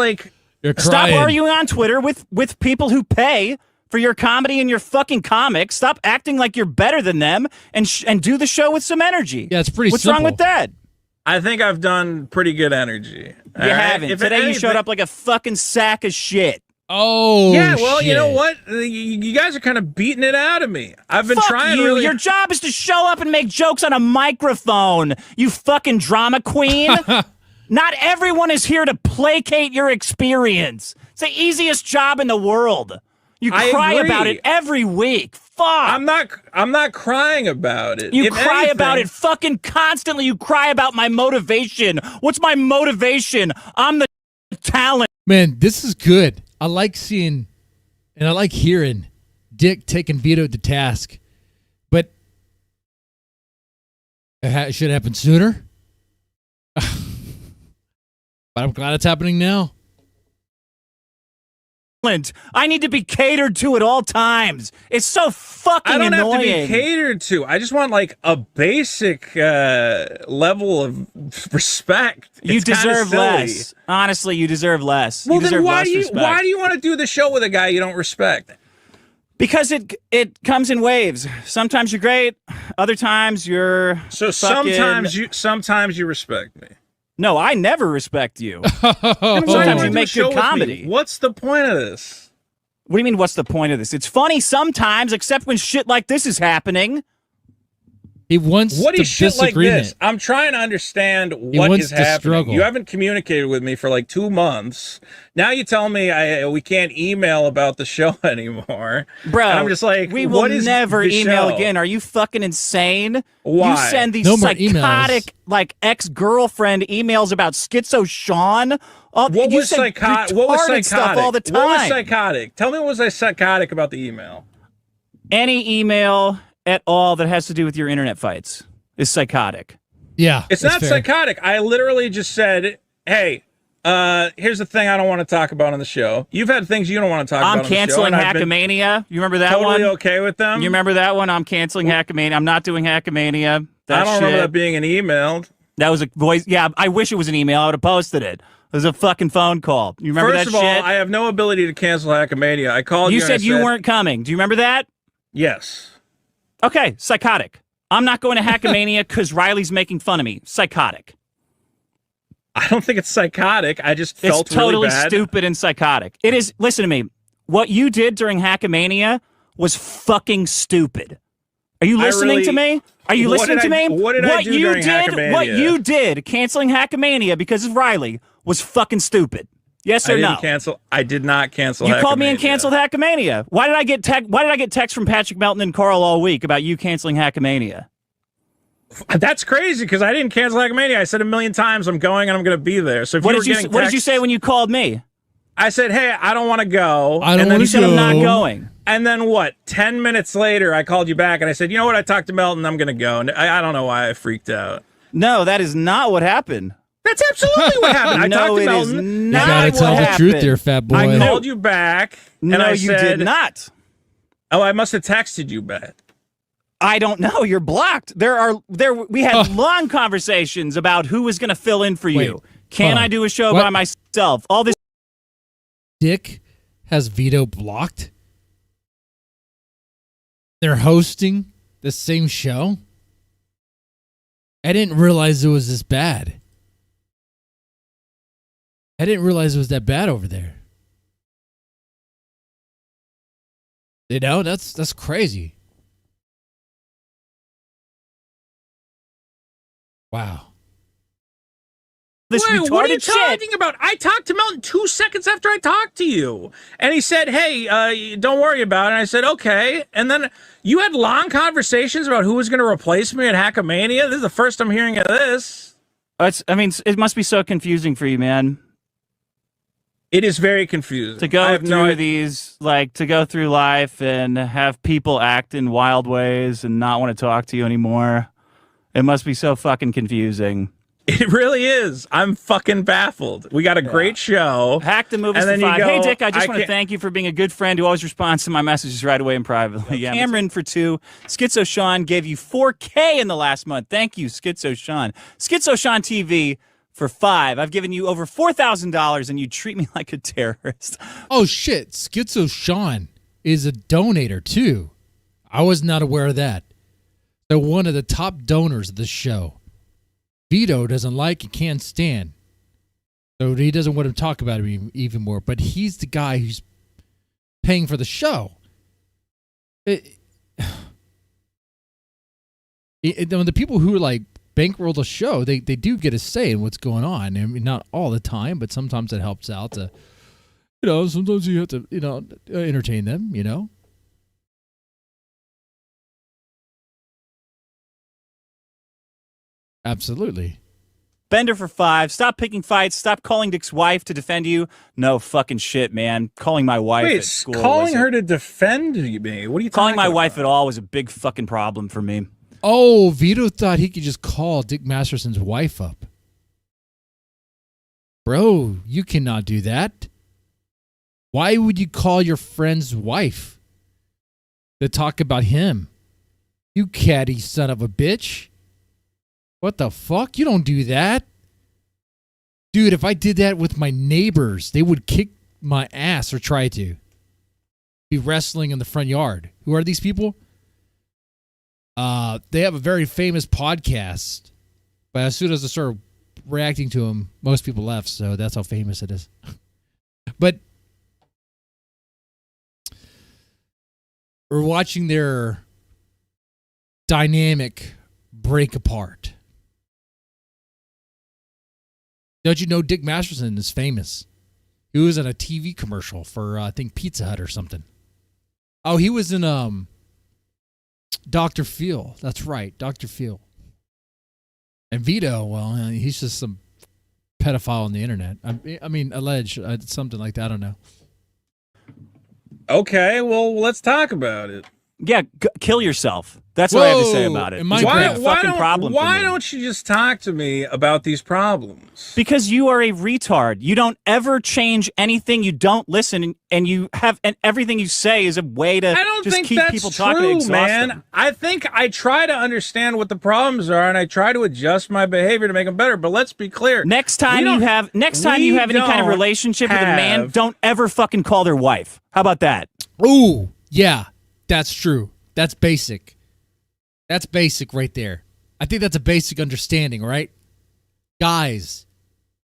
You're stop arguing on Twitter with people who pay for your comedy and your fucking comics. Stop acting like you're better than them and do the show with some energy. Yeah, it's pretty. What's simple. wrong with that? I think I've done pretty good energy. You haven't. Today you showed up like a fucking sack of shit. Oh, yeah. Well, shit. You know what? You guys are kind of beating it out of me. I've been Fuck trying. You. Really... Your job is to show up and make jokes on a microphone. You fucking drama queen. Not everyone is here to placate your experience. It's the easiest job in the world. You cry about it every week. Fuck. I'm not crying about it. You cry about it fucking constantly. You cry about my motivation. What's my motivation? I'm the talent. Man, this is good. I like seeing and I like hearing Dick taking Vito to task. But it should happen sooner. But I'm glad it's happening now. I need to be catered to at all times. It's so fucking annoying. I don't have to be catered to. I just want like a basic level of respect. You deserve less. Honestly, you deserve less. Well, then why do you want to do the show with a guy you don't respect? Because it comes in waves. Sometimes you're great. Other times you're sometimes you respect me. No, I never respect you. Sometimes you make good comedy. What's the point of this? What do you mean, what's the point of this? It's funny sometimes, except when shit like this is happening. He wants what is shit like this? I'm trying to understand what is happening. Struggle. You haven't communicated with me for like 2 months. Now you tell me we can't email about the show anymore. Bro, and I'm just like, we will never email again. Are you fucking insane? Why? You send these psychotic, like ex-girlfriend emails about Schizo Sean. What was psychotic? Stuff all the time. What was psychotic? Tell me what was psychotic about the email? Any email at all that has to do with your internet fights is psychotic. Yeah. It's not psychotic. I literally just said, hey, here's the thing I don't want to talk about on the show. You've had things you don't want to talk about on the show. I'm canceling Hackamania. You remember that one? Totally okay with them? You remember that one? I'm canceling Hackamania. I'm not doing Hackamania. I don't remember that being an email. That was a voice. Yeah, I wish it was an email. I would have posted it. It was a fucking phone call. You remember that shit? First of all, I have no ability to cancel Hackamania. I called you. You said you weren't coming. Do you remember that? Yes. Okay, psychotic. I'm not going to Hackamania because Riley's making fun of me. Psychotic. I don't think it's psychotic. I just felt It's totally really bad. stupid and psychotic. It is. Listen to me. What you did during Hackamania was fucking stupid. Are you listening to me? Are you listening to me? What did I do during Hackamania? What you did, canceling Hackamania because of Riley, was fucking stupid. Yes or no? I did not cancel. You called me and canceled Hackamania. Why did I get text from Patrick Melton and Carl all week about you canceling Hackamania? That's crazy because I didn't cancel Hackamania. I said a million times I'm going and I'm going to be there. So if What you did were you What did you say when you called me? I said, hey, I don't want to go. I don't and then wanna you said go. I'm not going. And then what? 10 minutes later, I called you back and I said, you know what? I talked to Melton. I'm going to go. And I don't know why I freaked out. No, that is not what happened. That's absolutely what happened. I No, talked to it is Melton. You not gotta what tell the truth happened. there, fat boy. I called you back. And No, I you said, did not. Oh, I must have texted you back. I don't know. You're blocked. We had long conversations about who was going to fill in for you. Can I do a show by myself? All this. Dick has Vito blocked. They're hosting the same show. I didn't realize it was this bad. I didn't realize it was that bad over there. You know, that's crazy. Wow. This Wait, what are you retarded shit. talking about? I talked to Melton 2 seconds after I talked to you. And he said, hey, don't worry about it. And I said, okay. And then you had long conversations about who was going to replace me at Hackamania. This is the first I'm hearing of this. It must be so confusing for you, man. It is very confusing. To go through to go through life and have people act in wild ways and not want to talk to you anymore. It must be so fucking confusing. It really is. I'm fucking baffled. We got a great show. Hack the movies And then for you 5. go, Hey, Dick, I just I want to can't- thank you for being a good friend who always responds to my messages right away and privately. Cameron for 2. Schizo Sean gave you 4K in the last month. Thank you, Schizo Sean. Schizo Sean TV for 5. I've given you over $4,000 and you treat me like a terrorist. Oh, shit. Schizo Sean is a donator, too. I was not aware of that. They're one of the top donors of the show. Vito doesn't like and can't stand. So he doesn't want to talk about it even more. But he's the guy who's paying for the show. The people who like bankroll the show, they do get a say in what's going on. I mean, not all the time, but sometimes it helps out to, sometimes you have to, entertain them, Absolutely. Bender for 5. Stop picking fights. Stop calling Dick's wife to defend you. No fucking shit, man. Calling my wife Wait, at school. calling her to defend me? What are you calling talking my about? wife at all was a big fucking problem for me. Oh, Vito thought he could just call Dick Masterson's wife up. Bro, you cannot do that. Why would you call your friend's wife to talk about him? You catty son of a bitch. What the fuck? You don't do that. Dude, if I did that with my neighbors, they would kick my ass or try to. Be wrestling in the front yard. Who are these people? They have a very famous podcast. But as soon as I started reacting to them, most people left. So that's how famous it is. But we're watching their dynamic break apart. Don't you know Dick Masterson is famous? He was in a TV commercial for, I think, Pizza Hut or something. Oh, he was in Dr. Phil. That's right, Dr. Phil. And Vito, well, he's just some pedophile on the internet. I mean, alleged, something like that. I don't know. Okay, well, let's talk about it. Yeah, kill yourself. That's what I have to say about it. Why don't you just talk to me about these problems? Because you are a retard. You don't ever change anything. You don't listen, and you have, and everything you say is a way to I don't just think keep that's people talking. true, Exhaust man. them. I think I try to understand what the problems are, and I try to adjust my behavior to make them better. But let's be clear: next time you have any kind of relationship with a man, don't ever fucking call their wife. How about that? Ooh, yeah, that's true. That's basic. That's basic right there. I think that's a basic understanding, right? Guys,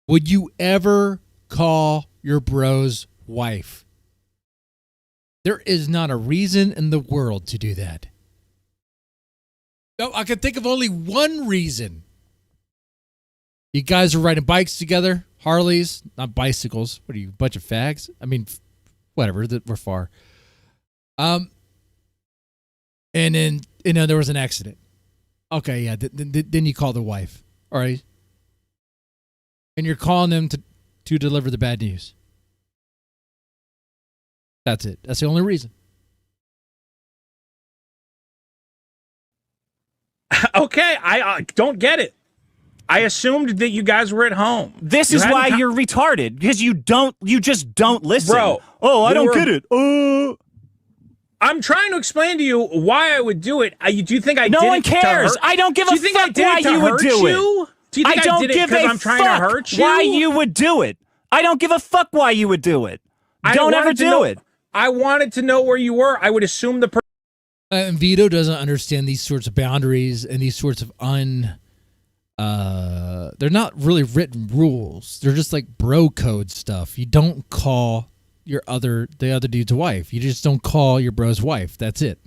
Would you ever call your bro's wife? There is not a reason in the world to do that. No, I can think of only one reason. You guys are riding bikes together, Harleys, not bicycles. What are you, a bunch of fags? I mean, whatever, we're far. And then, there was an accident. Okay, yeah, then you call the wife, all right? And you're calling them to deliver the bad news. That's it. That's the only reason. Okay, I don't get it. I assumed that you guys were at home. This is why you're retarded, because you just don't listen. Bro. Oh, I don't get it. I'm trying to explain to you why I would do it. Do you think I did it? No one cares. I don't give a fuck why you would do it. Do you think I did it because I'm trying to hurt you? Why you would do it. I don't give a fuck why you would do it. Don't ever do it. I wanted to know where you were. I would assume the person. And Vito doesn't understand these sorts of boundaries and these sorts of they're not really written rules. They're just like bro code stuff. You don't call the other dude's wife. You just don't call your bro's wife. That's it.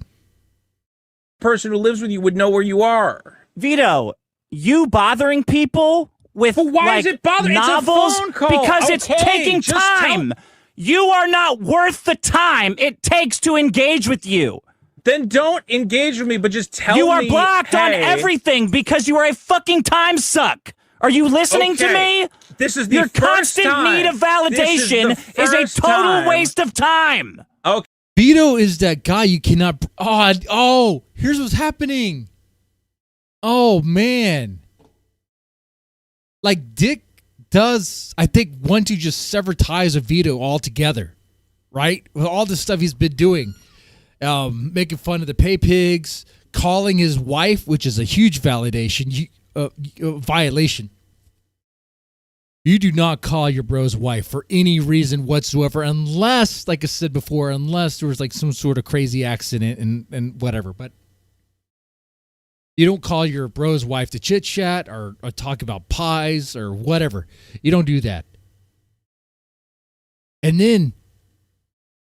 Person who lives with you would know where you are. Vito, you bothering people with why is it bothering? novels? It's a phone call. Because it's taking time. You are not worth the time it takes to engage with you. Then don't engage with me, but just tell me. You are blocked on everything because you are a fucking time suck. Are you listening to me? This is the Your constant need of validation is a total waste of time. Okay. Vito is that guy you cannot. Oh, here's what's happening. Oh, man. Like, Dick does, I think, want to just sever ties with Vito altogether, right? With all the stuff he's been doing. Making fun of the pay pigs, calling his wife, which is a huge violation. You do not call your bro's wife for any reason whatsoever, unless, like I said before, unless there was like some sort of crazy accident and whatever. But you don't call your bro's wife to chit chat or talk about pies or whatever. You don't do that. And then,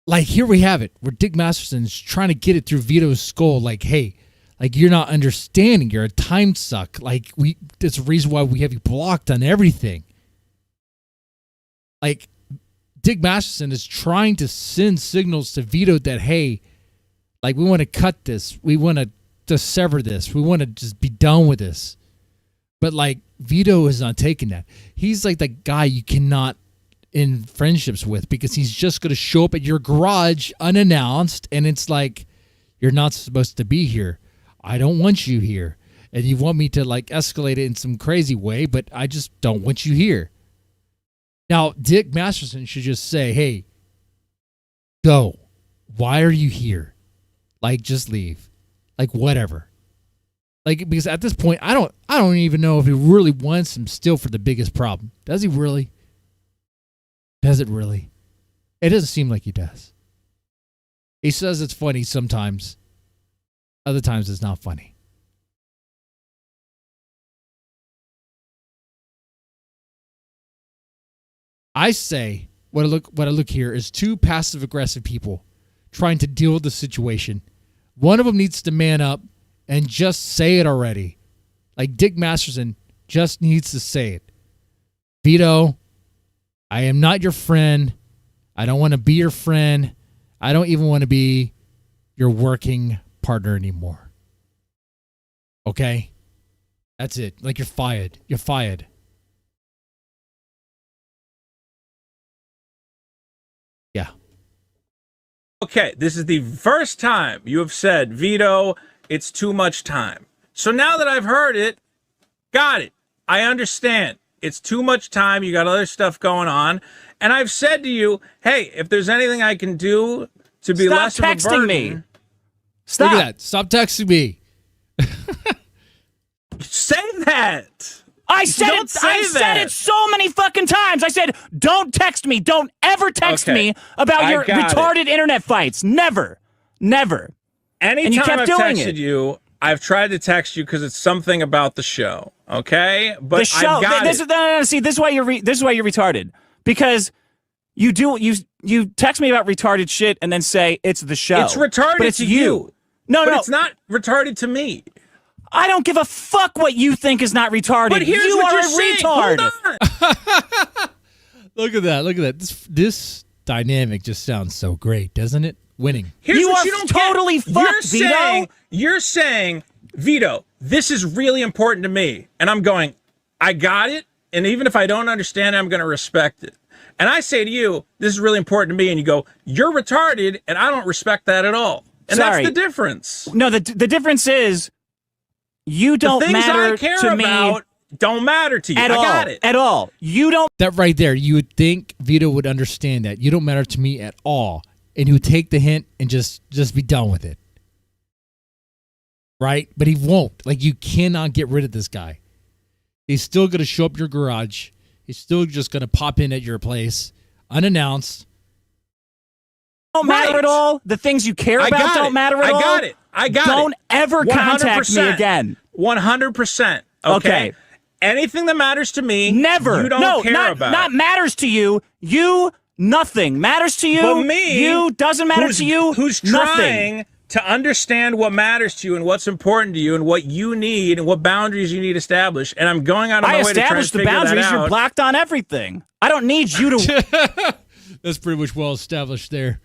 like, here we have it, where Dick Masterson's trying to get it through Vito's skull, like, hey, like, you're not understanding. You're a time suck. Like, that's the reason why we have you blocked on everything. Like, Dick Masterson is trying to send signals to Vito that, hey, like, we want to cut this. We want to sever this. We want to just be done with this. But, like, Vito is not taking that. He's like the guy you cannot in friendships with, because he's just going to show up at your garage unannounced, and it's like, you're not supposed to be here. I don't want you here. And you want me to, like, escalate it in some crazy way, but I just don't want you here. Now, Dick Masterson should just say, hey, go. Why are you here? Like, just leave. Like, whatever. Like, because at this point, I don't even know if he really wants him still for the biggest problem. Does he really? Does it really? It doesn't seem like he does. He says it's funny sometimes. Other times it's not funny. I say what I look here is two passive aggressive people trying to deal with the situation. One of them needs to man up and just say it already. Like Dick Masterson just needs to say it. Vito, I am not your friend. I don't want to be your friend. I don't even want to be your working partner anymore. Okay? That's it. Like, you're fired. You're fired. Yeah. Okay, this is the first time you have said, Vito, it's too much time. So now that I've heard it, got it. I understand. It's too much time. You got other stuff going on. And I've said to you, hey, if there's anything I can do to be less of a burden. Stop texting me. Stop. Look at that. Stop texting me. Say that. I said it so many fucking times. I said, don't text me. Don't ever text me about your retarded internet fights. Never. Never. Anytime I've texted you, I've tried to text you because it's something about the show. Okay, but the show. I've got it. No. See, this is why you're retarded. Because you text me about retarded shit and then say it's the show. It's retarded but it's to you. No, but it's not retarded to me. I don't give a fuck what you think is not retarded. But here's you what are you're a saying. retard. Hold on. Look at that. This dynamic just sounds so great, doesn't it? Winning. Here's what are you don't totally get. fucked, Vito. You're saying, Vito, this is really important to me. And I'm going, I got it. And even if I don't understand it, I'm going to respect it. And I say to you, this is really important to me. And you go, you're retarded. And I don't respect that at all. And Sorry. that's the difference. No, the difference is you don't the things matter I care to about me don't matter to you. at I all. got it. At all. You don't. That right there, you would think Vito would understand that. You don't matter to me at all. And he would take the hint and just be done with it. Right? But he won't. Like, you cannot get rid of this guy. He's still going to show up your garage. He's still just going to pop in at your place unannounced. Don't matter at all. The things you care about don't matter at all. I got it. I got it. Don't ever contact me again. 100%. Okay. Anything that matters to me, never. You don't care about. Not matters to you. You, nothing matters to you. But me, you doesn't matter to you. Who's nothing. trying to understand what matters to you and what's important to you and what you need and what boundaries you need established. And I'm going out of my way to try and established the figure boundaries. that out. You're blocked on everything. I don't need you to. That's pretty much well established there.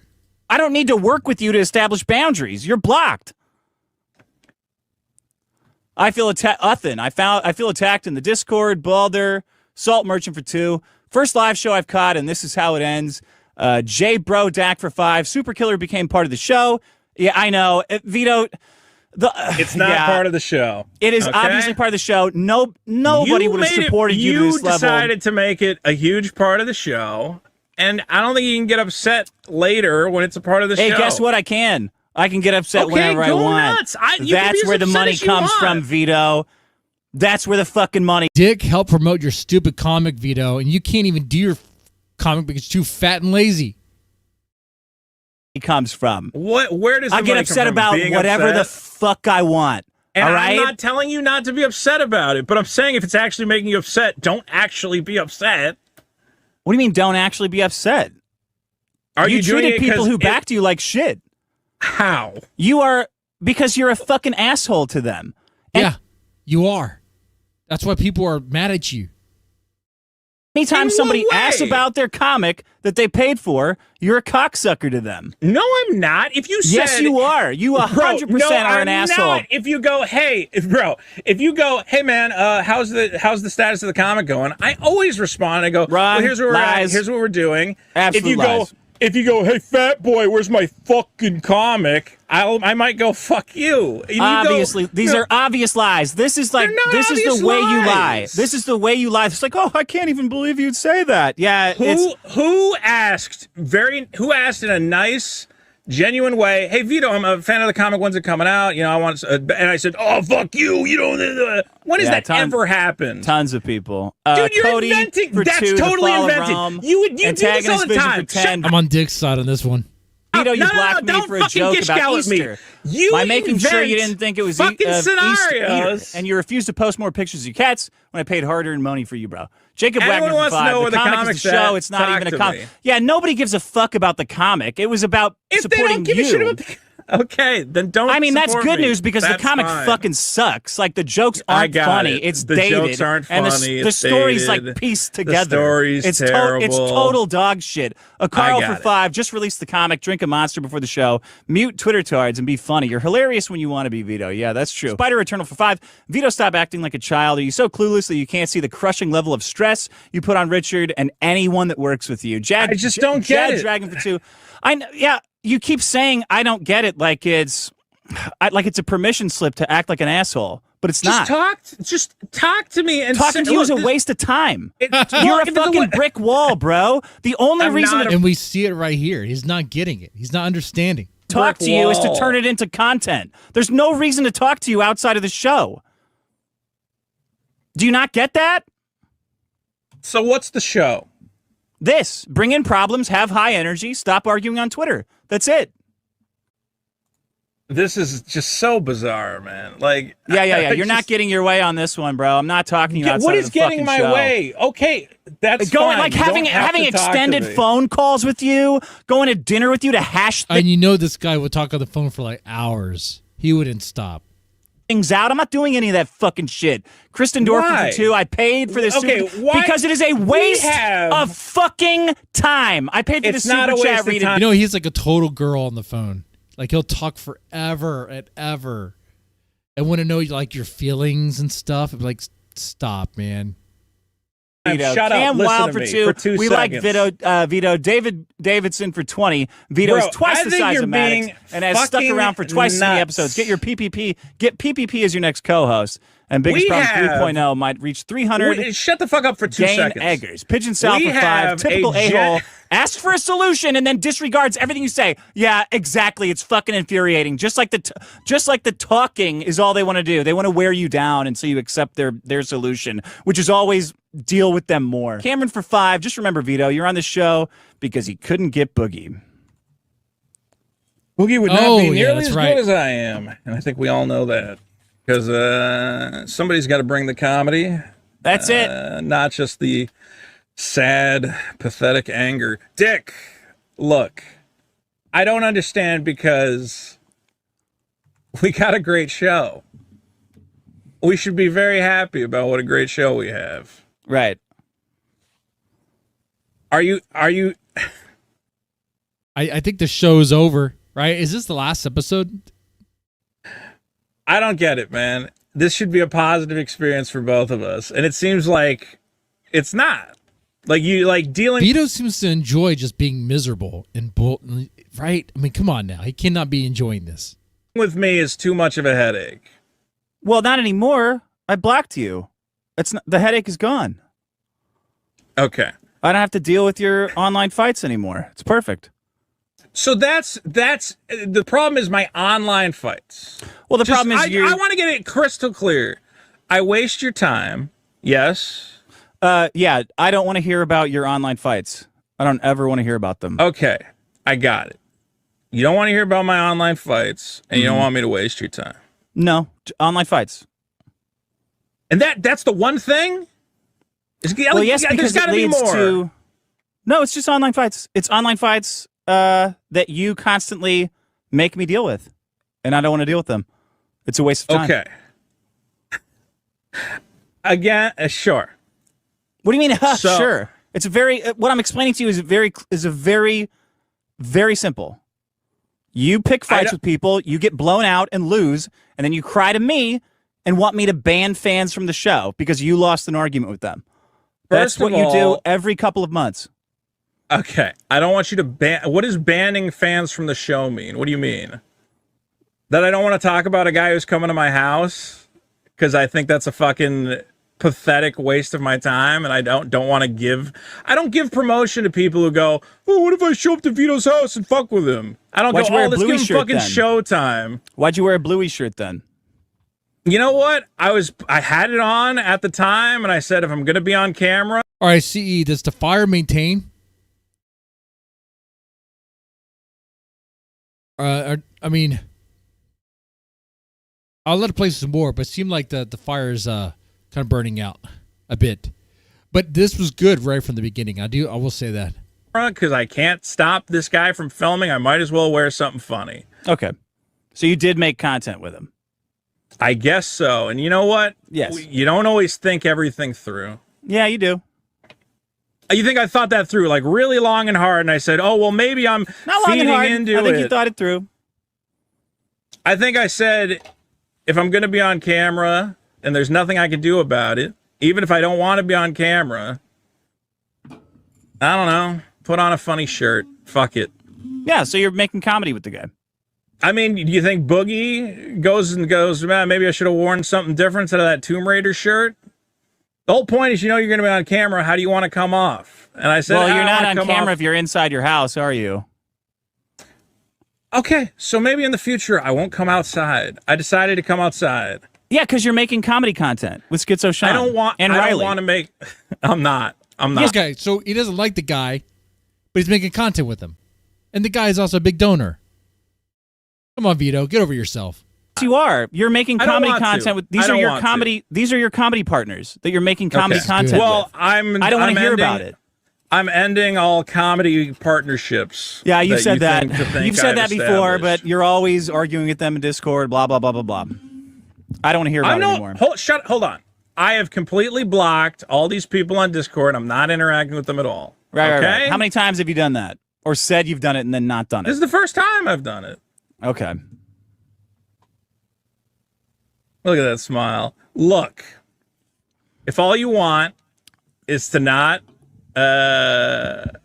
I don't need to work with you to establish boundaries. You're blocked. I feel attacked. I feel attacked in the Discord. Balder, Salt Merchant for 2. First live show I've caught, and this is how it ends. J Bro Dak for 5. Super Killer became part of the show. Yeah, I know. Vito, it's not part of the show. It is obviously part of the show. Nobody would have supported you to this level. You decided to make it a huge part of the show, and I don't think you can get upset later when it's a part of the show. Hey, guess what? I can get upset whenever I want. Nuts. That's where the money comes from, Vito. That's where the fucking money. Dick helped promote your stupid comic, Vito, and you can't even do your comic because you're too fat and lazy. Comes from. Where does the I get money upset come from? about Being whatever upset? the fuck I want. And all right? I'm not telling you not to be upset about it, but I'm saying if it's actually making you upset, don't actually be upset. What do you mean don't actually be upset? Are you treated doing it people who backed you like shit. How? You are, because you're a fucking asshole to them. Yeah, you are. That's why people are mad at you. Anytime somebody asks about their comic that they paid for, you're a cocksucker to them. No, I'm not. If you said... Yes, you are. You 100% are an asshole. Not. If you go, hey, hey, man, how's the status of the comic going? I always respond. I go, well, here's where we're at. Here's what we're doing. Absolute lies. If you go, hey, fat boy, where's my fucking comic? I might go, fuck you. Obviously, these are obvious lies. This is like, this is the way you lie. This is the way you lie. It's like, oh, I can't even believe you'd say that. Yeah. Who asked in a nice, genuine way, hey, Vito, I'm a fan of the comic. When's it coming out? You know, I want, and I said, oh, fuck you. You don't. When has that ever happened? Tons of people. Dude, you're Cody inventing. For That's 2, totally invented. You do this all the time. For 10. I'm on Dick's side on this one. Vito, you blocked me for a joke about Easter. By making sure you didn't think it was Easter. And you refused to post more pictures of your cats when I paid hard-earned money for you, bro. Jacob Wagner for 5. The comic is the show. It's not even a comic. Yeah, nobody gives a fuck about the comic. It was about supporting you. Okay, then don't. I mean, that's support good me. news because That's the comic fine. fucking sucks. Like, the jokes aren't funny. It's the dated. jokes aren't funny. And the story's like pieced together. The story's terrible. It's total dog shit. Carl for it. 5. Just released the comic. Drink a monster before the show. Mute Twitter tards and be funny. You're hilarious when you want to be, Vito. Yeah, that's true. Spider Eternal for 5. Vito, stop acting like a child. Are you so clueless that you can't see the crushing level of stress you put on Richard and anyone that works with you? I just don't get it. Dragon for 2. Yeah, you keep saying I don't get it like it's a permission slip to act like an asshole, but it's not. Just talk to me. And talking to you is a waste of time. You're a fucking brick wall, bro. The only reason and we see it right here. He's not getting it. He's not understanding. Talk to you is to turn it into content. There's no reason to talk to you outside of the show. Do you not get that? So what's the show? This. Bring in problems, have high energy, stop arguing on Twitter. That's it. This is just so bizarre, man. Like, Yeah. You're not getting your way on this one, bro. I'm not talking to you outside What of is the getting fucking my show. way? Okay, that's going fine. like You having don't have having to talk to extended me. phone calls with you, going to dinner with you to hash And you know this guy would talk on the phone for like hours. He wouldn't stop. things out. I'm not doing any of that fucking shit. Kristen Dorff Why? is too. I paid for this why? because it is a waste of fucking time. I paid for It's the not super a chat waste of reading. time. You know, he's like a total girl on the phone. Like he'll talk forever and ever, and want to know like your feelings and stuff. I'm like, stop, man. Vito. Shut up. Cam Listen Wild to for me two. for 2 we seconds. like Vito. David Davidson for 20. Vito Bro, is twice I the think size you're of Maddox being and has stuck fucking around for twice as many nuts. episodes. Get your PPP. Get PPP as your next co-host. And Biggest We Problem have- 3.0 might reach 300. Shut the fuck up for 2 Gain seconds. Eggers. Pigeon South We for 5. have Typical a a-hole. Asks for a solution and then disregards everything you say. Yeah, exactly. It's fucking infuriating. Just like the talking is all they want to do. They want to wear you down and so you accept their solution, which is always deal with them more. Cameron for 5. Just remember, Vito, you're on the show because he couldn't get Boogie. Boogie would not be nearly that's as right. good as I am, and I think we all know that because somebody's got to bring the comedy. That's it. Not just the sad, pathetic anger. Dick, look, I don't understand because we got a great show. We should be very happy about what a great show we have. Right. Are you? I think the show's over, right? Is this the last episode? I don't get it, man. This should be a positive experience for both of us, and it seems like it's not. Like you like dealing. Vito seems to enjoy just being miserable and right? I mean, come on now. He cannot be enjoying this. With me is too much of a headache. Well, not anymore. I blocked you. The headache is gone. Okay. I don't have to deal with your online fights anymore. It's perfect. So that's the problem is my online fights. Well, the problem is I want to get it crystal clear. I waste your time. Yes. Yeah, I don't want to hear about your online fights. I don't ever want to hear about them. Okay. I got it. You don't want to hear about my online fights and you don't want me to waste your time. No, online fights. And that's the one thing? Well, yes, there's because got to it be leads more. to... No, it's just online fights. It's online fights that you constantly make me deal with, and I don't want to deal with them. It's a waste of time. Okay. Again, sure. What do you mean, So- sure? It's a very... what I'm explaining to you is a very, very simple. You pick fights with people, you get blown out and lose, and then you cry to me and want me to ban fans from the show because you lost an argument with them. That's First what of you do all- every couple of months. Okay. I don't want you to ban. What does banning fans from the show mean? What do you mean? That I don't want to talk about a guy who's coming to my house because I think that's a fucking pathetic waste of my time, and I don't want to give. I don't give promotion to people who go, "Oh, what if I show up to Vito's house and fuck with him?" I don't Why'd you go, wear "Oh, a let's bluey give him shirt fucking then? showtime." Why'd you wear a bluey shirt then? You know what? I had it on at the time, and I said, if I'm going to be on camera. All right, CE, does the fire maintain? I mean, I'll let it play some more, but it seemed like the fire is kind of burning out a bit. But this was good right from the beginning. I will say that. Because I can't stop this guy from filming, I might as well wear something funny. Okay. So you did make content with him. I guess so. And you know what? Yes. You don't always think everything through. Yeah, you do. You think I thought that through like really long and hard, and I said, oh, well, maybe I'm Not long feeding and hard. into it. I think you thought it through. I think I said, if I'm going to be on camera and there's nothing I can do about it, even if I don't want to be on camera, I don't know, put on a funny shirt. Fuck it. Yeah, so you're making comedy with the guy. I mean, do you think Boogie goes, man, maybe I should have worn something different instead of that Tomb Raider shirt? The whole point is, you're going to be on camera. How do you want to come off? And I said, well, you're I not wanna on come camera off. if you're inside your house, are you? Okay, so maybe in the future I won't come outside. I decided to come outside. Yeah, because you're making comedy content with Schizo Sean. I don't want to make. I'm not. Okay, so he doesn't like the guy, but he's making content with him, and the guy is also a big donor. Come on, Vito, get over yourself. You are. You're making I don't comedy want to. content with I these are don't your want comedy. These are your comedy partners that you're making comedy Okay. content Well, with. I don't want to hear about it. I'm ending all comedy partnerships. Yeah, you said that. You've said I've that before, established. but you're always arguing with them in Discord. Blah blah blah blah blah. I don't want to hear about it anymore. Hold on. I have completely blocked all these people on Discord. I'm not interacting with them at all. Right, okay? right. How many times have you done that, or said you've done it and then not done it? This is the first time I've done it. Okay. Look at that smile. Look, if all you want is to not have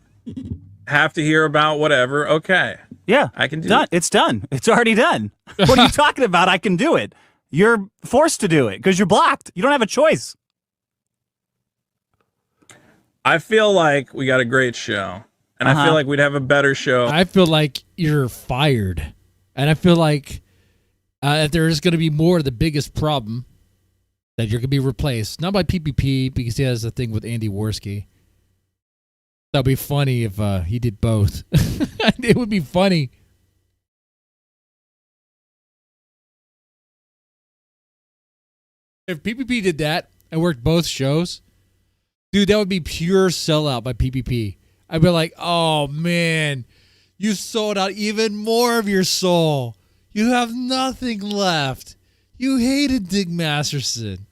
to hear about whatever, okay. Yeah, I can do done. it. It's done. It's already done. What are you talking about? I can do it. You're forced to do it because you're blocked. You don't have a choice. I feel like we got a great show, and I feel like we'd have a better show. I feel like you're fired, and I feel like if there's going to be more of the biggest problem that you're going to be replaced, not by PPP because he has a thing with Andy Worski. That'd be funny if he did both. It would be funny. If PPP did that and worked both shows, dude, that would be pure sellout by PPP. I'd be like, oh, man, you sold out even more of your soul. You have nothing left. You hated Dick Masterson.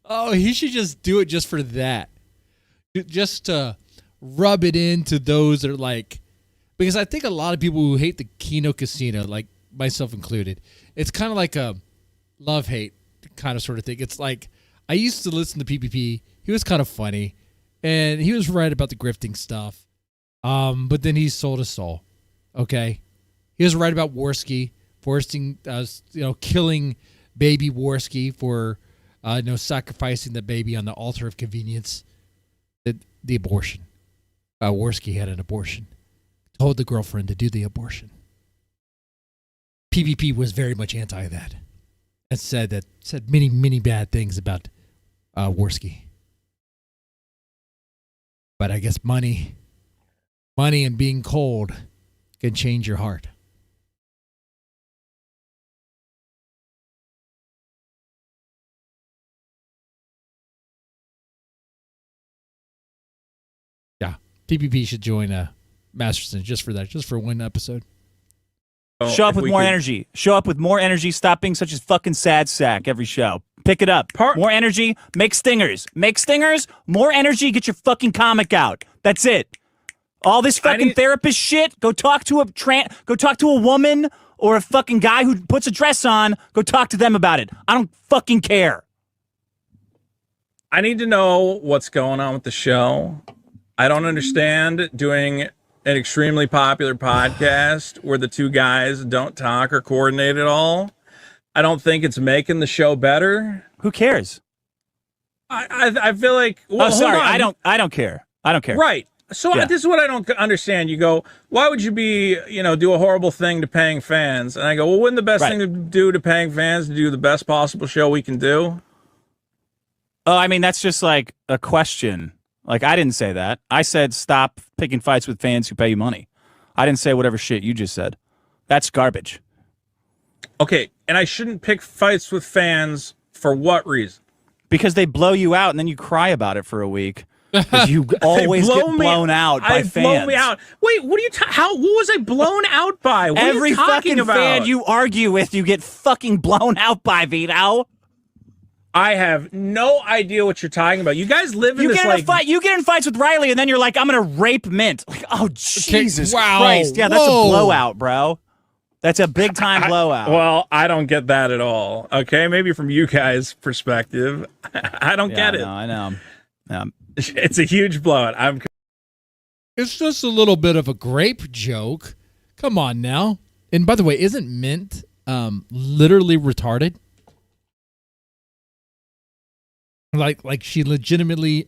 Oh, he should just do it just for that. Just to rub it into those that are like, because I think a lot of people who hate the Kino Casino, like myself included, it's kind of like a love-hate kind of sort of thing. It's like, I used to listen to PPP. He was kind of funny, and he was right about the grifting stuff. But then he sold his soul. Okay, he was right about Worski, forcing, killing baby Worski for, sacrificing the baby on the altar of convenience. The abortion. Worski had an abortion. Told the girlfriend to do the abortion. PPP was very much anti that, and said many, many bad things about Worski. But I guess money and being cold can change your heart. Yeah, PPP should join Masterson just for that, just for one episode. Show up with more energy. Show up with more energy. Stop being such a fucking sad sack every show. Pick it up. More energy. Make stingers. Make stingers. More energy. Get your fucking comic out. That's it. All this fucking therapist shit. Go talk to a woman or a fucking guy who puts a dress on. Go talk to them about it. I don't fucking care. I need to know what's going on with the show. I don't understand doing an extremely popular podcast where the two guys don't talk or coordinate at all. I don't think it's making the show better. Who cares? I feel like. Well, sorry. I don't care. I don't care. Right. So Yeah. this is what I don't understand. You go, why would you do a horrible thing to paying fans? And I go, well, wouldn't the best thing to do to paying fans to do the best possible show we can do? Oh, I mean, that's just like a question. Like, I didn't say that. I said stop picking fights with fans who pay you money. I didn't say whatever shit you just said. That's garbage. Okay, and I shouldn't pick fights with fans for what reason? Because they blow you out and then you cry about it for a week. Because you always get blown out by fans. Blow me out. Wait, what are you? What was I blown out by? What Every are you talking fucking about? fan you argue with, you get fucking blown out by, Vito. I have no idea what you're talking about. You guys live in You this get in a fight. You get in fights with Riley, and then you're like, "I'm gonna rape Mint." Like, oh Jesus Christ! Yeah, that's a blowout, bro. That's a big time blowout. Well, I don't get that at all. Okay, maybe from you guys' perspective, I don't get it. No, I know. It's a huge blowout. It's just a little bit of a grape joke. Come on now. And by the way, isn't Mint literally retarded? Like she legitimately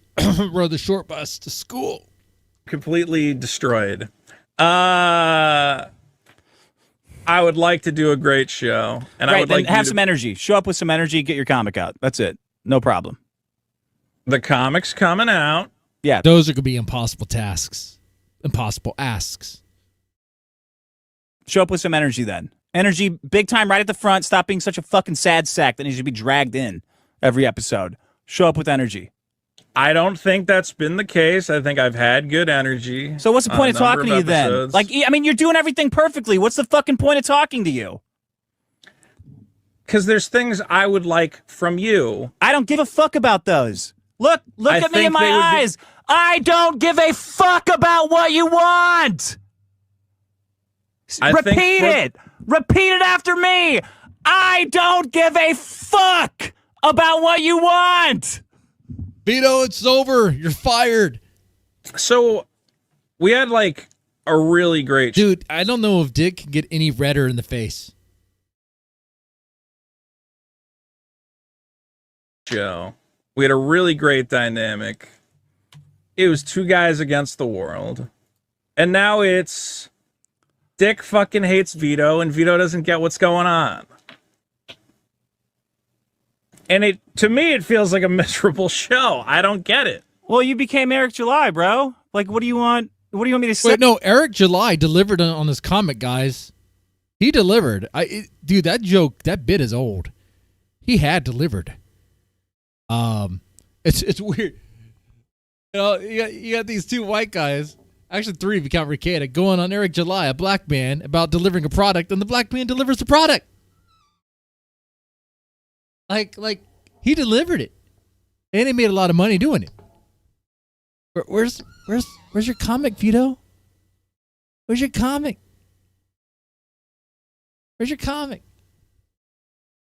rode the short bus to school. Completely destroyed. I would like to do a great show, and I would like have some energy. Show up with some energy. Get your comic out. That's it. No problem. The comic's coming out. Yeah, those are gonna be impossible tasks, impossible asks. Show up with some energy then. Energy, big time, right at the front. Stop being such a fucking sad sack that needs to be dragged in every episode. Show up with energy. I don't think that's been the case. I think I've had good energy. So what's the point of talking to you then? episodes. Like, I mean, you're doing everything perfectly. What's the fucking point of talking to you? Because there's things I would like from you. I don't give a fuck about those. Look at me in my eyes. I don't give a fuck about what you want. Repeat it. Repeat it after me. I don't give a fuck about what you want. Vito, it's over. You're fired. So we had like a really great dude. I don't know if Dick can get any redder in the face. Show. We had a really great dynamic. It was two guys against the world. And now it's Dick fucking hates Vito and Vito doesn't get what's going on. And to me, it feels like a miserable show. I don't get it. Well, you became Eric July, bro. Like, what do you want? What do you want me to say? Wait, no, Eric July delivered on his comic, guys. He delivered. Dude, that joke, that bit is old. He had delivered. It's weird. You know, you got these two white guys, actually three if you count Ricada, going on Eric July, a black man, about delivering a product, and the black man delivers the product. Like he delivered it, and he made a lot of money doing it. Where's your comic, Vito? Where's your comic? Where's your comic?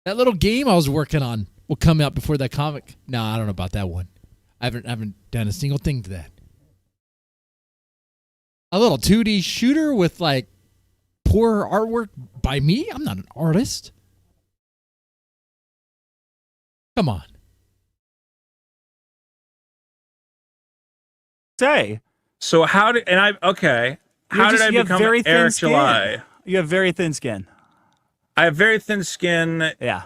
That little game I was working on will come out before that comic. No, I don't know about that one. I haven't done a single thing to that. A little 2D shooter with like poor artwork by me? I'm not an artist. Come on. Say. So how did I become Eric July? You have very thin skin. I have very thin skin. Yeah.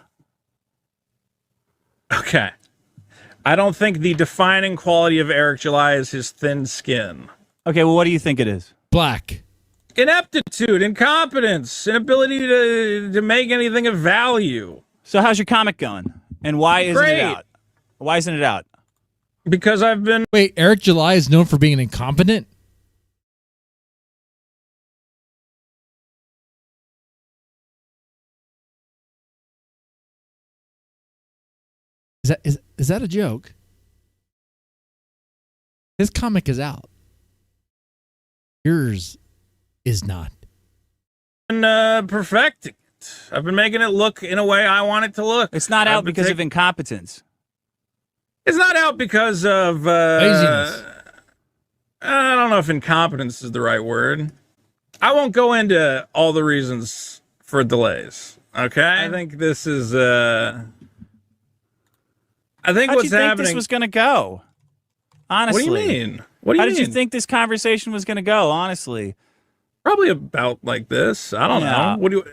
Okay. I don't think the defining quality of Eric July is his thin skin. Okay, well, what do you think it is? Black. Ineptitude, incompetence, inability to make anything of value. So how's your comic going? And why isn't Great. it out? Why isn't it out? Because I've been... Wait, Eric July is known for being incompetent? Is that a joke? His comic is out. Yours is not. Perfecting it. I've been making it look in a way I want it to look. It's not out because of incompetence. It's not out because of... laziness. I don't know if incompetence is the right word. I won't go into all the reasons for delays. Okay? I think this is... I think How'd what's you think happening... this was going to go? Honestly. What do you mean? What do you How did you mean? think this conversation was going to go, honestly? Probably about like this. I don't know. What do you...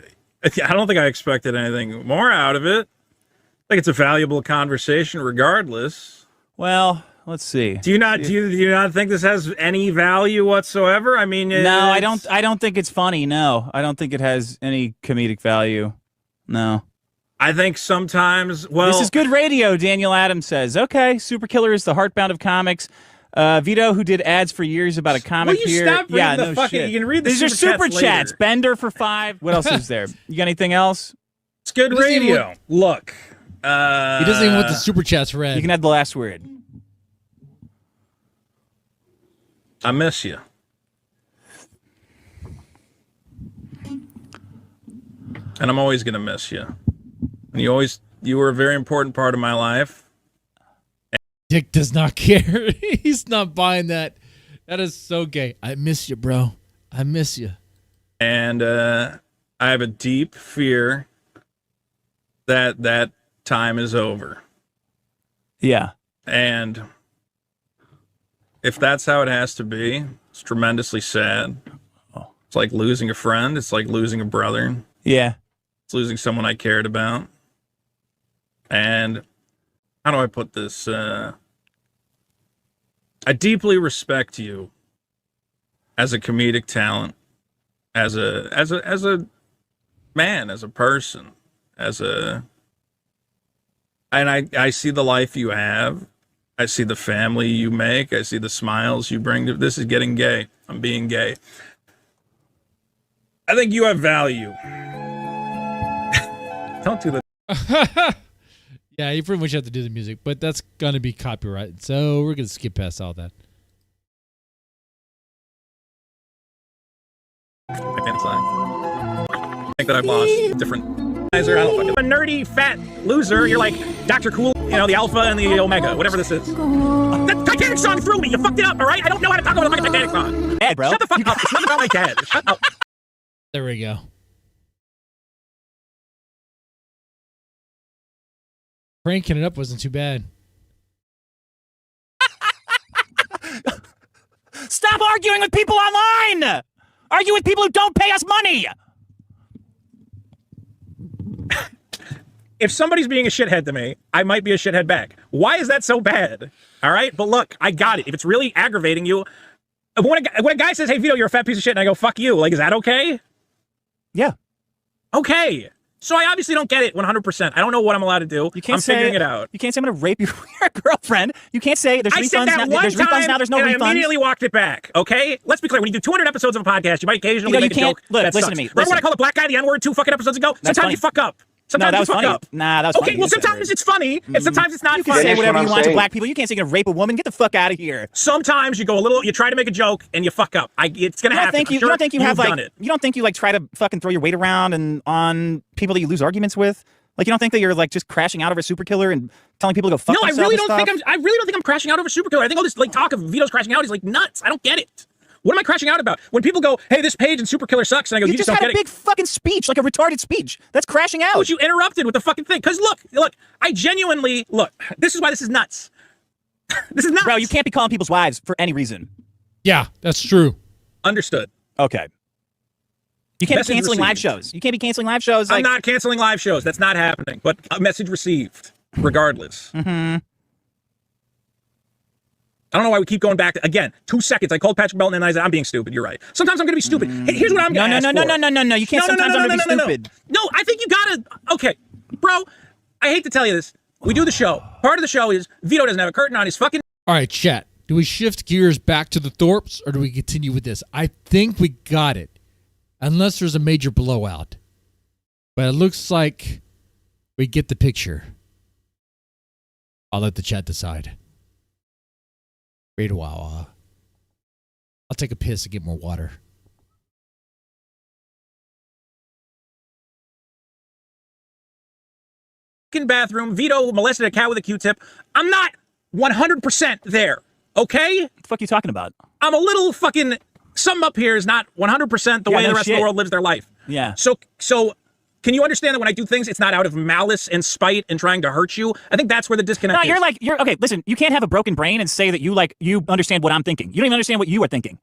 I don't think I expected anything more out of it. I think it's a valuable conversation regardless. Well, let's see. Do you not think this has any value whatsoever? I mean, no, I don't think it's funny. No, I don't think it has any comedic value. No. I think sometimes, well... This is good radio, Daniel Adams says. Okay, Super Killer is the heartbound of comics. Vito, who did ads for years about a comic Will you here. stop reading yeah, the no fucking... shit. You can read the These are super chats. later. Bender for 5. What else is there? You got anything else? It's good radio. Look. He doesn't even want the super chats read. You can have the last word. I miss you. And I'm always going to miss you. And you were a very important part of my life. Dick does not care. He's not buying that. That is so gay. I miss you, bro. I miss you. And I have a deep fear that that time is over. Yeah. And if that's how it has to be, it's tremendously sad. It's like losing a friend. It's like losing a brother. Yeah. It's losing someone I cared about. And how do I put this? I deeply respect you as a comedic talent. as a man, as a person, and I see the life you have. I see the family you make. I see the smiles you bring to this is getting gay. I'm being gay. I think you have value. Don't do the Yeah, you pretty much have to do the music, but that's gonna be copyrighted, so we're gonna skip past all that. I can't say. I think that I've lost different guys are. I don't fucking. A nerdy fat loser. You're like Dr. Cool, you know, the Alpha and the Omega, whatever this is. That Titanic song threw me. You fucked it up, all right? I don't know how to talk about the fucking Titanic song. Hey, bro. Shut the fuck up. It's not about my dad. Shut up. There we go. Cranking it up wasn't too bad. Stop arguing with people online! Argue with people who don't pay us money! If somebody's being a shithead to me, I might be a shithead back. Why is that so bad? All right? But look, I got it. If it's really aggravating you, when a guy says, hey, Vito, you're a fat piece of shit, and I go, fuck you, like, is that okay? Yeah. Okay. So I obviously don't get it 100%. I don't know what I'm allowed to do. I'm figuring it out. You can't say I'm going to rape your girlfriend. You can't say there's refunds now. There's refunds now. There's no refunds. I immediately walked it back. Okay, let's be clear. When you do 200 episodes of a podcast, you might occasionally make a joke. Look, listen to me. Remember when I called a black guy the N-word 2 fucking episodes ago? Sometimes you fuck up. Sometimes that was you fuck funny. up. Nah, that was okay, funny. well, sometimes it's funny, and sometimes it's not funny. funny. You can say whatever you want to black people. You can't say you're going to rape a woman. Get the fuck out of here. Sometimes you go a little, you try to make a joke, and you fuck up. It's going to happen. You don't think you like try to fucking throw your weight around and on people that you lose arguments with? Like, you don't think that you're like just crashing out over super killer and telling people to go fuck themselves? No, I really don't think I'm crashing out over super killer. I think all this like talk of Vito's crashing out is like nuts. I don't get it. What am I crashing out about? When people go, hey, this page in super killer sucks, and I go, you just don't get it. You just had a big fucking speech, like a retarded speech. That's crashing out. Oh, you interrupted with the fucking thing. Because look, I genuinely, this is why this is nuts. This is nuts. Bro, you can't be calling people's wives for any reason. Yeah, that's true. Understood. Okay. You can't be canceling live shows. You can't be canceling live shows. I'm not canceling live shows. That's not happening. But a message received, regardless. Mm-hmm. I don't know why we keep going back. Again, 2 seconds. I called Patrick Belton and I said, I'm being stupid. You're right. Sometimes I'm going to be stupid. Here's what I'm going to ask for. No. You can't sometimes I'm going to be stupid. No, I think you got to. Okay, bro, I hate to tell you this. We do the show. Part of the show is Vito doesn't have a curtain on his fucking... All right, chat. Do we shift gears back to the Thorps, or do we continue with this? I think we got it. Unless there's a major blowout. But it looks like we get the picture. I'll let the chat decide. Wait a while. I'll take a piss and get more water. Bathroom. Vito molested a cat with a Q-tip. I'm not 100% there. Okay? What the fuck are you talking about? I'm a little fucking... Something up here is not 100% the way the rest of the world lives their life. Yeah. So can you understand that when I do things, it's not out of malice and spite and trying to hurt you? I think that's where the disconnect is. You're okay, listen, you can't have a broken brain and say that you understand what I'm thinking. You don't even understand what you are thinking.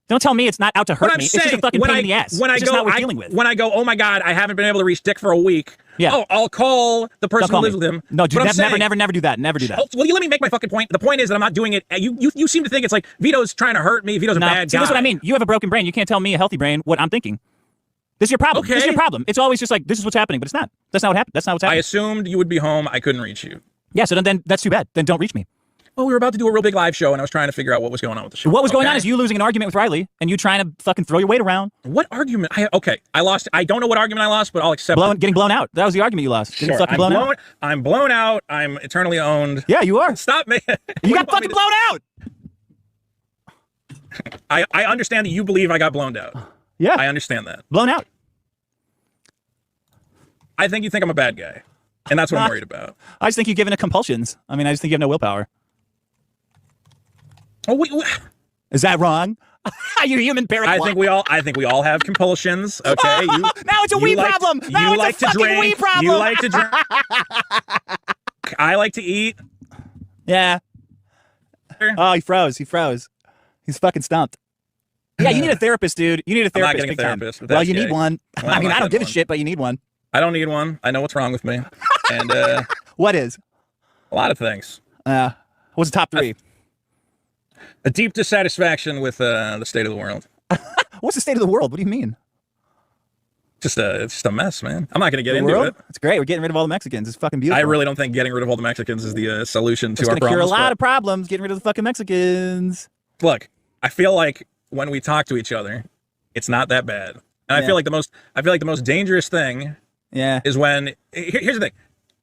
Don't tell me it's not out to hurt me. It's just a fucking pain in the ass. When it's just not what we're dealing with. When I go, oh my God, I haven't been able to reach Dick for a week. Yeah. Oh, I'll call the person who lives with him. No, dude, never do that. Never do that. Well, you let me make my fucking point. The point is that I'm not doing it. You seem to think it's like Vito's trying to hurt me. Vito's a bad guy. That's what I mean. You have a broken brain. You can't tell me, a healthy brain, what I'm thinking. This is your problem. Okay. This is your problem. It's always just like, this is what's happening, but it's not. That's not what happened. That's not what's happening. I assumed you would be home. I couldn't reach you. Yeah, so then that's too bad. Then don't reach me. Well, we were about to do a real big live show, and I was trying to figure out what was going on with the show. What was going on is you losing an argument with Riley, and you trying to fucking throw your weight around. What argument? I lost. I don't know what argument I lost, but I'll accept it. Getting blown out. That was the argument you lost. Getting fucking blown out. I'm blown out. I'm eternally owned. Yeah, you are. Stop me. You got fucking blown out. I understand that you believe I got blown out. Yeah. I understand that. Blown out. I think you think I'm a bad guy, and that's what I'm worried about. I just think you're given to compulsions. I mean, I just think you have no willpower. Oh, wait. Is that wrong? You're human parrot. I think we all have compulsions. Okay. Now it's a we problem. Now it's a fucking we problem. You like to drink. I like to eat. Yeah. Oh, he froze. He's fucking stumped. Yeah, you need a therapist, dude. You need a therapist. I'm not getting a therapist. Well, you need one. I mean, I don't give a shit, but you need one. I don't need one. I know what's wrong with me. And what is? A lot of things. What's the top 3? A deep dissatisfaction with the state of the world. What's the state of the world? What do you mean? it's just a mess, man. I'm not going to get The into world? it. It's great. We're getting rid of all the Mexicans. It's fucking beautiful. I really don't think getting rid of all the Mexicans is the solution to It's our going to cure a problems. lot of problems, getting rid of the fucking Mexicans. Look, I feel like when we talk to each other, it's not that bad. And I feel like the most dangerous thing is when here's the thing.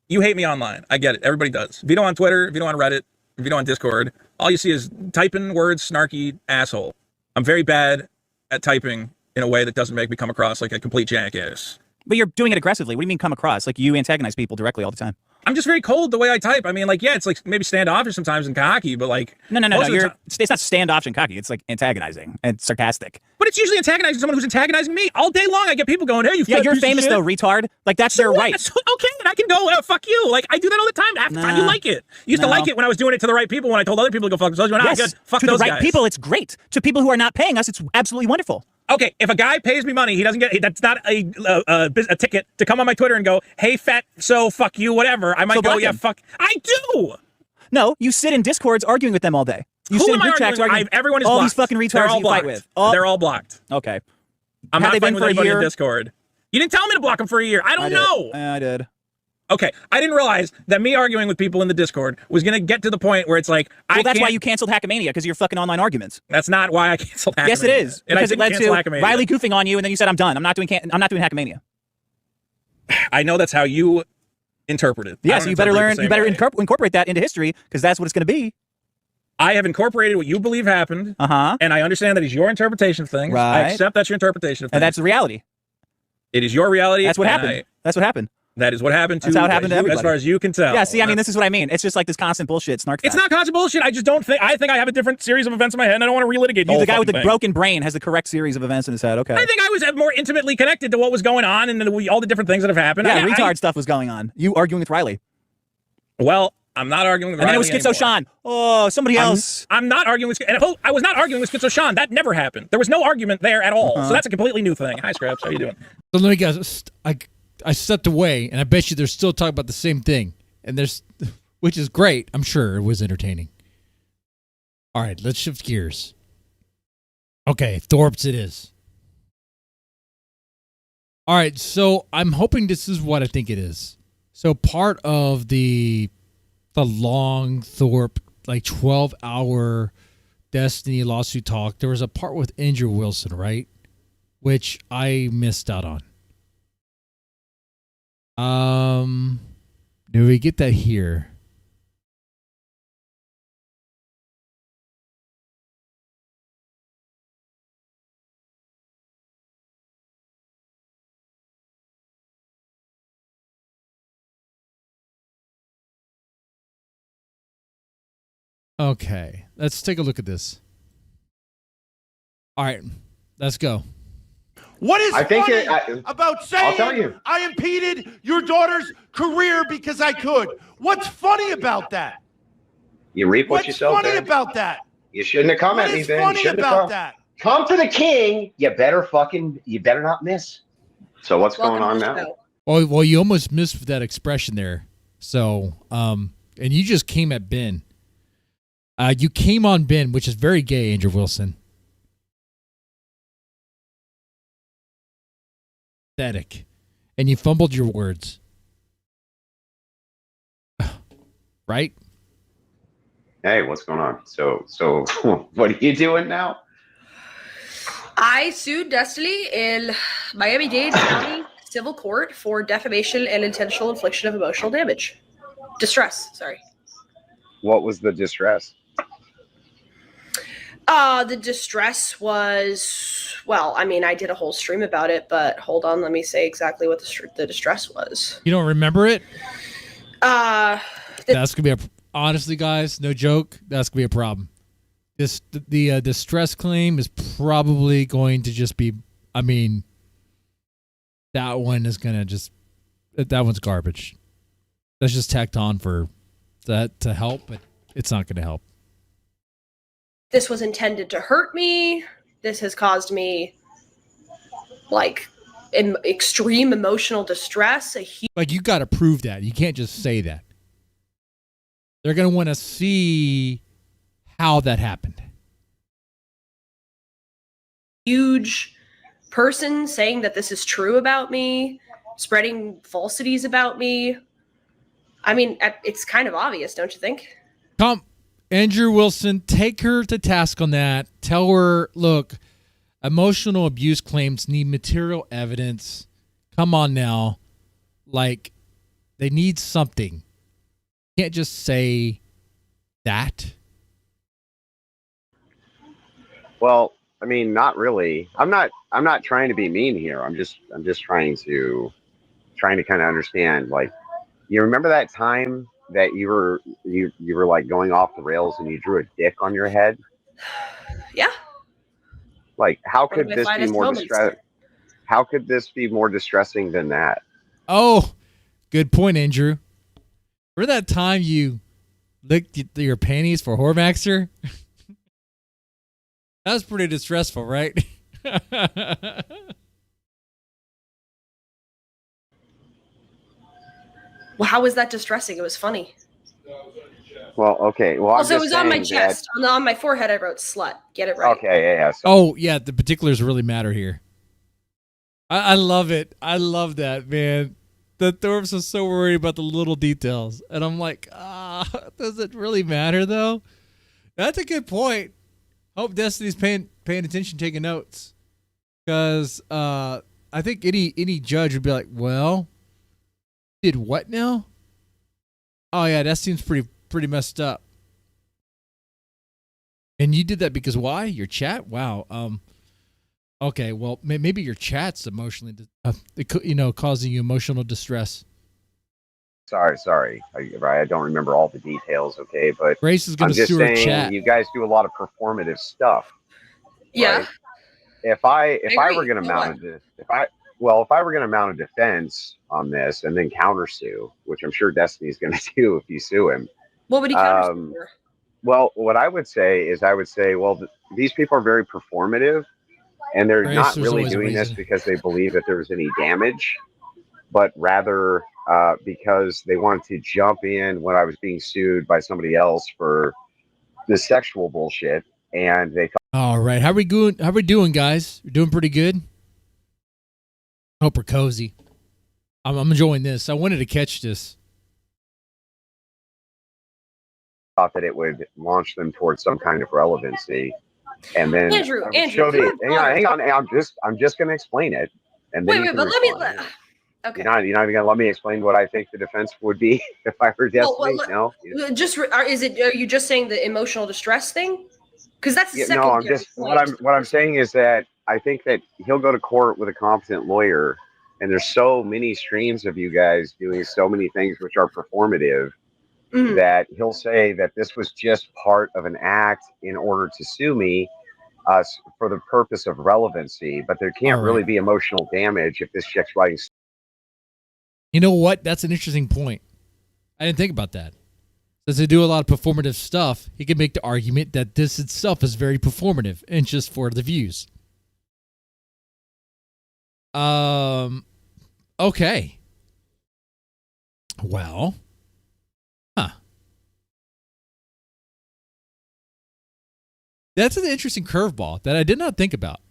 You hate me online. I get it. Everybody does. If you don't on Twitter, if you don't on Reddit, if you don't on Discord, all you see is typing words, snarky asshole. I'm very bad at typing in a way that doesn't make me come across like a complete jackass. But you're doing it aggressively. What do you mean come across? Like you antagonize people directly all the time. I'm just very cold the way I type. I mean, like, yeah, it's like maybe standoffish sometimes and cocky, but like No. It's not standoffish and cocky. It's like antagonizing and sarcastic. But it's usually antagonizing someone who's antagonizing me all day long. I get people going, "Hey, you." Yeah, fat you're piece of famous shit." though, retard. Like that's their right. Okay, and I can go, fuck you. Like I do that all the time. Half the time you like it. You used to like it when I was doing it to the right people. When I told other people to go fuck themselves, you went, Yes, good. Fuck to those the right guys. people, it's great. To people who are not paying us, it's absolutely wonderful. Okay, if a guy pays me money, he doesn't get. That's not a ticket to come on my Twitter and go, "Hey, fat, so fuck you, whatever." I might So go, block "Yeah, him. fuck." I do. No, you sit in Discords arguing with them all day. You Who sit am in I group chats arguing? arguing. Everyone is all blocked. these fucking retards They're that all you fight blocked. with. Oh, They're all blocked. okay. I'm Have not they fighting been with for a anybody in year? Discord. You didn't tell me to block them for a year. I don't know. I did. Okay, I didn't realize that me arguing with people in the Discord was going to get to the point where it's like, Well, that's why you canceled Hackmania, because of your fucking online arguments. That's not why I canceled Hackmania. Yes, it is. And I Because it didn't led cancel to Hackmania. Riley goofing on you, and then you said, "I'm done. I'm not doing Hackmania." I know that's how you interpret it. Yeah, so you better learn. You better incorporate that into history, because that's what it's going to be. I have incorporated what you believe happened, and I understand that is your interpretation of things. I Right. accept that's your interpretation of things. And that's the reality. It is your reality. That's what and happened. That's what happened. That is what happened to. That's how it happened to everybody. As far as you can tell. Yeah, see, I mean, this is what I mean. It's just like this constant bullshit snark. It's not constant bullshit. I just don't think. I think I have a different series of events in my head, and I don't want to relitigate the You, whole the guy with the fucking thing. broken brain, has the correct series of events in his head. Okay. I think I was more intimately connected to what was going on and all the different things that have happened. Yeah, the retard stuff was going on. You arguing with Riley. Well, I'm not arguing with And Riley then it was Schizo anymore. Sean. Oh, somebody else. I'm not arguing with. And I was not arguing with Schizo Sean. That never happened. There was no argument there at all. So that's a completely new thing. Hi, Scraps. How you doing? So let me guess. I stepped away, and I bet you they're still talking about the same thing. And which is great. I'm sure it was entertaining. All right, let's shift gears. Okay, Thorp's it is. All right, so I'm hoping this is what I think it is. So part of the long Thorp, like 12-hour Destiny lawsuit talk, there was a part with Andrew Wilson, right? Which I missed out on. Do we get that here? Okay, let's take a look at this. All right, let's go. What is I think funny about I'll tell saying you. I impeded your daughter's career because I could? What's funny about that? You reap what What's you sow. funny Ben. about that? You shouldn't have come What at me, is Ben. funny You shouldn't have about come. that? Come to the king. You better not miss. So what's going on now? Well, you almost missed that expression there. So, and you just came at Ben. You came on Ben, which is very gay, Andrew Wilson. Pathetic. And you fumbled your words. Right? Hey, what's going on? So what are you doing now? I sued Destiny in Miami-Dade County Civil Court for defamation and intentional infliction of emotional damage. Distress, sorry. What was the distress? The distress was, well, I mean, I did a whole stream about it, but hold on, let me say exactly what the distress was. You don't remember it? The That's gonna be honestly, guys, no joke. That's gonna be a problem. The distress claim is probably going to just be. I mean, that one is gonna that one's garbage. That's just tacked on for that to help, but it's not gonna help. This was intended to hurt me. This has caused me, like, extreme emotional distress. Like, you got to prove that. You can't just say that. They're going to want to see how that happened. Huge person saying that this is true about me, spreading falsities about me. I mean, it's kind of obvious, don't you think? Come, Andrew Wilson, take her to task on that. Tell her, look, emotional abuse claims need material evidence. Come on now. Like, they need something. You can't just say that. Well, I mean, not really. I'm not trying to be mean here. I'm just trying to kind of understand. Like, you remember that time that you were like going off the rails and you drew a dick on your head? Yeah. Like, how One of could my this be finest more moments. How could this be more distressing than that? Oh, good point, Andrew. Remember that time you licked your panties for Hormaxer? That was pretty distressful, right? Well, how was that distressing? It was funny. Well, okay. Well, I'm Also, it just was on my saying chest. On my forehead, I wrote slut. Get it that. right. Okay, yeah. So, Oh, yeah, the particulars really matter here. I love it. I love that, man. The Thorps are so worried about the little details. And I'm like, does it really matter, though? That's a good point. Hope Destiny's paying attention, taking notes. Because I think any judge would be like, well, did what now? Oh, yeah, that seems pretty messed up. And you did that because why? Your chat? Wow. Okay, well, maybe your chat's emotionally, causing you emotional distress. sorry. I don't remember all the details. Okay, but Grace is going I'm to just sue her saying chat. you guys do a lot of performative stuff. Yeah. Right? If I agree. were going to So mount if I were going to mount a defense on this and then countersue, which I'm sure Destiny's going to do if you sue him. What would he countersue for? Well, what I would say, well, these people are very performative, and they're Grace, not there's really always a doing this reason. because they believe that there's any damage, but rather because they wanted to jump in when I was being sued by somebody else for this sexual bullshit, and they All right, how we doing, guys? We're doing pretty good. Hope we're cozy. I'm enjoying this. I wanted to catch this. thought that it would launch them towards some kind of relevancy. And then Andrew, hang on. I'm just going to explain it. And then wait, but let me. Okay. You're not even going to let me explain what I think the defense would be if I were Destiny? No. Are you just saying the emotional distress thing? Because that's the second. No, I'm just what I'm saying is that I think that he'll go to court with a competent lawyer, and there's so many streams of you guys doing so many things which are performative. Mm-hmm. That he'll say that this was just part of an act in order to sue me for the purpose of relevancy, but there can't really be emotional damage if this chick's writing. You know what? That's an interesting point. I didn't think about that. Since they do a lot of performative stuff, he could make the argument that this itself is very performative and just for the views. Okay. Well. That's an interesting curveball that I did not think about.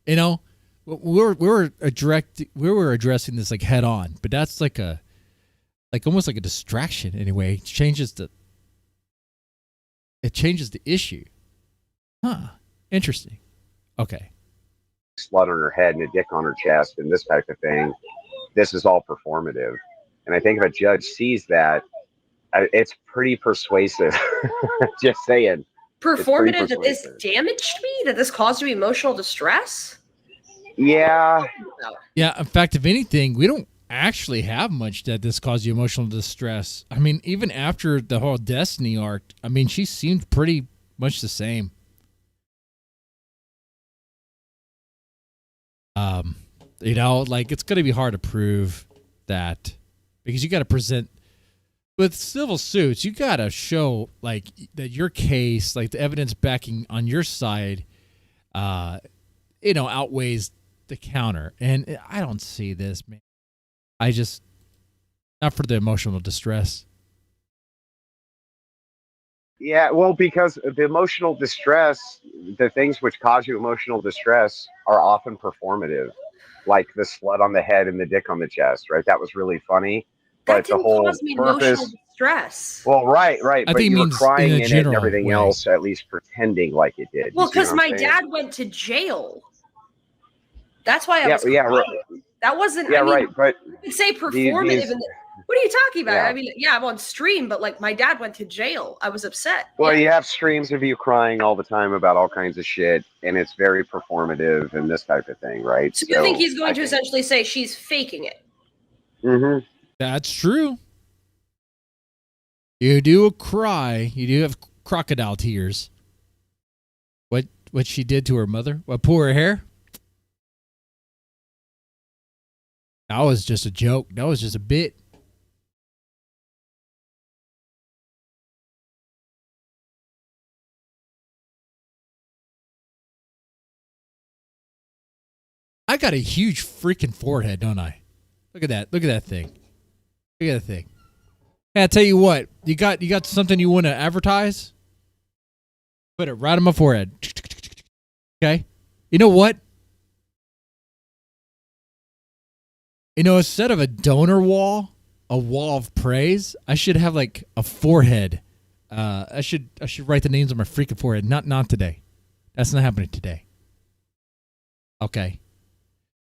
You know, we were addressing this like head on, but that's almost like a distraction anyway. It changes the issue. Huh. Interesting. Okay. Slut on her head and a dick on her chest and this type of thing. This is all performative. And I think if a judge sees that, it's pretty persuasive. Just saying. Performative that this damaged me? That this caused me emotional distress? Yeah. Yeah, in fact, if anything, we don't actually have much that this caused you emotional distress. I mean, even after the whole Destiny arc, I mean, she seemed pretty much the same. You know, like, it's going to be hard to prove that because you got to present with civil suits, you got to show like that your case, like the evidence backing on your side, outweighs the counter. And I don't see this, man. Not for the emotional distress. Yeah, well, because the emotional distress, the things which cause you emotional distress are often performative, like the slut on the head and the dick on the chest, right? That was really funny, That but the didn't whole cause me emotional purpose. distress. Well, right, I but think it you were means in crying a in it and general everything way. else, at least pretending like it did. Well, You see what because I'm my saying? dad went to jail. That's why I Yeah, was yeah, crying. That wasn't. yeah, I mean, right. But you could say these, performative. What are you talking about? yeah. I mean, yeah, I'm on stream, but like my dad went to jail. I was upset. Well, Yeah. you have streams of you crying all the time about all kinds of shit, and it's very performative and this type of thing, right? So you think he's going I to think- essentially say she's faking it? Mhm. That's true. You do cry. You do have crocodile tears. What she did to her mother? What, pull her hair? That was just a joke. That was just a bit. I got a huge freaking forehead, don't I? Look at that. Look at that thing. Look at that thing. Hey, I tell you what. You got something you want to advertise? Put it right on my forehead. Okay. You know what? You know, instead of a donor wall, a wall of praise, I should have like a forehead. I should write the names on my freaking forehead. Not today. That's not happening today. Okay.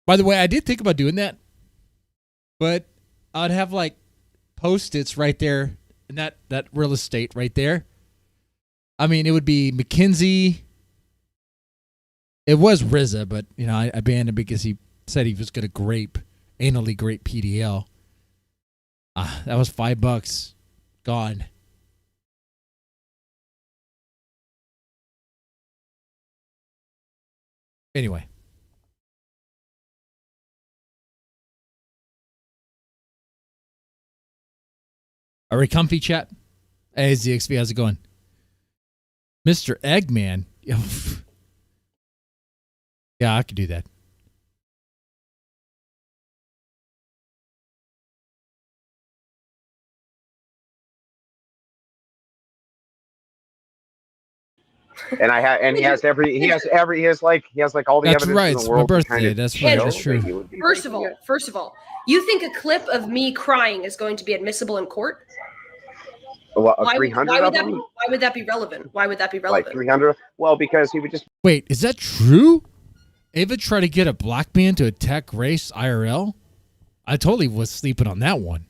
By the way, I did think about doing that, but I'd have like Post-its right there in that real estate right there. I mean, it would be McKinsey. It was RZA, but you know, I banned him because he said he was going to anally grape PDL. That was $5 gone. Anyway. Are we comfy, chat? Hey, ZXV, how's it going? Mr. Eggman. Yeah, I could do that. And he has all the That's evidence right. in It's the my world. birthday. That's right. That's true. First of all, you think a clip of me crying is going to be admissible in court? Well, Why 300 of them? why would that be relevant? Why would that be Like relevant? 300? Well, because he would just. Wait, is that true? Ava tried to get a black man to attack race IRL? I totally was sleeping on that one.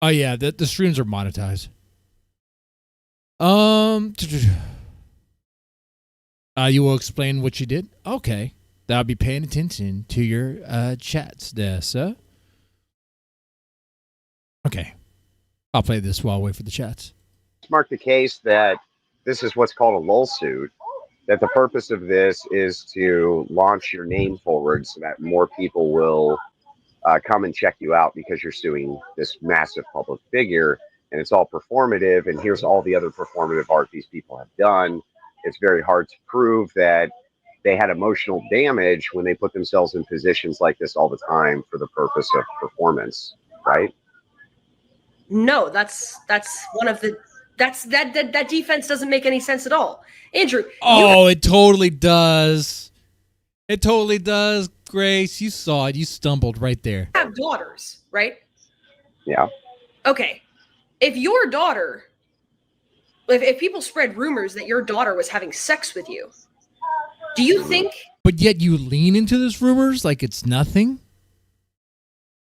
Oh yeah, the streams are monetized. You will explain what you did? Okay. I'll be paying attention to your chats there, sir. Okay. I'll play this while I wait for the chats. Mark the case that this is what's called a lull suit, that the purpose of this is to launch your name forward so that more people will come and check you out because you're suing this massive public figure, and it's all performative, and here's all the other performative art these people have done. It's very hard to prove that they had emotional damage when they put themselves in positions like this all the time for the purpose of performance, right? No, that's one of the that defense doesn't make any sense at all. Andrew. Oh, it totally does. It totally does, Grace. You saw it. You stumbled right there. You have daughters, right? Yeah. Okay. If your daughter, if people spread rumors that your daughter was having sex with you, do you think? But yet you lean into those rumors like it's nothing?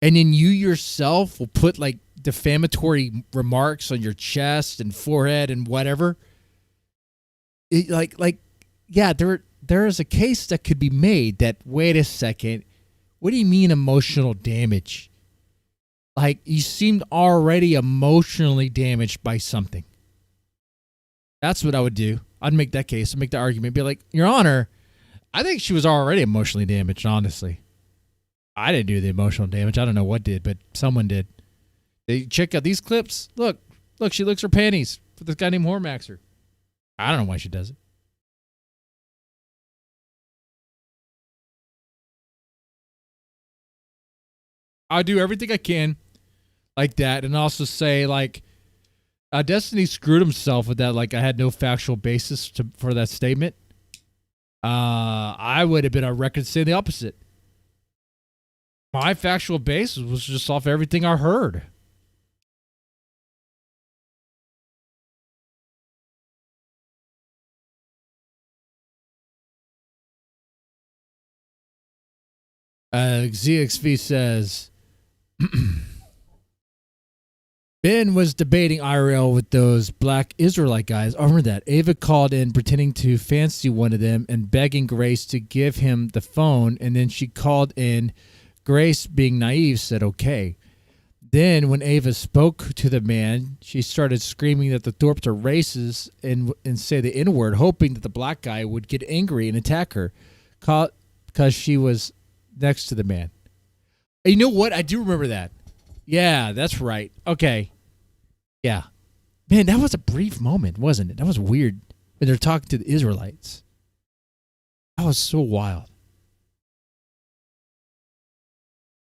And then you yourself will put like defamatory remarks on your chest and forehead and whatever. Yeah, there is a case that could be made that, wait a second, what do you mean emotional damage? Like, you seemed already emotionally damaged by something. That's what I would do. I'd make that case, make the argument, be like, Your Honor, I think she was already emotionally damaged, honestly. I didn't do the emotional damage. I don't know what did, but someone did. They check out these clips. Look, she licks her panties for this guy named Hormaxer. I don't know why she does it. I do everything I can like that, and also say like Destiny screwed himself with that. Like I had no factual basis for that statement. I would have been on record saying the opposite. My factual basis was just off everything I heard. ZXV says Ben was debating IRL with those black Israelite guys. I remember that. Ava called in pretending to fancy one of them and begging Grace to give him the phone, and then she called in. Grace, being naive, said okay. Then when Ava spoke to the man, she started screaming that the Thorps are racist and say the N-word, hoping that the black guy would get angry and attack her because she was next to the man. You know what? I do remember that. Yeah, that's right. Okay. Yeah. Man, that was a brief moment, wasn't it? That was weird when they're talking to the Israelites. That was so wild.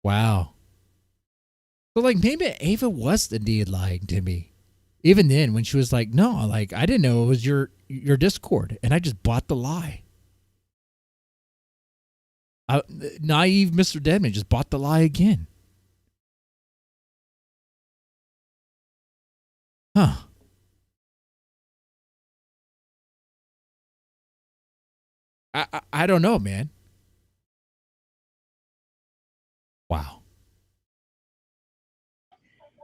Wow. So, like, maybe Ava was indeed lying to me. Even then, when she was like, no, like, I didn't know it was your Discord, and I just bought the lie. Naive Mr. Deadman just bought the lie again. Huh. I don't know, man. Wow.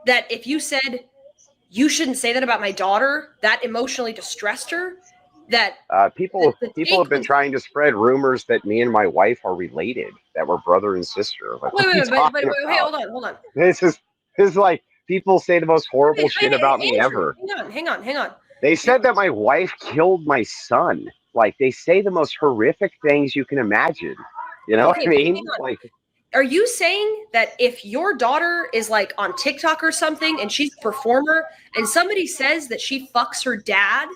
That if you said you shouldn't say that about my daughter, that emotionally distressed her. That people have been trying to spread rumors that me and my wife are related, that we're brother and sister. Like, wait, hey, hold on. This is like people say the most horrible shit about me ever. Hang on. They said that my wife killed my son. Like, they say the most horrific things you can imagine. You know what I mean? Like, are you saying that if your daughter is like on TikTok or something and she's a performer and somebody says that she fucks her dad,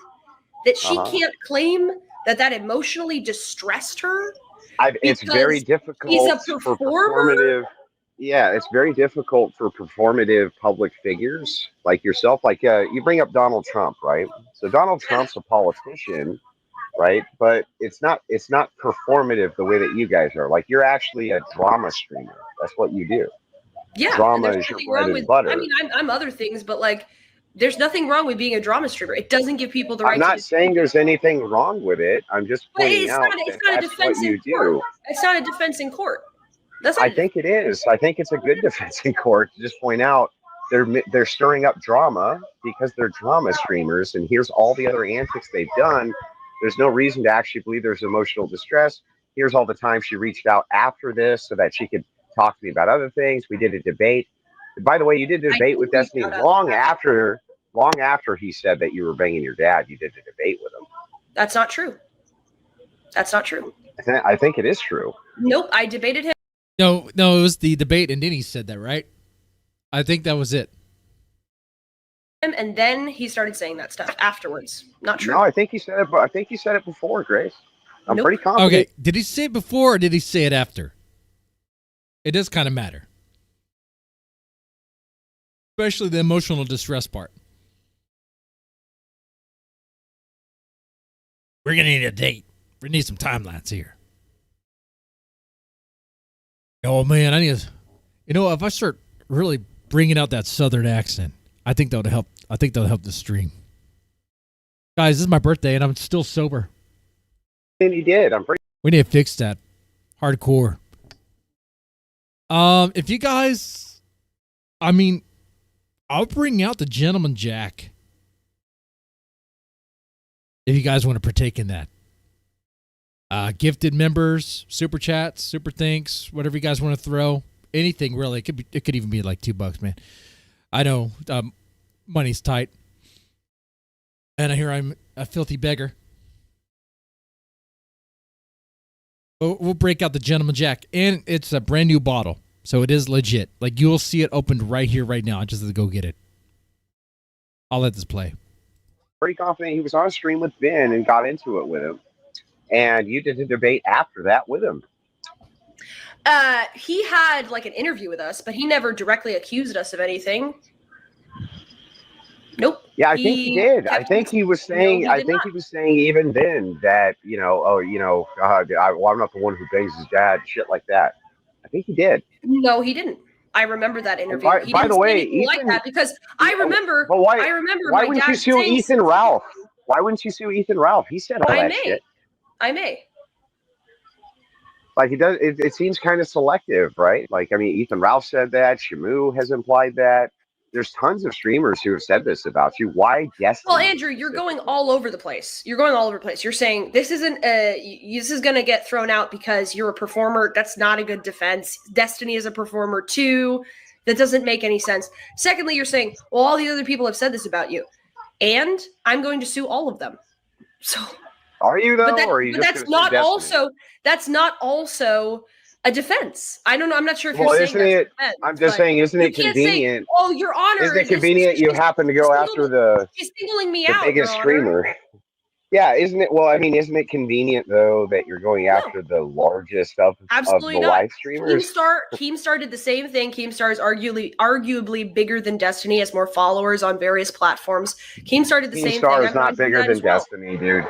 that she can't claim that emotionally distressed her? It's very difficult for performative. Yeah, it's very difficult for performative public figures like yourself. Like you bring up Donald Trump, right? So Donald Trump's a politician, right? But it's not performative the way that you guys are. Like, you're actually a drama streamer. That's what you do. Yeah, drama is your bread and butter. I mean, I'm other things, but like, there's nothing wrong with being a drama streamer. It doesn't give people the right. I'm not saying there's anything wrong with it. I'm just pointing out that that's what you do. It's not a defense in court. I think it is. I think it's a good defense in court to just point out they're stirring up drama because they're drama streamers, and here's all the other antics they've done. There's no reason to actually believe there's emotional distress. Here's all the time she reached out after this so that she could talk to me about other things. We did a debate. And by the way, you did a debate with Destiny long after he said that you were banging your dad. You did a debate with him. That's not true. I think it is true. Nope, I debated him. No, it was the debate, and then he said that, right? I think that was it. And then he started saying that stuff afterwards. Not true. No, I think he said it. I think he said it before, Grace. I'm pretty confident. Okay, did he say it before or did he say it after? It does kind of matter, especially the emotional distress part. We're gonna need a date. We need some timelines here. Oh man, I need to. You know, if I start really bringing out that Southern accent, I think that would help. I think that'll help the stream. Guys, this is my birthday and I'm still sober. And you did. We need to fix that. Hardcore. If you guys, I mean, I'll bring out the Gentleman Jack. If you guys want to partake in that. Gifted members, super chats, super thanks, whatever you guys want to throw. Anything really. It could even be like $2, man. I know money's tight. And I hear I'm a filthy beggar. We'll break out the Gentleman Jack, and it's a brand new bottle, so it is legit. Like, you'll see it opened right here, right now. I just have to go get it. I'll let this play. Pretty confident he was on a stream with Ben and got into it with him, and you did a debate after that with him. He had like an interview with us, but he never directly accused us of anything. Nope. Yeah, I think he did. I think he was saying. No, he I did think not. he was saying even then that I'm not the one who bangs his dad, shit like that. I think he did. No, he didn't. I remember that interview. By- He by didn't the say way, anything like Ethan- that because I remember. But why? I remember Why my wouldn't you dad sue saying Ethan Ralph? Why wouldn't you sue Ethan Ralph? He said all I that may. shit. I may. Like he does. It seems kind of selective, right? Like I mean, Ethan Ralph said that. Shamu has implied that. There's tons of streamers who have said this about you. Why Destiny? Well, Andrew, you're going all over the place. You're going all over the place. You're saying this isn't. This is going to get thrown out because you're a performer. That's not a good defense. Destiny is a performer too. That doesn't make any sense. Secondly, you're saying, well, all the other people have said this about you, and I'm going to sue all of them. So. Are you though, But, or are you just that's gonna not sue Destiny? also. That's not also a defense. I don't know. I'm not sure if Well, you're saying isn't that's it? a defense, I'm just but saying, isn't you it can't convenient? Say, oh, Your Honor. Isn't it convenient you happen to go after the She's singling me the out, biggest Your Honor. streamer? Yeah, isn't it? Well, I mean, isn't it convenient though that you're going after the largest of Absolutely the not. live streamers? Keemstar did the same thing. Keemstar is arguably bigger than Destiny, has more followers on various platforms. Keemstar did the same thing. Keemstar is I'm going not to do bigger that than as well. Destiny, dude.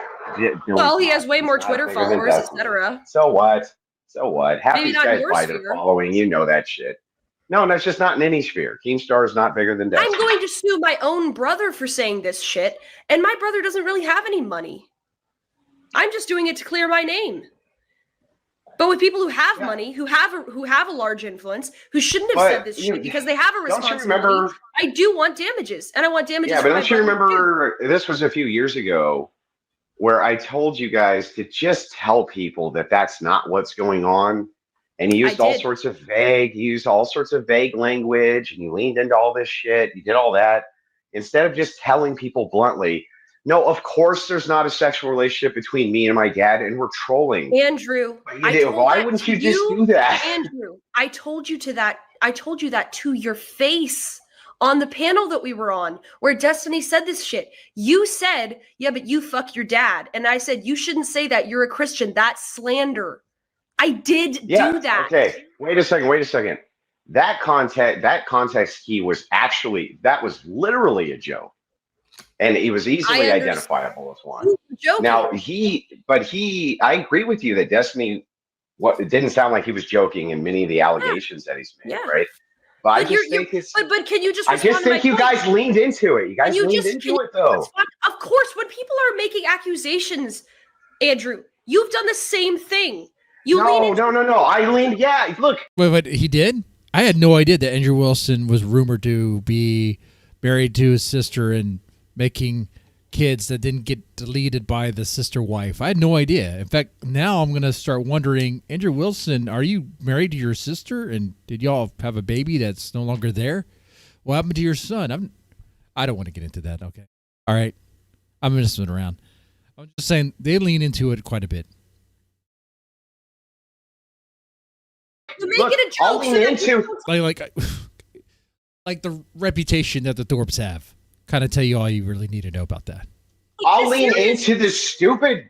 Well, he has way more He's not Twitter bigger than followers, Destiny. etc. So what? So what? Half Maybe these not guys your buy their sphere. following. You know that shit. No, that's just not in any sphere. Keemstar is not bigger than Destiny. I'm going to sue my own brother for saying this shit, and my brother doesn't really have any money. I'm just doing it to clear my name. But with people who have money, who have a large influence, who shouldn't have said this shit because they have a don't you responsibility, remember- I do want damages, and I want damages. Yeah, for but my don't you brother, too. remember this was a few years ago where I told you guys to just tell people that that's not what's going on, and you used all did. sorts of vague language, and you leaned into all this shit. You did all that instead of just telling people bluntly, no, of course there's not a sexual relationship between me and my dad, and we're trolling. Andrew, Why wouldn't you just do that? Andrew, I told you that to your face on the panel that we were on, where Destiny said this shit. You said, yeah, but you fuck your dad. And I said, you shouldn't say that. You're a Christian. That's slander. I did do that. Okay. Wait a second. That context key was literally a joke. And he was easily identifiable as one. Joking. Now I agree with you that Destiny, it didn't sound like he was joking in many of the allegations that he's made, right? But I just think but can you just? I just think you guys leaned into it. You guys leaned into it though. Of course, when people are making accusations, Andrew, you've done the same thing. No. I leaned. Yeah, look. Wait, he did? I had no idea that Andrew Wilson was rumored to be married to his sister and making kids that didn't get deleted by the sister wife. I had no idea. In fact, now I'm going to start wondering, Andrew Wilson, are you married to your sister? And did y'all have a baby that's no longer there? What happened to your son? I don't want to get into that. Okay. All right. I'm going to spin around. I'm just saying they lean into it quite a bit. To make it a joke. Like the reputation that the Thorps have. Kind of tell you all you really need to know about that. I'll lean into the stupid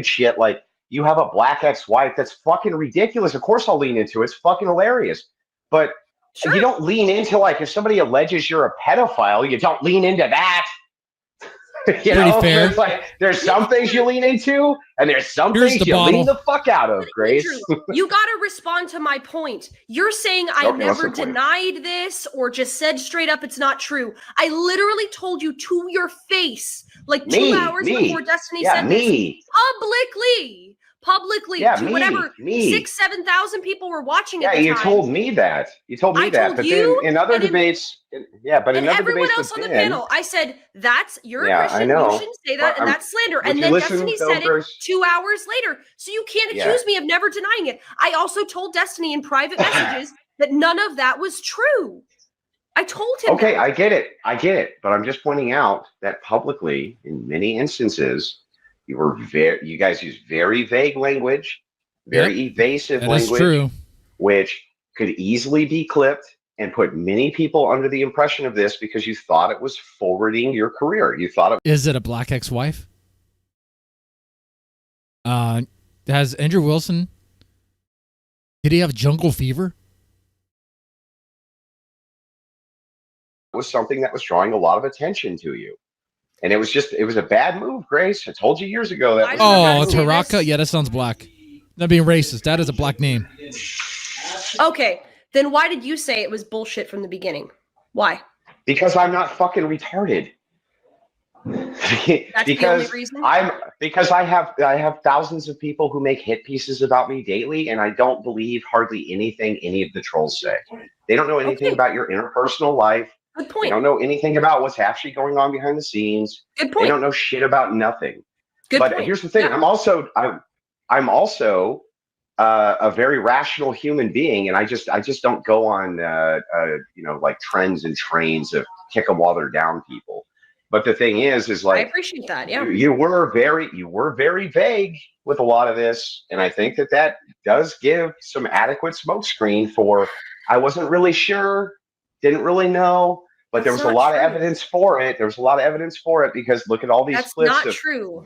shit like you have a black ex-wife. That's fucking ridiculous. Of course I'll lean into it. It's fucking hilarious. But you don't lean into, like, if somebody alleges you're a pedophile, you don't lean into that. You know, fair. There's some things you lean into, and there's some things you lean the fuck out of, Grace. Andrew, you got to respond to my point. You're saying I never denied this or just said straight up it's not true. I literally told you to your face, like 2 hours before Destiny said this, publicly, to whatever 6,000-7,000 people were watching at the time. Yeah, you told me that. But then in other debates, in other everyone debates else on the panel, I said, you're a I Christian, know. you shouldn't say that, and that's slander. Would And you then listen, Destiny though, said Bruce? it 2 hours later. So you can't accuse me of never denying it. I also told Destiny in private messages that none of that was true. I told him Okay, that. I get it. But I'm just pointing out that publicly, in many instances, You guys use very vague language, very evasive That is language, true. which could easily be clipped and put many people under the impression of this because you thought it was forwarding your career. You thought it. Is it a black ex-wife? Has Andrew Wilson? Did he have jungle fever? Was something that was drawing a lot of attention to you. And it was a bad move, Grace. I told you years ago that. Taraka? Yeah, that sounds black. Not being racist. That is a black name. Okay, then why did you say it was bullshit from the beginning? Why? Because I'm not fucking retarded. That's the only reason? Because I have thousands of people who make hit pieces about me daily, and I don't believe hardly anything any of the trolls say. They don't know anything about your interpersonal life. Good point. They don't know anything about what's actually going on behind the scenes. Good point. They don't know shit about nothing. Good but point. Here's the thing: I'm also a very rational human being, and I just don't go on like trends and trains of kick 'em while they're down people. But the thing is like I appreciate that. Yeah, you were very vague with a lot of this, and I think that does give some adequate smokescreen for. I wasn't really sure, didn't really know, but there was a lot of evidence for it. There was a lot of evidence for it because look at all these clips of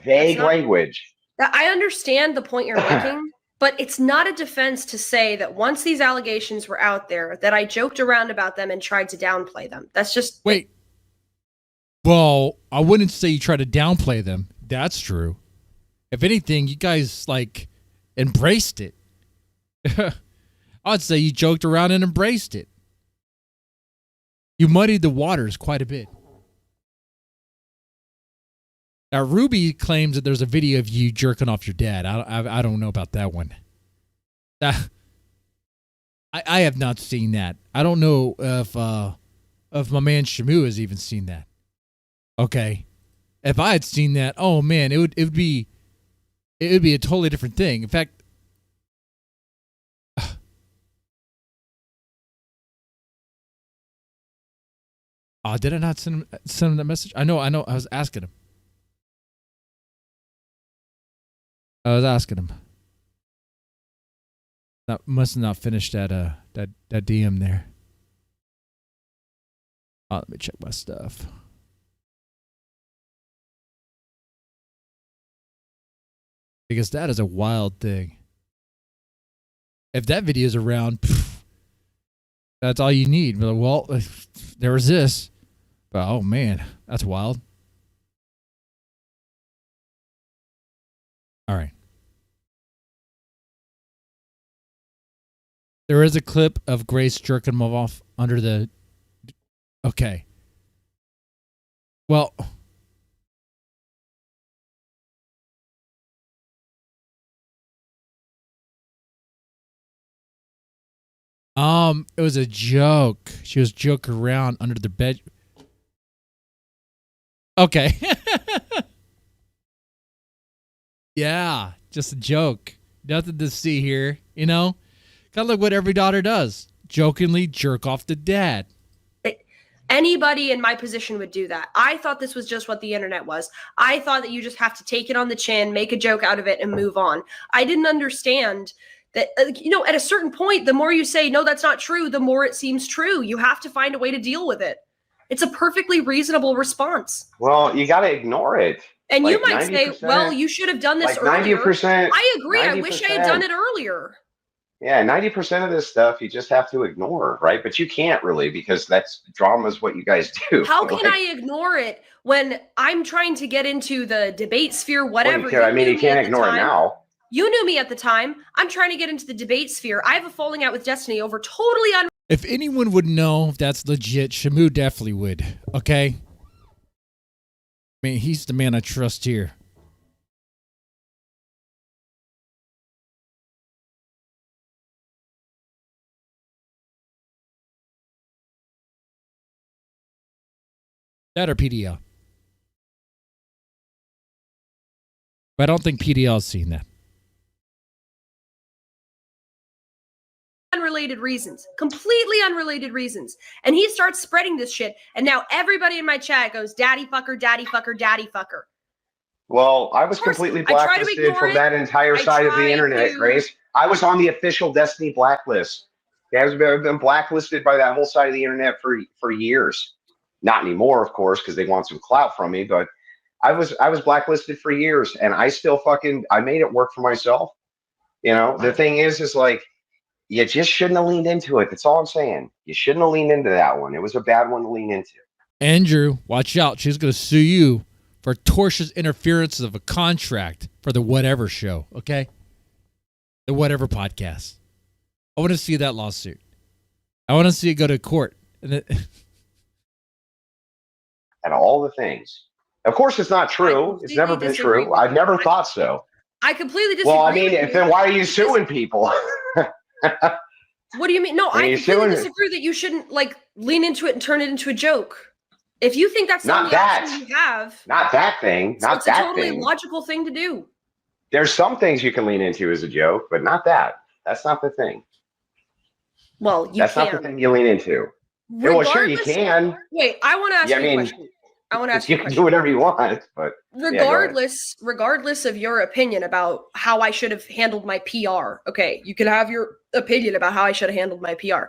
vague language. I understand the point you're making, but it's not a defense to say that once these allegations were out there, that I joked around about them and tried to downplay them. That's just wait. Well, I wouldn't say you try to downplay them. That's true. If anything, you guys like embraced it. I'd say you joked around and embraced it. You muddied the waters quite a bit. Now, Ruby claims that there's a video of you jerking off your dad. I don't know about that one. I have not seen that. I don't know if my man Shamu has even seen that. Okay, if I had seen that, oh man, it would be a totally different thing. In fact, did I not send him that message? I know. I was asking him. That must have not finished that DM there. Let me check my stuff. Because that is a wild thing. If that video is around, that's all you need. But, well, there was this. But, oh, man, that's wild. All right. There is a clip of Grace jerking him off under the... Okay. Well... It was a joke. She was joking around under the bed. Okay. Yeah, just a joke. Nothing to see here, you know? Kind of like what every daughter does. Jokingly jerk off the dad. Anybody in my position would do that. I thought this was just what the internet was. I thought that you just have to take it on the chin, make a joke out of it, and move on. I didn't understand that, at a certain point, the more you say, no, that's not true, the more it seems true. You have to find a way to deal with it. It's a perfectly reasonable response. Well, you got to ignore it. And like you might say, well, you should have done this like earlier. 90%. I agree. 90%. I wish I had done it earlier. Yeah, 90% of this stuff you just have to ignore, right? But you can't really because drama is what you guys do. How can I ignore it when I'm trying to get into the debate sphere, whatever? Well, you can't ignore it now. You knew me at the time. I'm trying to get into the debate sphere. I have a falling out with Destiny over totally If anyone would know if that's legit, Shamu definitely would. Okay? I mean, he's the man I trust here. That or PDL. But I don't think PDL's seen that. unrelated reasons, completely unrelated reasons. And he starts spreading this shit. And now everybody in my chat goes, daddy fucker, daddy fucker, daddy fucker. Well, I was completely blacklisted from that entire side of the internet, Grace. I was on the official Destiny blacklist. Okay, I've been blacklisted by that whole side of the internet for years. Not anymore, of course, because they want some clout from me. But I was blacklisted for years, and I still I made it work for myself. You know, the thing is like, you just shouldn't have leaned into it. That's all I'm saying. You shouldn't have leaned into that one. It was a bad one to lean into. Andrew, watch out. She's going to sue you for tortious interference of a contract for the whatever show, okay? The whatever podcast. I want to see that lawsuit. I want to see it go to court. And all the things. Of course, it's not true. It's never been true. I've never thought so. I completely disagree. Well, I mean, then why are you suing people? What do you mean? No, I completely disagree that you shouldn't lean into it and turn it into a joke. If you think that's not the option you have, not that thing, not it's that a totally thing. logical thing to do. There's some things you can lean into as a joke, but not that. That's not the thing. Well, that's not the thing you lean into. Yeah, well, sure you can. Wait, I want to ask you a question. I want to ask you a question. You can do whatever you want, but regardless of your opinion about how I should have handled my PR. Okay, you can have your opinion about how I should have handled my PR.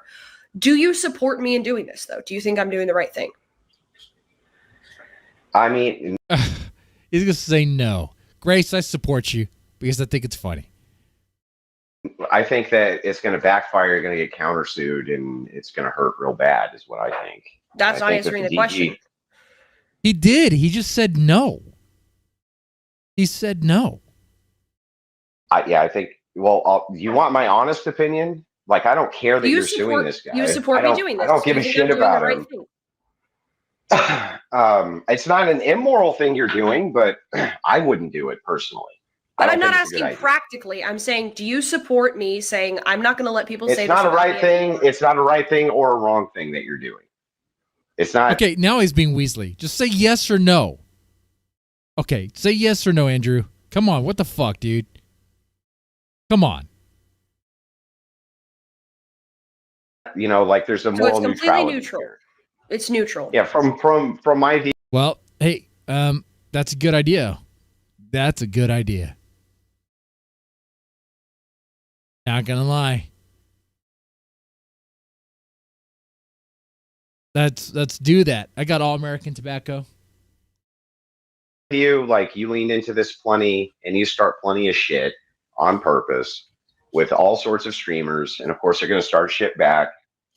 Do you support me in doing this, though? Do you think I'm doing the right thing? I mean, he's going to say no. Grace, I support you because I think it's funny. I think that it's going to backfire. You're going to get countersued, and it's going to hurt real bad, is what I think. That's not answering the question. He did. He just said no. He said no. I think, well, you want my honest opinion? Like, I don't care that you're suing this guy. You support me doing this. I don't give a shit about him. It's not an immoral thing you're doing, but I wouldn't do it personally. But I'm not asking practically. I'm saying, do you support me saying I'm not going to let people say this? It's not a right thing. It's not a right thing or a wrong thing that you're doing. It's not. Okay, now he's being Weasley. Just say yes or no. Okay, say yes or no, Andrew. Come on, what the fuck, dude? Come on. You know, like there's a moral neutrality. It's completely neutral. It's neutral. Yeah, from my view. Well, hey, that's a good idea. That's a good idea. Not gonna lie. Let's do that. I got All American Tobacco. You leaned into this plenty, and you start plenty of shit on purpose with all sorts of streamers, and of course they're going to start shit back.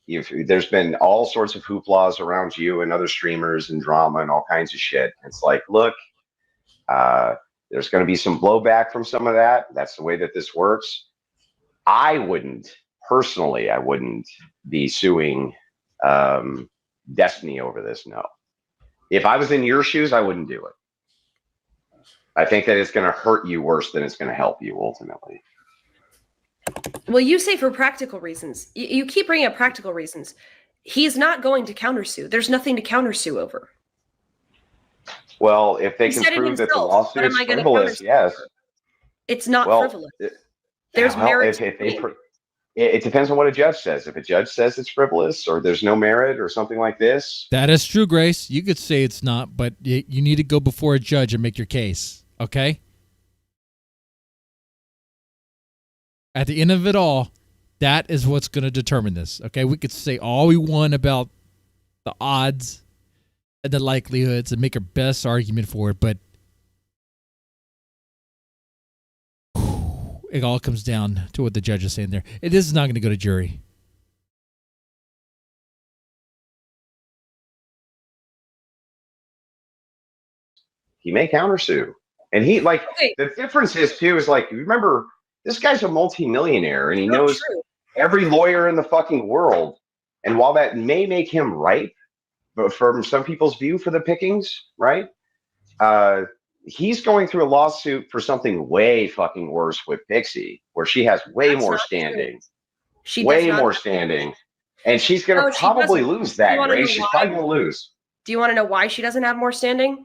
There's been all sorts of hooplas around you and other streamers and drama and all kinds of shit. It's like, look, there's going to be some blowback from some of that. That's the way that this works. I wouldn't be suing Destiny over this. No. If I was in your shoes, I wouldn't do it. I think that it's going to hurt you worse than it's going to help you ultimately. Well, you say for practical reasons. You keep bringing up practical reasons. He's not going to countersue. There's nothing to countersue over. Well, if they can prove that the lawsuit is frivolous, yes. It's not frivolous. There's merit. It depends on what a judge says. If a judge says it's frivolous or there's no merit or something like this. That is true, Grace. You could say it's not, but you need to go before a judge and make your case. Okay? At the end of it all, that is what's going to determine this. Okay? We could say all we want about the odds and the likelihoods and make our best argument for it, but it all comes down to what the judge is saying there. This is not going to go to jury. He may countersue. And the difference is too, is remember, this guy's a multimillionaire and he knows every lawyer in the fucking world. And while that may make him ripe, but from some people's view for the pickings, right? He's going through a lawsuit for something way fucking worse with Pixie, where she has way more standing. Way more standing. And she's going to probably lose that, Grace. She's probably going to lose. Do you want to know why she doesn't have more standing?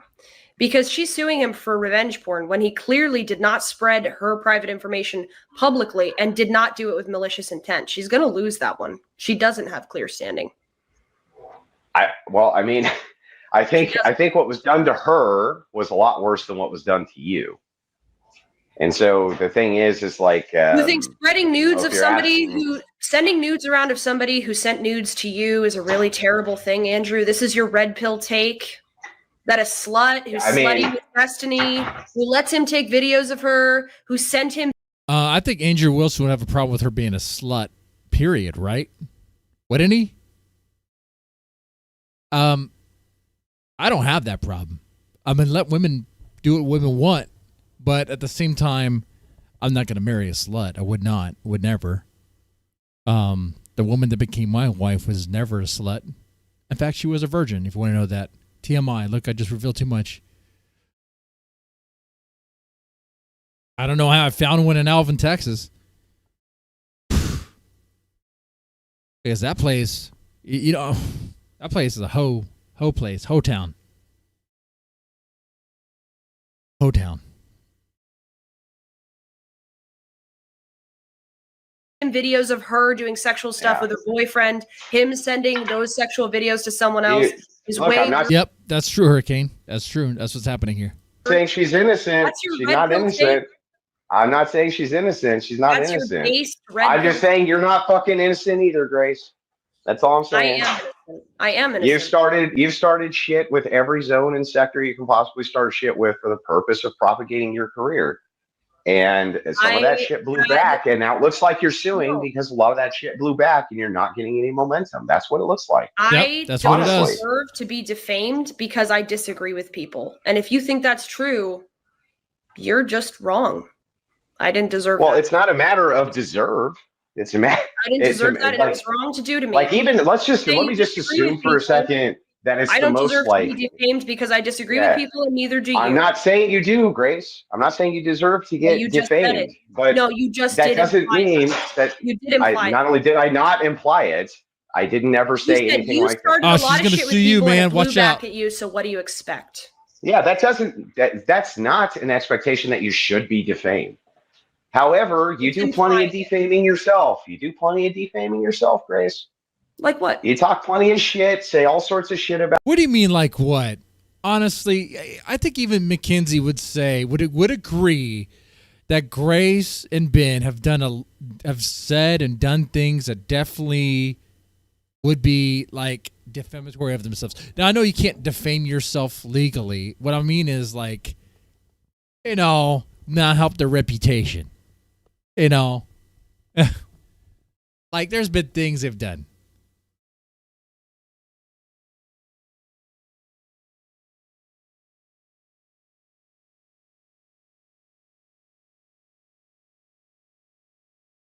Because she's suing him for revenge porn when he clearly did not spread her private information publicly and did not do it with malicious intent. She's going to lose that one. She doesn't have clear standing. I I think what was done to her was a lot worse than what was done to you. And so the thing is like, You think spreading nudes if of you're somebody asking- sending nudes around of somebody who sent nudes to you is a really terrible thing, Andrew? This is your red pill take? That a slut who's slutty with Destiny, who lets him take videos of her, who sent him. I think Andrew Wilson would have a problem with her being a slut, period, right? Wouldn't he? I don't have that problem. I mean, let women do what women want, but at the same time, I'm not going to marry a slut. I would not. Would never. The woman that became my wife was never a slut. In fact, she was a virgin, if you want to know that. TMI. Look, I just revealed too much. I don't know how I found one in Alvin, Texas. Because that place, you know, that place is a hoe place, hoe town. Hoe town. Videos of her doing sexual stuff with her boyfriend, him sending those sexual videos to someone else is look, way I'm not- Yep, that's true, Hurricane. That's true. That's what's happening here. saying she's innocent. That's your She's red not pill innocent. take? I'm not saying she's innocent. She's not That's your innocent. base red I'm just pill. saying you're not fucking innocent either, Grace. That's all I'm saying. I am innocent. You've started shit with every zone and sector you can possibly start shit with for the purpose of propagating your career. And some of that shit blew back, and now it looks like you're suing because a lot of that shit blew back, and you're not getting any momentum. That's what it looks like. I that's don't what it does. deserve to be defamed because I disagree with people. And if you think that's true, you're just wrong. I didn't deserve Well, that. it's not a matter of deserve. It's a matter. I didn't deserve that, and it was wrong to do to me. Like even let me just Saying assume for a second that it's I the don't most deserve like. to be defamed because I disagree with people, and neither do you. I'm not saying you do, Grace. I'm not saying you deserve to get you just said defamed. it. But No, you just that did doesn't imply mean it. that You did imply not only did I not imply it, I didn't ever say You said anything you like started that. a lot of shit with people and it blew back at you, so what do you expect? Yeah, that's not an expectation that you should be defamed. However, you do plenty of defaming yourself. You do plenty of defaming yourself, Grace. Like what? You talk plenty of shit, say all sorts of shit about. What do you mean, like what? Honestly, I think even McKinsey would say, would agree that Grace and Ben have said and done things that definitely would be like defamatory of themselves. Now I know you can't defame yourself legally. What I mean is like, you know, not help their reputation. You know, like there's been things they've done.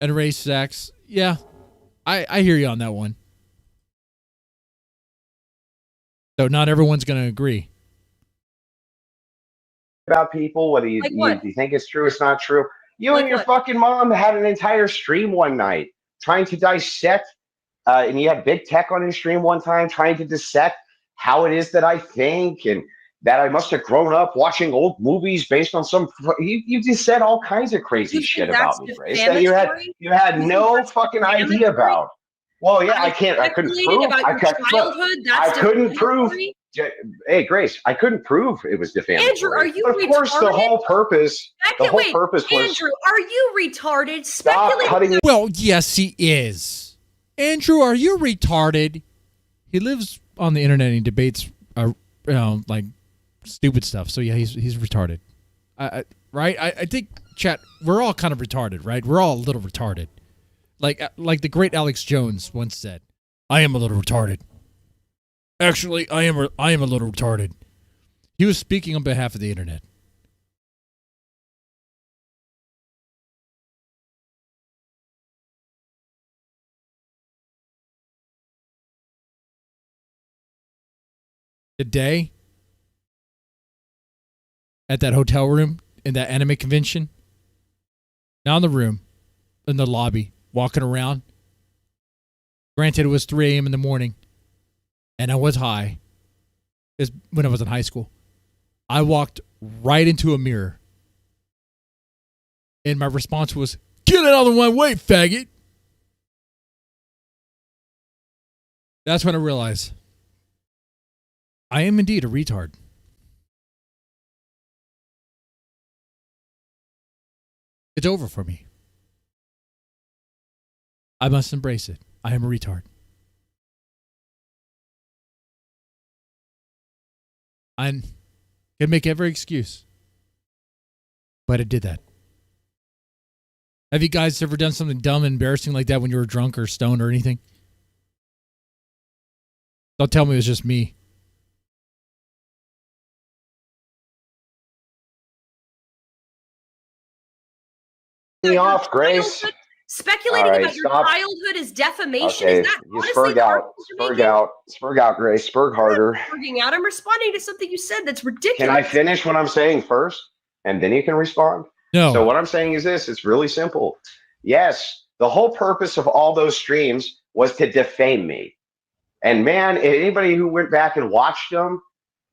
And race sex. Yeah, I hear you on that one. So not everyone's going to agree. About people, whether you think it's true, it's not true. You and your fucking mom had an entire stream one night trying to dissect, and you had big tech on your stream one time trying to dissect how it is that I think and that I must have grown up watching old movies based on some. You just said all kinds of crazy shit about me, Grace, that you had no fucking idea about. Well, yeah, I couldn't prove. I couldn't prove. Hey, Grace, I couldn't prove it was defamatory. Andrew, are you But of course, the whole purpose. Was Andrew, are you retarded? Stop cutting. Well, yes, he is. Andrew, are you retarded? He lives on the internet and he debates, like stupid stuff. So yeah, he's retarded. Right? I think, chat, we're all kind of retarded, right? We're all a little retarded. Like the great Alex Jones once said, "I am a little retarded." Actually, I am a little retarded. He was speaking on behalf of the internet. Today, at that hotel room in that anime convention, now in the room, in the lobby, walking around. Granted, it was 3 a.m. in the morning, and I was high. It's when I was in high school. I walked right into a mirror, and my response was, "Get out of my way, faggot!" That's when I realized I am indeed a retard. It's over for me. I must embrace it. I am a retard. I can make every excuse. But I did that. Have you guys ever done something dumb and embarrassing like that when you were drunk or stoned or anything? Don't tell me it was just me. Me off, Grace. Speculating All right, about your stop. childhood is defamation. Okay, Is that you honestly spurg the out, argument you're spurg out, Grace, spurg harder. making? Out. I'm responding to something you said that's ridiculous. Can I finish what I'm saying first, and then you can respond? No. So what I'm saying is this: it's really simple. Yes, the whole purpose of all those streams was to defame me. And man, anybody who went back and watched them,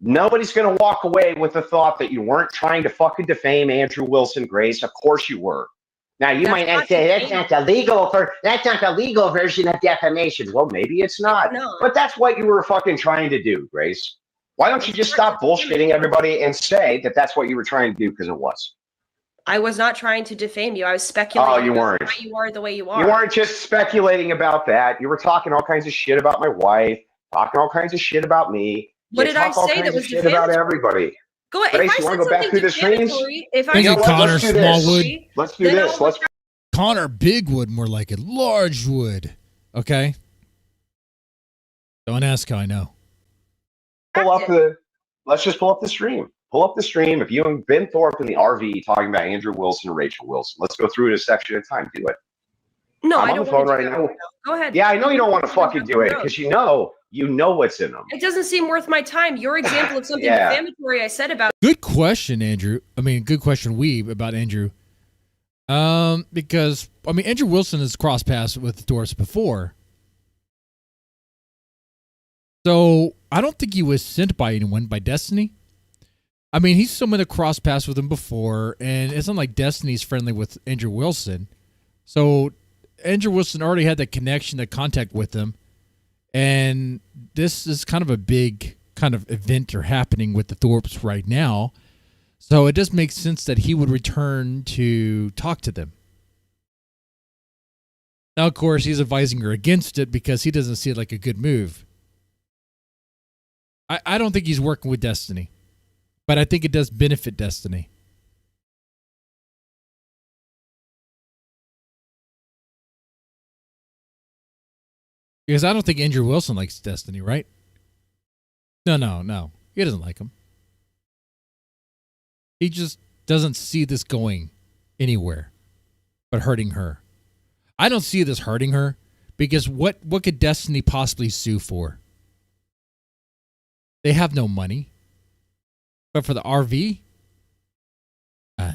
nobody's going to walk away with the thought that you weren't trying to fucking defame Andrew Wilson, Grace. Of course you were. Now you might not say that's not the legal version of defamation. Well, maybe it's not. But that's what you were fucking trying to do, Grace. Why don't you just stop bullshitting everybody and say that that's what you were trying to do, because it was. I was not trying to defame you. I was speculating. Oh, you weren't. Why you are the way you are. You weren't just speculating about that. You were talking all kinds of shit about my wife, talking all kinds of shit about me. What You did I talk all say kinds that of was shit about defamatory? everybody? Go ahead. Grace, If I you want said to go back something through the streams? defamatory, if I Thank you, said Connor let's do this. Smallwood. Let's do this. Let's Connor Bigwood, more like it. Large wood. Okay? Don't ask how I know. pull up the. Let's just pull up the stream. Pull up the stream. If you and Ben Thorp in the RV talking about Andrew Wilson and Rachel Wilson, let's go through it a section at a time. Do it. No, I'm I on don't the phone want to right do now. that. Go ahead. Yeah, I know you don't want to fucking do it because you know what's in them. It doesn't seem worth my time. Your example of something Yeah. defamatory I said about Good question, Andrew. I mean, good question, Weeb, about Andrew. Because, I mean, Andrew Wilson has crossed paths with Doris before. So, I don't think he was sent by anyone, by Destiny. I mean, he's someone that crossed paths with him before, and it's not like Destiny's friendly with Andrew Wilson. So, Andrew Wilson already had that connection, that contact with him. And this is kind of a big kind of event or happening with the Thorps right now. So it does make sense that he would return to talk to them. Now, of course, he's advising her against it because he doesn't see it like a good move. I don't think he's working with Destiny, but I think it does benefit Destiny. Because I don't think Andrew Wilson likes Destiny, right? No. He doesn't like him. He just doesn't see this going anywhere but hurting her. I don't see this hurting her because what could Destiny possibly sue for? They have no money. But for the RV?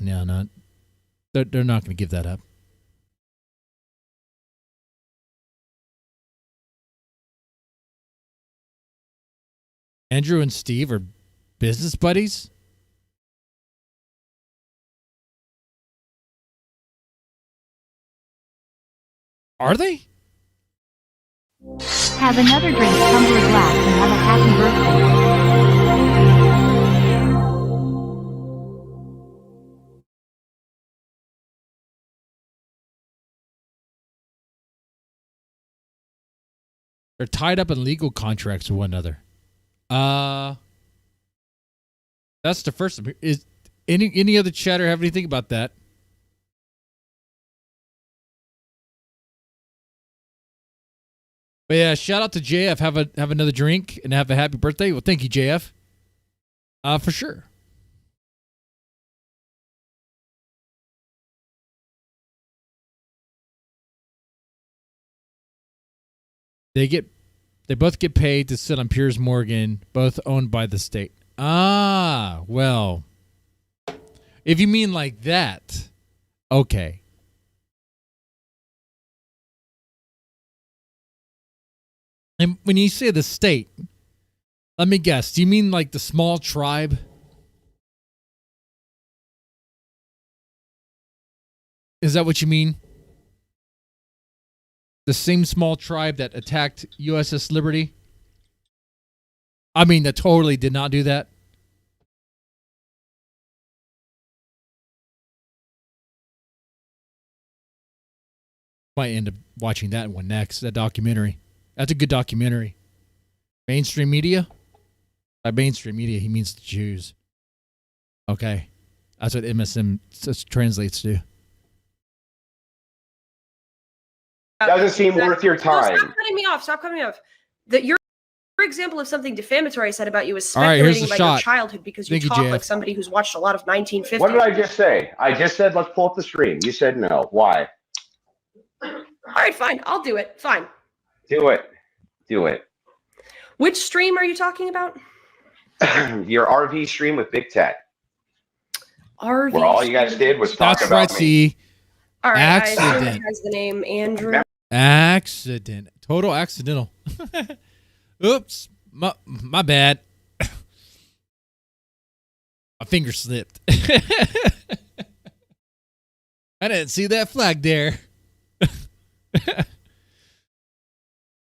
No. They're not going to give that up. Andrew and Steve are business buddies? Are they? Have another drink, tumbler glass, and have a happy birthday. They're tied up in legal contracts with one another. That's the first. Is any other chatter have anything about that? But yeah, shout out to JF. Have another drink and have a happy birthday. Well, thank you, JF. For sure. They both get paid to sit on Piers Morgan, both owned by the state. Ah, well, if you mean like that, okay. And when you say the state, let me guess, do you mean like the small tribe? Is that what you mean? The same small tribe that attacked USS Liberty? I mean, that totally did not do that. Might end up watching that one next. That documentary. That's a good documentary. Mainstream media. By mainstream media, he means the Jews. Okay, that's what MSM translates to. Doesn't seem worth your No, time. stop cutting me off. Stop cutting me off. Your example of something defamatory I said about you was All right, here's speculating the about your shot. childhood because you Thank you, talk JF. like somebody who's watched a lot of 1950s. What did I just say? I just said let's pull up the stream. You said no. Why? All right, fine. I'll do it. Fine. Do it. Do it. Which stream are you talking about? Your RV stream with Big Tech. RV. Where all you guys did was talk That's about right. me. See, All right, I assume accident. it has the name Andrew. Accident. Total accidental. Oops. My bad. My finger slipped. I didn't see that flag there.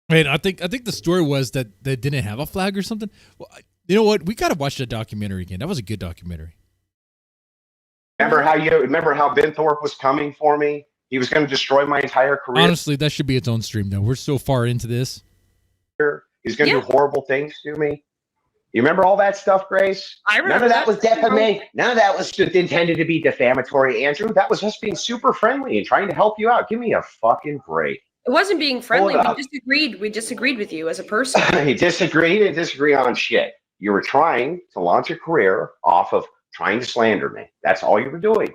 Wait, I think the story was that they didn't have a flag or something. Well, you know what? We got to watch that documentary again. That was a good documentary. Remember how Ben Thorp was coming for me? He was going to destroy my entire career. Honestly, that should be its own stream, though. We're so far into this. He's going to do horrible things to me. You remember all that stuff, Grace? I remember None of that was that. defamation. None of that was intended to be defamatory, Andrew. That was us being super friendly and trying to help you out. Give me a fucking break. It wasn't being friendly. Hold up. We disagreed with you as a person. You disagreed and disagree on shit. You were trying to launch a career off of trying to slander me. That's all you were doing.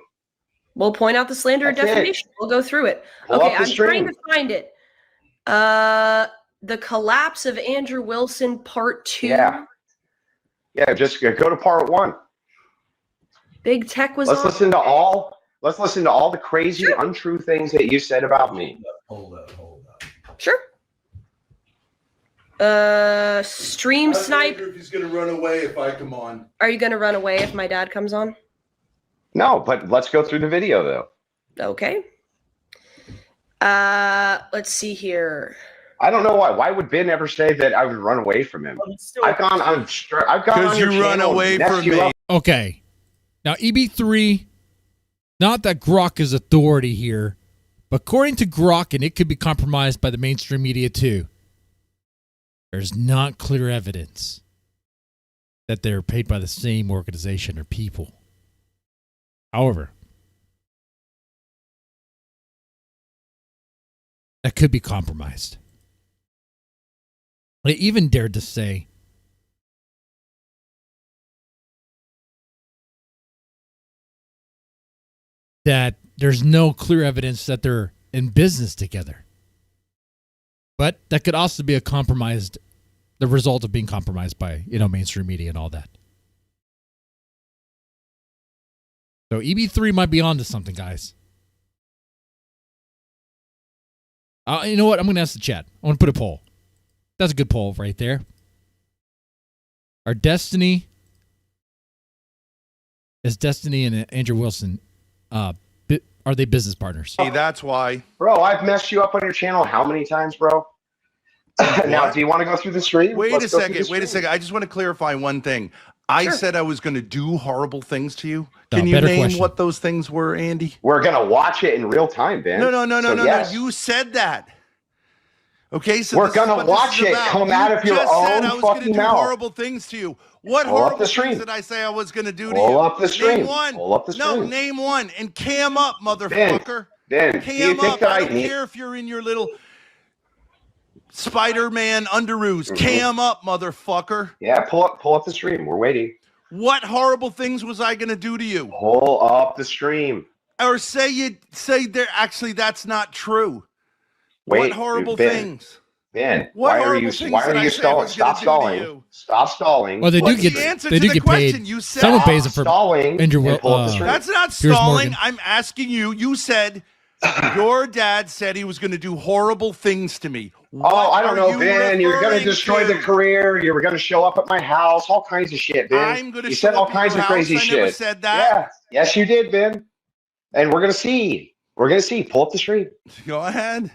We'll point out the slander and That's it. defamation. We'll go through it. Pull Okay, up the I'm trying stream. to find it. The collapse of Andrew Wilson, part 2. Yeah, just go to part 1. Big Tech was Let's on. listen to all the crazy, untrue things that you said about me. Hold up. Sure. Stream snipe. If he's gonna run away if I come on. Are you going to run away if my dad comes on? No, but let's go through the video though. Okay. Let's see here. I don't know why. Why would Ben ever say that I would run away from him? I've gone on your you run channel, away messed from you me. up. Okay. Now, EB3, not that Grok is authority here, but according to Grok, and it could be compromised by the mainstream media too, there's not clear evidence that they're paid by the same organization or people. However, that could be compromised. They even dared to say that there's no clear evidence that they're in business together. But that could also be the result of being compromised by, mainstream media and all that. So EB3 might be onto something, guys. You know what? I'm going to ask the chat. I want to put a poll. That's a good poll right there. Is Destiny and Andrew Wilson, are they business partners? Hey, that's why. Bro, I've messed you up on your channel how many times, bro? Now, do you want to go through the stream? Wait Let's a go through the second. stream. I just want to clarify one thing. I said I was going to do horrible things to you. No, Can you better name question. what those things were, Andy? We're gonna watch it in real time, Ben. No. Yes. You said that. Okay, so We're this is gonna what this watch is it about. come You out of your just said own I was gonna fucking do mouth. horrible things to you. What Pull up horrible the stream. things did I say I was going to do to Pull you? up the stream. Name one. Pull up the No, stream. name one. And cam up, motherfucker. Ben, do you Cam think up. that I I don't need? care if you're in your little Spider-Man underoos. Mhm. Cam up, motherfucker. Yeah, pull up the stream. We're waiting. What horrible things was I going to do to you? Pull up the stream. Or say there actually that's not true. Wait, what horrible Ben, things? Ben, What why are horrible you things why did are I you say I stalling? was gonna Stop do to stalling. you? Stop stalling. Well, they do What's get the answer they to do the get question? paid. You said Someone Stop pays them for stalling Andrew and pull up the stream. That's not Piers stalling. Morgan. I'm asking you. You said your dad said he was going to do horrible things to me. Oh, I don't are know, you Ben. You're going to referring destroy to? the career. You were going to show up at my house. All kinds of shit, Ben. I'm going to You show said all up at kinds your of crazy house. I shit. never said that. Yeah. Yes, you did, Ben. And we're going to see. We're going to see. Pull up the stream. Go ahead.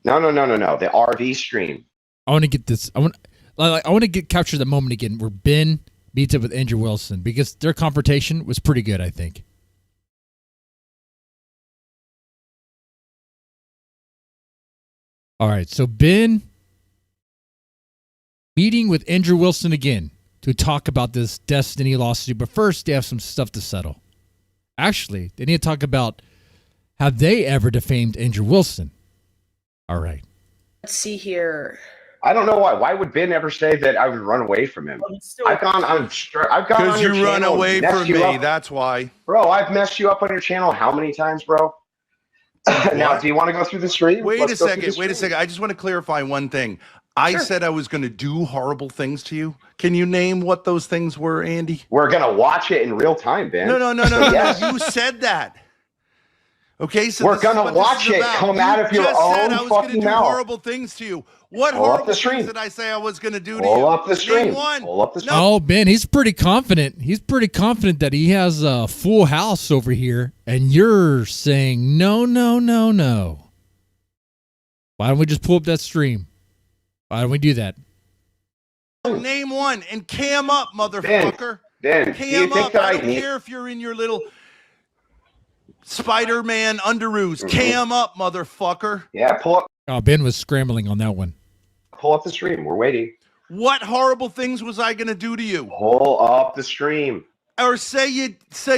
No. The RV stream. I want to get this. I want to capture the moment again where Ben meets up with Andrew Wilson because their confrontation was pretty good, I think. All right, so Ben meeting with Andrew Wilson again to talk about this Destiny lawsuit, but first they have some stuff to settle. Actually, they need to talk about have they ever defamed Andrew Wilson. All right. Let's see here. I don't know why. Why would Ben ever say that I would run away from him? I've gone on your Because you run channel, away messed from you me. up. That's why. Bro, I've messed you up on your channel how many times, bro? Now, do you want to go through the stream? Wait Let's a go through second. the Wait a stream. second. I just want to clarify one thing. I said I was going to do horrible things to you. Can you name what those things were, Andy? We're going to watch it in real time, Ben. No. Yes. You said that. Okay, so we're going to watch it come out of your own I was fucking gonna do mouth. horrible things to you. What Pull up horrible the stream. things did I say I was going to do to Pull you? up the stream. Name one. Pull up the stream. Oh, Ben, he's pretty confident. He's pretty confident that he has a full house over here, and you're saying no. Why don't we just pull up that stream? Why don't we do that? Name one and cam up, motherfucker. Ben, do you Cam think up. that I I don't need... care if you're in your little Spider-Man underoos. Cam up, motherfucker. Yeah, pull up. Oh, Ben was scrambling on that one. Pull up the stream. We're waiting. What horrible things was I going to do to you? Pull up the stream. Or say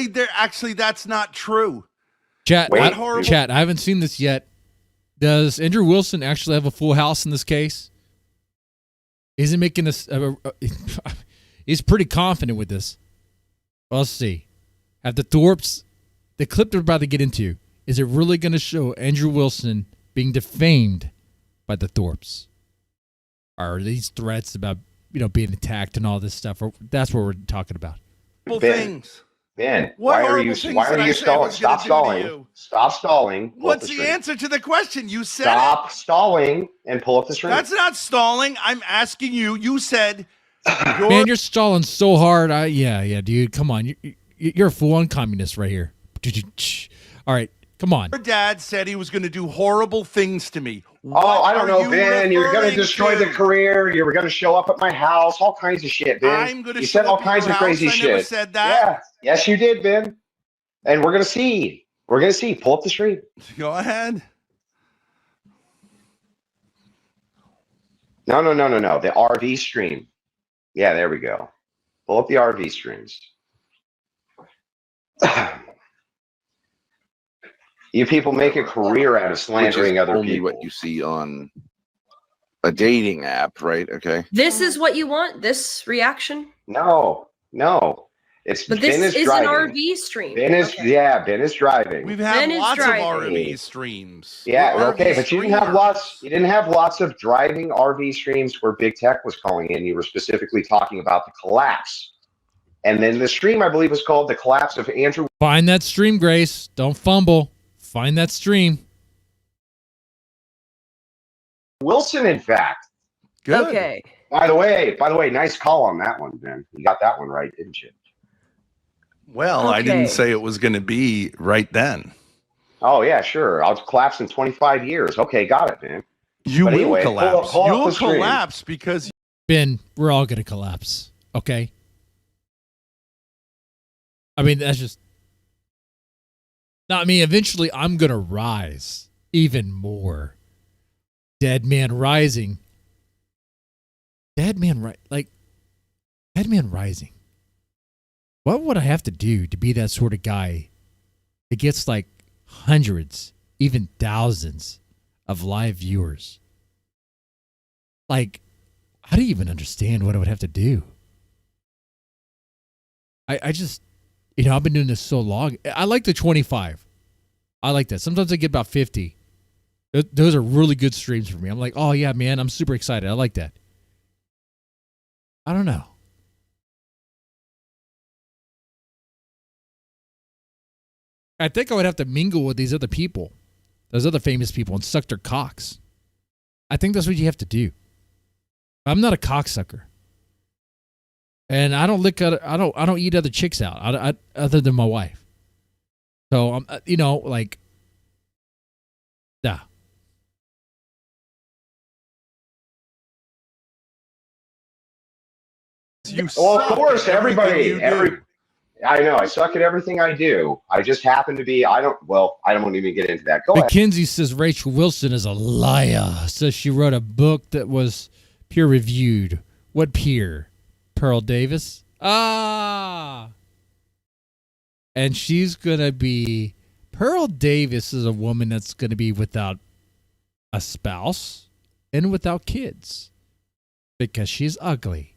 there. Actually, that's not true. Chat, What I, horrible- chat, I haven't seen this yet. Does Andrew Wilson actually have a full house in this case? Is he making this? He's pretty confident with this. Well, let's see. Have the Thorps, the clip they're about to get into, is it really going to show Andrew Wilson being defamed by the Thorps? Are these threats about being attacked and all this stuff? Or that's what we're talking about. Things. Ben, What why are horrible you things why did are I you say I stalling? was gonna Stop do to stalling. you? Stop stalling. Pull up What's the stream. answer to the question? You said Stop stalling and pull up the it. stream. That's not stalling. I'm asking you. You said Man, you're stalling so hard. Yeah, dude. Come on. You're a full-on communist right here. All right, come on. your dad said he was going to do horrible things to me. Oh, I don't know, you Ben. You're going to referring destroy to? the career. You were going to show up at my house. All kinds of shit, Ben. I'm going to You show said all up at kinds your of crazy house. shit. I never said that. Yeah. Yes, you did, Ben. And we're going to see. We're going to see. Pull up the stream. Go ahead. No. The RV stream. Yeah, there we go. Pull up the RV streams. You people make a career out of slandering other only people. what you see on a dating app, right? Okay. This is what you want? This reaction? No. It's But this Ben is is driving. an RV stream. Ben is Ben is driving. We've had Ben is lots of driving. RV streams. Yeah, We're okay, RV but you didn't have streamers. lots. You didn't have lots of driving RV streams where big tech was calling in. You were specifically talking about the collapse, and then the stream I believe was called "The Collapse of Andrew." Find that stream, Grace. Don't fumble. Find that stream. Wilson, in fact. Good. Okay. By the way, nice call on that one, Ben. You got that one right, didn't you? Well, I Okay. didn't say it was going to be right then. Oh yeah, sure. I'll collapse in 25 years. Okay, got it, man. You But will anyway, collapse. pull up You'll the stream. collapse because Ben, we're all going to collapse. Okay? I mean, that's just... No, I mean, eventually I'm going to rise even more. Dead Man Rising. Dead Man Rising. What would I have to do to be that sort of guy that gets like hundreds, even thousands of live viewers? Like, I don't even understand what I would have to do. I just, I've been doing this so long. I like the 25. I like that. Sometimes I get about 50. Those are really good streams for me. I'm like, oh yeah, man, I'm super excited. I like that. I don't know. I think I would have to mingle with these other people, those other famous people, and suck their cocks. I think that's what you have to do. I'm not a cocksucker, and I don't lick other. I don't eat other chicks out. Other than my wife. So I'm, nah. Well, of course, everybody. I know I suck at everything I do. I just happen to be. I don't even get into that. Go ahead. Mackenzie says Rachel Wilson is a liar. Says she wrote a book that was peer reviewed. What peer? Pearl Davis? Ah. And she's going to be. Pearl Davis is a woman that's going to be without a spouse and without kids because she's ugly.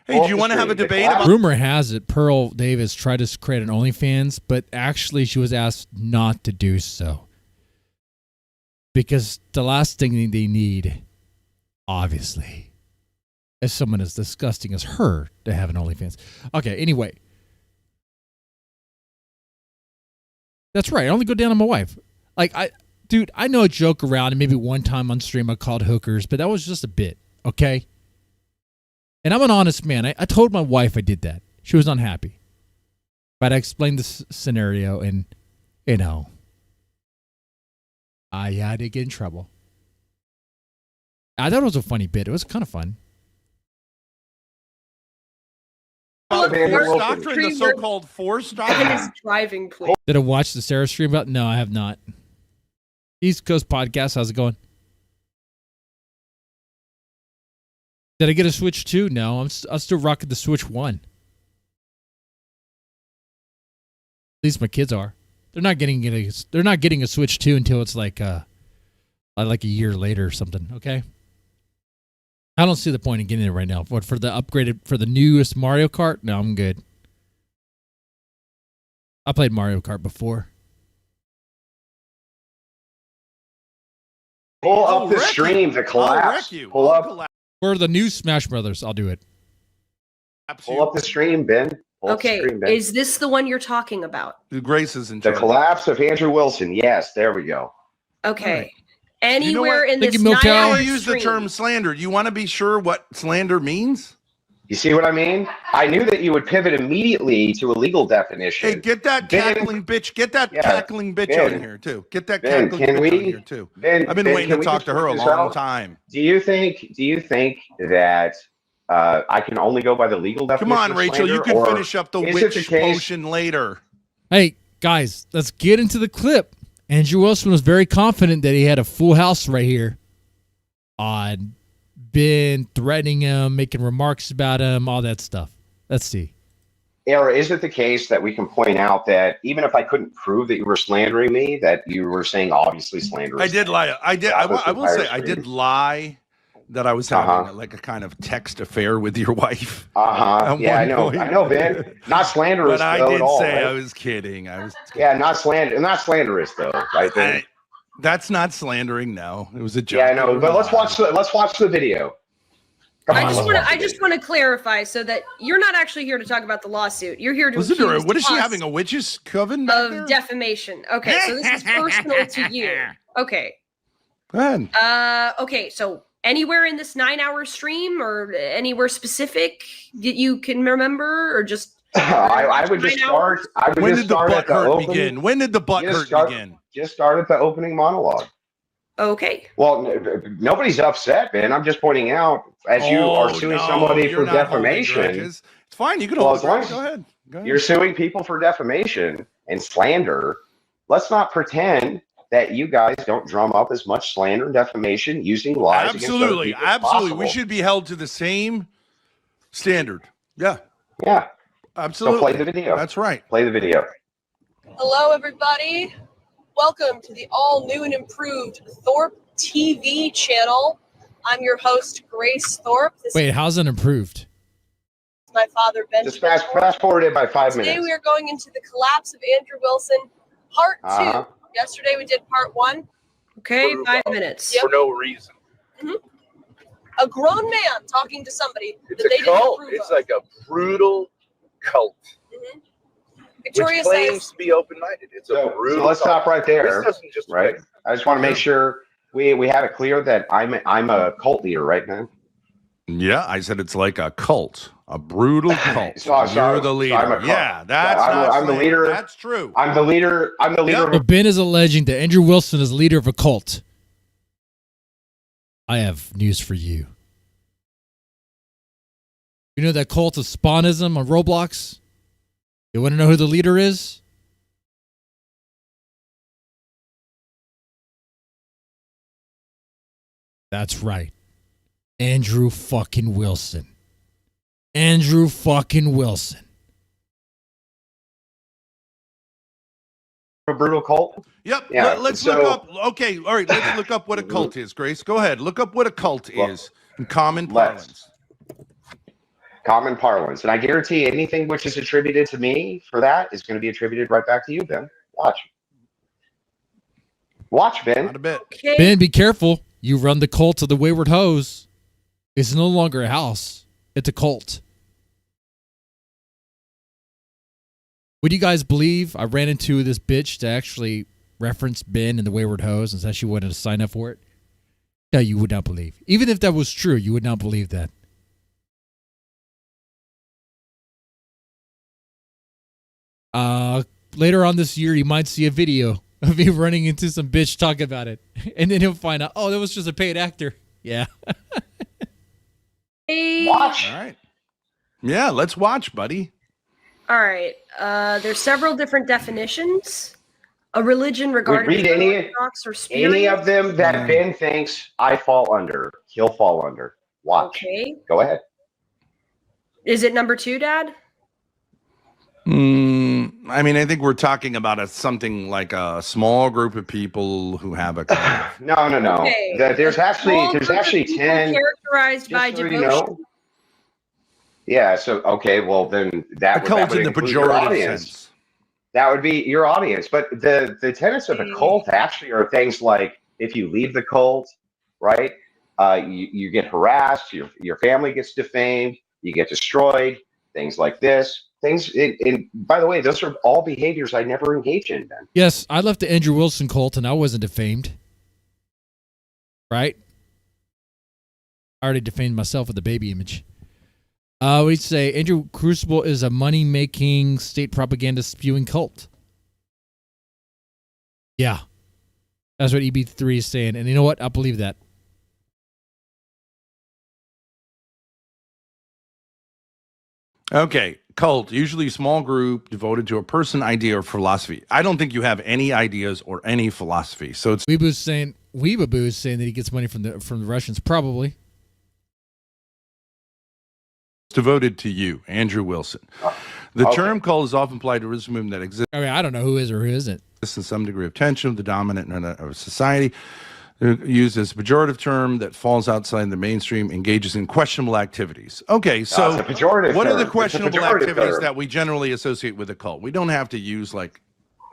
Hey, do you want to have a debate about? Rumor has it Pearl Davis tried to create an OnlyFans, but actually she was asked not to do so. Because the last thing they need, obviously, is someone as disgusting as her to have an OnlyFans. Okay, anyway. That's right. I only go down on my wife. Dude, I know I joke around, and maybe one time on stream I called hookers, but that was just a bit, okay? And I'm an honest man. I told my wife I did that. She was unhappy. But I explained the scenario, and, I had to get in trouble. I thought it was a funny bit. It was kind of fun. Force doctrine, the so-called force doctrine. Driving, please. Did I watch the Sarah stream about? No, I have not. East Coast Podcast, how's it going? Did I get a Switch 2? No, I'm still rocking the Switch 1. At least my kids are. They're not getting a Switch 2 until it's like a year later or something. Okay. I don't see the point in getting it right now. What, for the newest Mario Kart? No, I'm good. I played Mario Kart before. Pull up the stream to collapse. Pull up. For the new Smash Brothers, I'll do it. Pull up the stream, Ben. Okay, is this the one you're talking about? Grace is in the collapse of Andrew Wilson. Yes, there we go. Okay. Right. Anywhere in this Milk 9-hour use the term slander. You want to be sure what slander means? You see what I mean? I knew that you would pivot immediately to a legal definition. Hey, get that cackling bitch. Get that cackling bitch on here too. Get that cackling bitch on here too. I've been waiting to talk to her a long time. Do you think that I can only go by the legal definition? Come on, Rachel. You can finish up the witch potion later. Hey, guys, let's get into the clip. Andrew Wilson was very confident that he had a full house right here on Ben threatening him, making remarks about him, all that stuff. Let's see. Era, is it the case that we can point out that even if I couldn't prove that you were slandering me, that you were saying obviously slanderous? I did lie. I will say I did lie that I was having like a kind of text affair with your wife. Yeah, I know, Ben. Not slanderous, but I though, did at all, say right? I was kidding. Yeah, not slanderous though, right? Ben? That's not slandering. No, it was a joke. Yeah, I know. But let's watch the video. I just want to clarify so that you're not actually here to talk about the lawsuit. You're here to accuse what is she us having, a witch's coven of defamation? Okay, so this is personal to you. Okay. Go ahead. Okay, so anywhere in this 9-hour stream or anywhere specific that you can remember, or just I would just start. When did the butt hurt begin? When did the butt hurt begin? Just start at the opening monologue. Okay. Well, nobody's upset, Ben. I'm just pointing out, as you are suing somebody for defamation. It's fine. You can hold it. Go ahead. You're suing people for defamation and slander. Let's not pretend that you guys don't drum up as much slander and defamation using lies. Absolutely. Absolutely. We should be held to the same standard. Yeah. Yeah. Absolutely. So play the video. That's right. Play the video. Hello, everybody. Welcome to the all new and improved Thorp TV channel. I'm your host, Grace Thorp. Wait, how's it improved? My father, Ben. Just fast forward it by 5 minutes. Today we are going into the collapse of Andrew Wilson, part 2. Yesterday we did part 1. Okay, 5 minutes. Yep. For no reason. A grown man talking to somebody It's that they a cult. didn't approve It's of. like a brutal cult. Victoria which claims says, to be open-minded. It's a brutal So let's stop right there. This doesn't just Right. I just want to make sure we have it clear that I'm a cult leader right now. Yeah, I said it's like a cult, a brutal cult. So You're the leader. I'm a cult. Yeah, that's I'm the leader. That's true. I'm the leader. I'm the leader. So Ben is alleging that Andrew Wilson is leader of a cult. I have news for you. You know that cult of Spawnism on Roblox? You want to know who the leader is? That's right. Andrew fucking Wilson. Andrew fucking Wilson. A brutal cult? Yep. Yeah, Let's look up. Okay. All right. Let's look up what a cult is, Grace. Go ahead. Look up what a cult is in common parlance. Common parlance. And I guarantee anything which is attributed to me for that is going to be attributed right back to you, Ben. Watch. Watch, Ben. Not a bit. Okay. Ben, be careful. You run the cult of the Wayward Hose. It's no longer a house. It's a cult. Would you guys believe I ran into this bitch to actually reference Ben and the Wayward Hose and said she wanted to sign up for it? No, you would not believe. Even if that was true, you would not believe that. Later on this year, you might see a video of me running into some bitch talking about it. And then he'll find out, oh, that was just a paid actor. Yeah. Watch. All right. Yeah, let's watch, buddy. All right. There's several different definitions. A religion regarding Read any orthodox or spurious. Any of them that Ben thinks I fall under, he'll fall under. Watch. Okay. Go ahead. Is it number 2, Dad? I mean, I think we're talking about something like a small group of people who have a. No. Okay. There's actually 10 characterized by so you devotion. know. Yeah. So okay. Well, then that cult would in the include your pejorative audience. sense. That would be your audience. But the tenets of a cult actually are things like if you leave the cult, right? You get harassed. Your family gets defamed. You get destroyed. Things like this. And by the way, those are all behaviors I never engage in, Ben. Yes, I left the Andrew Wilson cult and I wasn't defamed. Right? I already defamed myself with the baby image. We'd say Andrew Crucible is a money-making, state propaganda spewing cult. Yeah. That's what EB3 is saying. And you know what? I believe that. Okay, cult, usually a small group devoted to a person, idea, or philosophy. I don't think you have any ideas or any philosophy. So it's Weebaboo's saying that he gets money from the Russians, probably. devoted to you, Andrew Wilson. The term cult is often applied to a religious movement that exists. I mean, I don't know who is or who isn't. In some degree of tension of the dominant of society. They're used as a pejorative term that falls outside the mainstream, engages in questionable activities. Okay, so it's a pejorative what are the term. questionable It's a pejorative activities term. that we generally associate with a cult? We don't have to use like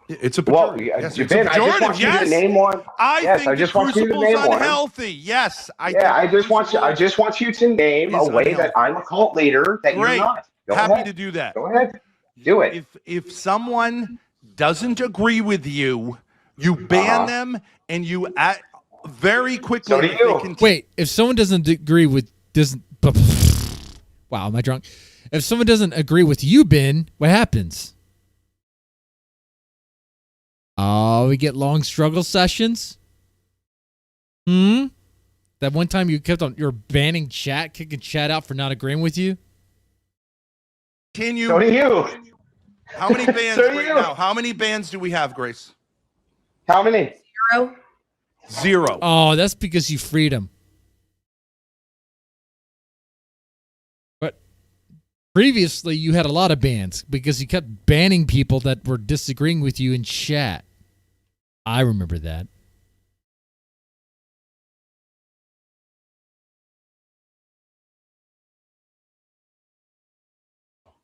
it's a pejorative. Well, Yes, it's Ben, a I just pejorative. want you Yes. to name one. I think I just want you to Crucible's name one. unhealthy. Yes, I just want you to name a way that I'm a cult leader that Great. you're not. Go Happy ahead. to do that. Go ahead. Do it. If someone doesn't agree with you, you ban them and you very quickly. So do you. Wait, if someone doesn't agree with wow, am I drunk? If someone doesn't agree with you, Ben, what happens? Oh, we get long struggle sessions. That one time you kept on, you're banning chat, kicking chat out for not agreeing with you. Continue. So do you. How many bands So do right you. now? How many bands do we have, Grace? How many? 0. 0. Oh, that's because you freed him. But previously, you had a lot of bans because you kept banning people that were disagreeing with you in chat. I remember that.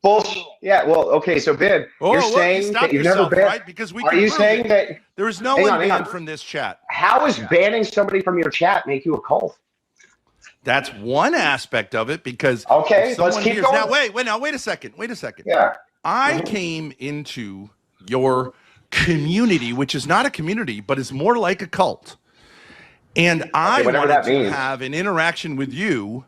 Bullshit. Yeah. Well, okay. So Ben, you're saying stop that you've yourself, never banned. right? Because we Are can you prove saying it. that There is no Hang one on, hang banned on. from this chat? How is banning somebody from your chat make you a cult? That's one aspect of it because Okay, if let's someone keep hears, going. now wait a second. Yeah. I came into your community, which is not a community, but is more like a cult. And I whatever wanted that to means. have an interaction with you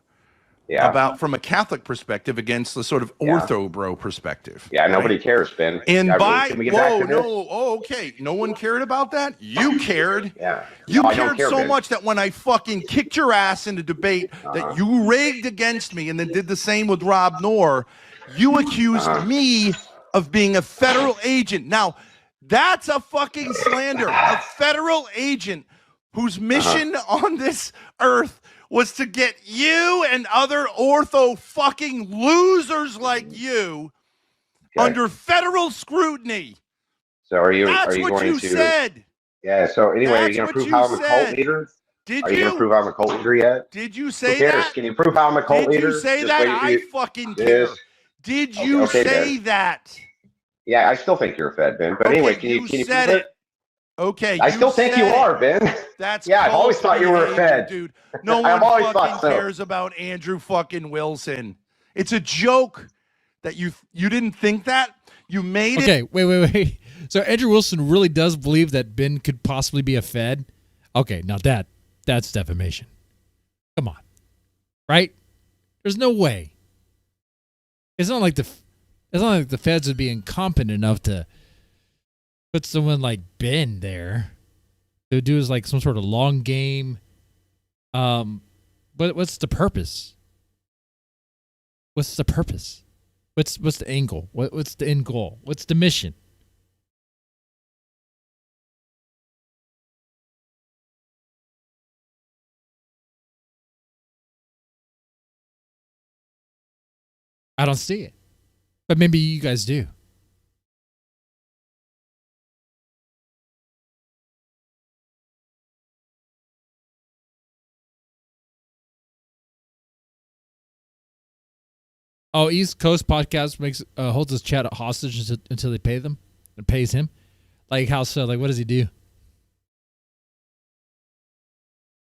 about from a Catholic perspective against the sort of ortho bro perspective. Yeah, nobody cares, Ben. And Can we get back to this? okay. No one cared about that? You cared. Yeah. You No, I don't cared care, so Ben. much that when I fucking kicked your ass in a debate that you rigged against me and then did the same with Rob Knorr, you accused me of being a federal agent. Now, that's a fucking slander. A federal agent whose mission on this earth was to get you and other ortho fucking losers like you under federal scrutiny. So are you? That's are you what going you to? said. Yeah. So anyway, are you That's going to what prove you how I'm a cult said. leader? Did Are you going to prove I'm a cult leader yet? Did you Who say cares? that? Can you prove how I'm a cult Did leader? you say Just that? wait I till fucking care. this. Did you Okay, say Ben. that? Yeah, I still think you're a Fed, Ben. But anyway, can you said prove it. Okay, I still think you are, Ben. That's yeah. I've always cult thought you were a behavior, Fed, dude. No I've one always fucking thought so. cares about Andrew fucking Wilson. It's a joke that you didn't think that. You made it. Okay, wait. So Andrew Wilson really does believe that Ben could possibly be a Fed? Okay, now that's defamation. Come on. Right? There's no way. It's not like the Feds would be incompetent enough to put someone like Ben there. They would do is like some sort of long game. But what's the purpose? What's the purpose? What's the angle? What's the end goal? What's the mission? I don't see it. But maybe you guys do. Oh, East Coast podcast holds his chat hostage until they pay them and pays him. Like how so? Like what does he do?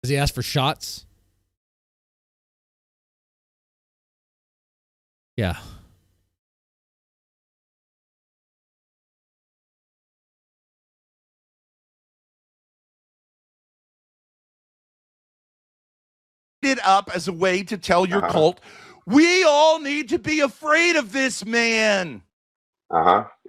Does he ask for shots? Yeah. It up as a way to tell your cult, we all need to be afraid of this man.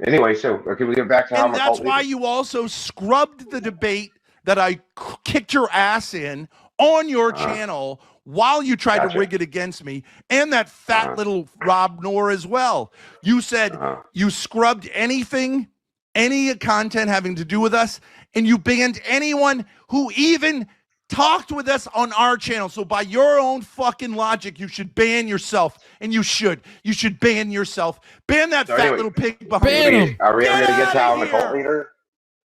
Anyway, so can we get back to how I'm And a that's cult why leader? you also scrubbed the debate that I kicked your ass in on your channel while you tried to rig it against me, and that fat little Rob Knorr as well. You said you scrubbed anything, any content having to do with us, and you banned anyone who even talked with us on our channel. So by your own fucking logic, you should ban yourself, and you should ban yourself. Ban that So fat anyway, little pig behind you. Are we ever going to get to how I'm a outta cult leader?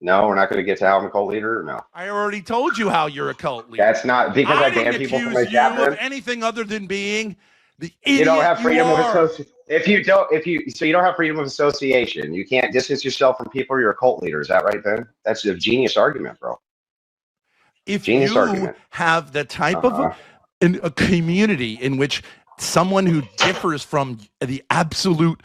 No, we're not going to get to how I'm a cult leader. No, I already told you how you're a cult leader. that's not because I didn't ban people from my accuse chat. you of Ben. anything other than being the idiot You don't have freedom of are. association. You don't have freedom of association. You can't distance yourself from people. You're a cult leader. Is that right, Ben? That's a genius argument, bro. If Genius you argument. have the type of a community in which someone who differs from the absolute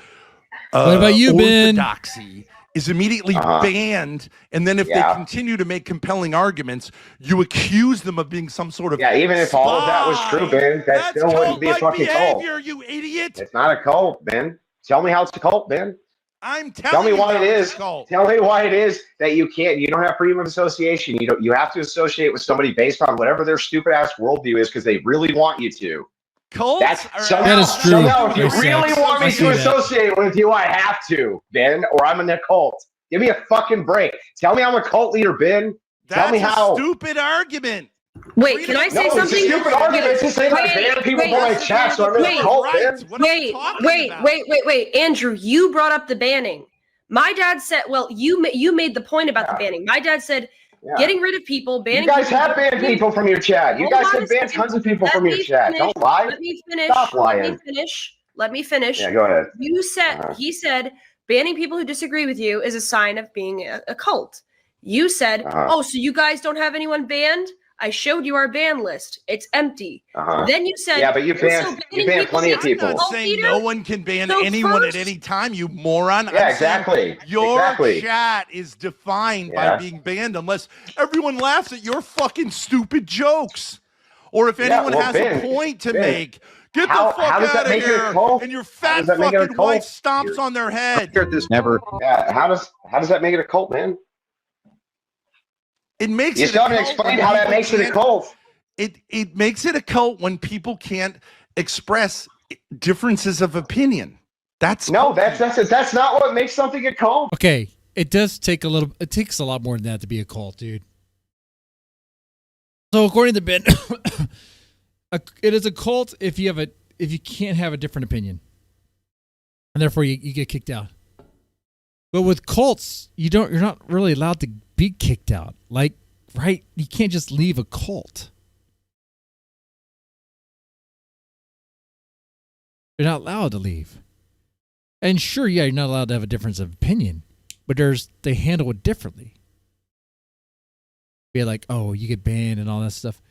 What about you, Ben? orthodoxy is immediately banned, and then if they continue to make compelling arguments, you accuse them of being some sort of even if all of that was true, Ben, that still wouldn't be a fucking cult. You idiot! It's not a cult, Ben. Tell me how it's a cult, Ben. I'm Tell telling me you why how it it's is. a cult. Tell me why it is that you don't have freedom of association. You have to associate with somebody based on whatever their stupid ass worldview is because they really want you to. Cults that is true. Somehow, if you Makes really sense. want I me see to that. associate with you, I have to, Ben, or I'm in a cult. Give me a fucking break. Tell me I'm a cult leader, Ben. Tell me That's how. a stupid argument. Wait, can I say No, something? it's a stupid argument to say that ban people from my chat, so I'm in a cult, Ben. Wait, Andrew, you brought up the banning. My dad said, well, you made the point about the banning. My dad said, getting rid of people, banning You guys people. have banned people from your chat. You Hold guys on have a banned second. tons of people Let from your me chat. finish. Don't lie. Let me finish. Stop lying. Let me finish. Yeah, go ahead. You said he said banning people who disagree with you is a sign of being a cult. You said, oh, so you guys don't have anyone banned? I showed you our ban list. It's empty. Then you said, yeah, but you banned plenty of people. I'm not saying no one can ban anyone at any time, you moron. Yeah, I'm exactly. saying your Exactly. chat is defined by being banned unless everyone laughs at your fucking stupid jokes. Or if anyone has a point to make, Get how, the fuck how does out that of make it a here! cult? And your How fat does that make it a fucking wife cult? stomps on their head. Never. Yeah. How does that make it a cult, man? It makes You it still a haven't cult explained when how that people makes it a can't- cult. It makes it a cult when people can't express differences of opinion. That's not what makes something a cult. Okay, it does take a little. It takes a lot more than that to be a cult, dude. So according to Ben, it is a cult if you can't have a different opinion, and therefore you get kicked out. But with cults, you're not really allowed to be kicked out. Like, right? You can't just leave a cult. You're not allowed to leave. And sure, yeah, you're not allowed to have a difference of opinion, but they handle it differently. Be like, oh, you get banned and all that stuff.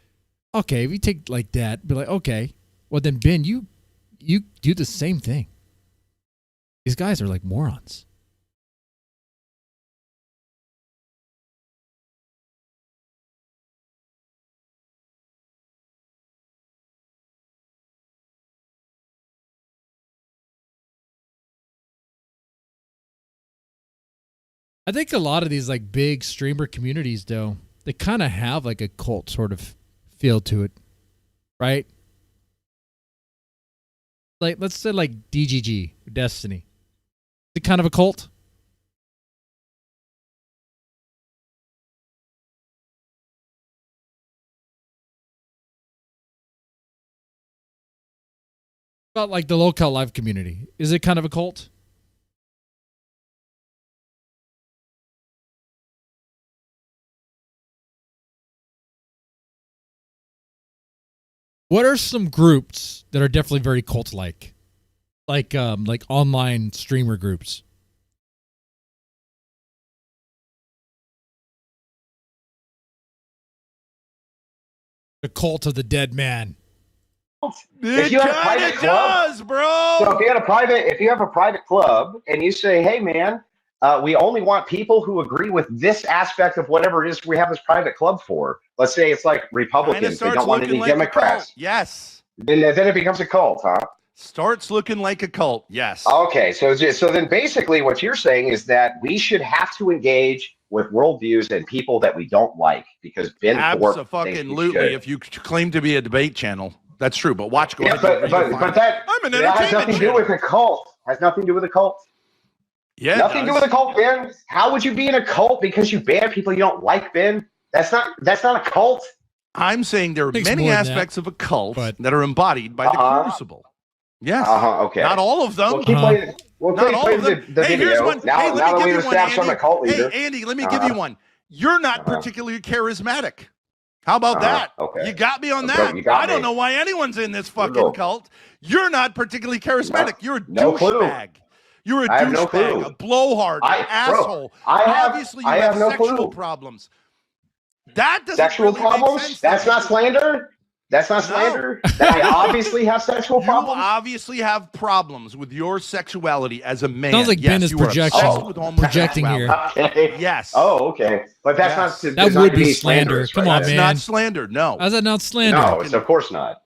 Okay, if you take like that, be like, okay, well then Ben, you do the same thing. These guys are like morons. I think a lot of these like big streamer communities, though, they kind of have like a cult sort of feel to it, right? Like, let's say like DGG, Destiny. Is it kind of a cult? About like the local live community. Is it kind of a cult? What are some groups that are definitely very cult-like? Like online streamer groups? The cult of the dead man. If you have a private club, bro. So if you have a private club and you say, hey man, we only want people who agree with this aspect of whatever it is we have this private club for. Let's say it's like Republicans. They don't want any Democrats. Yes. Then it becomes a cult, huh? Starts looking like a cult. Yes. Okay. So then basically what you're saying is that we should have to engage with worldviews and people that we don't like because Ben Thorp thinks we Absolutely. should. If you claim to be a debate channel, that's true. But watch, go ahead. But that I'm an has nothing to do channel. with a cult. Has nothing to do with a cult. Yeah, nothing to do with a cult, Ben. How would you be in a cult because you ban people you don't like, Ben? That's not a cult. I'm saying there are many aspects of a cult that are embodied by the Crucible. Yes. Okay. Not all of them. We'll keep playing. We'll Not keep all playing of them. the Hey, video. here's one. Now Hey, let me that give we've you one, established I'm a cult leader. Hey, Andy, let me give you one. You're not particularly charismatic. How about that? Okay. You got me on Bro, that. you got I don't me. know why anyone's in this fucking Bro. cult. You're not particularly charismatic. You're a No clue. douchebag. You're a I have no douchebag, clue. a blowhard, an asshole. Obviously, you have no sexual clue. problems. That doesn't Sexual really make problems? sense. That's not slander? That's not slander? That I obviously have sexual problems? You obviously have problems with your sexuality as a man. Sounds like Ben is you are obsessed projecting. with Projecting here. Okay. Yes. Oh, okay. But that's not That designed would to be slander. slanderous, Come right? on, That's man. not slander. No. How's that not slander? No, it's of course not.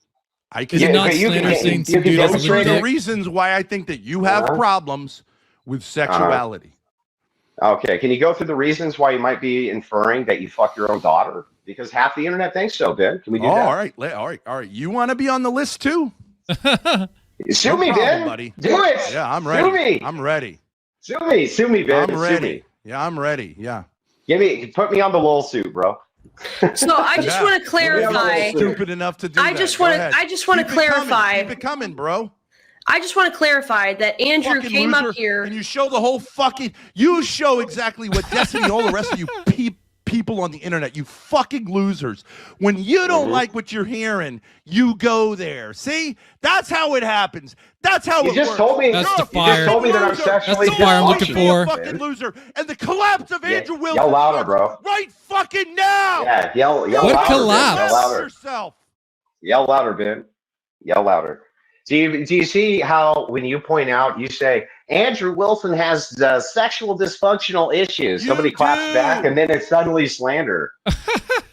I Is it not but you slander can- saying you some can dude has a demonstrate little The dick? reasons why I think that you have problems with sexuality. Okay, can you go through the reasons why you might be inferring that you fuck your own daughter? Because half the internet thinks so, Ben. Can we do that? All right. You want to be on the list too? Sue No me, problem, Ben. buddy. Do it. Yeah, I'm Sue ready. me. I'm ready. Sue me, Ben. I'm Sue ready. me. Yeah, I'm ready. Yeah. Put me on the wool suit, bro. So I just Yeah. want to clarify. Stupid enough to do I that. just Go want ahead. to. I just want to Keep it coming. clarify. Keep it coming, bro. I just want to clarify that Andrew Fucking came loser. up here. And you show the whole fucking. You show exactly what Destiny, all the rest of you people on the internet, you fucking losers. When you don't like what you're hearing, you go there. See, that's how it happens. That's how You it just works. told me. That's You the just fire. told me that I'm Loser. sexually That's the fire I'm looking Be a for. fucking loser. And the collapse of Andrew Wilson. Yell louder, bro. Right fucking now. Yeah, yell What louder. collapse? Ben. Yell louder. Yourself. Yell louder, Ben. Yell louder. Do you see how when you point out, you say, Andrew Wilson has sexual dysfunctional issues. Somebody claps back, and then it's suddenly slander.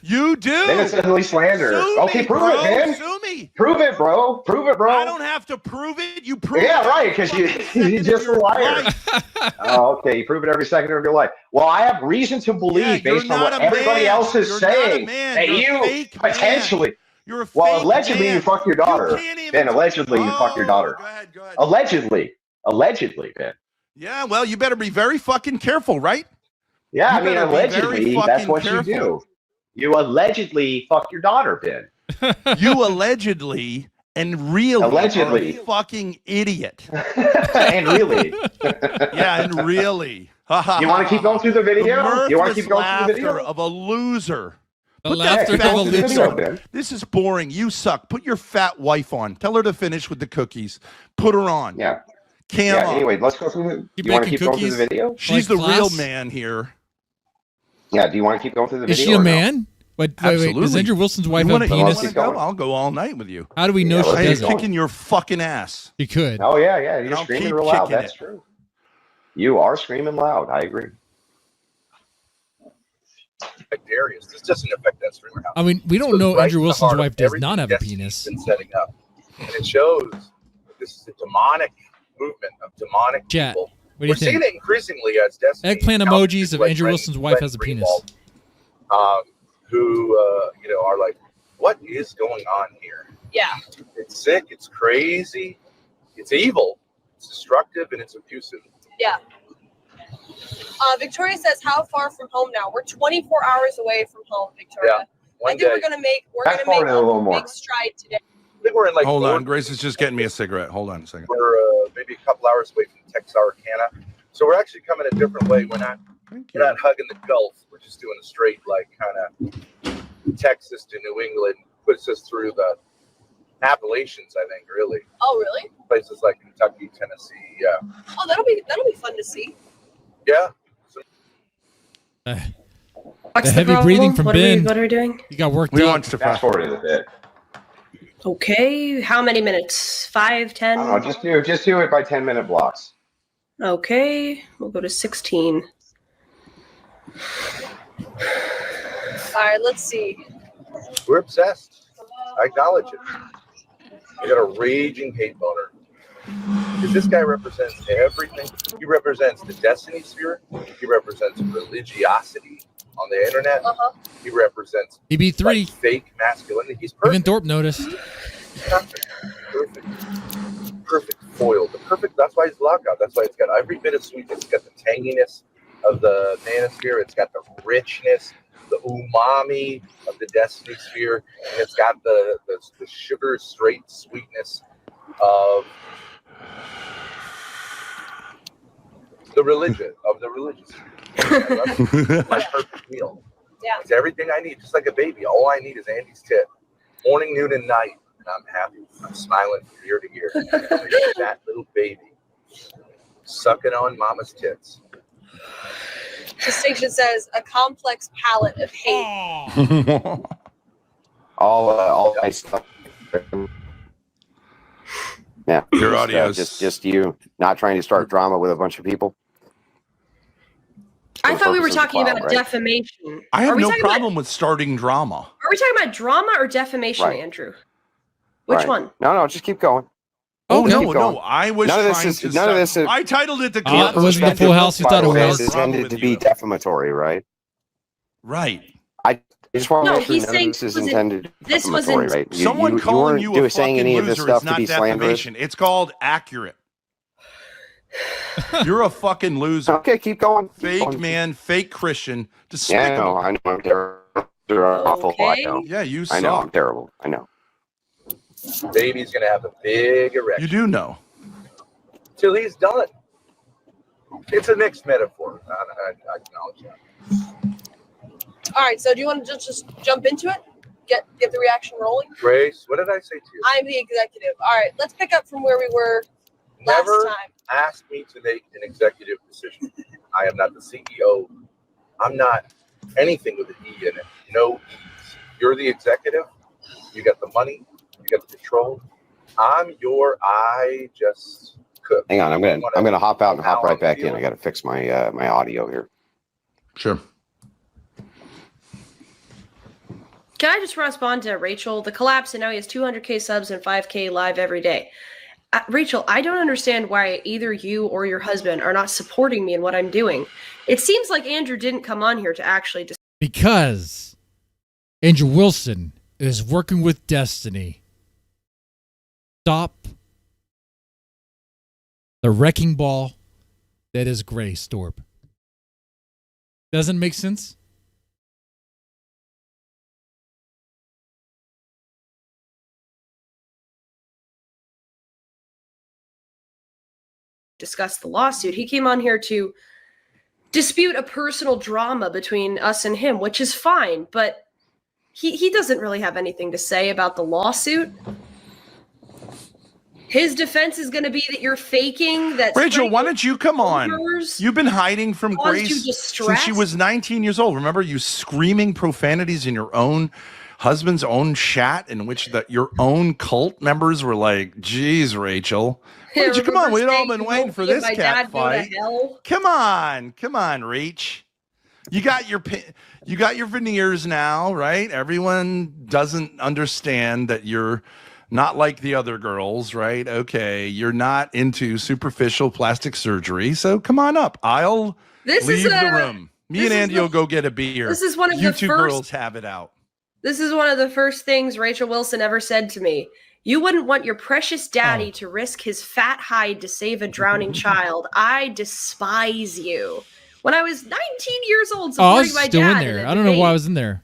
You do. Then it's suddenly slander. Okay, prove it, man. Sue me. Prove it, bro. Prove it, bro. I don't have to prove it. You prove it. Yeah, right, because you're just a liar. Oh, okay. You prove it every second of your life. Well, I have reason to believe, based on what everybody else is saying, that you potentially. You're a fake well, allegedly man. you fuck your daughter. Ben, allegedly you fuck your daughter. Go ahead. Allegedly, Ben. Yeah, well, you better be very fucking careful, right? Yeah, I mean, allegedly, that's what you do. You allegedly fuck your daughter, Ben. You allegedly and really allegedly are a fucking idiot. And really. Yeah, and really. You want to keep going through the video? You want to keep going through the video? Of a loser. The laughter of a loser. This is boring. You suck. Put your fat wife on. Tell her to finish with the cookies. Put her on. Yeah. Cam on. Anyway, let's go through the. You want to keep going through the video? She's the real man here. Yeah. Do you want to keep going through the video? Is she a man? Wait, does Andrew Wilson's wife have a penis? I'll go all night with you. How do we know she doesn't? I'm kicking your fucking ass. You could. Oh yeah. You're screaming real loud. That's true. You are screaming loud. I agree. Darius, this doesn't affect that streamer house. I mean, we don't know Andrew Wilson's wife does not have a penis. Been setting up, and it shows this is a demonic movement of demonic Chat. people. What do you We're seeing think? it increasingly as Destiny. Eggplant emojis of Andrew Wilson's wife has a penis. Who are like, what is going on here? Yeah. It's sick. It's crazy. It's evil. It's destructive, and it's abusive. Yeah. Victoria says, how far from home now? We're 24 hours away from home, Victoria. Yeah. I think we're gonna make a big stride today. I think we're in Hold on, Grace is just getting me a cigarette. Hold on a second. We're maybe a couple hours away from Texarkana, so we're actually coming a different way. We're not hugging the Gulf. We're just doing a straight, like, kind of Texas to New England, puts us through the Appalachians. I think, really. Oh, really? Places like Kentucky, Tennessee. Yeah. Oh, that'll be fun to see. Yeah. The heavy breathing from Ben. What are we doing? You got worked We up. want to fast forward a bit. Okay. How many minutes? 5, 10? Oh, just do it by 10-minute blocks. Okay. We'll go to 16. All right, let's see. We're obsessed. I acknowledge it. We got a raging hate boner. Because this guy represents everything. He represents the Destiny sphere. He represents religiosity on the internet. He represents EB3. Like, fake masculinity. He's perfect. Even Thorp noticed. Perfect foil. The perfect. That's why he's lockout. That's why it's got every bit of sweetness. It's got the tanginess of the manosphere. It's got the richness, the umami of the Destiny sphere, and it's got the sugar straight sweetness of the religion of the religious. My perfect meal. Yeah. It's everything I need, just like a baby. All I need is Andy's tit, morning, noon, and night, and I'm happy. I'm smiling from ear to ear. That little baby sucking on mama's tits. Distinction says a complex palette of hate. all nice stuff. Yeah, your audio just you not trying to start drama with a bunch of people. I thought we were talking about defamation. I have no problem with starting drama. Are we talking about drama or defamation, Andrew? Which one? No, just keep going. Oh, no, I was none of this is. I titled it the. It wasn't the Full House. You thought it was. It's intended to be defamatory, right? Right. I just want to make sure he's none saying of this is intended to be this defamatory, wasn't. right? Someone calling you a saying fucking any of this loser is stuff to not be slanderous. defamation. It's called accurate. You're a fucking loser. Okay, keep going. Fake man, fake Christian. Yeah, I know. I'm terrible. They're awful. I know. Yeah, you suck. I know. I'm terrible. I know. Baby's gonna have a big erection. You do know. Till he's done. It's a mixed metaphor. I acknowledge that. All right, so do you want to just jump into it? Get the reaction rolling? Grace, what did I say to you? I'm the executive. All right, let's pick up from where we were Never last time. ask me to make an executive decision. I am not the CEO. I'm not anything with an E in it. No E's. You're the executive. You got the money. You got the control. I just cook. Hang on, I'm gonna hop out and hop right back in. field. I got to fix my my audio here. Sure. Can I just respond to Rachel? The collapse, and now he has 200K subs and 5K live every day. Rachel, I don't understand why either you or your husband are not supporting me in what I'm doing. It seems like Andrew didn't come on here to actually Because Andrew Wilson is working with Destiny. Stop the wrecking ball that is Grace Thorp. Doesn't make sense? discuss the lawsuit. He came on here to dispute a personal drama between us and him, which is fine, but he doesn't really have anything to say about the lawsuit. His defense is going to be that you're faking that. Rachel, why don't you come on? You've been hiding from caused you Grace distress? since she was 19 years old. Remember you screaming profanities in your own husband's own chat in which your own cult members were like, geez, Rachel. Why don't you come on? We'd all been waiting for this cat fight. Come on, Rach. You got your veneers now, right? Everyone doesn't understand that you're not like the other girls, right? Okay, you're not into superficial plastic surgery, so come on up. I'll leave the room. Me and Andy will go get a beer. This is one of you the two first- girls have it out. This is one of the first things Rachel Wilson ever said to me. You wouldn't want your precious daddy to risk his fat hide to save a drowning child. I despise you. When I was 19 years old, I supporting was my still dad in there. I don't know why I was in there.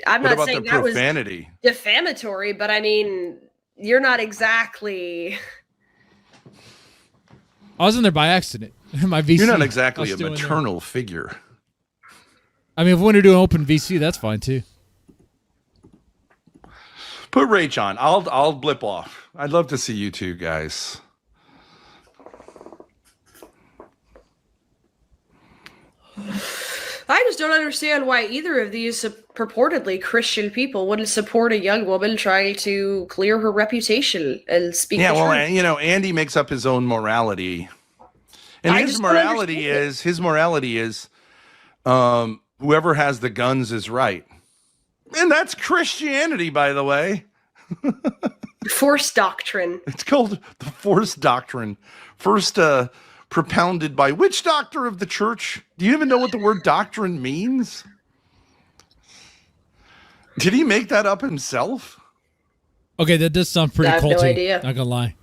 I'm What not about saying the that was profanity? defamatory, but I mean, you're not exactly. I was in there by accident. My VC. You're not I exactly was a still in there. maternal figure. I mean, if we want to do an open VC, that's fine too. Put Rach on. I'll blip off. I'd love to see you two guys. I just don't understand why either of these purportedly Christian people wouldn't support a young woman trying to clear her reputation and speak. Yeah, the well, truth. Andy makes up his own morality, and I his just don't morality is whoever has the guns is right, and that's Christianity, by the way. Force doctrine. It's called the Force Doctrine. First propounded by which doctor of the church? Do you even know what the word doctrine means? Did he make that up himself? Okay, that does sound pretty I have no culty. idea. Not gonna lie.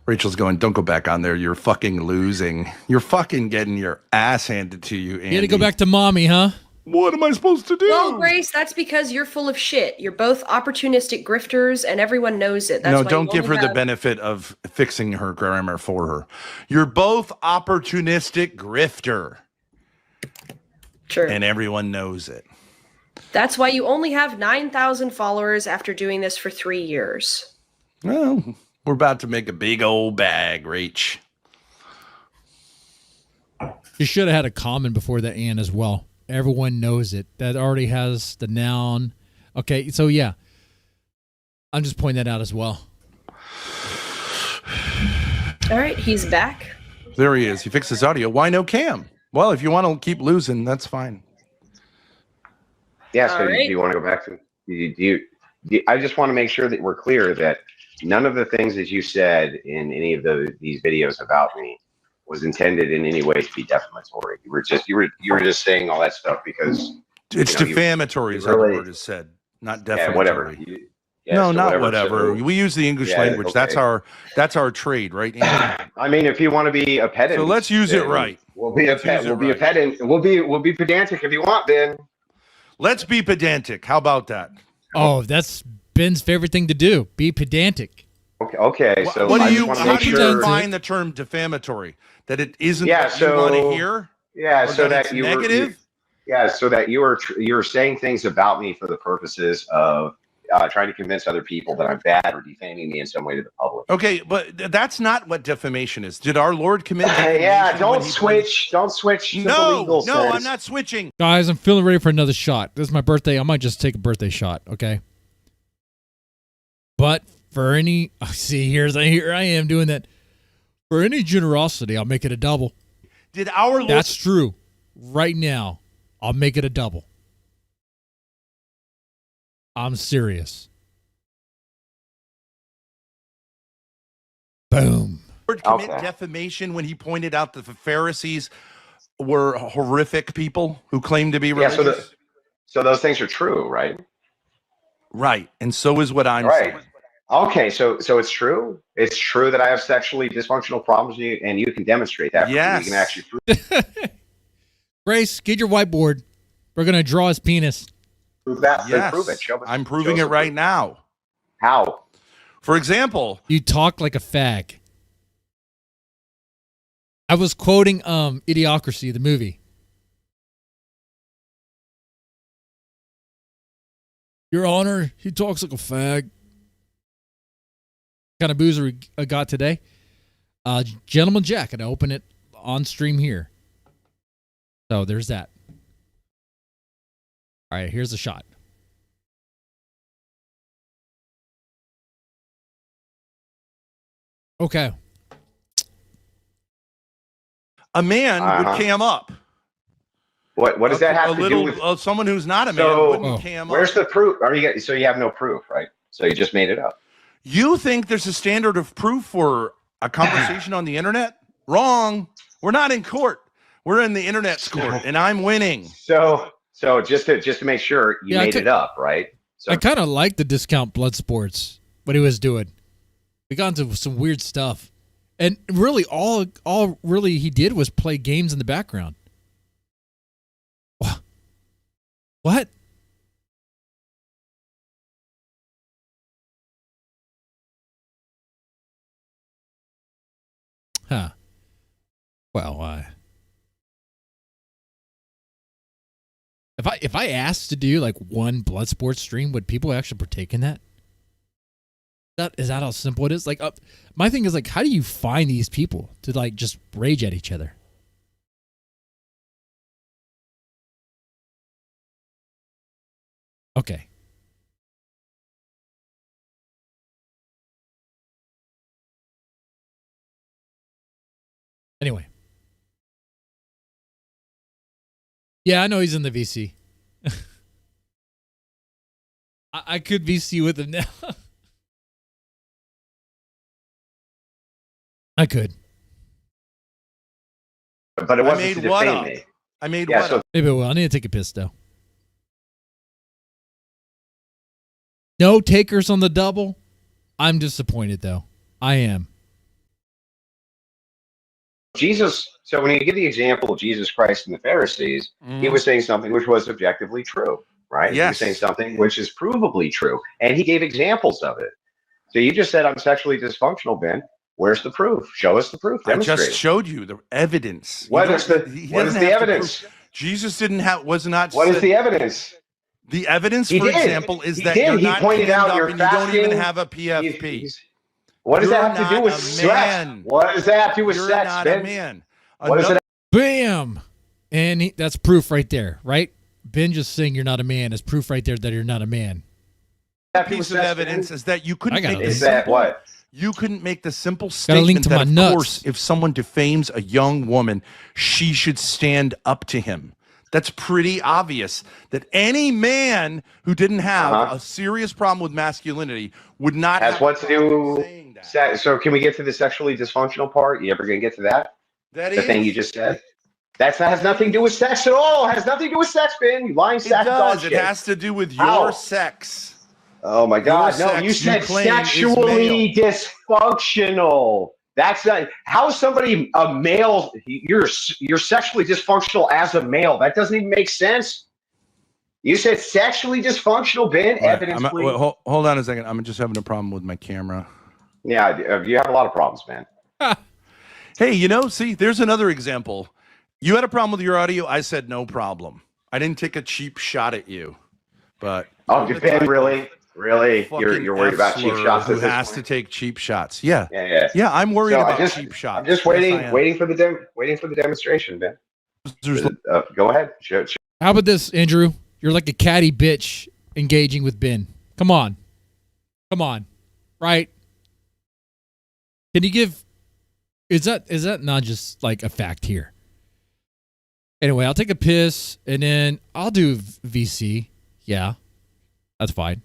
Rachel's going, don't go back on there. You're fucking losing. You're fucking getting your ass handed to you, Andy. You had to go back to mommy, huh? What am I supposed to do? Well, Grace, that's because you're full of shit. You're both opportunistic grifters, and everyone knows it. That's No, why don't you give her only the have- benefit of fixing her grammar for her. You're both opportunistic grifter. True. And everyone knows it. That's why you only have 9,000 followers after doing this for 3 years. Well, we're about to make a big old bag, Rach. You should have had a comment before the and as well. Everyone knows it. That already has the noun. Okay, so yeah. I'm just pointing that out as well. All right, he's back. There he is. He fixed his audio. Why no cam? Well, if you want to keep losing, that's fine. Yeah, so All right. do you want to go back to I just want to make sure that we're clear that none of the things that you said in any of these videos about me was intended in any way to be defamatory. You were just saying all that stuff because It's defamatory, is how the word is said, not defamatory. whatever. No, not whatever. So- We use the English Yeah, language. okay. That's our trade, right? Andy? I mean, if you want to be a pedant, So let's use it then right. We'll be a Let's use it right. pedant. We'll be pedantic if you want, Ben. Let's be pedantic. How about that? Oh, that's Ben's favorite thing to do. Be pedantic. Okay. So What I do just you? want to How make do you sure. define the term defamatory? That it isn't Yeah, what you want to so- hear. Yeah, Or so that it's you were negative. so that you're saying things about me for the purposes of trying to convince other people that I'm bad or defaming me in some way to the public. Okay, but that's not what defamation is. Did our Lord commit defamation? Yeah, when don't he switch. Don't switch. to the No, legal no, sense. I'm not switching. Guys, I'm feeling ready for another shot. This is my birthday. I might just take a birthday shot, okay? But For any, here I am doing that. For any generosity, I'll make it a double. Did our Lord... That's true. Right now, I'll make it a double. I'm serious. Boom. Commit defamation when he pointed out that the Pharisees were horrific people who claimed to be religious? Yeah, so those things are true, right? Right, and so is what I'm saying. Okay, so it's true. It's true that I have sexually dysfunctional problems, and you can demonstrate that. Yes, you can actually prove. Grace, get your whiteboard. We're gonna draw his penis. Prove that. Yes, prove it. Show us, I'm proving it right now. How? For example, you talk like a fag. I was quoting Idiocracy, the movie. Your Honor, he talks like a fag. Kind of boozer I got today. Gentleman Jack, and I open it on stream here. So there's that. All right, here's the shot. Okay. A man would cam up. What does that have to do with someone who's not a man wouldn't cam up? Where's the proof? So you have no proof, right? So you just made it up. You think there's a standard of proof for a conversation on the internet? Wrong. We're not in court. We're in the internet's court, and I'm winning. So just to make sure you made it up, right? So I kind of like the discount blood sports, what he was doing. We got into some weird stuff. And really, all really he did was play games in the background. What? Huh. Well, if I asked to do like one Bloodsport stream, would people actually partake in that? Is that how simple it is? Like, my thing is like, how do you find these people to like just rage at each other? Okay. Anyway. Yeah, I know he's in the VC. I could VC with him now. I could. But it wasn't to defame me. I made what up? Maybe I need to take a piss though. No takers on the double. I'm disappointed though. I am. Jesus, so when you give the example of Jesus Christ and the Pharisees, he was saying something which was objectively true, right? Yes. He was saying something which is provably true, and he gave examples of it. So you just said, I'm sexually dysfunctional, Ben. Where's the proof? Show us the proof. Demonstrate. I just showed you the evidence. What is the evidence? Jesus was not. What is the evidence? The evidence, for example, is that you're not pointed out and you don't even have a PFP. What does that have to do with sex? What does that have to do with sex, Ben? You're not a man. What is it? Bam! And that's proof right there, right? Ben just saying you're not a man is proof right there that you're not a man. That piece of evidence is that you couldn't make is that what? You couldn't make the simple statement that, of course, if someone defames a young woman, she should stand up to him. That's pretty obvious that any man who didn't have a serious problem with masculinity would not have what to do. So can we get to the sexually dysfunctional part? You ever going to get to that? The thing you just said? That has nothing to do with sex at all. It has nothing to do with sex, Ben. You lying sack dog shit. It has to do with your sex. Oh my God! No, you said sexually dysfunctional. That's not how somebody a male. You're sexually dysfunctional as a male. That doesn't even make sense. You said sexually dysfunctional, Ben. Evidence, please. Wait, hold on a second. I'm just having a problem with my camera. Yeah, you have a lot of problems, man. Hey, see, there's another example. You had a problem with your audio. I said no problem. I didn't take a cheap shot at you, but Ben, really? You're worried about cheap shots? Who has to take cheap shots? Yeah. I'm worried So about cheap shots. I'm just waiting for the demonstration, Ben. Go ahead. How about this, Andrew? You're like a catty bitch engaging with Ben. Come on. right? Can you give? Is that not just like a fact here? Anyway, I'll take a piss and then I'll do VC. Yeah, that's fine.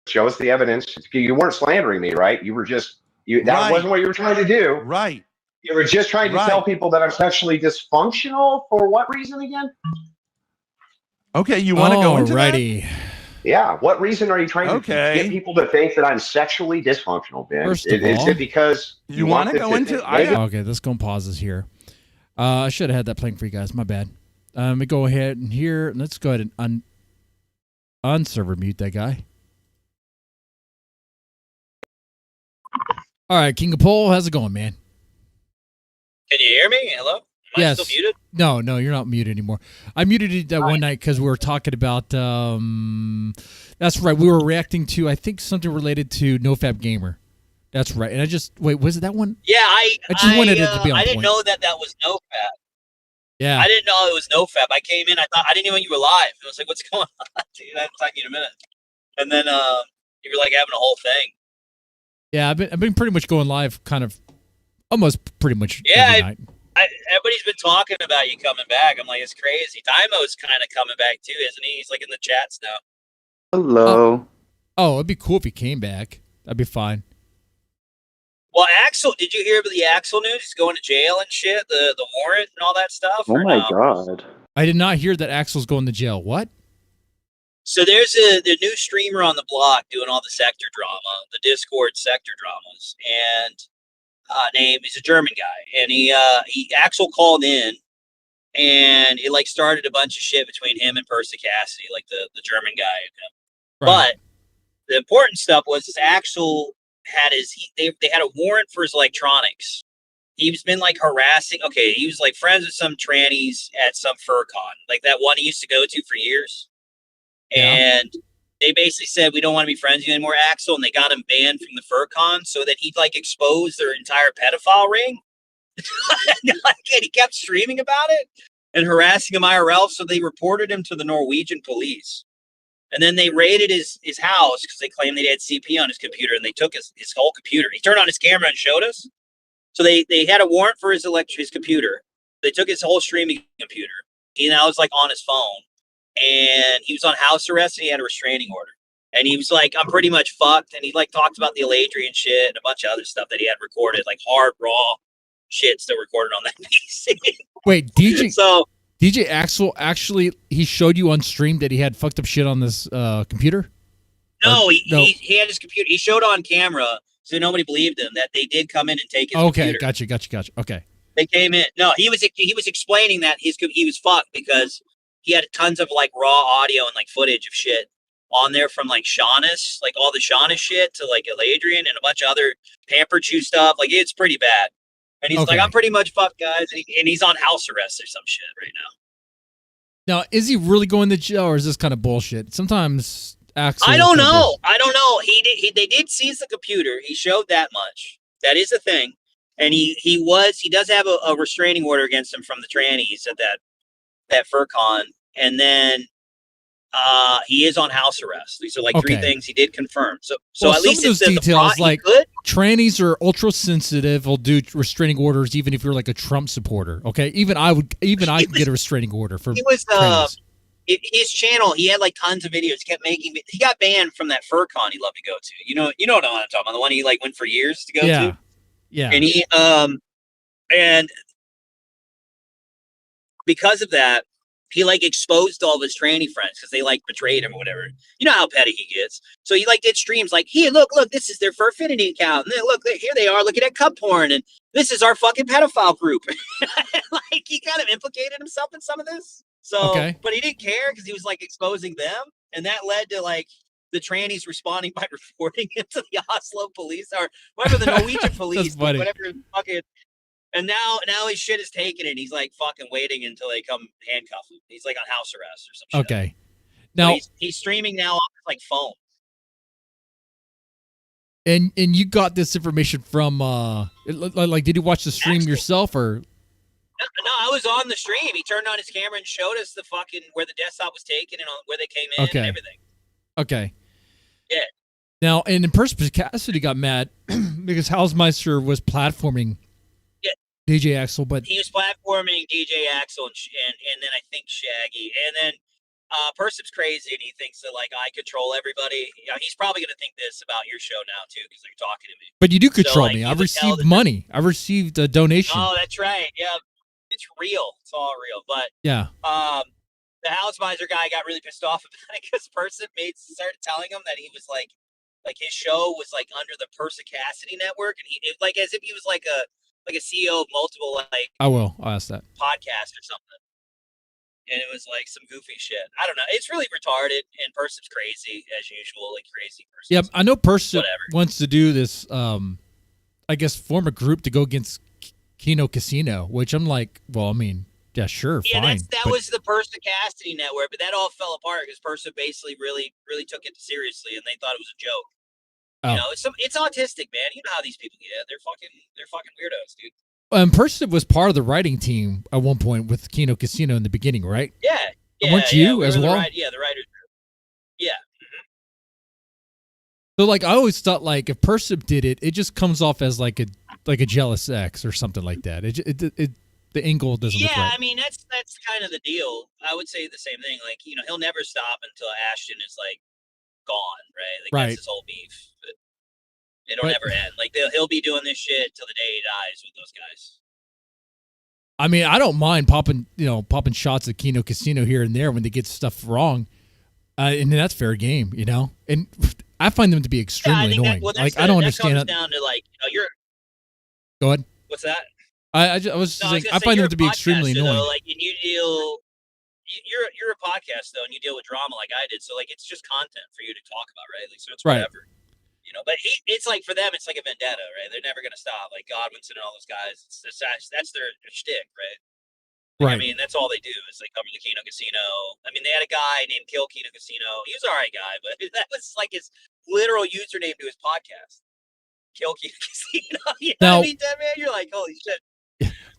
Show us the evidence. You weren't slandering me, right? You were just that wasn't what you were trying to do. Right. You were just trying to tell people that I'm sexually dysfunctional for what reason again? Okay, you want to go into that? Yeah. What reason are you trying to get people to think that I'm sexually dysfunctional, Ben? First of Is all, it because you want to go into? Okay, let's go and pause this here. I should have had that playing for you guys. My bad. Let me go ahead and here. Let's go ahead and unserver mute that guy. All right, King of Pole, how's it going, man? Can you hear me? Hello? Am I still muted? No, you're not muted anymore. I muted it that one night because we were talking about. That's right. We were reacting to, I think, something related to NoFap Gamer. That's right. And I just was it that one? Yeah, I just wanted it to be on I didn't point. know that was NoFap. Yeah. I didn't know it was NoFap. I came in, I didn't even know you were live. I was like, what's going on? Dude, I haven't talked to you in a minute. And then you were like having a whole thing. Yeah, I've been pretty much going live, kind of, almost pretty much every night. Everybody's been talking about you coming back. I'm like, it's crazy. Daimo's kind of coming back too, isn't he? He's like in the chats now. Hello. Oh, it'd be cool if he came back. That'd be fine. Well, Axel, did you hear about the Axel news? He's going to jail and shit, the warrant and all that stuff. Oh my god. I did not hear that Axel's going to jail. What? So there's the new streamer on the block doing all the sector drama, the Discord sector dramas, and he's a German guy, and he Axel called in, and it like started a bunch of shit between him and Percy Cassidy, like the German guy. Right. But the important stuff was Axel had they had a warrant for his electronics. He's been like harassing. Okay, he was like friends with some trannies at some fur con, like that one he used to go to for years. And they basically said, we don't want to be friends with you anymore, Axel. And they got him banned from the FurCon so that he'd like expose their entire pedophile ring. And he kept streaming about it and harassing him IRL. So they reported him to the Norwegian police. And then they raided his house because they claimed they had CP on his computer, and they took his whole computer. He turned on his camera and showed us. So they had a warrant for his computer. They took his whole streaming computer. He now was like on his phone. And he was on house arrest, and he had a restraining order. And he was like, I'm pretty much fucked. And he like talked about the Eladrian shit and a bunch of other stuff that he had recorded, like hard, raw shit still recorded on that PC. Wait, DJ DJ Axel actually he showed you on stream that he had fucked up shit on this computer? No, Or- he had his computer. He showed on camera, so nobody believed him that they did come in and take his Okay, computer. gotcha. Okay. They came in. No, he was explaining that he was fucked because he had tons of like raw audio and like footage of shit on there from like Shaunus, like all the Shaunus shit to like Eladrian and a bunch of other Pamper Chew stuff. Like it's pretty bad. And he's like, Okay. I'm pretty much fucked, guys. And he's on house arrest or some shit right now. Now, is he really going to jail, or is this kind of bullshit? Sometimes Axel. I don't know. They did seize the computer. He showed that much. That is a thing. And he does have a restraining order against him from the trannies at that FurCon. And then he is on house arrest. These are like three things he did confirm. So Well, at least some of those it's details, like trannies are ultra sensitive. Will do restraining orders even if you're like a Trump supporter. Okay, even I could get a restraining order for. He was trannies. his channel. He had like tons of videos. Kept making. He got banned from that FurCon he loved to go to. You know what I'm talking about. The one he like went for years to go to. Yeah. And he and because of that, he like exposed all of his tranny friends because they like betrayed him or whatever. You know how petty he gets. So he like did streams like, here, look, this is their Furfinity account. And then look, here they are looking at cup porn, and this is our fucking pedophile group. Like he kind of implicated himself in some of this. So, but he didn't care because he was like exposing them, and that led to like the trannies responding by reporting him to the Oslo police or whatever the Norwegian police, funny. whatever fucking. And now his shit is taken, and he's like fucking waiting until they come handcuff him. He's like on house arrest or some shit. Okay. So Now he's streaming now on like phone. and you got this information from like did you watch the stream yourself or? No, I was on the stream. He turned on his camera and showed us the fucking where the desktop was taken and where they came in and everything. Okay. Yeah. Now, and in person, Cassidy got mad because Hausmeister was platforming DJ Axel, but he was platforming DJ Axel and then I think Shaggy, and then Persip's crazy and he thinks that like I control everybody. You know, he's probably gonna think this about your show now too because you're talking to me. but you do control like, me. you I've would tell received that- money. I've received a donation. Oh, that's right. Yeah, it's real. It's all real. But Yeah. the Hausmeister guy got really pissed off about it because Persip started telling him that he was like his show was like under the Persicacity network, and it, like as if he was like a CEO of multiple like I will. I'll ask that. podcasts or something. And it was like some goofy shit. I don't know. It's really retarded, and Persip's crazy as usual, like crazy person. Yeah, I know Persip Whatever. wants to do this. I guess form a group to go against Kino Casino, which I'm like, well, I mean, yeah, sure, Yeah, fine. that but- was the Persicacity network, but that all fell apart because Persip basically really took it seriously, and they thought it was a joke. Oh. You know, it's autistic, man. You know how these people get. They're fucking weirdos, dude. Persip was part of the writing team at one point with Kino Casino in the beginning, right? Yeah. Weren't you as well? The writers. Yeah. So like I always thought like if Persip did it, it just comes off as like a jealous ex or something like that. It the angle doesn't look Yeah, right. I mean that's kind of the deal. I would say the same thing. Like, you know, he'll never stop until Ashton is like gone, right? Like Right. that's his whole beef. But it'll never end. Like he'll be doing this shit till the day he dies with those guys. I mean, I don't mind popping shots at Kino Casino here and there when they get stuff wrong, and that's fair game, you know. And I find them to be extremely annoying. Like I don't understand. That comes down to like, you know, you're. Go ahead. What's that? I was just saying, I find them to be extremely podcaster, annoying. Though, like, and you deal. You're a podcast though, and you deal with drama like I did. So like, it's just content for you to talk about, right? Like, so it's Right. whatever. You know, but it's like for them, it's like a vendetta, right? They're never gonna stop. Like Godwinson and all those guys, that's their shtick, right? Like, Right. I mean, that's all they do is like cover the Kino Casino. I mean, they had a guy named Kill Kino Casino. He was an alright guy, but that was like his literal username to his podcast. Kill Kino Casino. You know Now- what I mean, Dead Man? You're like, holy shit.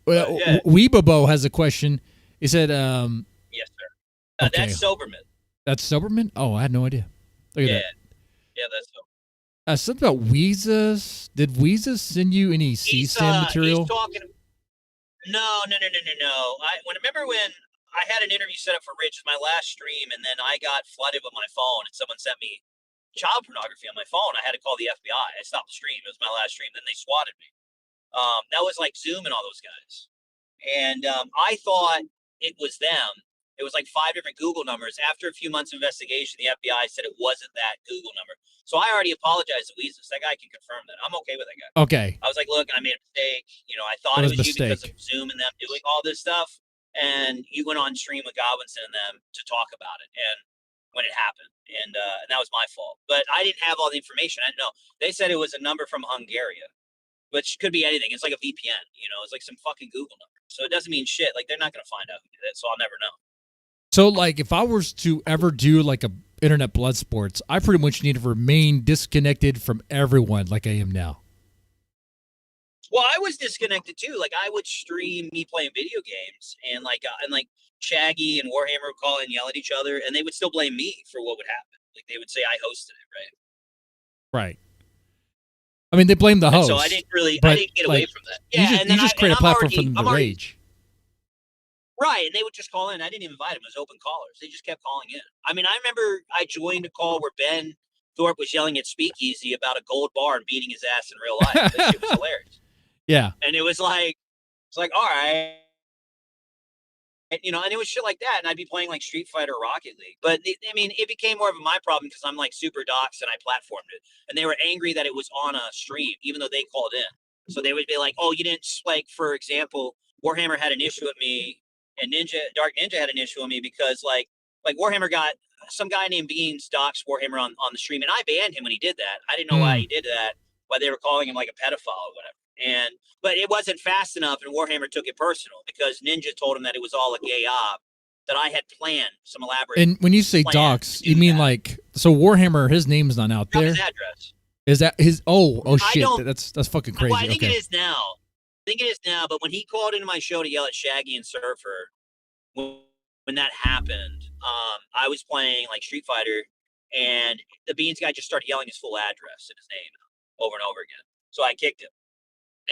Well, yeah. Weebabo has a question. He said, Yes, sir. Okay. That's Soberman. "That's Soberman." Oh, I had no idea. Look at Yeah. that. Yeah, that's Soberman. Something about Weezus. Did Weezus send you any CSAM material? He's talking. No. Remember when I had an interview set up for Rich, my last stream, and then I got flooded with my phone, and someone sent me child pornography on my phone. I had to call the FBI. I stopped the stream. It was my last stream. Then they swatted me. That was like Zoom and all those guys. And I thought it was them. It was like 5 different Google numbers. After a few months of investigation, the FBI said it wasn't that Google number. So I already apologized to Weezus. That guy can confirm that. I'm okay with that guy. Okay. I was like, look, I made a mistake. You know, I thought What it was was you because mistake? of Zoom and them doing all this stuff. And you went on stream with Godwinson and them to talk about it. And when it happened. And that was my fault. But I didn't have all the information. I didn't know. They said it was a number from Hungary, which could be anything. It's like a VPN, you know, it's like some fucking Google number. So it doesn't mean shit. Like, they're not going to find out who did it. So I'll never know. So, like, if I was to ever do like a internet blood sports, I pretty much need to remain disconnected from everyone, like I am now. Well, I was disconnected too. Like, I would stream me playing video games, and like Shaggy and Warhammer would call and yell at each other, and they would still blame me for what would happen. Like, they would say I hosted it, right? Right. I mean, they blame the host. So I didn't get away like, from that. Yeah, you just create a platform for them to rage. Right, and they would just call in. I didn't even invite them. It was open callers. They just kept calling in. I mean, I remember I joined a call where Ben Thorp was yelling at Speakeasy about a gold bar and beating his ass in real life. That shit was hilarious. Yeah. And it was like, all right. And, you know, and it was shit like that. And I'd be playing like Street Fighter or Rocket League. But, I mean, it became more of my problem because I'm like super doxxed and I platformed it. And they were angry that it was on a stream, even though they called in. So they would be like, oh, you didn't, like, for example, Warhammer had an issue with me. And Dark Ninja had an issue with me because like Warhammer got some guy named Beans doxed Warhammer on the stream, and I banned him when he did that. I didn't know why he did that, why they were calling him like a pedophile or whatever. But it wasn't fast enough, and Warhammer took it personal because Ninja told him that it was all a gay op, that I had planned some elaborate. And when you say docs, you mean like, so Warhammer, his name's not out there. His address. Is that his? Oh shit! That's fucking crazy. Well, I think okay. it is now. But when he called into my show to yell at Shaggy and Surfer, when that happened, I was playing like Street Fighter, and the Beans guy just started yelling his full address and his name over and over again. So I kicked him.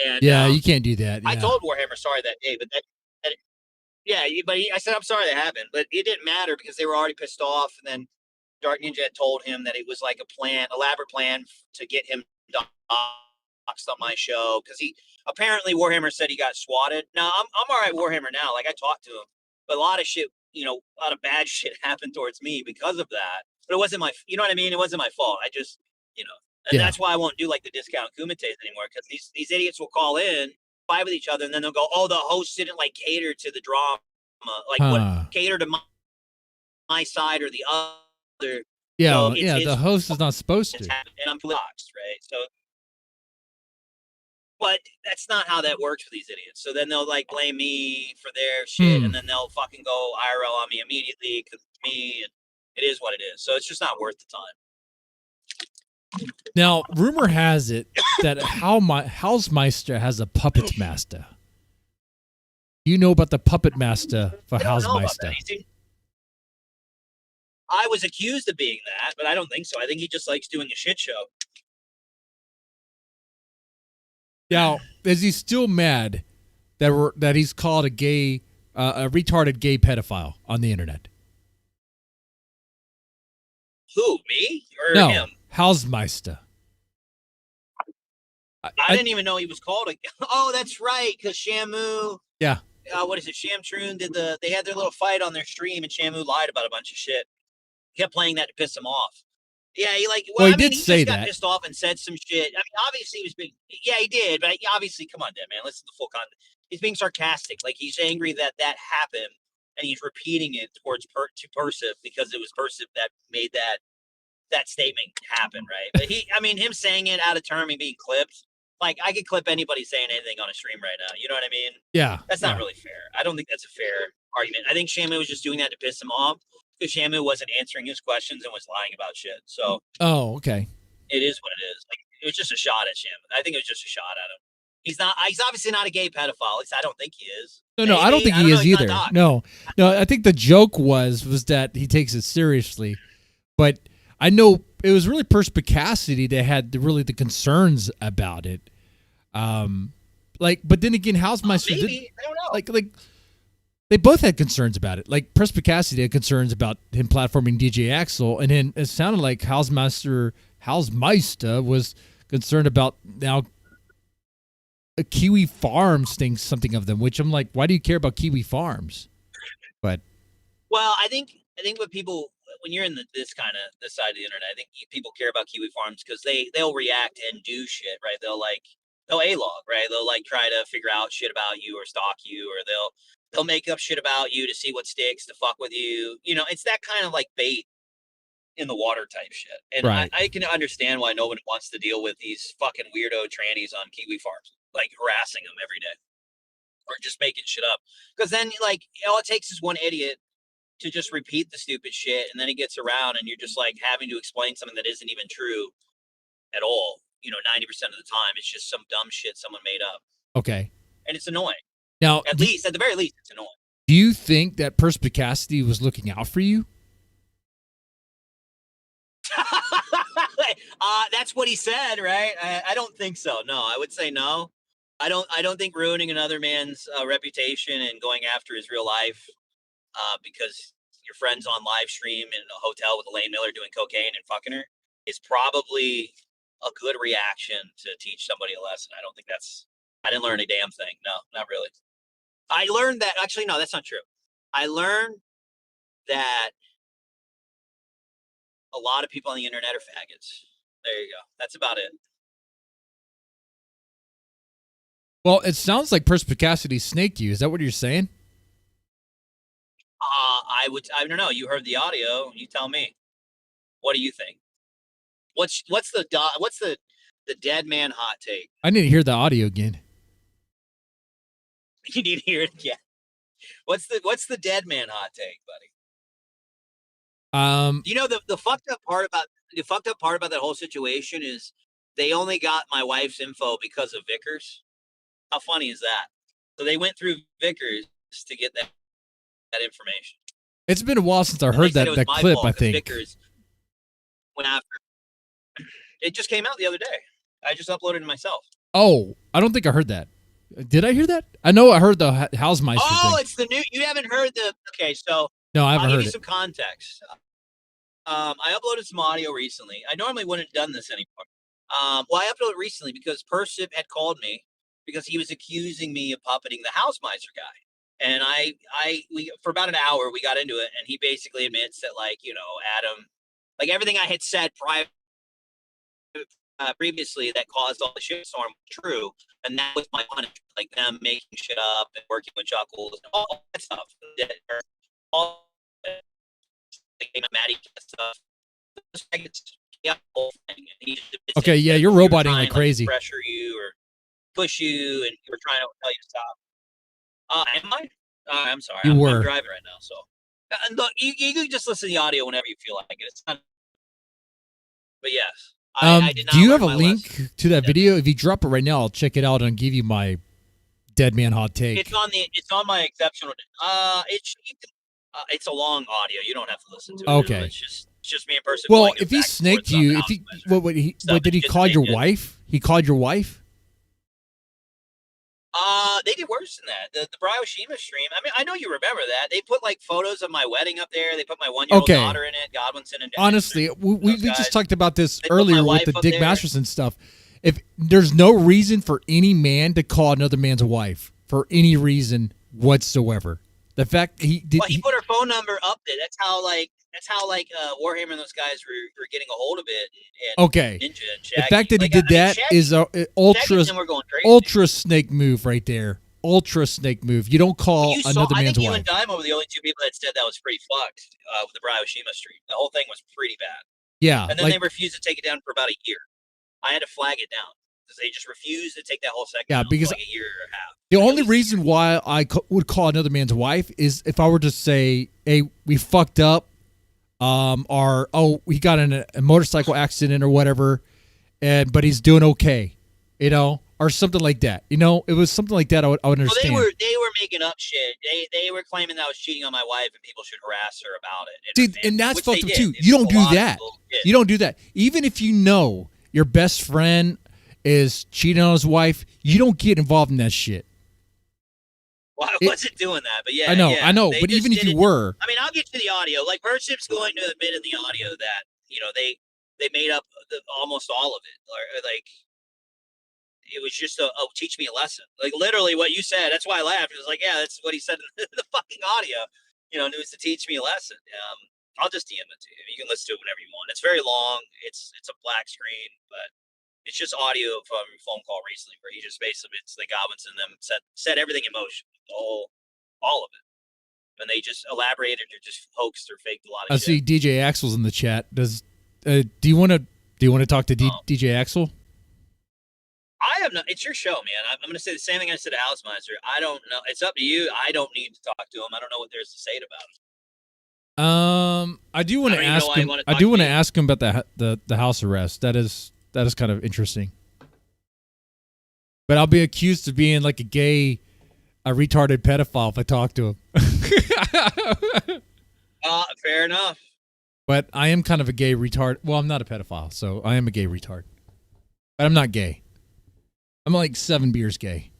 And yeah, you can't do that. Yeah. I told Warhammer sorry that day, but I said I'm sorry that happened, but it didn't matter because they were already pissed off. And then Dark Ninja had told him that it was like elaborate plan to get him doxxed on my show because apparently Warhammer said he got swatted. Now I'm all right, Warhammer now. Like I talked to him, but a lot of shit, you know, a lot of bad shit happened towards me because of that. But it wasn't you know what I mean? It wasn't my fault. I just, you know, and that's why I won't do like the discount kumites anymore because these idiots will call in, fight with each other, and then they'll go, oh, the host didn't like cater to the drama, like what cater to my side or the other. Yeah, so the host is not supposed to. And I'm doxxed, right? So. But that's not how that works for these idiots. So then they'll like blame me for their shit, and then they'll fucking go IRL on me immediately because it's me, and it is what it is. So it's just not worth the time. Now, rumor has it that Hausmeister has a puppet master. You know about the puppet master for Hausmeister? I was accused of being that, but I don't think so. I think he just likes doing a shit show. Now, is he still mad that he's called a retarded gay pedophile on the internet? Who, me or no, him? Hausmeister. I didn't even know he was called a. Oh, that's right, because Shamu. Yeah. What is it? Shamtroon they had their little fight on their stream, and Shamu lied about a bunch of shit. He kept playing that to piss him off. Yeah, he just got pissed off and said some shit. I mean, obviously he was being. Yeah, he did, but obviously, come on, man, listen to the full content. He's being sarcastic, like he's angry that happened, and he's repeating it towards to Persiv because it was Persiv that made that statement happen, right? But him saying it out of term and being clipped. Like, I could clip anybody saying anything on a stream right now. You know what I mean? Yeah. That's not really fair. I don't think that's a fair argument. I think Shamu was just doing that to piss him off because Shamu wasn't answering his questions and was lying about shit. So. Oh, okay. It is what it is. Like, it was just a shot at Shamu. I think it was just a shot at him. He's obviously not a gay pedophile. At least I don't think he is. No, I don't think he is either. No, I think the joke was that he takes it seriously. But I know it was really perspicacity that had the concerns about it. But then again, Hausmeister maybe I don't know. Like they both had concerns about it. Like perspicacity had concerns about him platforming DJ Axel, and then it sounded like Hausmeister was concerned about now. Kiwi Farms thinks something of them, which I'm like, why do you care about Kiwi Farms? Well, I think what people when you're in this side of the internet, I think people care about Kiwi farms because they'll react and do shit, right? They'll a-log, right? They'll like try to figure out shit about you or stalk you, or they'll make up shit about you to see what sticks to fuck with you. You know, it's that kind of like bait in the water type shit. And Right. I can understand why nobody wants to deal with these fucking weirdo trannies on Kiwi farms, like harassing them every day or just making shit up. Because then, like, all it takes is one idiot to just repeat the stupid shit, and then it gets around, and you're just like having to explain something that isn't even true at all. You know, 90% of the time, it's just some dumb shit someone made up, Okay. and it's annoying. Now, At the very least, it's annoying. do you think that Perspicacity was looking out for you? That's what he said, right? I don't think so. No, I would say no. I don't think ruining another man's reputation and going after his real life because your friend's on live stream in a hotel with Elaine Miller doing cocaine and fucking her is probably a good reaction to teach somebody a lesson. I didn't learn a damn thing. No, not really. I learned that, actually, no, that's not true. I learned that a lot of people on the internet are faggots. There you go. That's about it. Well, it sounds like Perspicacity snaked you. Is that what you're saying? I don't know. You heard the audio. You tell me. What do you think? What's the dead man hot take? I need to hear the audio again. You need to hear it again. What's the dead man hot take, buddy? You know, the fucked up part about that whole situation is they only got my wife's info because of Vickers. How funny is that? So they went through Vickers to get that information. It's been a while since I heard that clip, I think. Vickers went after. It just came out the other day. I just uploaded it myself. Oh, I don't think I heard that. Did I hear that? I know I heard the Hausmeister thing. It's the new. You haven't heard the. Okay, so No, I haven't I'll heard give you it. some context. I uploaded some audio recently. I normally wouldn't have done this anymore. Well, I uploaded recently because Persip had called me because he was accusing me of puppeting the Hausmeister guy. And we for about an hour we got into it, and he basically admits that, like, you know, Adam, like everything I had said previously that caused all the shitstorm was true, and that was my punishment, like them making shit up and working with Chuckles and all that stuff. All Maddie stuff. Okay, yeah, you're roboting like crazy. Pressure you or push you, and you were trying to tell you to stop. Am I? I'm sorry. I'm driving right now, so. And look, you can just listen to the audio whenever you feel like it. It's not. But yes, I did not. Do you have a link to that video? If you drop it right now, I'll check it out and give you my dead man hot take. It's on my exceptional. It's a long audio. You don't have to listen to it. Okay. It's just me in person. Well, if he snaked you, what did he call your wife? He called your wife? They did worse than that. The Brioshima stream. I mean, I know you remember that. They put like photos of my wedding up there. They put my 1-year-old daughter in it, Godwinson and honestly, we just talked about this earlier with the Dick Masterson stuff. If there's no reason for any man to call another man's wife for any reason whatsoever, the fact he put her phone number up there. That's how Warhammer and those guys were getting a hold of it. And okay. Ninja and the fact that he did that is a ultra snake move right there. Ultra snake move. You don't call another man's wife. I think you and Dime were the only two people that said that was pretty fucked with the Brioshima stream. The whole thing was pretty bad. Yeah. And then they refused to take it down for about a year. I had to flag it down because they just refused to take that whole segment down because for like a year or a half. The only reason why I would call another man's wife is if I were to say, hey, we fucked up, or, oh, he got in a motorcycle accident or whatever, but he's doing okay, you know, or something like that. You know, it was something like that I would understand. Well, they were making up shit. They were claiming that I was cheating on my wife and people should harass her about it. Dude, and that's fucked up too. You don't do that. You don't do that. Even if you know your best friend is cheating on his wife, you don't get involved in that shit. Well, I wasn't doing that, but yeah. I know. But even if you were. I mean, I'll get to the audio. Like, Persip's going to admit in the audio that, you know, they made up almost all of it. Like, it was just teach me a lesson. Like, literally what you said. That's why I laughed. It was like, yeah, that's what he said in the fucking audio. news to teach me a lesson. I'll just DM it to you. You can listen to it whenever you want. It's very long. It's a black screen, but it's just audio from a phone call recently where he just basically, it's the goblins and them set everything in motion, all of it. And they just elaborated or just hoaxed or faked a lot of I shit. see DJ Axel's in the chat. Do you want to talk to DJ Axel? I have no. It's your show, man. I'm going to say the same thing I said to Alice Meister. I don't know. It's up to you. I don't need to talk to him. I don't know what there's to say about him. I do want to ask him. I do want to ask him about the house arrest. That is kind of interesting. But I'll be accused of being like a retarded pedophile if I talk to him. Fair enough. But I am kind of a gay retard. Well, I'm not a pedophile, so I am a gay retard. But I'm not gay. I'm like 7 beers gay.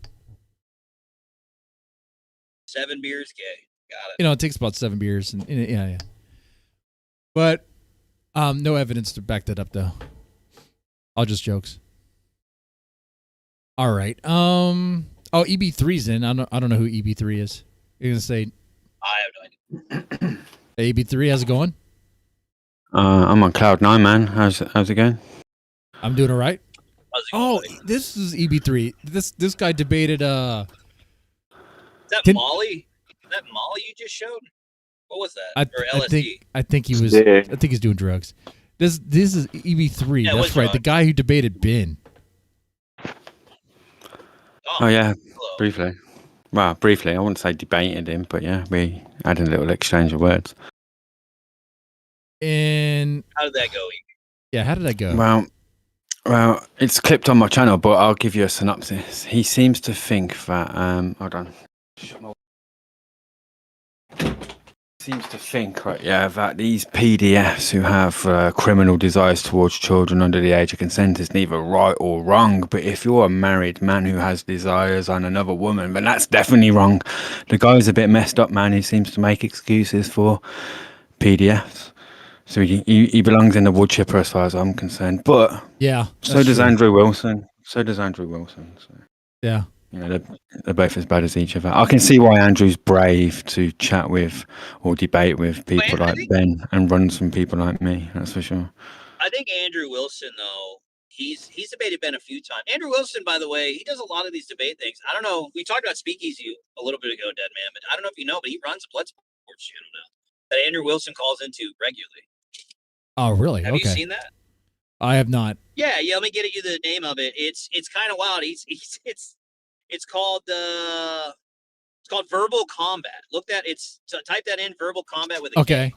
7 beers gay. Got it. It takes about 7 beers, and yeah. But no evidence to back that up, though. All just jokes. All right. Oh, EB3's in. I don't know who EB3 is. You're gonna say? I have no idea. Hey, EB3, how's it going? I'm on cloud 9, man. How's it going? I'm doing all right. Oh, this is EB3. This guy debated. Is that Molly? Is that Molly you just showed? What was that? Or LSD? I think he was. I think he's doing drugs. This is EB3. Yeah, that's right. The guy who debated Ben. Oh yeah, briefly. Well, briefly. I wouldn't say debated him, but yeah, we had a little exchange of words. And how did that go? Yeah, how did that go? Well, it's clipped on my channel, but I'll give you a synopsis. He seems to think that hold on. Seems to think, right, yeah, that these PDFs who have criminal desires towards children under the age of consent is neither right or wrong. But if you're a married man who has desires on another woman, then that's definitely wrong. The guy's a bit messed up, man. He seems to make excuses for PDFs. So he belongs in the wood chipper as far as I'm concerned. But yeah, so does Andrew Wilson. So. Yeah. They're both as bad as each other. I can see why Andrew's brave to chat with or debate with people like Ben and run some people like me. That's for sure. I think Andrew Wilson, though, he's debated Ben a few times. Andrew Wilson, by the way, he does a lot of these debate things. I don't know. We talked about Speakeasy a little bit ago, Dead Man, but I don't know if you know, but he runs a Blood Sports channel now that Andrew Wilson calls into regularly. Oh, really? Have you seen that? I have not. Yeah. Let me get you the name of it. It's kind of wild. It's called Verbal Combat. Type that in, Verbal Combat with a K, and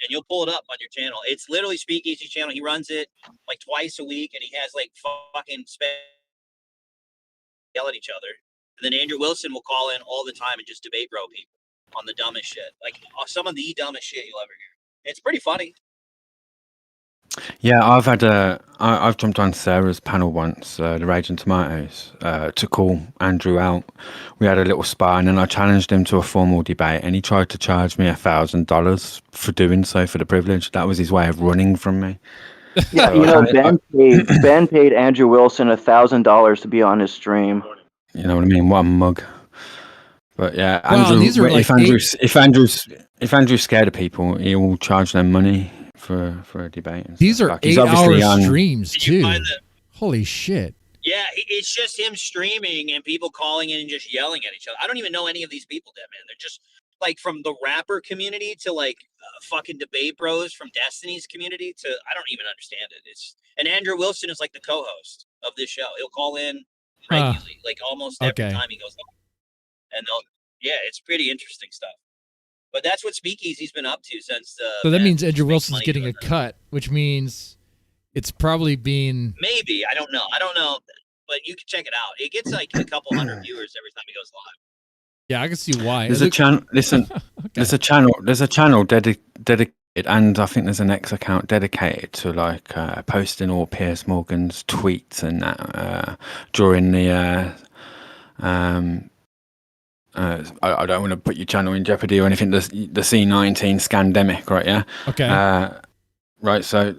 you'll pull it up on your channel. It's literally Speakeasy channel. He runs it like twice a week, and he has like fucking yell at each other. And then Andrew Wilson will call in all the time and just debate bro people on the dumbest shit, like some of the dumbest shit you'll ever hear. It's pretty funny. Yeah, I've jumped on Sarah's panel once, the Raging Tomatoes, to call Andrew out. We had a little spar, and then I challenged him to a formal debate, and he tried to charge me $1,000 for doing so, for the privilege. That was his way of running from me. Yeah, Ben paid Andrew Wilson $1,000 to be on his stream. You know what I mean? What a mug. But yeah, Well, these are if Andrew's scared of people, he will charge them money for a debate. These are like, 8-hour streams too. Holy shit! Yeah, it's just him streaming and people calling in and just yelling at each other. I don't even know any of these people, Dead Man. They're just like from the rapper community to like fucking debate bros from Destiny's community to I don't even understand it. And Andrew Wilson is like the co-host of this show. He'll call in regularly, like almost every time he goes on. And it's pretty interesting stuff. But that's what Speakeasy's been up to since. So that means Andrew Wilson's getting a cut, which means it's probably being. Maybe I don't know, but you can check it out. It gets like a couple hundred viewers every time he goes live. Yeah, I can see why. There's a channel. Listen, there's a channel dedicated, and I think there's an X account dedicated to like posting all Piers Morgan's tweets and that during the. I don't want to put your channel in jeopardy or anything. The C19 scandemic, right? Yeah. Okay. Right. So,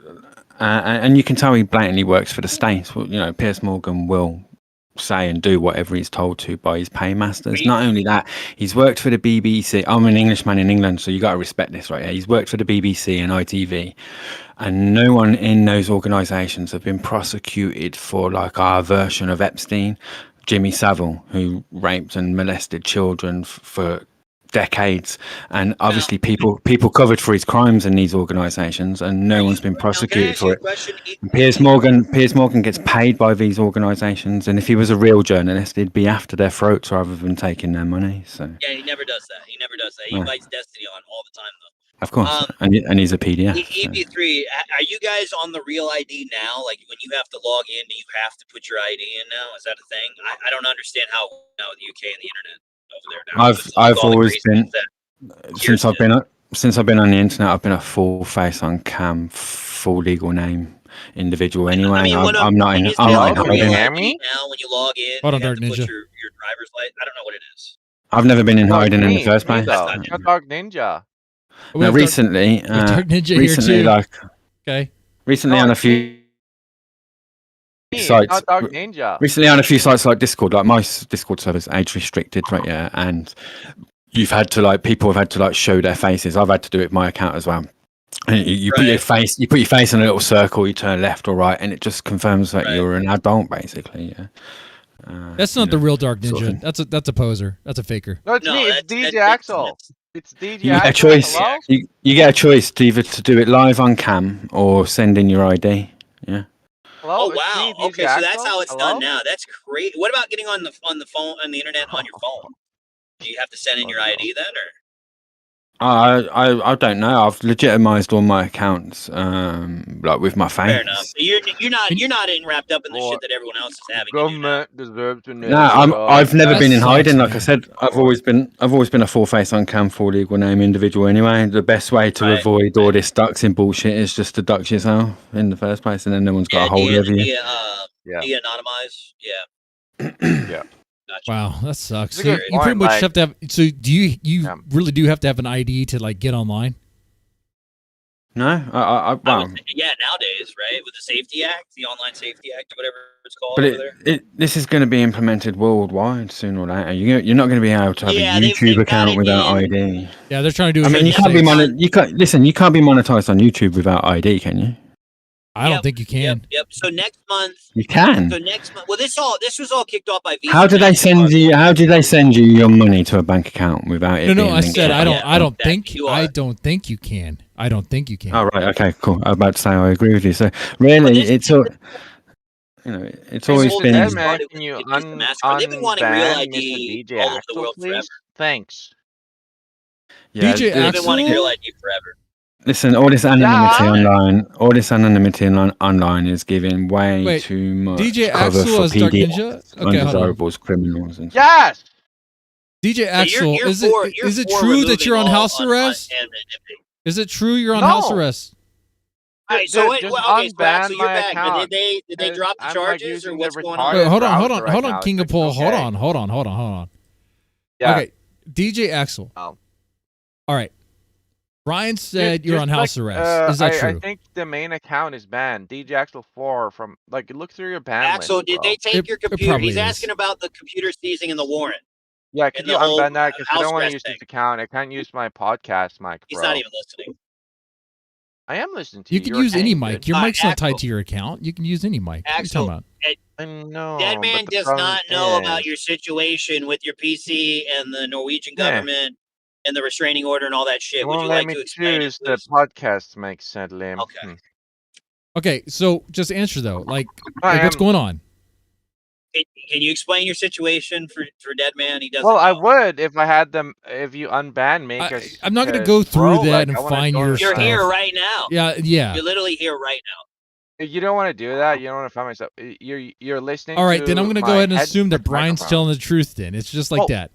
and you can tell he blatantly works for the state. Well, Piers Morgan will say and do whatever he's told to by his paymasters. Not only that, he's worked for the BBC. I'm an Englishman in England, so you got to respect this, right? He's worked for the BBC and ITV, and no one in those organisations have been prosecuted for like our version of Epstein, Jimmy Savile, who raped and molested children for decades, and obviously people covered for his crimes in these organisations, and no one's been prosecuted for it. And Piers Morgan gets paid by these organisations, and if he was a real journalist, he'd be after their throats rather than taking their money. So Yeah, he never does that. He Yeah. invites Destiny on all the time, though. of course, and he's a PDF. so. EB3, are you guys on the real ID now? Like when you have to log in, do you have to put your ID in now? Is that a thing? I don't understand how now the UK and the internet over there now. I've always been since I've been on the internet. I've been a full face on cam, full legal name individual. Anyway, I'm not in. I'm not in hiding. Now, when you log in, Hold on, you have Dark to put Ninja. your driver's license. I don't know what it is. I've never been in hiding in the first place. Dog Ninja. Now, recently, Dark Ninja here recently, too. like Okay. recently on a few sites. Not Dog Ninja. Recently on a few sites like Discord, like my Discord server's age restricted, right? Yeah, and you've had to like people have had to like show their faces. I've had to do it with my account as well. And you put your face, in a little circle. You turn left or right, and it just confirms that you're an adult, basically. Yeah. That's not the real Dark sort of Ninja. That's a poser. That's a faker. No, it's me. It's DJ Axel. It's DJ You get a Axel. choice. Hello? You get a choice to either to do it live on cam or send in your ID. Yeah. Hello? Oh It's wow. me, DJ Okay, so that's Axel. how it's Hello? done now. That's great. What about getting on the phone on the internet on your phone? Do you have to send in your ID then, or? I don't know. I've legitimized all my accounts, like with my face. Fair enough. So you're not in wrapped up in the shit that everyone else is having. Government deserves to know. No, I've never been in hiding. Like I said, I've always been a full face on cam, full legal name individual. Anyway, the best way to avoid all this doxing bullshit is just to dox yourself in the first place, and then no one's got a hold of you. De-anonymize. Yeah. Yeah. Gotcha. Wow, that sucks. It's a So good you pretty point, much like- have to have. So do you really do have to have an ID to like get online? No, well, Yeah, nowadays, right, with the Safety Act, the Online Safety Act, or whatever it's called but over there. this is going to be implemented worldwide sooner or later. You're not going to be able to have Yeah, a they've YouTube got account it without in- ID. Yeah, they're trying to do. I it mean, in you the can't be States. you can't be monetized on YouTube without ID, can you? I don't think you can. Yep. So next month. You can. So next month. Well, this was all kicked off by Visa. How do they send you? How do they send you your money to a bank account without it? No, being I linked said to I a don't. bank I don't account? think. I don't think you can. I don't think you can. Oh right, okay, cool. I was about to say I agree with you. So really, it's all. It's always been. Hey, man, can you They've been wanting real unban ID Mr. DJ all over the Axel, world please? forever. Thanks. Yeah, DJ They've been wanting real Axel. ID forever. Listen, all this anonymity online is giving way Wait, too much DJ cover Axel for as Dark PDFs, Ninja? Okay, hold on. undesirables, criminals, and Yes. DJ Axel, you're is for- it you're is it for true that you're on removing all house arrest? Is it true you're on No. house arrest? All right, so Just okay, so unban Axel, you're my back. account. Did they drop the I'm, like, charges or using what's the going retarded on? Wait, hold browser on, right now. King of It's Pole. okay. Hold on. Yeah. Okay, DJ Axel. Oh. All right. Brian said you're on Just house like, arrest. Is that I true? think the main account is banned. DJ Axel 4 from look through your ban Axel, list, did bro. they take your computer? probably He's is. asking about the computer seizing in the warrant. Yeah, could and you the whole, unban that? Because I house don't want to arrest use thing. this account. I can't use my podcast mic, He's bro. not even listening. I am listening to you. You can You're use any hanging mic. it. Your All right, mic's not tied Axel. to your account. You can use any mic. What are you Axel, talking about? I know. Dead but man the does problem not know about is- your situation with your PC and the Norwegian Yeah. government and the restraining order and all that shit. You Would won't you let like me to explain it, choose the please? podcast mic, sadly. Okay. Okay, so just answer though. Like I what's am- going on? Can you explain your situation for Dead Man? He doesn't. Well, I know. would if I had them. If you unban me, I'm not going to go through bro, that like, I and wanna find join your the You're stuff. here right now. Yeah. You're literally here right now. You don't want to do that. You don't want to find myself. You're listening. All right, then I'm going to go my ahead and assume that headset Brian's microphone. telling the truth. Then it's just like Well, that.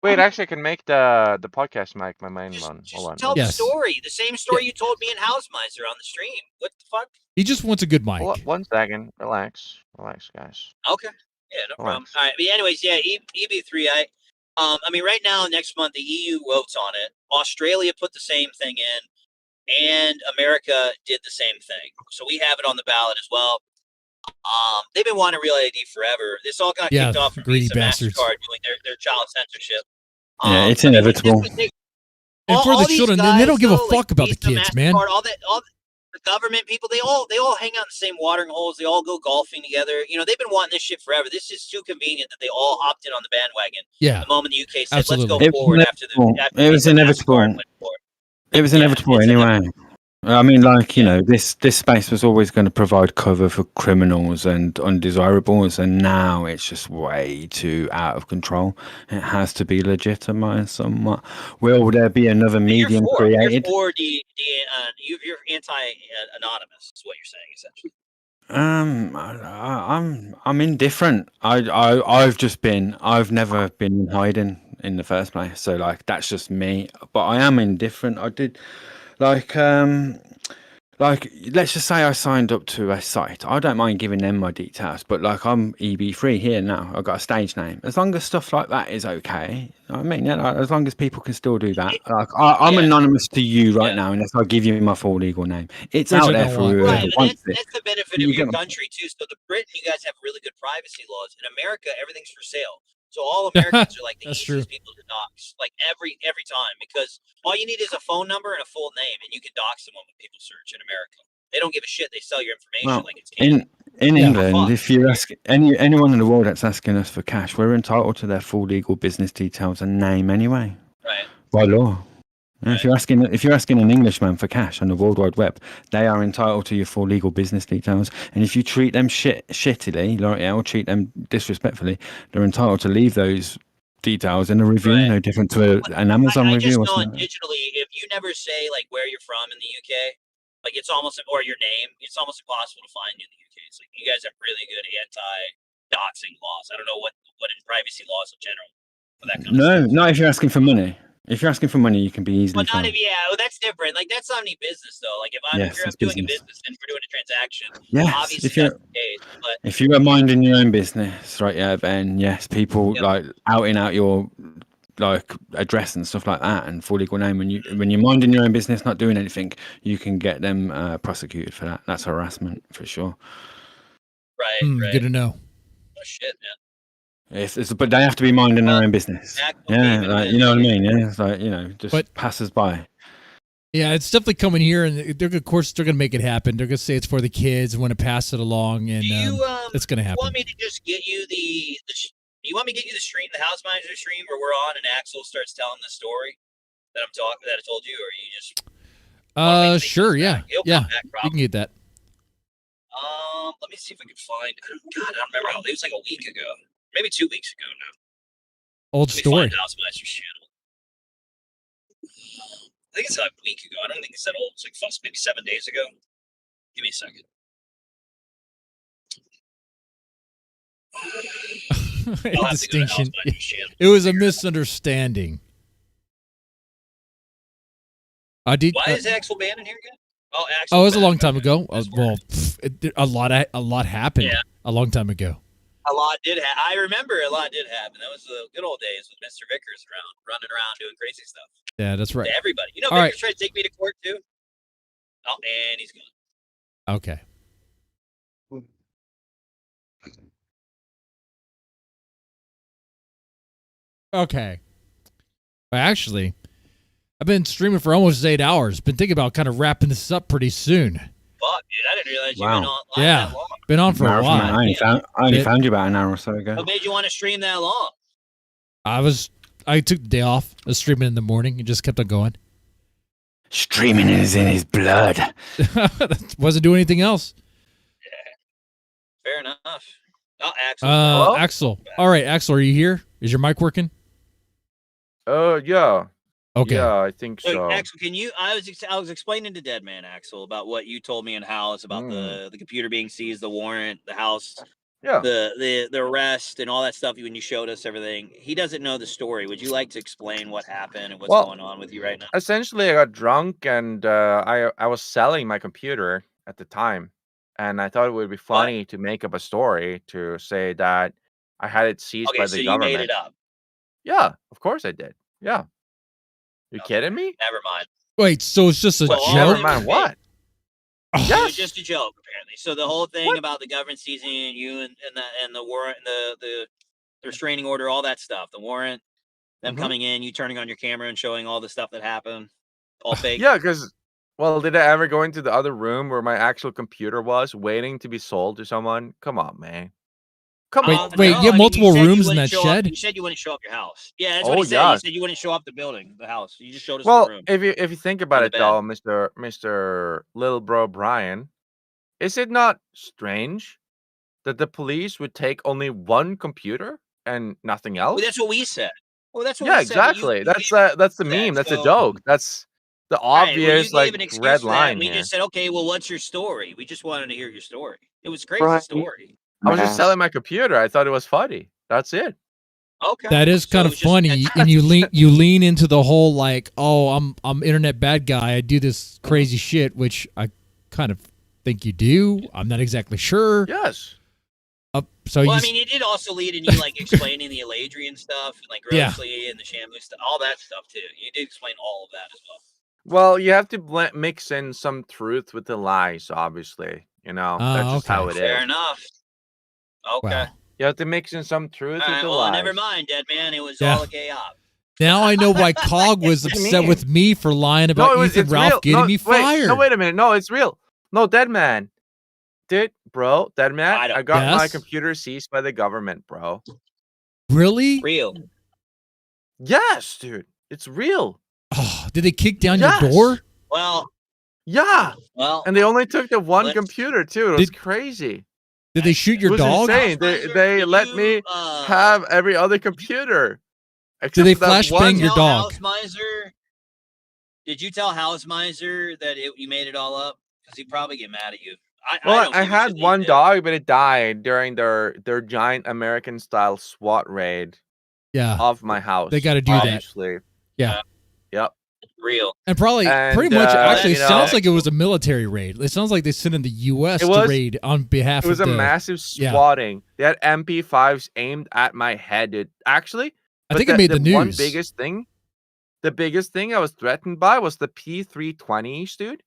Wait, actually, I can make the podcast mic my main one. Hold on. Tell Yes. the story. The same story you told me in Housemiser on the stream. What the fuck? He just wants a good mic. One second. Relax, guys. Okay. Yeah, no problem. Relax. All right. But anyways, yeah, EB3. I mean, right now, next month, the EU votes on it. Australia put the same thing in, and America did the same thing. So we have it on the ballot as well. They've been wanting real ID forever. This all got Yeah, kicked off from greedy Visa bastards. MasterCard doing their child censorship. Yeah, it's inevitable. And for the children, they don't give a fuck about the Visa, kids, man. MasterCard, all the government people, they all hang out in the same watering holes. They all go golfing together. You know, they've been wanting this shit forever. This is too convenient that they all hopped in on the bandwagon. Yeah, the moment the UK said, absolutely. "Let's go forward," after It was inevitable. It was inevitable anyway. I mean, like, you know, this space was always going to provide cover for criminals and undesirables, and now it's just way too out of control. It has to be legitimized somewhat. Will there be another medium created? You're for you're anti-anonymous, is what you're saying essentially. I'm indifferent. I've never been in hiding in the first place, so like that's just me. But I am indifferent. I did. Like, let's just say I signed up to a site. I don't mind giving them my details, but like I'm EB3 here now. I've got a stage name. As long as stuff like that is okay. I mean, yeah, like, as long as people can still do that. Like, I'm anonymous to you right now, unless I give you my full legal name. It's Which out I there don't for want. whoever Right, and wants it. that's the benefit You of your get- country too. So the Britain, you guys have really good privacy laws. In America, everything's for sale. So all Americans are like the easiest people to dox, like every time, because all you need is a phone number and a full name, and you can dox someone when people search in America. They don't give a shit. They sell your information Well, like it's candy. in England, if you ask anyone in the world that's asking us for cash, we're entitled to their full legal business details and name anyway, Right. by law. And if you're asking an Englishman for cash on the World Wide Web, they are entitled to your full legal business details. And if you treat them shittily, or treat them disrespectfully, they're entitled to leave those details in a review, no different to an Amazon I review just or know something. digitally, if you never say like where you're from in the UK, like it's almost, or your name, it's almost impossible to find you in the UK. It's like you guys have really good anti-doxing laws. I don't know what in privacy laws in general for that kind of No, not if you're asking for money. If you're asking for money, you can be easily Well, not found. if, well, that's different. Like that's not any business though. Like if I'm Yes, if it's you're doing a business. business and we're doing a transaction, Yes, obviously if you're that's the case. But if you are minding your own business, right? Yeah, then yes, people like outing out your like address and stuff like that and full legal name. When you're minding your own business, not doing anything, you can get them prosecuted for that. That's harassment for sure. right. Good to know. Oh shit, man. But they have to be minding their own business. Yeah, like, you know what I mean. Yeah, it's like, you know, just passers by. Yeah, it's definitely coming here, and of course they're gonna make it happen. They're gonna say it's for the kids, want to pass it along, and it's gonna You happen. want me to just get you you want me to get you the stream, the house manager stream where we're on and Axel starts telling the story that I told you, or you just Sure, yeah, He'll yeah, come back, you can get that. let me see if I can find. God, I don't remember how. It was like a week ago, maybe 2 weeks ago now. Old Let me story. find House Master's channel. I think it's like a week ago. I don't think it's that old. It's like maybe 7 days ago. Give me a second. Distinction. It was a misunderstanding. Did. Why is Axel banned in here again? Oh, Axel. Oh, it was a long time ago. A lot happened. Yeah. A long time ago. A lot did happen. I remember a lot did happen. That was the good old days with Mr. Vickers running around doing crazy stuff. Yeah, that's right. To everybody. You know, All Vickers right. tried to take me to court too. Oh, and he's gone. Okay. Okay. Well, actually, I've been streaming for almost 8 hours. Been thinking about kind of wrapping this up pretty soon. Fuck, dude. I didn't realize you've Wow. been on Yeah, that long. been on for a Marathon, while. I only found you about an hour or so ago. What made you want to stream that long? I took the day off. I was streaming in the morning and just kept on going. Streaming is in his blood. Wasn't doing anything else. Fair enough. Oh, Axel. Axel. All right, Axel, are you here? Is your mic working? Yeah. Okay. Yeah, I think So, so. Axel, can you? I was explaining to Deadman Axel about what you told me in house about the computer being seized, the warrant, the house, the arrest, and all that stuff. When you showed us everything, he doesn't know the story. Would you like to explain what happened and what's going on with you right now? Essentially, I got drunk and I was selling my computer at the time, and I thought it would be funny to make up a story to say that I had it seized Okay, by so the you government. made it up. Yeah, of course I did. Yeah. You kidding me? Never mind. Wait, so it's just a Well, joke? Never mind what? It was just a joke, apparently. So the whole thing about the government seizing you and the warrant, the restraining order, all that stuff, the warrant, them coming in, you turning on your camera and showing all the stuff that happened, all fake. Yeah, because did I ever go into the other room where my actual computer was waiting to be sold to someone? Come on, man. Come on. Wait, you have multiple rooms in that shed? You said you wouldn't show up your house. Yeah, that's what he said. Yeah. He said you wouldn't show up the building, the house. You just showed us Well, the room. if you think about the it, bed. though, Mr. Little Bro Brian, is it not strange that the police would take only one computer and nothing else? Well, that's what we said. Well, that's what Yeah, we said. but exactly. You That's the gave meme. That's a so- joke. That's the Right, well, obvious you gave an like excuse red for that, line and we here. just said, okay, well, what's your story? We just wanted to hear your story. It was a crazy Brian, story. I was just selling my computer. I thought it was funny. That's it. Okay. That is kind of funny, and you lean into the whole like, oh, I'm internet bad guy. I do this crazy shit, which I kind of think you do. I'm not exactly sure. Yes. So Well, you I mean, it did also lead in you like explaining the Eladrian stuff, and like Yeah. grossly and the Shamu stuff, all that stuff too. You did explain all of that as well. Well, you have to mix in some truth with the lies, obviously. You know, that's just how it is. Fair enough. Okay. You have to mix in some truth All with right. the Well, lies. never mind, dead man. It was Yeah. all a gay op. now I know why Cog was What do you upset mean? with me for lying about Ethan Ralph getting me fired. No, wait a minute. No, it's real. No, dead man. Dead man. I got my Yes? computer seized by the government, bro. Really? Real. Yes, dude. It's real. Did they kick down Yes. your door? Well. Yeah. Well. And they only took the one let's- computer too. It was crazy. Did they shoot your It was dog? insane. They let me have every other computer. Did they except for that flashbang one. your dog? House Miser, did you tell House Miser that you made it all up? Because he'd probably get mad at you. Well, don't I think you had should one leave it. dog, but it died during their giant American style SWAT raid Yeah. of my house. They gotta do that. obviously. Yeah. Yep. Real. And probably And, pretty much actually you know, sounds like it was a military raid. It sounds like they sent in the U.S. It to was- raid on behalf It was of a the massive Yeah. swatting. They had MP5s aimed at my head. Dude. Actually, I but think it made the one news. the biggest thing I was threatened by was the P320s, dude.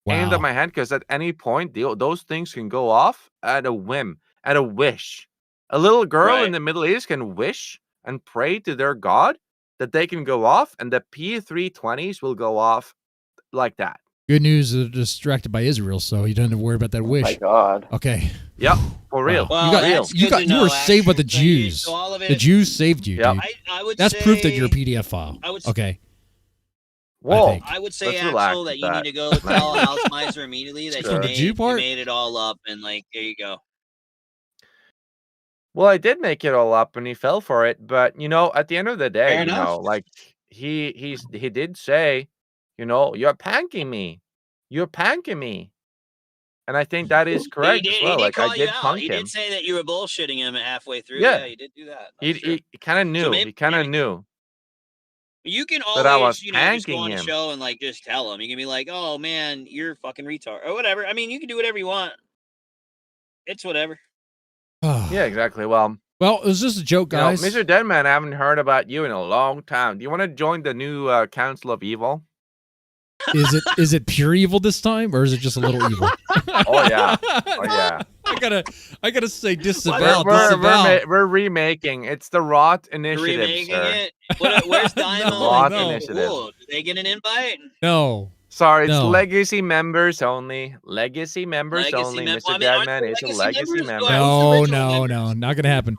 Aimed Wow. at my head because at any point those things can go off at a whim, at a wish. A little girl in Right. the Middle East can wish and pray to their god that they can go off, and the P320s will go off like that. Good news, they're distracted by Israel, so you don't have to worry about that wish. my God. Okay. Yep, for real. Well, you got that's you good got to you know, were saved by the actually. Jews. So all of The it- Jews saved you, Yep. dude. I would That's proof that say- you're a PDF file. I would- Okay. Whoa. think. I would say, Let's Axel, relax that with you that. need to go tell House Miser immediately that Sure. you The made, Jew you part? made it all up, and like, there you go. Well, I did make it all up and he fell for it, but you know, at the end of the day, Fair you enough. know, like he did say, you know, you're panking me. You're panking me. And I think that is correct as well. Like I call you did out. punk He him. did say that you were bullshitting him halfway through. Yeah. Yeah, he did do that. He kind of knew. maybe- He kind of knew. You can That I was always, just go panking on the him. show and like just tell him. You can be like, "Oh man, you're a fucking retard," or whatever. I mean, you can do whatever you want. It's whatever. Yeah, exactly. Well, Well, it was just a joke, you know, guys. Mr. Deadman, I haven't heard about you in a long time. Do you want to join the new Council of Evil? Is it pure evil this time, or is it just a little evil? Oh yeah. Oh yeah. I gotta say disavow. We're remaking. It's the Rot Initiative, Remaking sir. it. Where's Dynamo? The Rot and Initiative. Cool. Did they get an invite? No. Sorry, it's No. legacy members only. Legacy members Legacy only. mem- Mr. well, I mean, aren't Deadman there is a legacy legacy members? member. No, not gonna happen.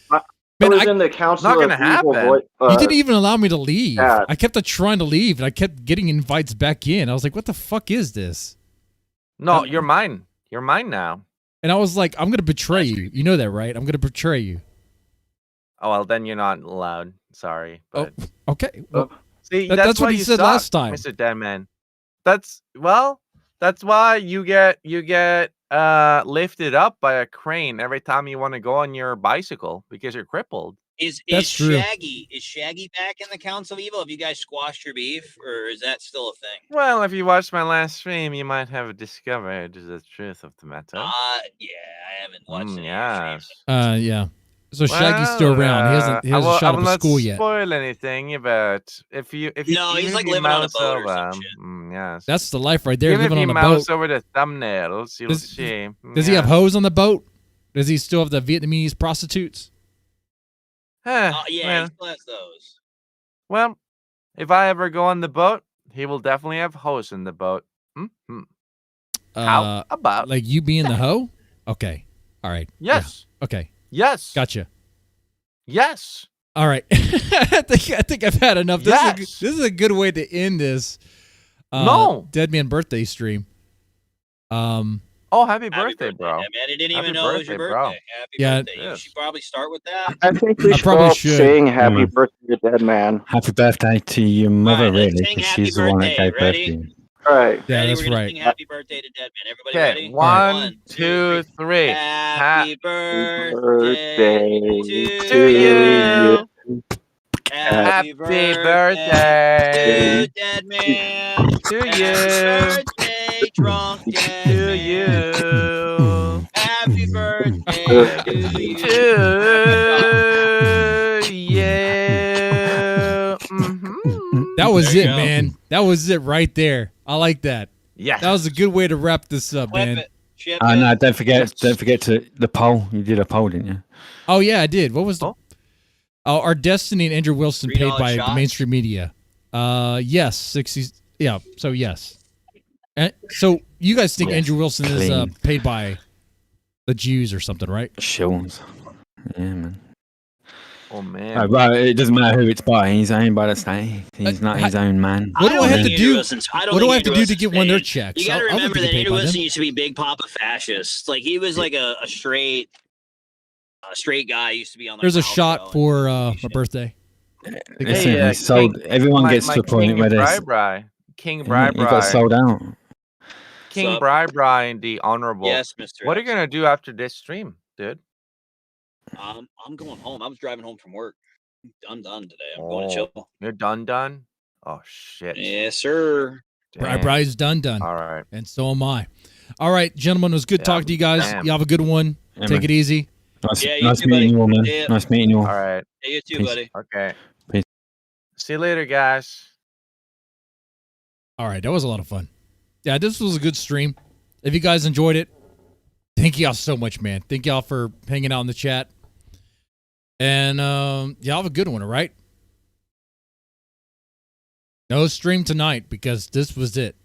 I Man, was in the council Not of gonna evil happen. You didn't even allow me to leave. yeah. I kept trying to leave, and I kept getting invites back in. I was like, "What the fuck is this?" No, you're mine. You're mine now. And I was like, "I'm gonna betray you. You know that, right? I'm gonna betray you." Oh well, then you're not allowed. Sorry, but Okay. Well, see, that's what why he you said suck, last time. Mr. Deadman. That's why you get lifted up by a crane every time you want to go on your bicycle because you're crippled. Is That's true. Shaggy back in the Council of Evil? Have you guys squashed your beef, or is that still a thing? Well, if you watched my last stream, you might have discovered the truth of the matter. Yeah, I haven't watched any Yes. Yeah. So Shaggy's still around. He hasn't shot up a school yet. Spoil anything, but if you No, he's even like if you living on a mouse boat or over, some shit. yes. That's the life right there. Even living if on you a mouse boat. over the thumbnails, you'll see. Does he have hoes on the boat? Does he still have the Vietnamese prostitutes? Yeah, well, he still has those. well, if I ever go on the boat, he will definitely have hoes in the boat. Mm-hmm. How about like you being the hoe? Okay. All right. Yes. Yeah. Okay. Yes. Gotcha. Yes. All right. I think I've had enough. Yes. This is a good way to end this Dead Man birthday stream. Oh, happy birthday, bro. Man, I didn't even Happy know it was your birthday, bro. birthday. Happy Yeah. birthday. You should probably start with that. I think we I should probably all should. sing happy Yeah. birthday to Dead Man. Happy birthday to your mother, Alright, let's really, sing because happy she's the one that birthday. gave birth Ready? to you. All right. Yeah, Ready? that's We're gonna right. sing happy birthday to Dead Man. Everybody Okay, ready? 1, 2, 3. Happy birthday Birthday to you. Happy Happy birthday birthday to Dead Man. to Happy you. birthday, drunk Dead To Man. you. Happy birthday to you. To you. That was There it, you go. man. That was it right there. I like that. Yes. That was a good way to wrap this up, Flip man. it. Ship Oh it. no! Don't forget to the poll. You did a poll, didn't you? Oh yeah, I did. What was the? Oh. Oh, are Destiny and Andrew Wilson paid $3 by shots? the mainstream media? Yes, 60. Yeah, so yes. And so you guys think Yes, Andrew Wilson is clean. paid by the Jews or something, right? Shills. Yeah, man. Oh, man. Oh, but it doesn't matter who it's by. He's owned by the state. He's not his own man. What do I have to Andrew do? Wilson's- I don't What do think I have to Andrew do to Wilson's get one of their paid. checks? You got to I don't remember think that he paid Andrew by Wilson them. used to be Big Papa fascist. Like he was like a straight guy. Used to be on. There's a Wow shot show for my birthday. Listen, he sold. Everyone gets to a point where there's. King He got Bri. sold out. King Bri and the Honorable. Yes, Mr. What are you going to do after this stream, dude? I'm going home. I was driving home from work. I'm done today. I'm going to chill. You're done? Oh, shit. Yes, sir. Bry's done. All right. And so am I. All right, gentlemen, it was good talking to you guys. damn. You have a good one. Yeah, Take man. it easy. Nice, Yeah, you nice too, meeting buddy. you all, man. Yeah. Nice meeting you all. All right. Hey, you too, Peace. buddy. Okay. Peace. See you later, guys. All right, that was a lot of fun. Yeah, this was a good stream. If you guys enjoyed it, thank y'all so much, man. Thank y'all for hanging out in the chat. And y'all have a good one, all right? No stream tonight because this was it.